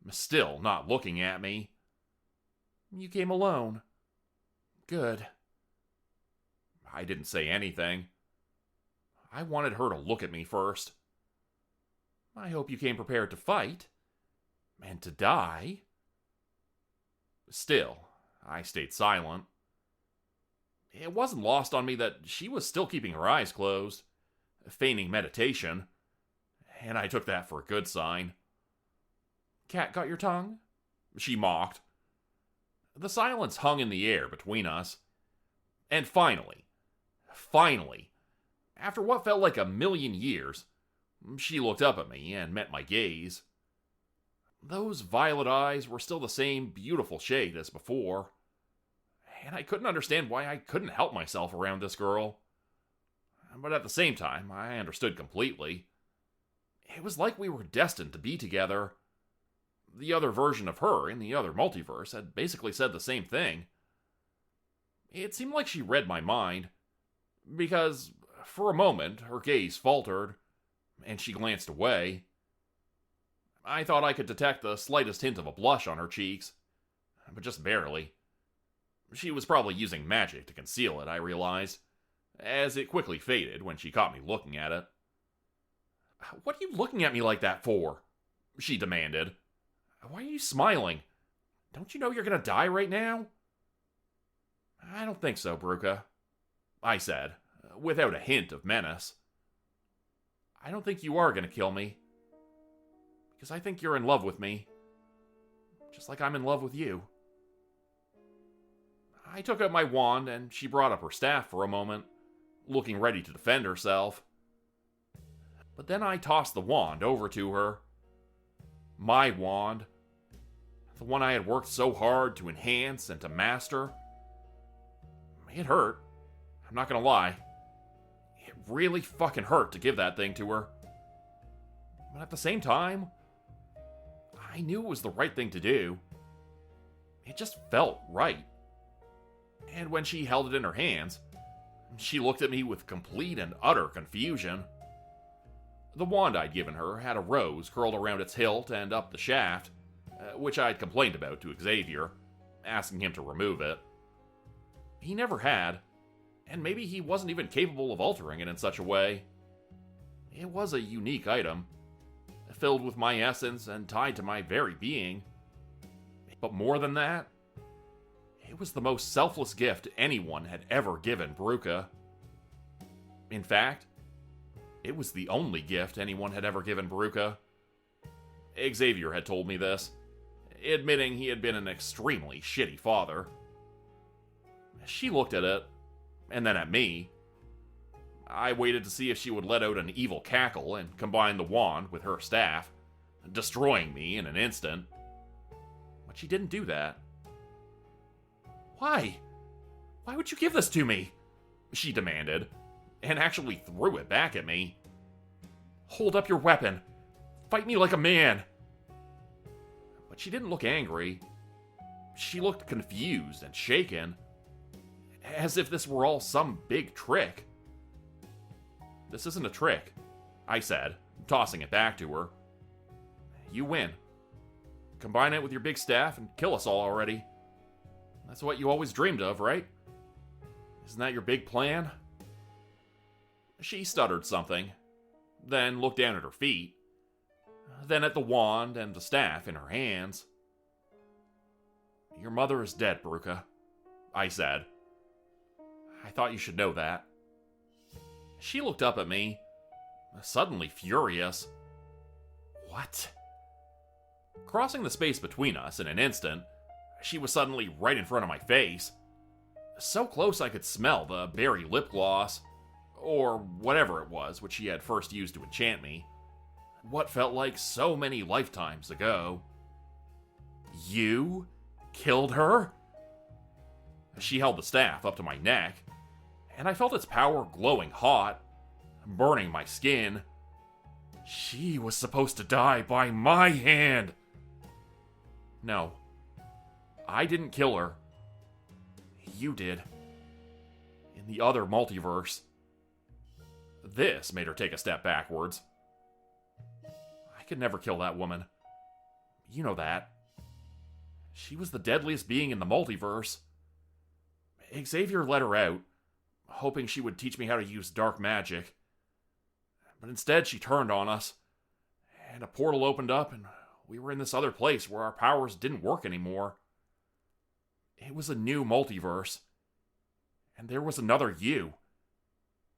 still not looking at me. "You came alone. Good." I didn't say anything. I wanted her to look at me first. "I hope you came prepared to fight. And to die." Still, I stayed silent. It wasn't lost on me that she was still keeping her eyes closed, feigning meditation, and I took that for a good sign. "Cat got your tongue?" she mocked. The silence hung in the air between us. And finally, after what felt like a million years, she looked up at me and met my gaze. Those violet eyes were still the same beautiful shade as before, and I couldn't understand why I couldn't help myself around this girl. But at the same time, I understood completely. It was like we were destined to be together. The other version of her in the other multiverse had basically said the same thing. It seemed like she read my mind, because for a moment her gaze faltered, and she glanced away. I thought I could detect the slightest hint of a blush on her cheeks, but just barely. She was probably using magic to conceal it, I realized, as it quickly faded when she caught me looking at it. "What are you looking at me like that for?" she demanded. "Why are you smiling? Don't you know you're gonna die right now?" "I don't think so, Bruca," I said, without a hint of menace. "I don't think you are gonna kill me, because I think you're in love with me, just like I'm in love with you." I took out my wand, and she brought up her staff for a moment, looking ready to defend herself. But then I tossed the wand over to her. My wand. The one I had worked so hard to enhance and to master. It hurt. I'm not gonna lie. It really fucking hurt to give that thing to her. But at the same time, I knew it was the right thing to do. It just felt right. And when she held it in her hands, she looked at me with complete and utter confusion. The wand I'd given her had a rose curled around its hilt and up the shaft, which I'd complained about to Xavier, asking him to remove it. He never had, and maybe he wasn't even capable of altering it in such a way. It was a unique item, filled with my essence and tied to my very being. But more than that, it was the most selfless gift anyone had ever given Bruca. In fact, it was the only gift anyone had ever given Bruca. Xavier had told me this, admitting he had been an extremely shitty father. She looked at it, and then at me. I waited to see if she would let out an evil cackle and combine the wand with her staff, destroying me in an instant. But she didn't do that. "Why? Why would you give this to me?" she demanded, and actually threw it back at me. "Hold up your weapon. Fight me like a man." But she didn't look angry. She looked confused and shaken, as if this were all some big trick. "This isn't a trick," I said, tossing it back to her. "You win. Combine it with your big staff and kill us all already. That's what you always dreamed of, right? Isn't that your big plan?" She stuttered something, then looked down at her feet, then at the wand and the staff in her hands. "Your mother is dead, Bruca," I said. "I thought you should know that." She looked up at me, suddenly furious. "What?" Crossing the space between us in an instant, she was suddenly right in front of my face. So close I could smell the berry lip gloss, or whatever it was which she had first used to enchant me, what felt like so many lifetimes ago. You killed her? She held the staff up to my neck, and I felt its power glowing hot, burning my skin. She was supposed to die by my hand. No, I didn't kill her. You did. In the other multiverse. This made her take a step backwards. I could never kill that woman. You know that. She was the deadliest being in the multiverse. Xavier let her out, hoping she would teach me how to use dark magic. But instead, she turned on us, and a portal opened up, and we were in this other place where our powers didn't work anymore. It was a new multiverse, and there was another you.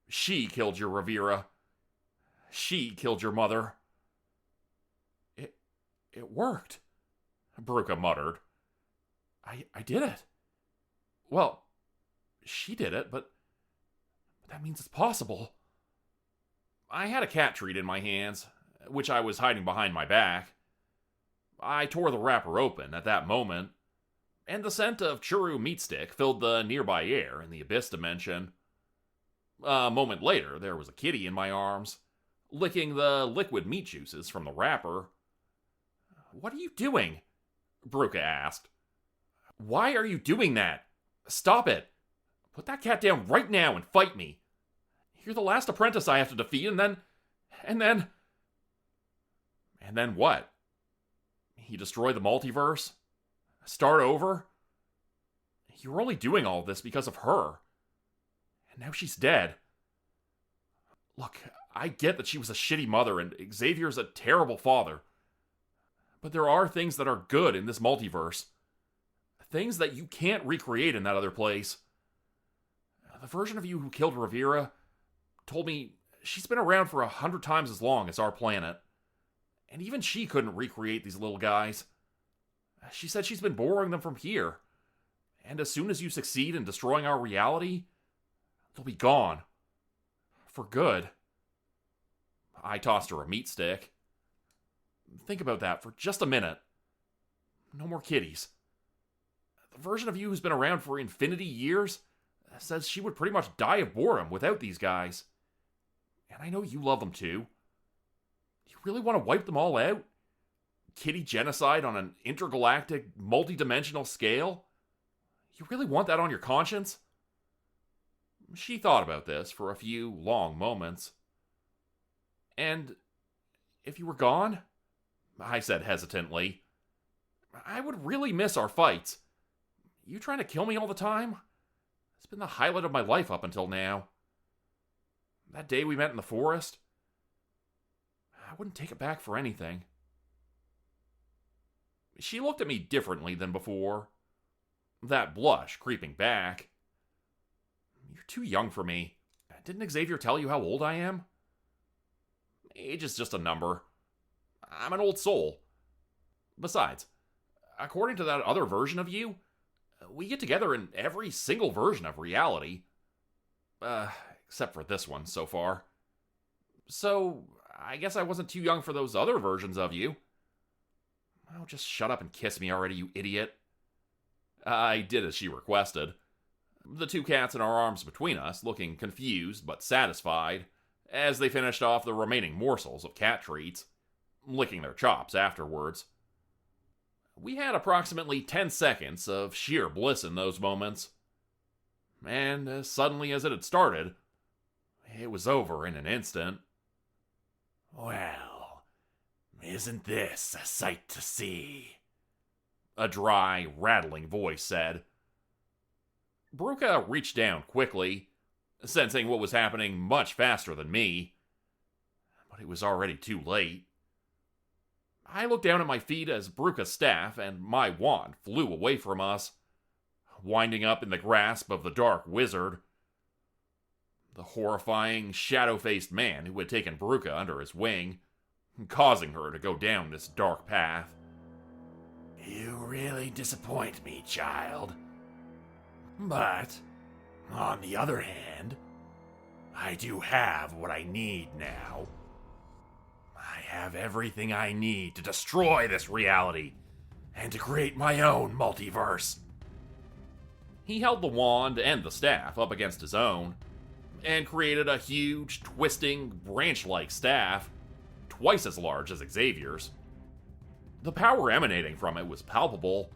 She killed your Rivera. She killed your mother. It worked, Bruca muttered. I did it. Well, she did it, but that means it's possible. I had a cat treat in my hands, which I was hiding behind my back. I tore the wrapper open at that moment, and the scent of churro meat stick filled the nearby air in the abyss dimension. A moment later, there was a kitty in my arms, licking the liquid meat juices from the wrapper. What are you doing? Bruca asked. Why are you doing that? Stop it. Put that cat down right now and fight me. You're the last apprentice I have to defeat, and then what? You destroy the multiverse? Start over? You were only doing all this because of her. And now she's dead. Look, I get that she was a shitty mother and Xavier's a terrible father. But there are things that are good in this multiverse. Things that you can't recreate in that other place. The version of you who killed Rivera told me she's been around for 100 times as long as our planet. And even she couldn't recreate these little guys. She said she's been borrowing them from here. And as soon as you succeed in destroying our reality, they'll be gone. For good. I tossed her a meat stick. Think about that for just a minute. No more kitties. The version of you who's been around for infinity years says she would pretty much die of boredom without these guys. And I know you love them too. Do you really want to wipe them all out? Kitty genocide on an intergalactic, multi-dimensional scale? You really want that on your conscience? She thought about this for a few long moments. And if you were gone, I said hesitantly, I would really miss our fights. You trying to kill me all the time? It's been the highlight of my life up until now. That day we met in the forest, I wouldn't take it back for anything. She looked at me differently than before, that blush creeping back. You're too young for me. Didn't Xavier tell you how old I am? Age is just a number. I'm an old soul. Besides, according to that other version of you, we get together in every single version of reality. Except for this one so far. So, I guess I wasn't too young for those other versions of you. Oh, just shut up and kiss me already, you idiot. I did as she requested. The two cats in our arms between us, looking confused but satisfied, as they finished off the remaining morsels of cat treats, licking their chops afterwards. We had approximately 10 seconds of sheer bliss in those moments. And as suddenly as it had started, it was over in an instant. Well, isn't this a sight to see? A dry, rattling voice said. Bruca reached down quickly, sensing what was happening much faster than me. But it was already too late. I looked down at my feet as Bruca's staff and my wand flew away from us, winding up in the grasp of the dark wizard. The horrifying, shadow-faced man who had taken Bruca under his wing, causing her to go down this dark path. You really disappoint me, child. But, on the other hand, I I do have what I need now. I have everything I need to destroy this reality and to create my own multiverse. He held the wand and the staff up against his own, and created a huge, twisting, branch-like staff, twice as large as Xavier's. The power emanating from it was palpable,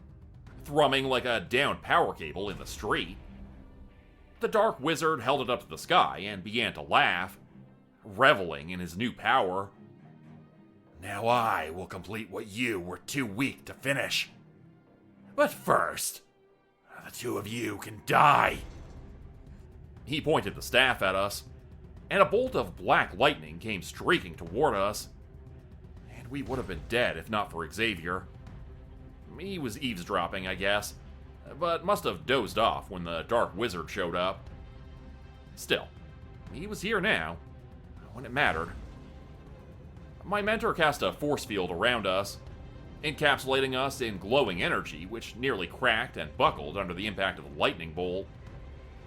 thrumming like a downed power cable in the street. The Dark Wizard held it up to the sky and began to laugh, reveling in his new power. Now I will complete what you were too weak to finish. But first, the two of you can die. He pointed the staff at us, and a bolt of black lightning came streaking toward us, and we would have been dead if not for Xavier. He was eavesdropping, I guess, but must have dozed off when the Dark Wizard showed up. Still, he was here now, when it mattered. My mentor cast a force field around us, encapsulating us in glowing energy, which nearly cracked and buckled under the impact of the lightning bolt,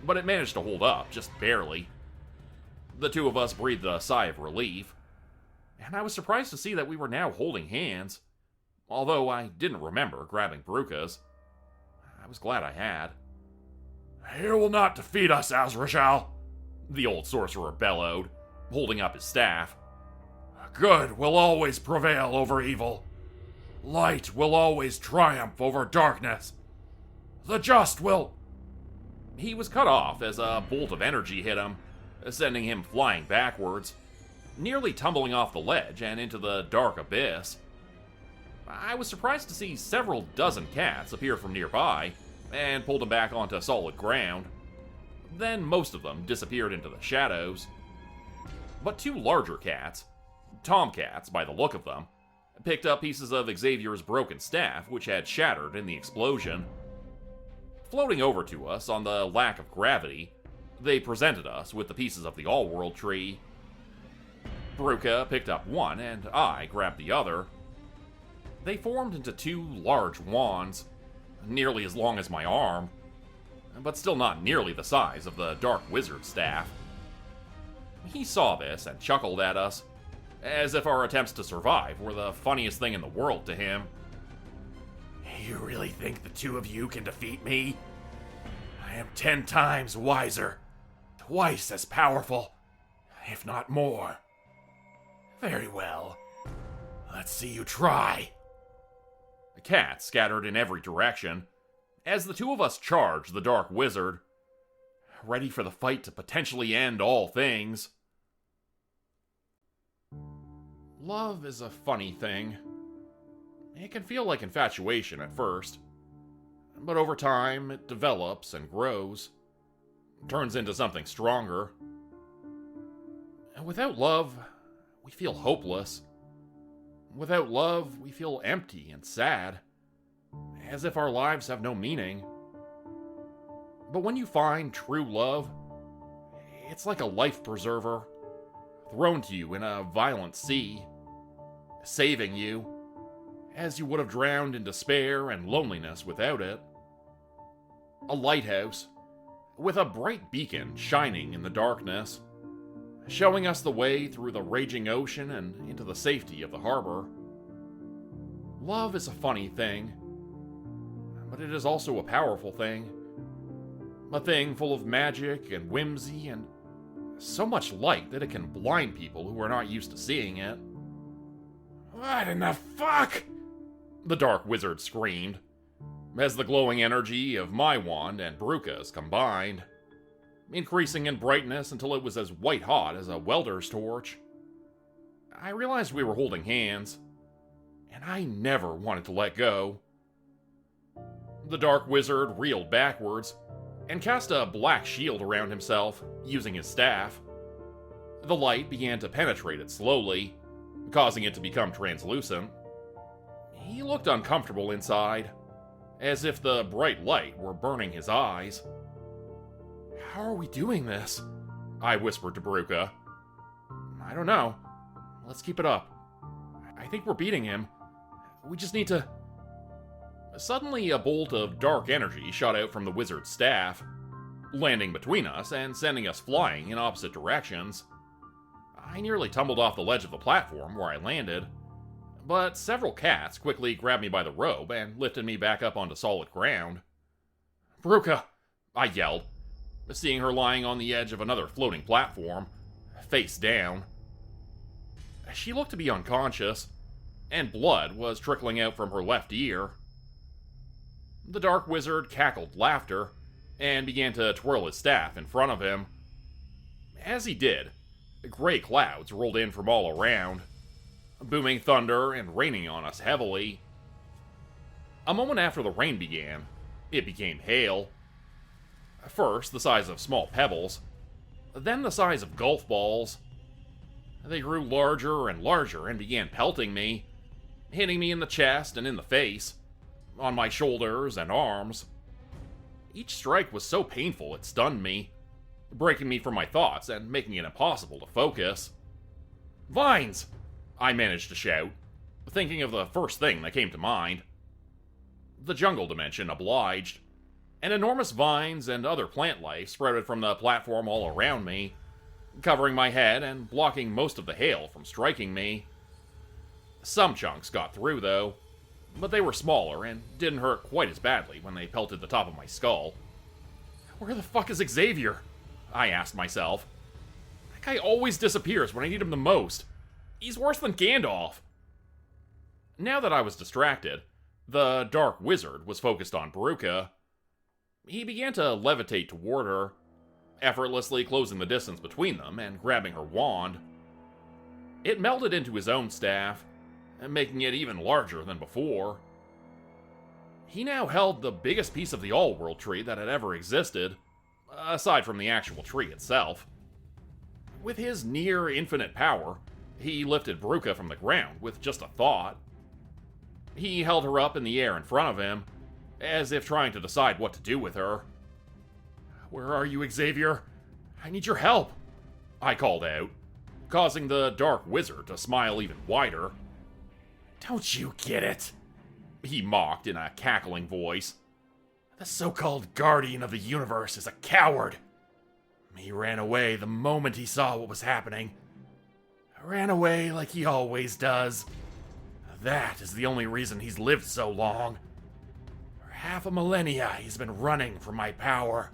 but it managed to hold up, just barely. The two of us breathed a sigh of relief, and I was surprised to see that we were now holding hands, although I didn't remember grabbing Bruca's. I was glad I had. "You will not defeat us, Azrael," the old sorcerer bellowed, holding up his staff. "Good will always prevail over evil. Light will always triumph over darkness. The just will..." He was cut off as a bolt of energy hit him, sending him flying backwards, nearly tumbling off the ledge and into the dark abyss. I was surprised to see several dozen cats appear from nearby and pulled him back onto solid ground. Then most of them disappeared into the shadows. But two larger cats, tomcats by the look of them, picked up pieces of Xavier's broken staff, which had shattered in the explosion. Floating over to us on the lack of gravity, they presented us with the pieces of the all-world tree. Bruca picked up one, and I grabbed the other. They formed into two large wands, nearly as long as my arm, but still not nearly the size of the Dark Wizard's staff. He saw this and chuckled at us, as if our attempts to survive were the funniest thing in the world to him. "You really think the two of you can defeat me? I am 10 times wiser, twice as powerful, if not more. Very well. Let's see you try." The cats scattered in every direction as the two of us charged the Dark Wizard, ready for the fight to potentially end all things. Love is a funny thing. It can feel like infatuation at first, but over time it develops and grows, turns into something stronger. And without love, we feel hopeless. Without love, we feel empty and sad, as if our lives have no meaning. But when you find true love, it's like a life preserver, thrown to you in a violent sea, saving you, as you would have drowned in despair and loneliness without it. A lighthouse, with a bright beacon shining in the darkness, showing us the way through the raging ocean and into the safety of the harbor. Love is a funny thing, but it is also a powerful thing. A thing full of magic and whimsy and so much light that it can blind people who are not used to seeing it. "What in the fuck?" the Dark Wizard screamed, as the glowing energy of my wand and Bruca's combined, increasing in brightness until it was as white-hot as a welder's torch. I realized we were holding hands, and I never wanted to let go. The Dark Wizard reeled backwards and cast a black shield around himself, using his staff. The light began to penetrate it slowly, causing it to become translucent. He looked uncomfortable inside, as if the bright light were burning his eyes. "How are we doing this?" I whispered to Bruca. "I don't know. Let's keep it up. I think we're beating him. We just need to..." Suddenly, a bolt of dark energy shot out from the wizard's staff, landing between us and sending us flying in opposite directions. I nearly tumbled off the ledge of the platform where I landed, but several cats quickly grabbed me by the robe and lifted me back up onto solid ground. "Bruca!" I yelled, seeing her lying on the edge of another floating platform, face down. She looked to be unconscious, and blood was trickling out from her left ear. The Dark Wizard cackled laughter and began to twirl his staff in front of him. As he did, gray clouds rolled in from all around, booming thunder and raining on us heavily. A moment after the rain began, it became hail. First the size of small pebbles, then the size of golf balls. They grew larger and larger and began pelting me, hitting me in the chest and in the face, on my shoulders and arms. Each strike was so painful it stunned me, breaking me from my thoughts and making it impossible to focus. "Vines!" I managed to shout, thinking of the first thing that came to mind. The jungle dimension obliged, and enormous vines and other plant life sprouted from the platform all around me, covering my head and blocking most of the hail from striking me. Some chunks got through, though, but they were smaller and didn't hurt quite as badly when they pelted the top of my skull. "Where the fuck is Xavier?" I asked myself. "That guy always disappears when I need him the most. He's worse than Gandalf." Now that I was distracted, the Dark Wizard was focused on Bruca. He began to levitate toward her, effortlessly closing the distance between them and grabbing her wand. It melded into his own staff, making it even larger than before. He now held the biggest piece of the All-World tree that had ever existed, aside from the actual tree itself. With his near-infinite power, he lifted Bruca from the ground with just a thought. He held her up in the air in front of him, as if trying to decide what to do with her. "Where are you, Xavier? I need your help," I called out, causing the Dark Wizard to smile even wider. "Don't you get it?" he mocked in a cackling voice. "The so-called Guardian of the Universe is a coward. He ran away the moment he saw what was happening. Ran away like he always does. That is the only reason he's lived so long. For half a millennia he's been running from my power,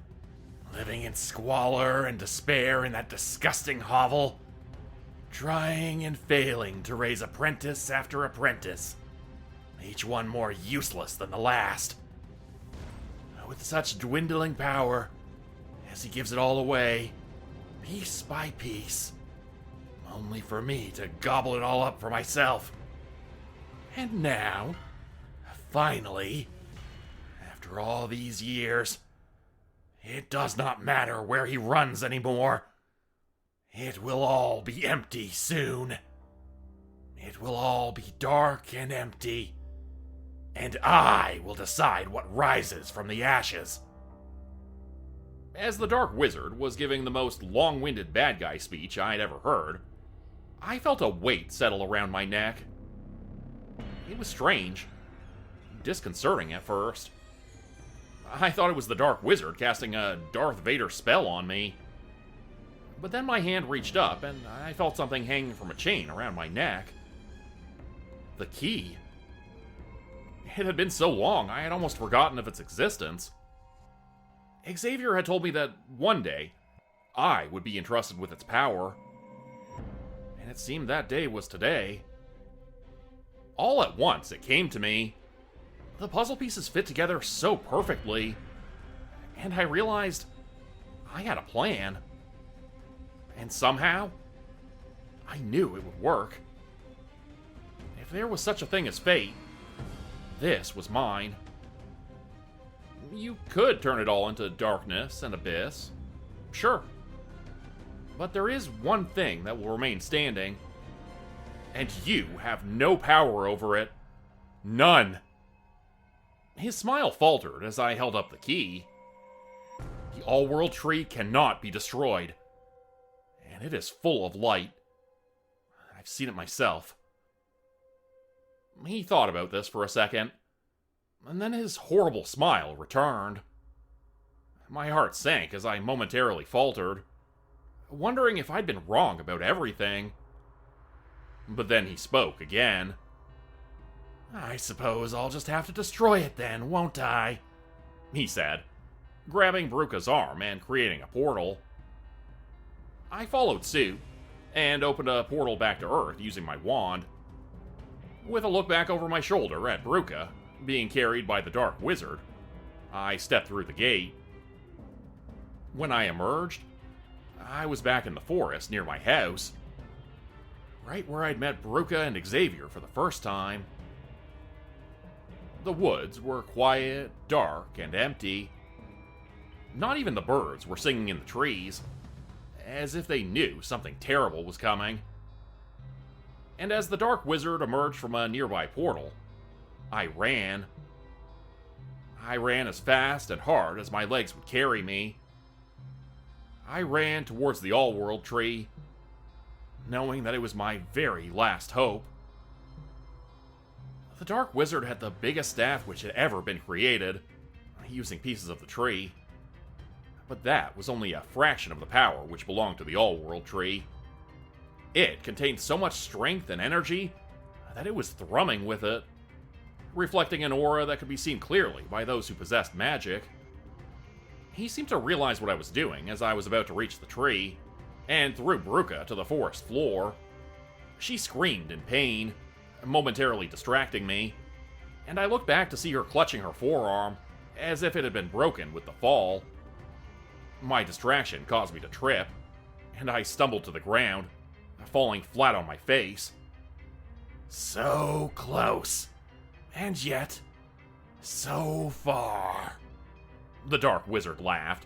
living in squalor and despair in that disgusting hovel, trying and failing to raise apprentice after apprentice, each one more useless than the last. With such dwindling power, as he gives it all away, piece by piece, only for me to gobble it all up for myself. And now, finally, after all these years, it does not matter where he runs anymore. It will all be empty soon. It will all be dark and empty, and I will decide what rises from the ashes." As the Dark Wizard was giving the most long-winded bad guy speech I'd ever heard, I felt a weight settle around my neck. It was strange, disconcerting at first. I thought it was the Dark Wizard casting a Darth Vader spell on me. But then my hand reached up and I felt something hanging from a chain around my neck. The key. It had been so long, I had almost forgotten of its existence. Xavier had told me that one day, I would be entrusted with its power. And it seemed that day was today. All at once, it came to me. The puzzle pieces fit together so perfectly. And I realized I had a plan. And somehow, I knew it would work. If there was such a thing as fate, this was mine. You could turn it all into darkness and abyss. Sure. But there is one thing that will remain standing. And you have no power over it. None. His smile faltered as I held up the key. The All-World Tree cannot be destroyed. And it is full of light. I've seen it myself. He thought about this for a second, and then his horrible smile returned. My heart sank as I momentarily faltered, wondering if I'd been wrong about everything. But then he spoke again. I suppose I'll just have to destroy it then, won't I? He said, grabbing Bruka's arm and creating a portal. I followed suit and opened a portal back to Earth using my wand. With a look back over my shoulder at Bruka, being carried by the Dark Wizard, I stepped through the gate. When I emerged, I was back in the forest near my house, right where I'd met Bruka and Xavier for the first time. The woods were quiet, dark, and empty. Not even the birds were singing in the trees, as if they knew something terrible was coming. And as the Dark Wizard emerged from a nearby portal, I ran. I ran as fast and hard as my legs would carry me. I ran towards the All-World tree, knowing that it was my very last hope. The Dark Wizard had the biggest staff which had ever been created, using pieces of the tree. But that was only a fraction of the power which belonged to the All-World tree. It contained so much strength and energy that it was thrumming with it, reflecting an aura that could be seen clearly by those who possessed magic. He seemed to realize what I was doing as I was about to reach the tree, and threw Bruka to the forest floor. She screamed in pain, momentarily distracting me, and I looked back to see her clutching her forearm, as if it had been broken with the fall. My distraction caused me to trip, and I stumbled to the ground, falling flat on my face. So close, and yet so far. The Dark Wizard laughed,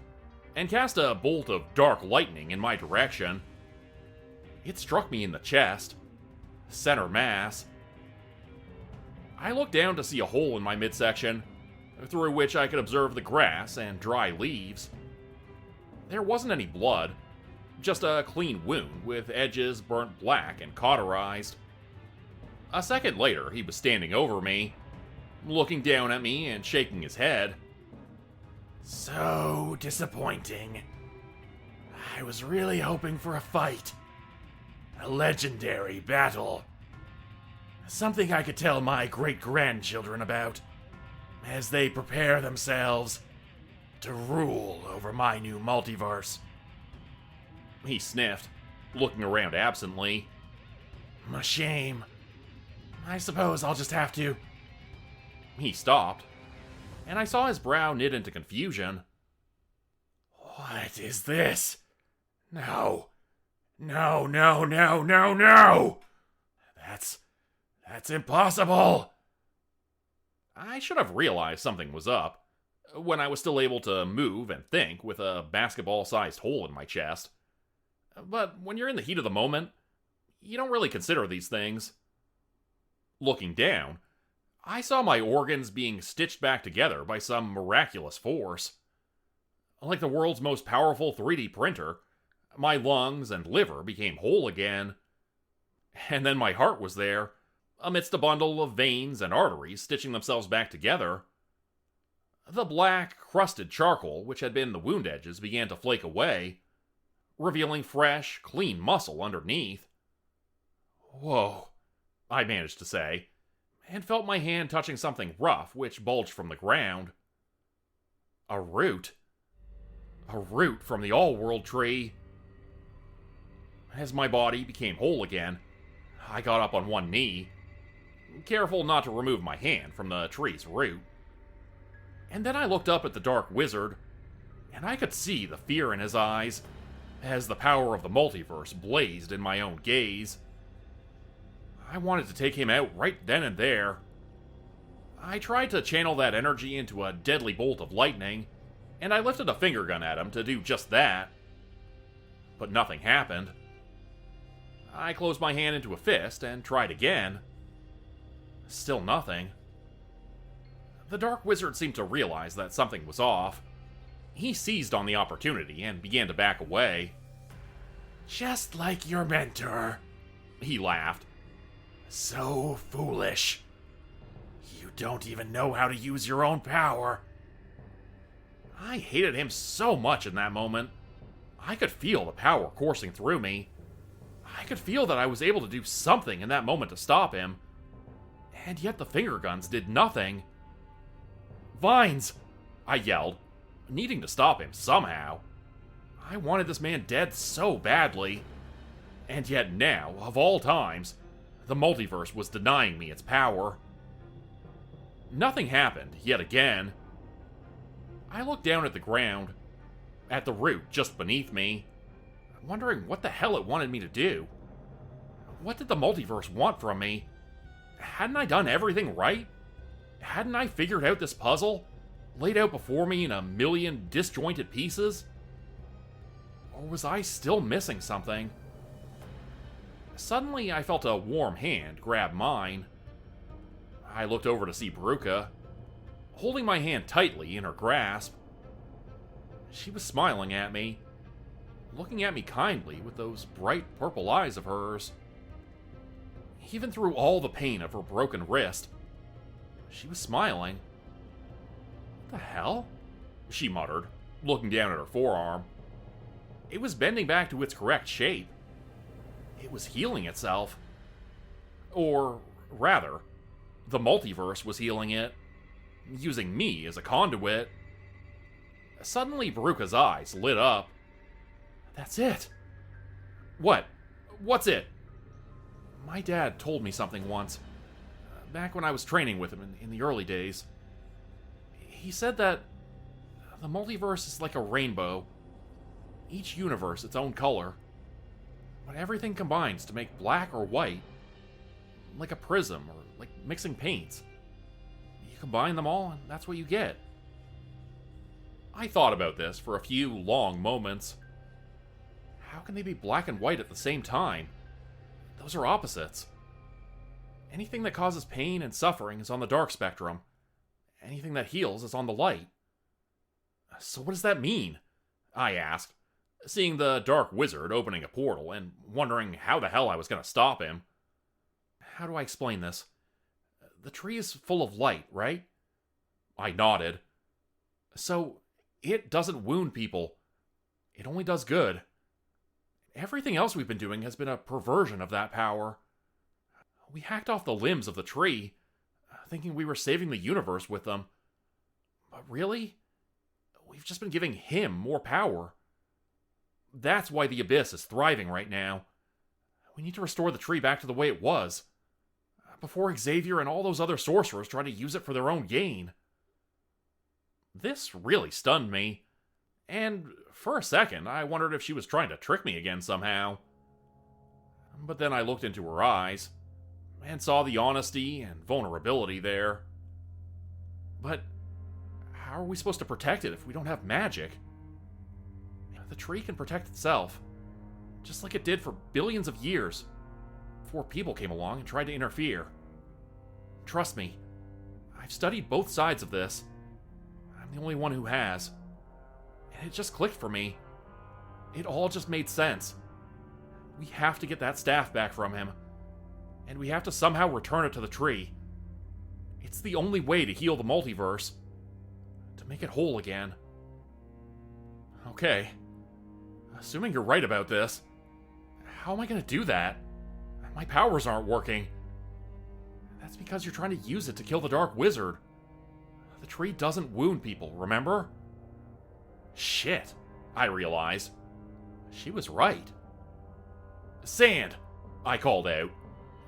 and cast a bolt of dark lightning in my direction. It struck me in the chest, center mass. I looked down to see a hole in my midsection, through which I could observe the grass and dry leaves. There wasn't any blood, just a clean wound with edges burnt black and cauterized. A second later, he was standing over me, looking down at me and shaking his head. So disappointing. I was really hoping for a fight. A legendary battle. Something I could tell my great-grandchildren about as they prepare themselves to rule over my new multiverse. He sniffed, looking around absently. A shame. I suppose I'll just have to. He stopped, and I saw his brow knit into confusion. What is this? No. No, no, no, no, no! That's impossible! I should have realized something was up, when I was still able to move and think with a basketball-sized hole in my chest. But when you're in the heat of the moment, you don't really consider these things. Looking down, I saw my organs being stitched back together by some miraculous force. Like the world's most powerful 3D printer, my lungs and liver became whole again. And then my heart was there, amidst a bundle of veins and arteries stitching themselves back together. The black, crusted charcoal which had been the wound edges began to flake away, revealing fresh, clean muscle underneath. "Whoa," I managed to say, and felt my hand touching something rough which bulged from the ground. A root. A root from the All-World tree. As my body became whole again, I got up on one knee, careful not to remove my hand from the tree's root. And then I looked up at the Dark Wizard, and I could see the fear in his eyes, as the power of the multiverse blazed in my own gaze. I wanted to take him out right then and there. I tried to channel that energy into a deadly bolt of lightning, and I lifted a finger gun at him to do just that. But nothing happened. I closed my hand into a fist and tried again. Still nothing. The Dark Wizard seemed to realize that something was off. He seized on the opportunity and began to back away. Just like your mentor. He laughed. So foolish. You don't even know how to use your own power. I hated him so much in that moment. I could feel the power coursing through me. I could feel that I was able to do something in that moment to stop him. And yet the finger guns did nothing. "Vines!" I yelled, needing to stop him somehow. I wanted this man dead so badly. And yet now, of all times, the multiverse was denying me its power. Nothing happened, yet again. I looked down at the ground, at the root just beneath me, wondering what the hell it wanted me to do. What did the multiverse want from me? Hadn't I done everything right? Hadn't I figured out this puzzle, laid out before me in a million disjointed pieces? Or was I still missing something? Suddenly, I felt a warm hand grab mine. I looked over to see Grupe, holding my hand tightly in her grasp. She was smiling at me, looking at me kindly with those bright purple eyes of hers. Even through all the pain of her broken wrist, she was smiling. "What the hell?" she muttered, looking down at her forearm. It was bending back to its correct shape. It was healing itself. Or, rather, the multiverse was healing it, using me as a conduit. Suddenly, Baruka's eyes lit up. "That's it." "What? What's it?" "My dad told me something once, back when I was training with him in the early days. He said that the multiverse is like a rainbow, each universe its own color, but everything combines to make black or white, like a prism or like mixing paints. You combine them all, and that's what you get." I thought about this for a few long moments. How can they be black and white at the same time? Those are opposites. Anything that causes pain and suffering is on the dark spectrum. Anything that heals is on the light. So what does that mean? I asked, seeing the dark wizard opening a portal and wondering how the hell I was going to stop him. How do I explain this? The tree is full of light, right? I nodded. So it doesn't wound people. It only does good. Everything else we've been doing has been a perversion of that power. We hacked off the limbs of the tree, thinking we were saving the universe with them. But really, we've just been giving him more power. That's why the Abyss is thriving right now. We need to restore the tree back to the way it was, before Xavier and all those other sorcerers try to use it for their own gain. This really stunned me, and for a second I wondered if she was trying to trick me again somehow. But then I looked into her eyes, and saw the honesty and vulnerability there. But how are we supposed to protect it if we don't have magic? The tree can protect itself, just like it did for billions of years, before people came along and tried to interfere. Trust me, I've studied both sides of this. I'm the only one who has. And it just clicked for me. It all just made sense. We have to get that staff back from him, and we have to somehow return it to the tree. It's the only way to heal the multiverse, to make it whole again. Okay, assuming you're right about this, how am I going to do that? My powers aren't working. That's because you're trying to use it to kill the Dark Wizard. The tree doesn't wound people, remember? Shit, I realized. She was right. "Sand!" I called out,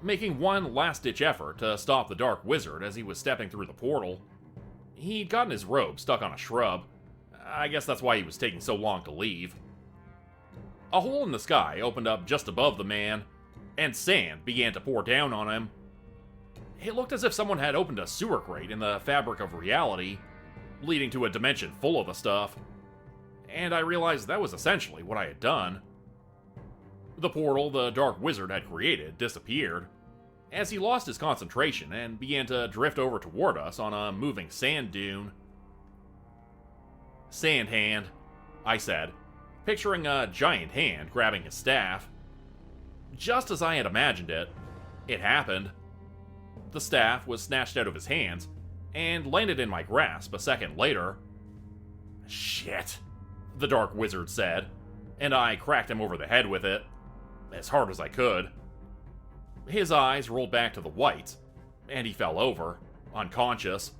making one last-ditch effort to stop the Dark Wizard as he was stepping through the portal. He'd gotten his robe stuck on a shrub. I guess that's why he was taking so long to leave. A hole in the sky opened up just above the man, and sand began to pour down on him. It looked as if someone had opened a sewer grate in the fabric of reality, leading to a dimension full of the stuff. And I realized that was essentially what I had done. The portal the Dark Wizard had created disappeared, as he lost his concentration and began to drift over toward us on a moving sand dune. "Sand hand," I said, picturing a giant hand grabbing his staff. Just as I had imagined it, it happened. The staff was snatched out of his hands and landed in my grasp a second later. Shit, the Dark Wizard said, and I cracked him over the head with it, as hard as I could. His eyes rolled back to the whites, and he fell over, unconscious.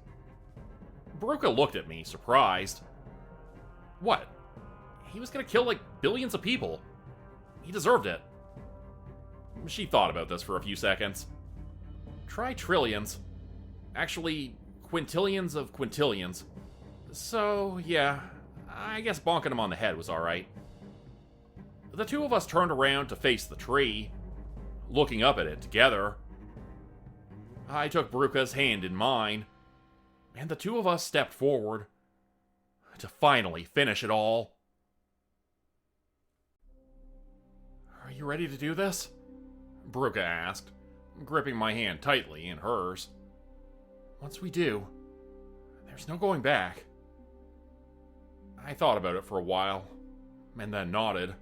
Bruca looked at me, surprised. What? He was gonna kill, like, billions of people. He deserved it. She thought about this for a few seconds. Try trillions. Actually, quintillions of quintillions. So, yeah, I guess bonking him on the head was alright. The two of us turned around to face the tree, looking up at it together. I took Bruca's hand in mine, and the two of us stepped forward to finally finish it all. Are you ready to do this? Bruca asked, gripping my hand tightly in hers. Once we do, there's no going back. I thought about it for a while, and then nodded.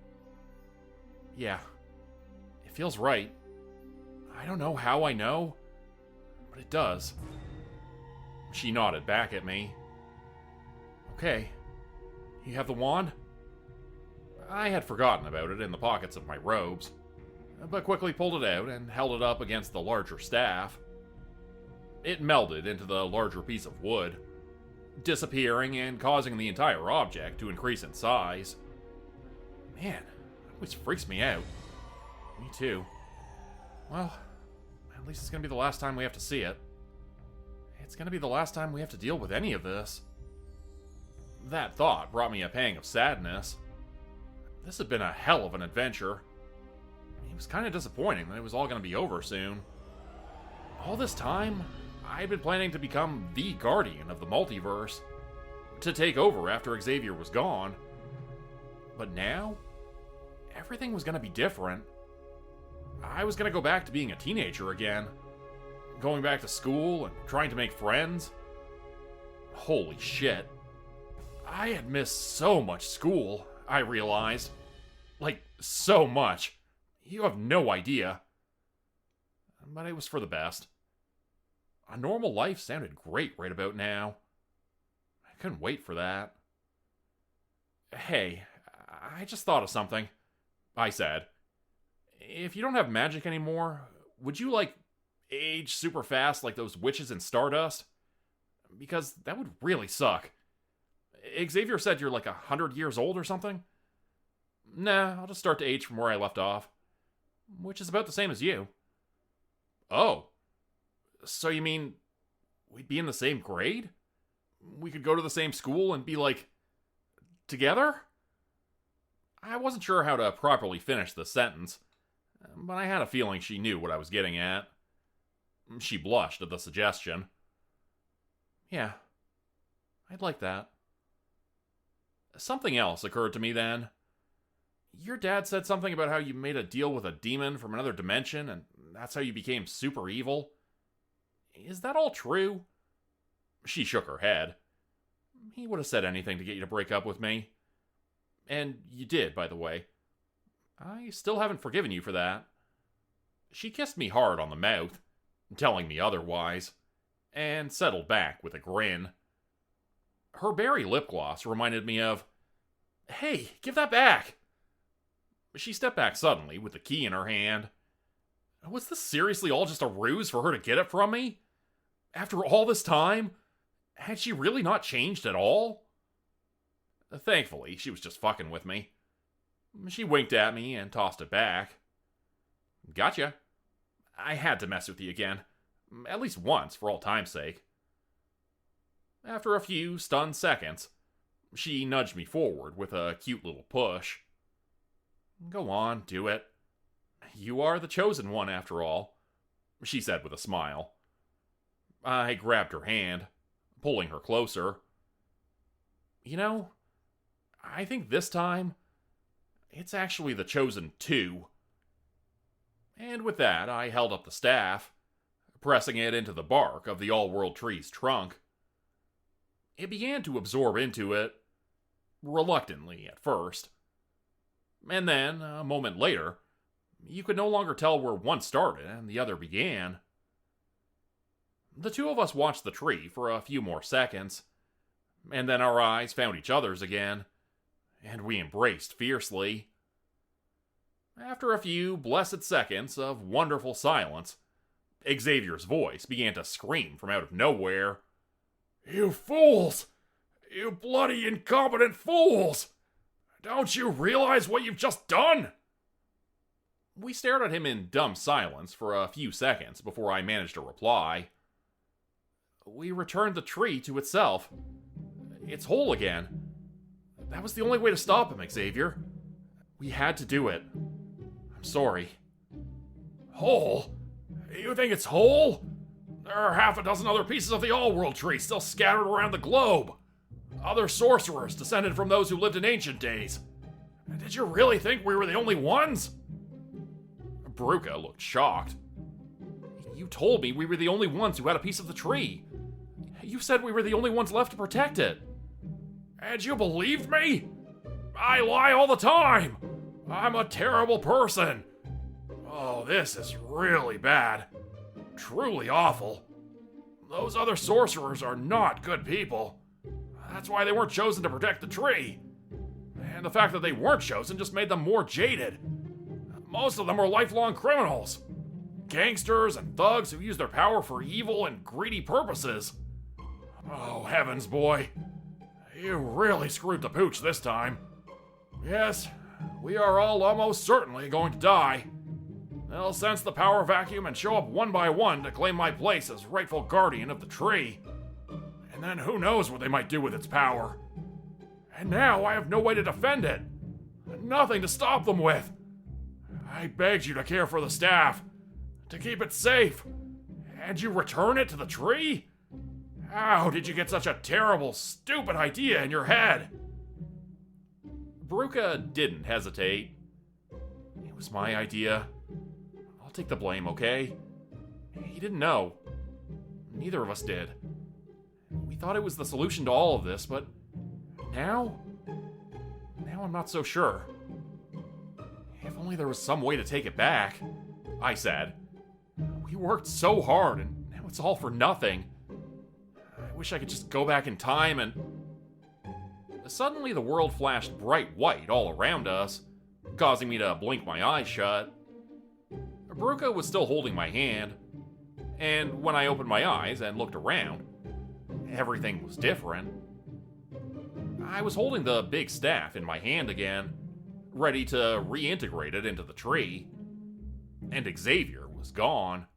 Yeah, it feels right. I don't know how I know, but it does. She nodded back at me. Okay, you have the wand? I had forgotten about it in the pockets of my robes, but quickly pulled it out and held it up against the larger staff. It melded into the larger piece of wood, disappearing and causing the entire object to increase in size. Man, it always freaks me out. Me too. Well, at least it's gonna be the last time we have to see it. It's gonna be the last time we have to deal with any of this. That thought brought me a pang of sadness. This had been a hell of an adventure. It was kind of disappointing that it was all gonna be over soon. All this time, I had been planning to become the guardian of the multiverse, to take over after Xavier was gone. But now, everything was gonna be different. I was gonna go back to being a teenager again, going back to school and trying to make friends. Holy shit. I had missed so much school, I realized. Like, so much. You have no idea. But it was for the best. A normal life sounded great right about now. I couldn't wait for that. Hey, I just thought of something, I said. If you don't have magic anymore, would you, like, age super fast like those witches in Stardust? Because that would really suck. Xavier said you're like 100 years old or something? Nah, I'll just start to age from where I left off. Which is about the same as you. Oh. So you mean we'd be in the same grade? We could go to the same school and be like, together? I wasn't sure how to properly finish the sentence, but I had a feeling she knew what I was getting at. She blushed at the suggestion. Yeah, I'd like that. Something else occurred to me then. Your dad said something about how you made a deal with a demon from another dimension, and that's how you became super evil. Is that all true? She shook her head. He would have said anything to get you to break up with me. And you did, by the way. I still haven't forgiven you for that. She kissed me hard on the mouth, telling me otherwise, and settled back with a grin. Her berry lip gloss reminded me of, "Hey, give that back!" She stepped back suddenly with the key in her hand. Was this seriously all just a ruse for her to get it from me? After all this time? Had she really not changed at all? Thankfully, she was just fucking with me. She winked at me and tossed it back. Gotcha. I had to mess with you again. At least once, for all time's sake. After a few stunned seconds, she nudged me forward with a cute little push. Go on, do it. You are the chosen one, after all, she said with a smile. I grabbed her hand, pulling her closer. You know, I think this time, it's actually the chosen two. And with that, I held up the staff, pressing it into the bark of the all-world tree's trunk. It began to absorb into it, reluctantly at first. And then, a moment later, you could no longer tell where one started and the other began. The two of us watched the tree for a few more seconds, and then our eyes found each other's again, and we embraced fiercely. After a few blessed seconds of wonderful silence, Xavier's voice began to scream from out of nowhere. "You fools! You bloody incompetent fools! Don't you realize what you've just done?" We stared at him in dumb silence for a few seconds before I managed to reply. We returned the tree to itself. It's whole again. That was the only way to stop him, Xavier. We had to do it. I'm sorry. Whole? You think it's whole? There are half a dozen other pieces of the All-World tree still scattered around the globe. Other sorcerers descended from those who lived in ancient days. Did you really think we were the only ones? Grupe looked shocked. You told me we were the only ones who had a piece of the tree. You said we were the only ones left to protect it. And you believed me? I lie all the time. I'm a terrible person. Oh, this is really bad. Truly awful. Those other sorcerers are not good people. That's why they weren't chosen to protect the tree. And the fact that they weren't chosen just made them more jaded. Most of them were lifelong criminals. Gangsters and thugs who use their power for evil and greedy purposes. Oh, heavens, boy. You really screwed the pooch this time. Yes, we are all almost certainly going to die. They'll sense the power vacuum and show up one by one to claim my place as rightful guardian of the tree. And then who knows what they might do with its power. And now I have no way to defend it. Nothing to stop them with. I begged you to care for the staff, to keep it safe, and you return it to the tree? How did you get such a terrible, stupid idea in your head? Grupe didn't hesitate. It was my idea. I'll take the blame, okay? He didn't know. Neither of us did. We thought it was the solution to all of this, but now I'm not so sure. If only there was some way to take it back, I said. We worked so hard, and now it's all for nothing. I wish I could just go back in time and... Suddenly the world flashed bright white all around us, causing me to blink my eyes shut. Grupe was still holding my hand, and when I opened my eyes and looked around, everything was different. I was holding the big staff in my hand again, ready to reintegrate it into the tree, and Xavier was gone.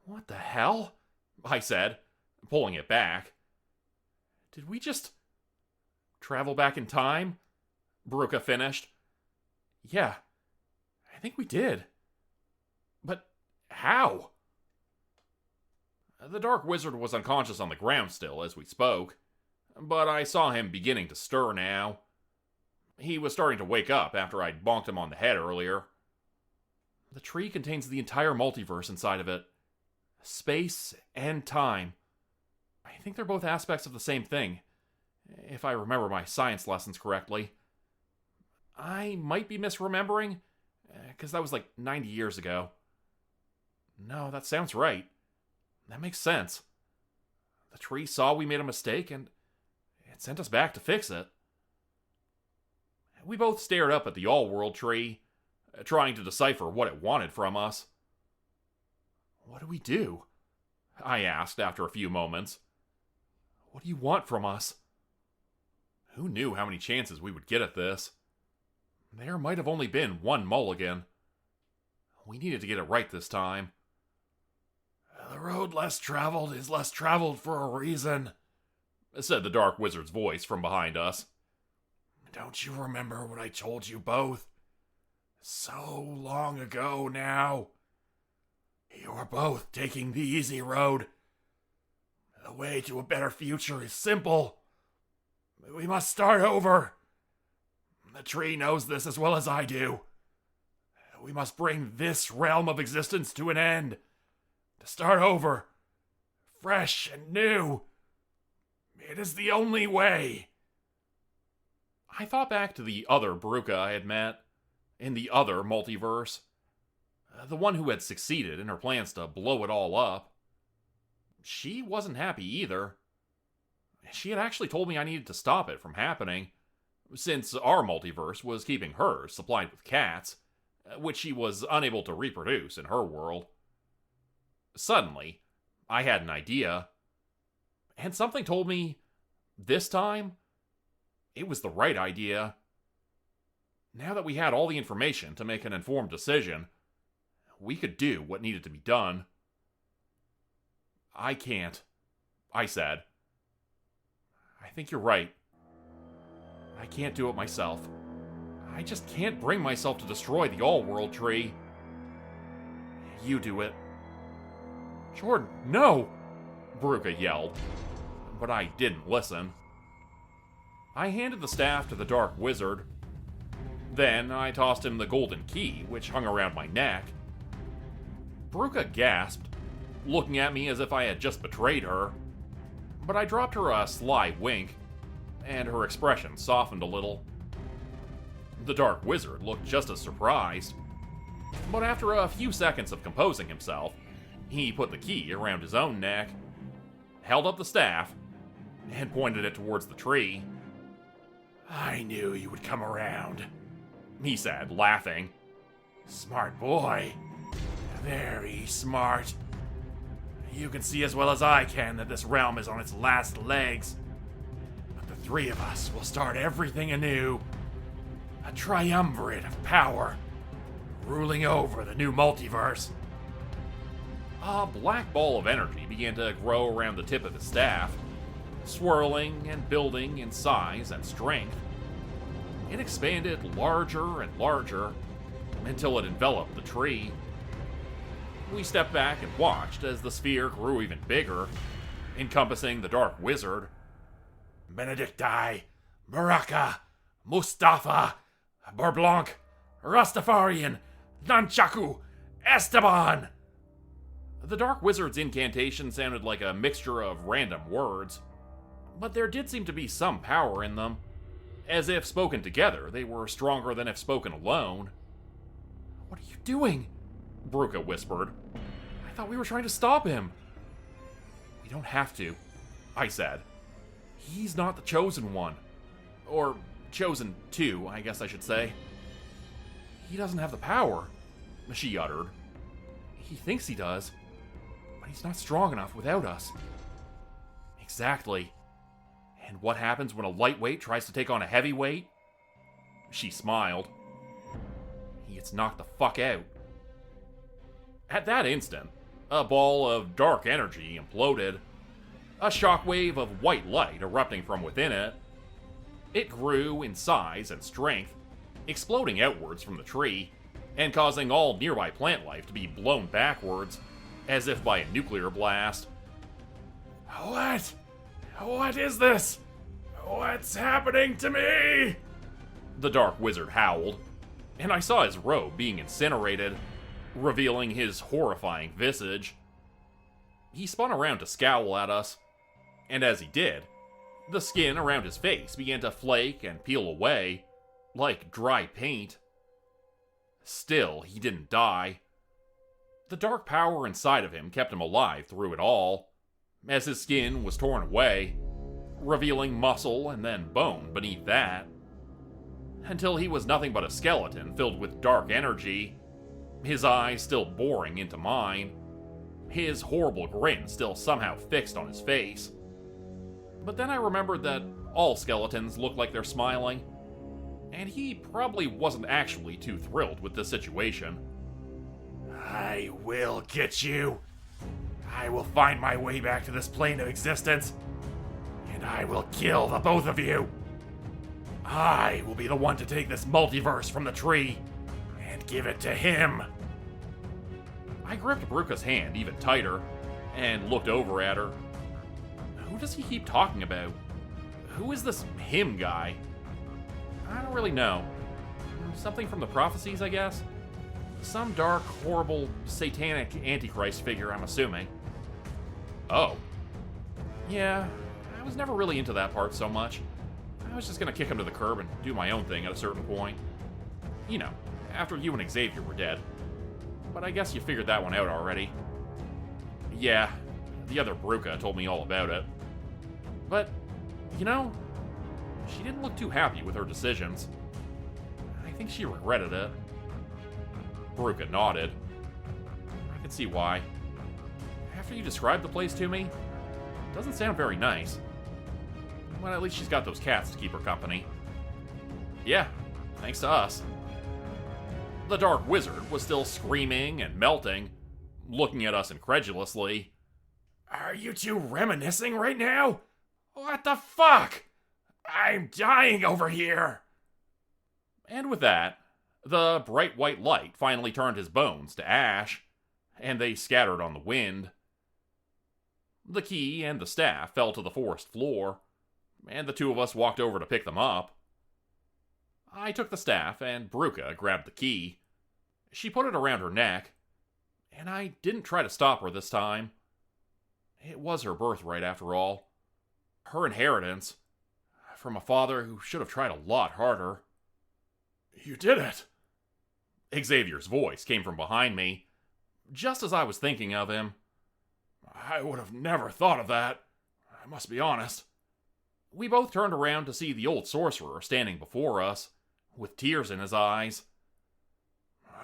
What the hell? I said, pulling it back. Did we just travel back in time? Grupe finished. Yeah, I think we did. But how? The Dark Wizard was unconscious on the ground still as we spoke, but I saw him beginning to stir now. He was starting to wake up after I'd bonked him on the head earlier. The tree contains the entire multiverse inside of it. Space and time. I think they're both aspects of the same thing, if I remember my science lessons correctly. I might be misremembering, because that was like 90 years ago. No, that sounds right. That makes sense. The tree saw we made a mistake, and it sent us back to fix it. We both stared up at the all-world tree, trying to decipher what it wanted from us. What do we do? I asked after a few moments. What do you want from us? Who knew how many chances we would get at this? There might have only been one mulligan. We needed to get it right this time. The road less traveled is less traveled for a reason, said the Dark Wizard's voice from behind us. Don't you remember what I told you both? So long ago now. You are both taking the easy road. The way to a better future is simple. We must start over. The tree knows this as well as I do. We must bring this realm of existence to an end. To start over. Fresh and new. It is the only way. I thought back to the other Grupe I had met, in the other multiverse. The one who had succeeded in her plans to blow it all up. She wasn't happy either. She had actually told me I needed to stop it from happening, since our multiverse was keeping hers supplied with cats, which she was unable to reproduce in her world. Suddenly, I had an idea, and something told me, this time, it was the right idea. Now that we had all the information to make an informed decision, we could do what needed to be done. I can't, I said. I think you're right. I can't do it myself. I just can't bring myself to destroy the All-World Tree. You do it. Jordan, no! Bruca yelled, but I didn't listen. I handed the staff to the Dark Wizard. Then I tossed him the golden key, which hung around my neck. Bruca gasped, looking at me as if I had just betrayed her. But I dropped her a sly wink, and her expression softened a little. The Dark Wizard looked just as surprised, but after a few seconds of composing himself, he put the key around his own neck, held up the staff, and pointed it towards the tree. I knew you would come around, he said, laughing. Smart boy. Very smart. You can see as well as I can that this realm is on its last legs. But the three of us will start everything anew. A triumvirate of power, ruling over the new multiverse. A black ball of energy began to grow around the tip of the staff, swirling and building in size and strength. It expanded larger and larger until it enveloped the tree. We stepped back and watched as the sphere grew even bigger, encompassing the Dark Wizard. Benedicti, Baraka, Mustafa, Bourblanc, Rastafarian, Nunchaku, Esteban! The Dark Wizard's incantation sounded like a mixture of random words, but there did seem to be some power in them. As if spoken together, they were stronger than if spoken alone. What are you doing? Bruca whispered. I thought we were trying to stop him. We don't have to, I said. He's not the chosen one. Or chosen two, I guess I should say. He doesn't have the power, she uttered. He thinks he does, but he's not strong enough without us. Exactly. And what happens when a lightweight tries to take on a heavyweight? She smiled. He gets knocked the fuck out. At that instant, a ball of dark energy imploded, a shockwave of white light erupting from within it. It grew in size and strength, exploding outwards from the tree, and causing all nearby plant life to be blown backwards, as if by a nuclear blast. What? What is this? What's happening to me? The Dark Wizard howled, and I saw his robe being incinerated, revealing his horrifying visage. He spun around to scowl at us, and as he did, the skin around his face began to flake and peel away, like dry paint. Still, he didn't die. The dark power inside of him kept him alive through it all, as his skin was torn away, revealing muscle and then bone beneath that, until he was nothing but a skeleton filled with dark energy, his eyes still boring into mine, his horrible grin still somehow fixed on his face. But then I remembered that all skeletons look like they're smiling, and he probably wasn't actually too thrilled with this situation. I will get you. I will find my way back to this plane of existence, and I will kill the both of you. I will be the one to take this multiverse from the tree and give it to him. I gripped Bruca's hand even tighter and looked over at her. Who does he keep talking about? Who is this him guy? I don't really know. Something from the prophecies, I guess? Some dark, horrible, satanic Antichrist figure, I'm assuming. Oh. Yeah, I was never really into that part so much. I was just gonna kick him to the curb and do my own thing at a certain point. You know, after you and Xavier were dead. But I guess you figured that one out already. Yeah, the other Bruca told me all about it. But You know, she didn't look too happy with her decisions. I think she regretted it. Veruca nodded. I can see why. After you described the place to me, it doesn't sound very nice. Well, at least she's got those cats to keep her company. Yeah, thanks to us. The Dark Wizard was still screaming and melting, looking at us incredulously. Are you two reminiscing right now? What the fuck? I'm dying over here. And with that, the bright white light finally turned his bones to ash, and they scattered on the wind. The key and the staff fell to the forest floor, and the two of us walked over to pick them up. I took the staff, and Veruca grabbed the key. She put it around her neck, and I didn't try to stop her this time. It was her birthright, after all. Her inheritance, from a father who should have tried a lot harder. You did it! Xavier's voice came from behind me, just as I was thinking of him. I would have never thought of that, I must be honest. We both turned around to see the old sorcerer standing before us, with tears in his eyes.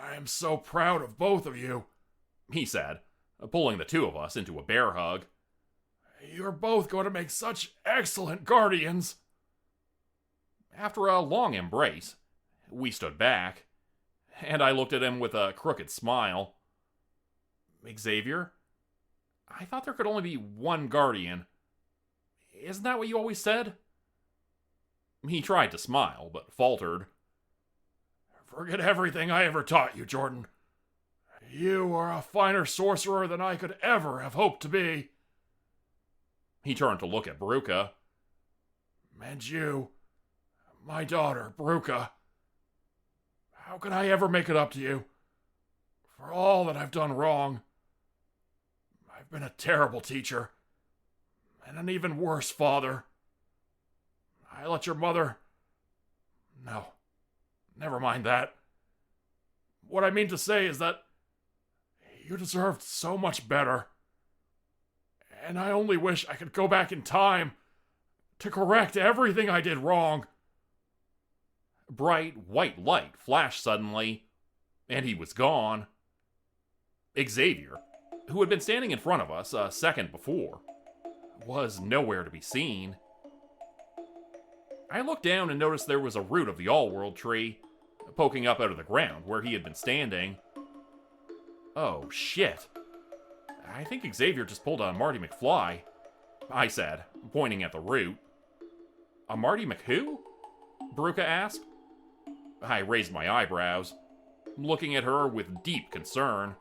I am so proud of both of you, he said, pulling the two of us into a bear hug. You're both going to make such excellent guardians. After a long embrace, we stood back, and I looked at him with a crooked smile. Xavier, I thought there could only be one guardian. Isn't that what you always said? He tried to smile, but faltered. Forget everything I ever taught you, Jordan. You are a finer sorcerer than I could ever have hoped to be. He turned to look at Veruca. And you, my daughter, Veruca. How could I ever make it up to you? For all that I've done wrong. I've been a terrible teacher. And an even worse father. I let your mother... No. Never mind that. What I mean to say is that you deserved so much better. And I only wish I could go back in time to correct everything I did wrong. Bright white light flashed suddenly, and he was gone. Xavier, who had been standing in front of us a second before, was nowhere to be seen. I looked down and noticed there was a root of the all-world tree poking up out of the ground where he had been standing. Oh, shit. I think Xavier just pulled a Marty McFly, I said, pointing at the root. A Marty McWho? Veruca asked. I raised my eyebrows, looking at her with deep concern.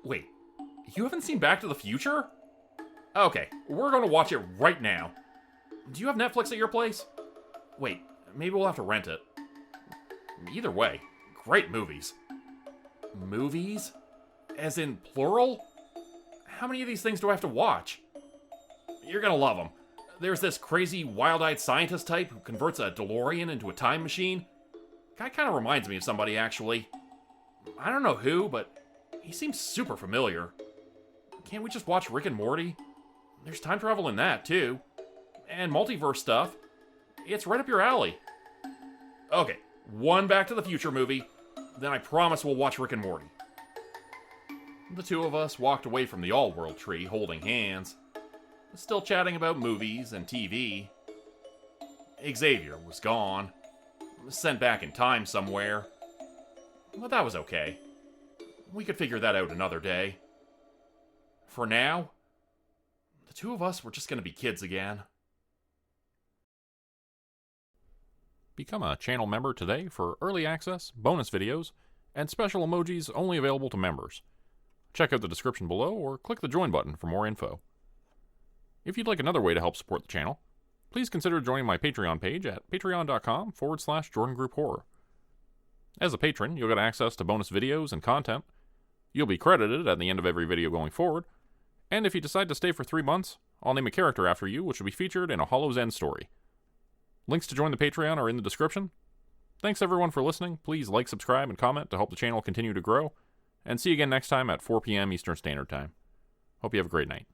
Wait, you haven't seen Back to the Future? Okay, we're gonna watch it right now. Do you have Netflix at your place? Wait, maybe we'll have to rent it. Either way, great movies. Movies? As in plural? How many of these things do I have to watch? You're gonna love them. There's this crazy, wild-eyed scientist type who converts a DeLorean into a time machine. Guy kind of reminds me of somebody, actually. I don't know who, but he seems super familiar. Can't we just watch Rick and Morty? There's time travel in that, too. And multiverse stuff. It's right up your alley. Okay, one Back to the Future movie, then I promise we'll watch Rick and Morty. The two of us walked away from the all-world tree holding hands, still chatting about movies and TV. Xavier was gone, sent back in time somewhere. But that was okay. We could figure that out another day. For now, the two of us were just going to be kids again. Become a channel member today for early access, bonus videos, and special emojis only available to members. Check out the description below or click the join button for more info. If you'd like another way to help support the channel, please consider joining my Patreon page at patreon.com/Jordan Grupe Horror. As a patron, you'll get access to bonus videos and content. You'll be credited at the end of every video going forward, and if you decide to stay for 3 months, I'll name a character after you which will be featured in a Hollow's End story. Links to join the Patreon are in the description. Thanks everyone for listening. Please like, subscribe, and comment to help the channel continue to grow. And see you again next time at 4 p.m. Eastern Standard Time. Hope you have a great night.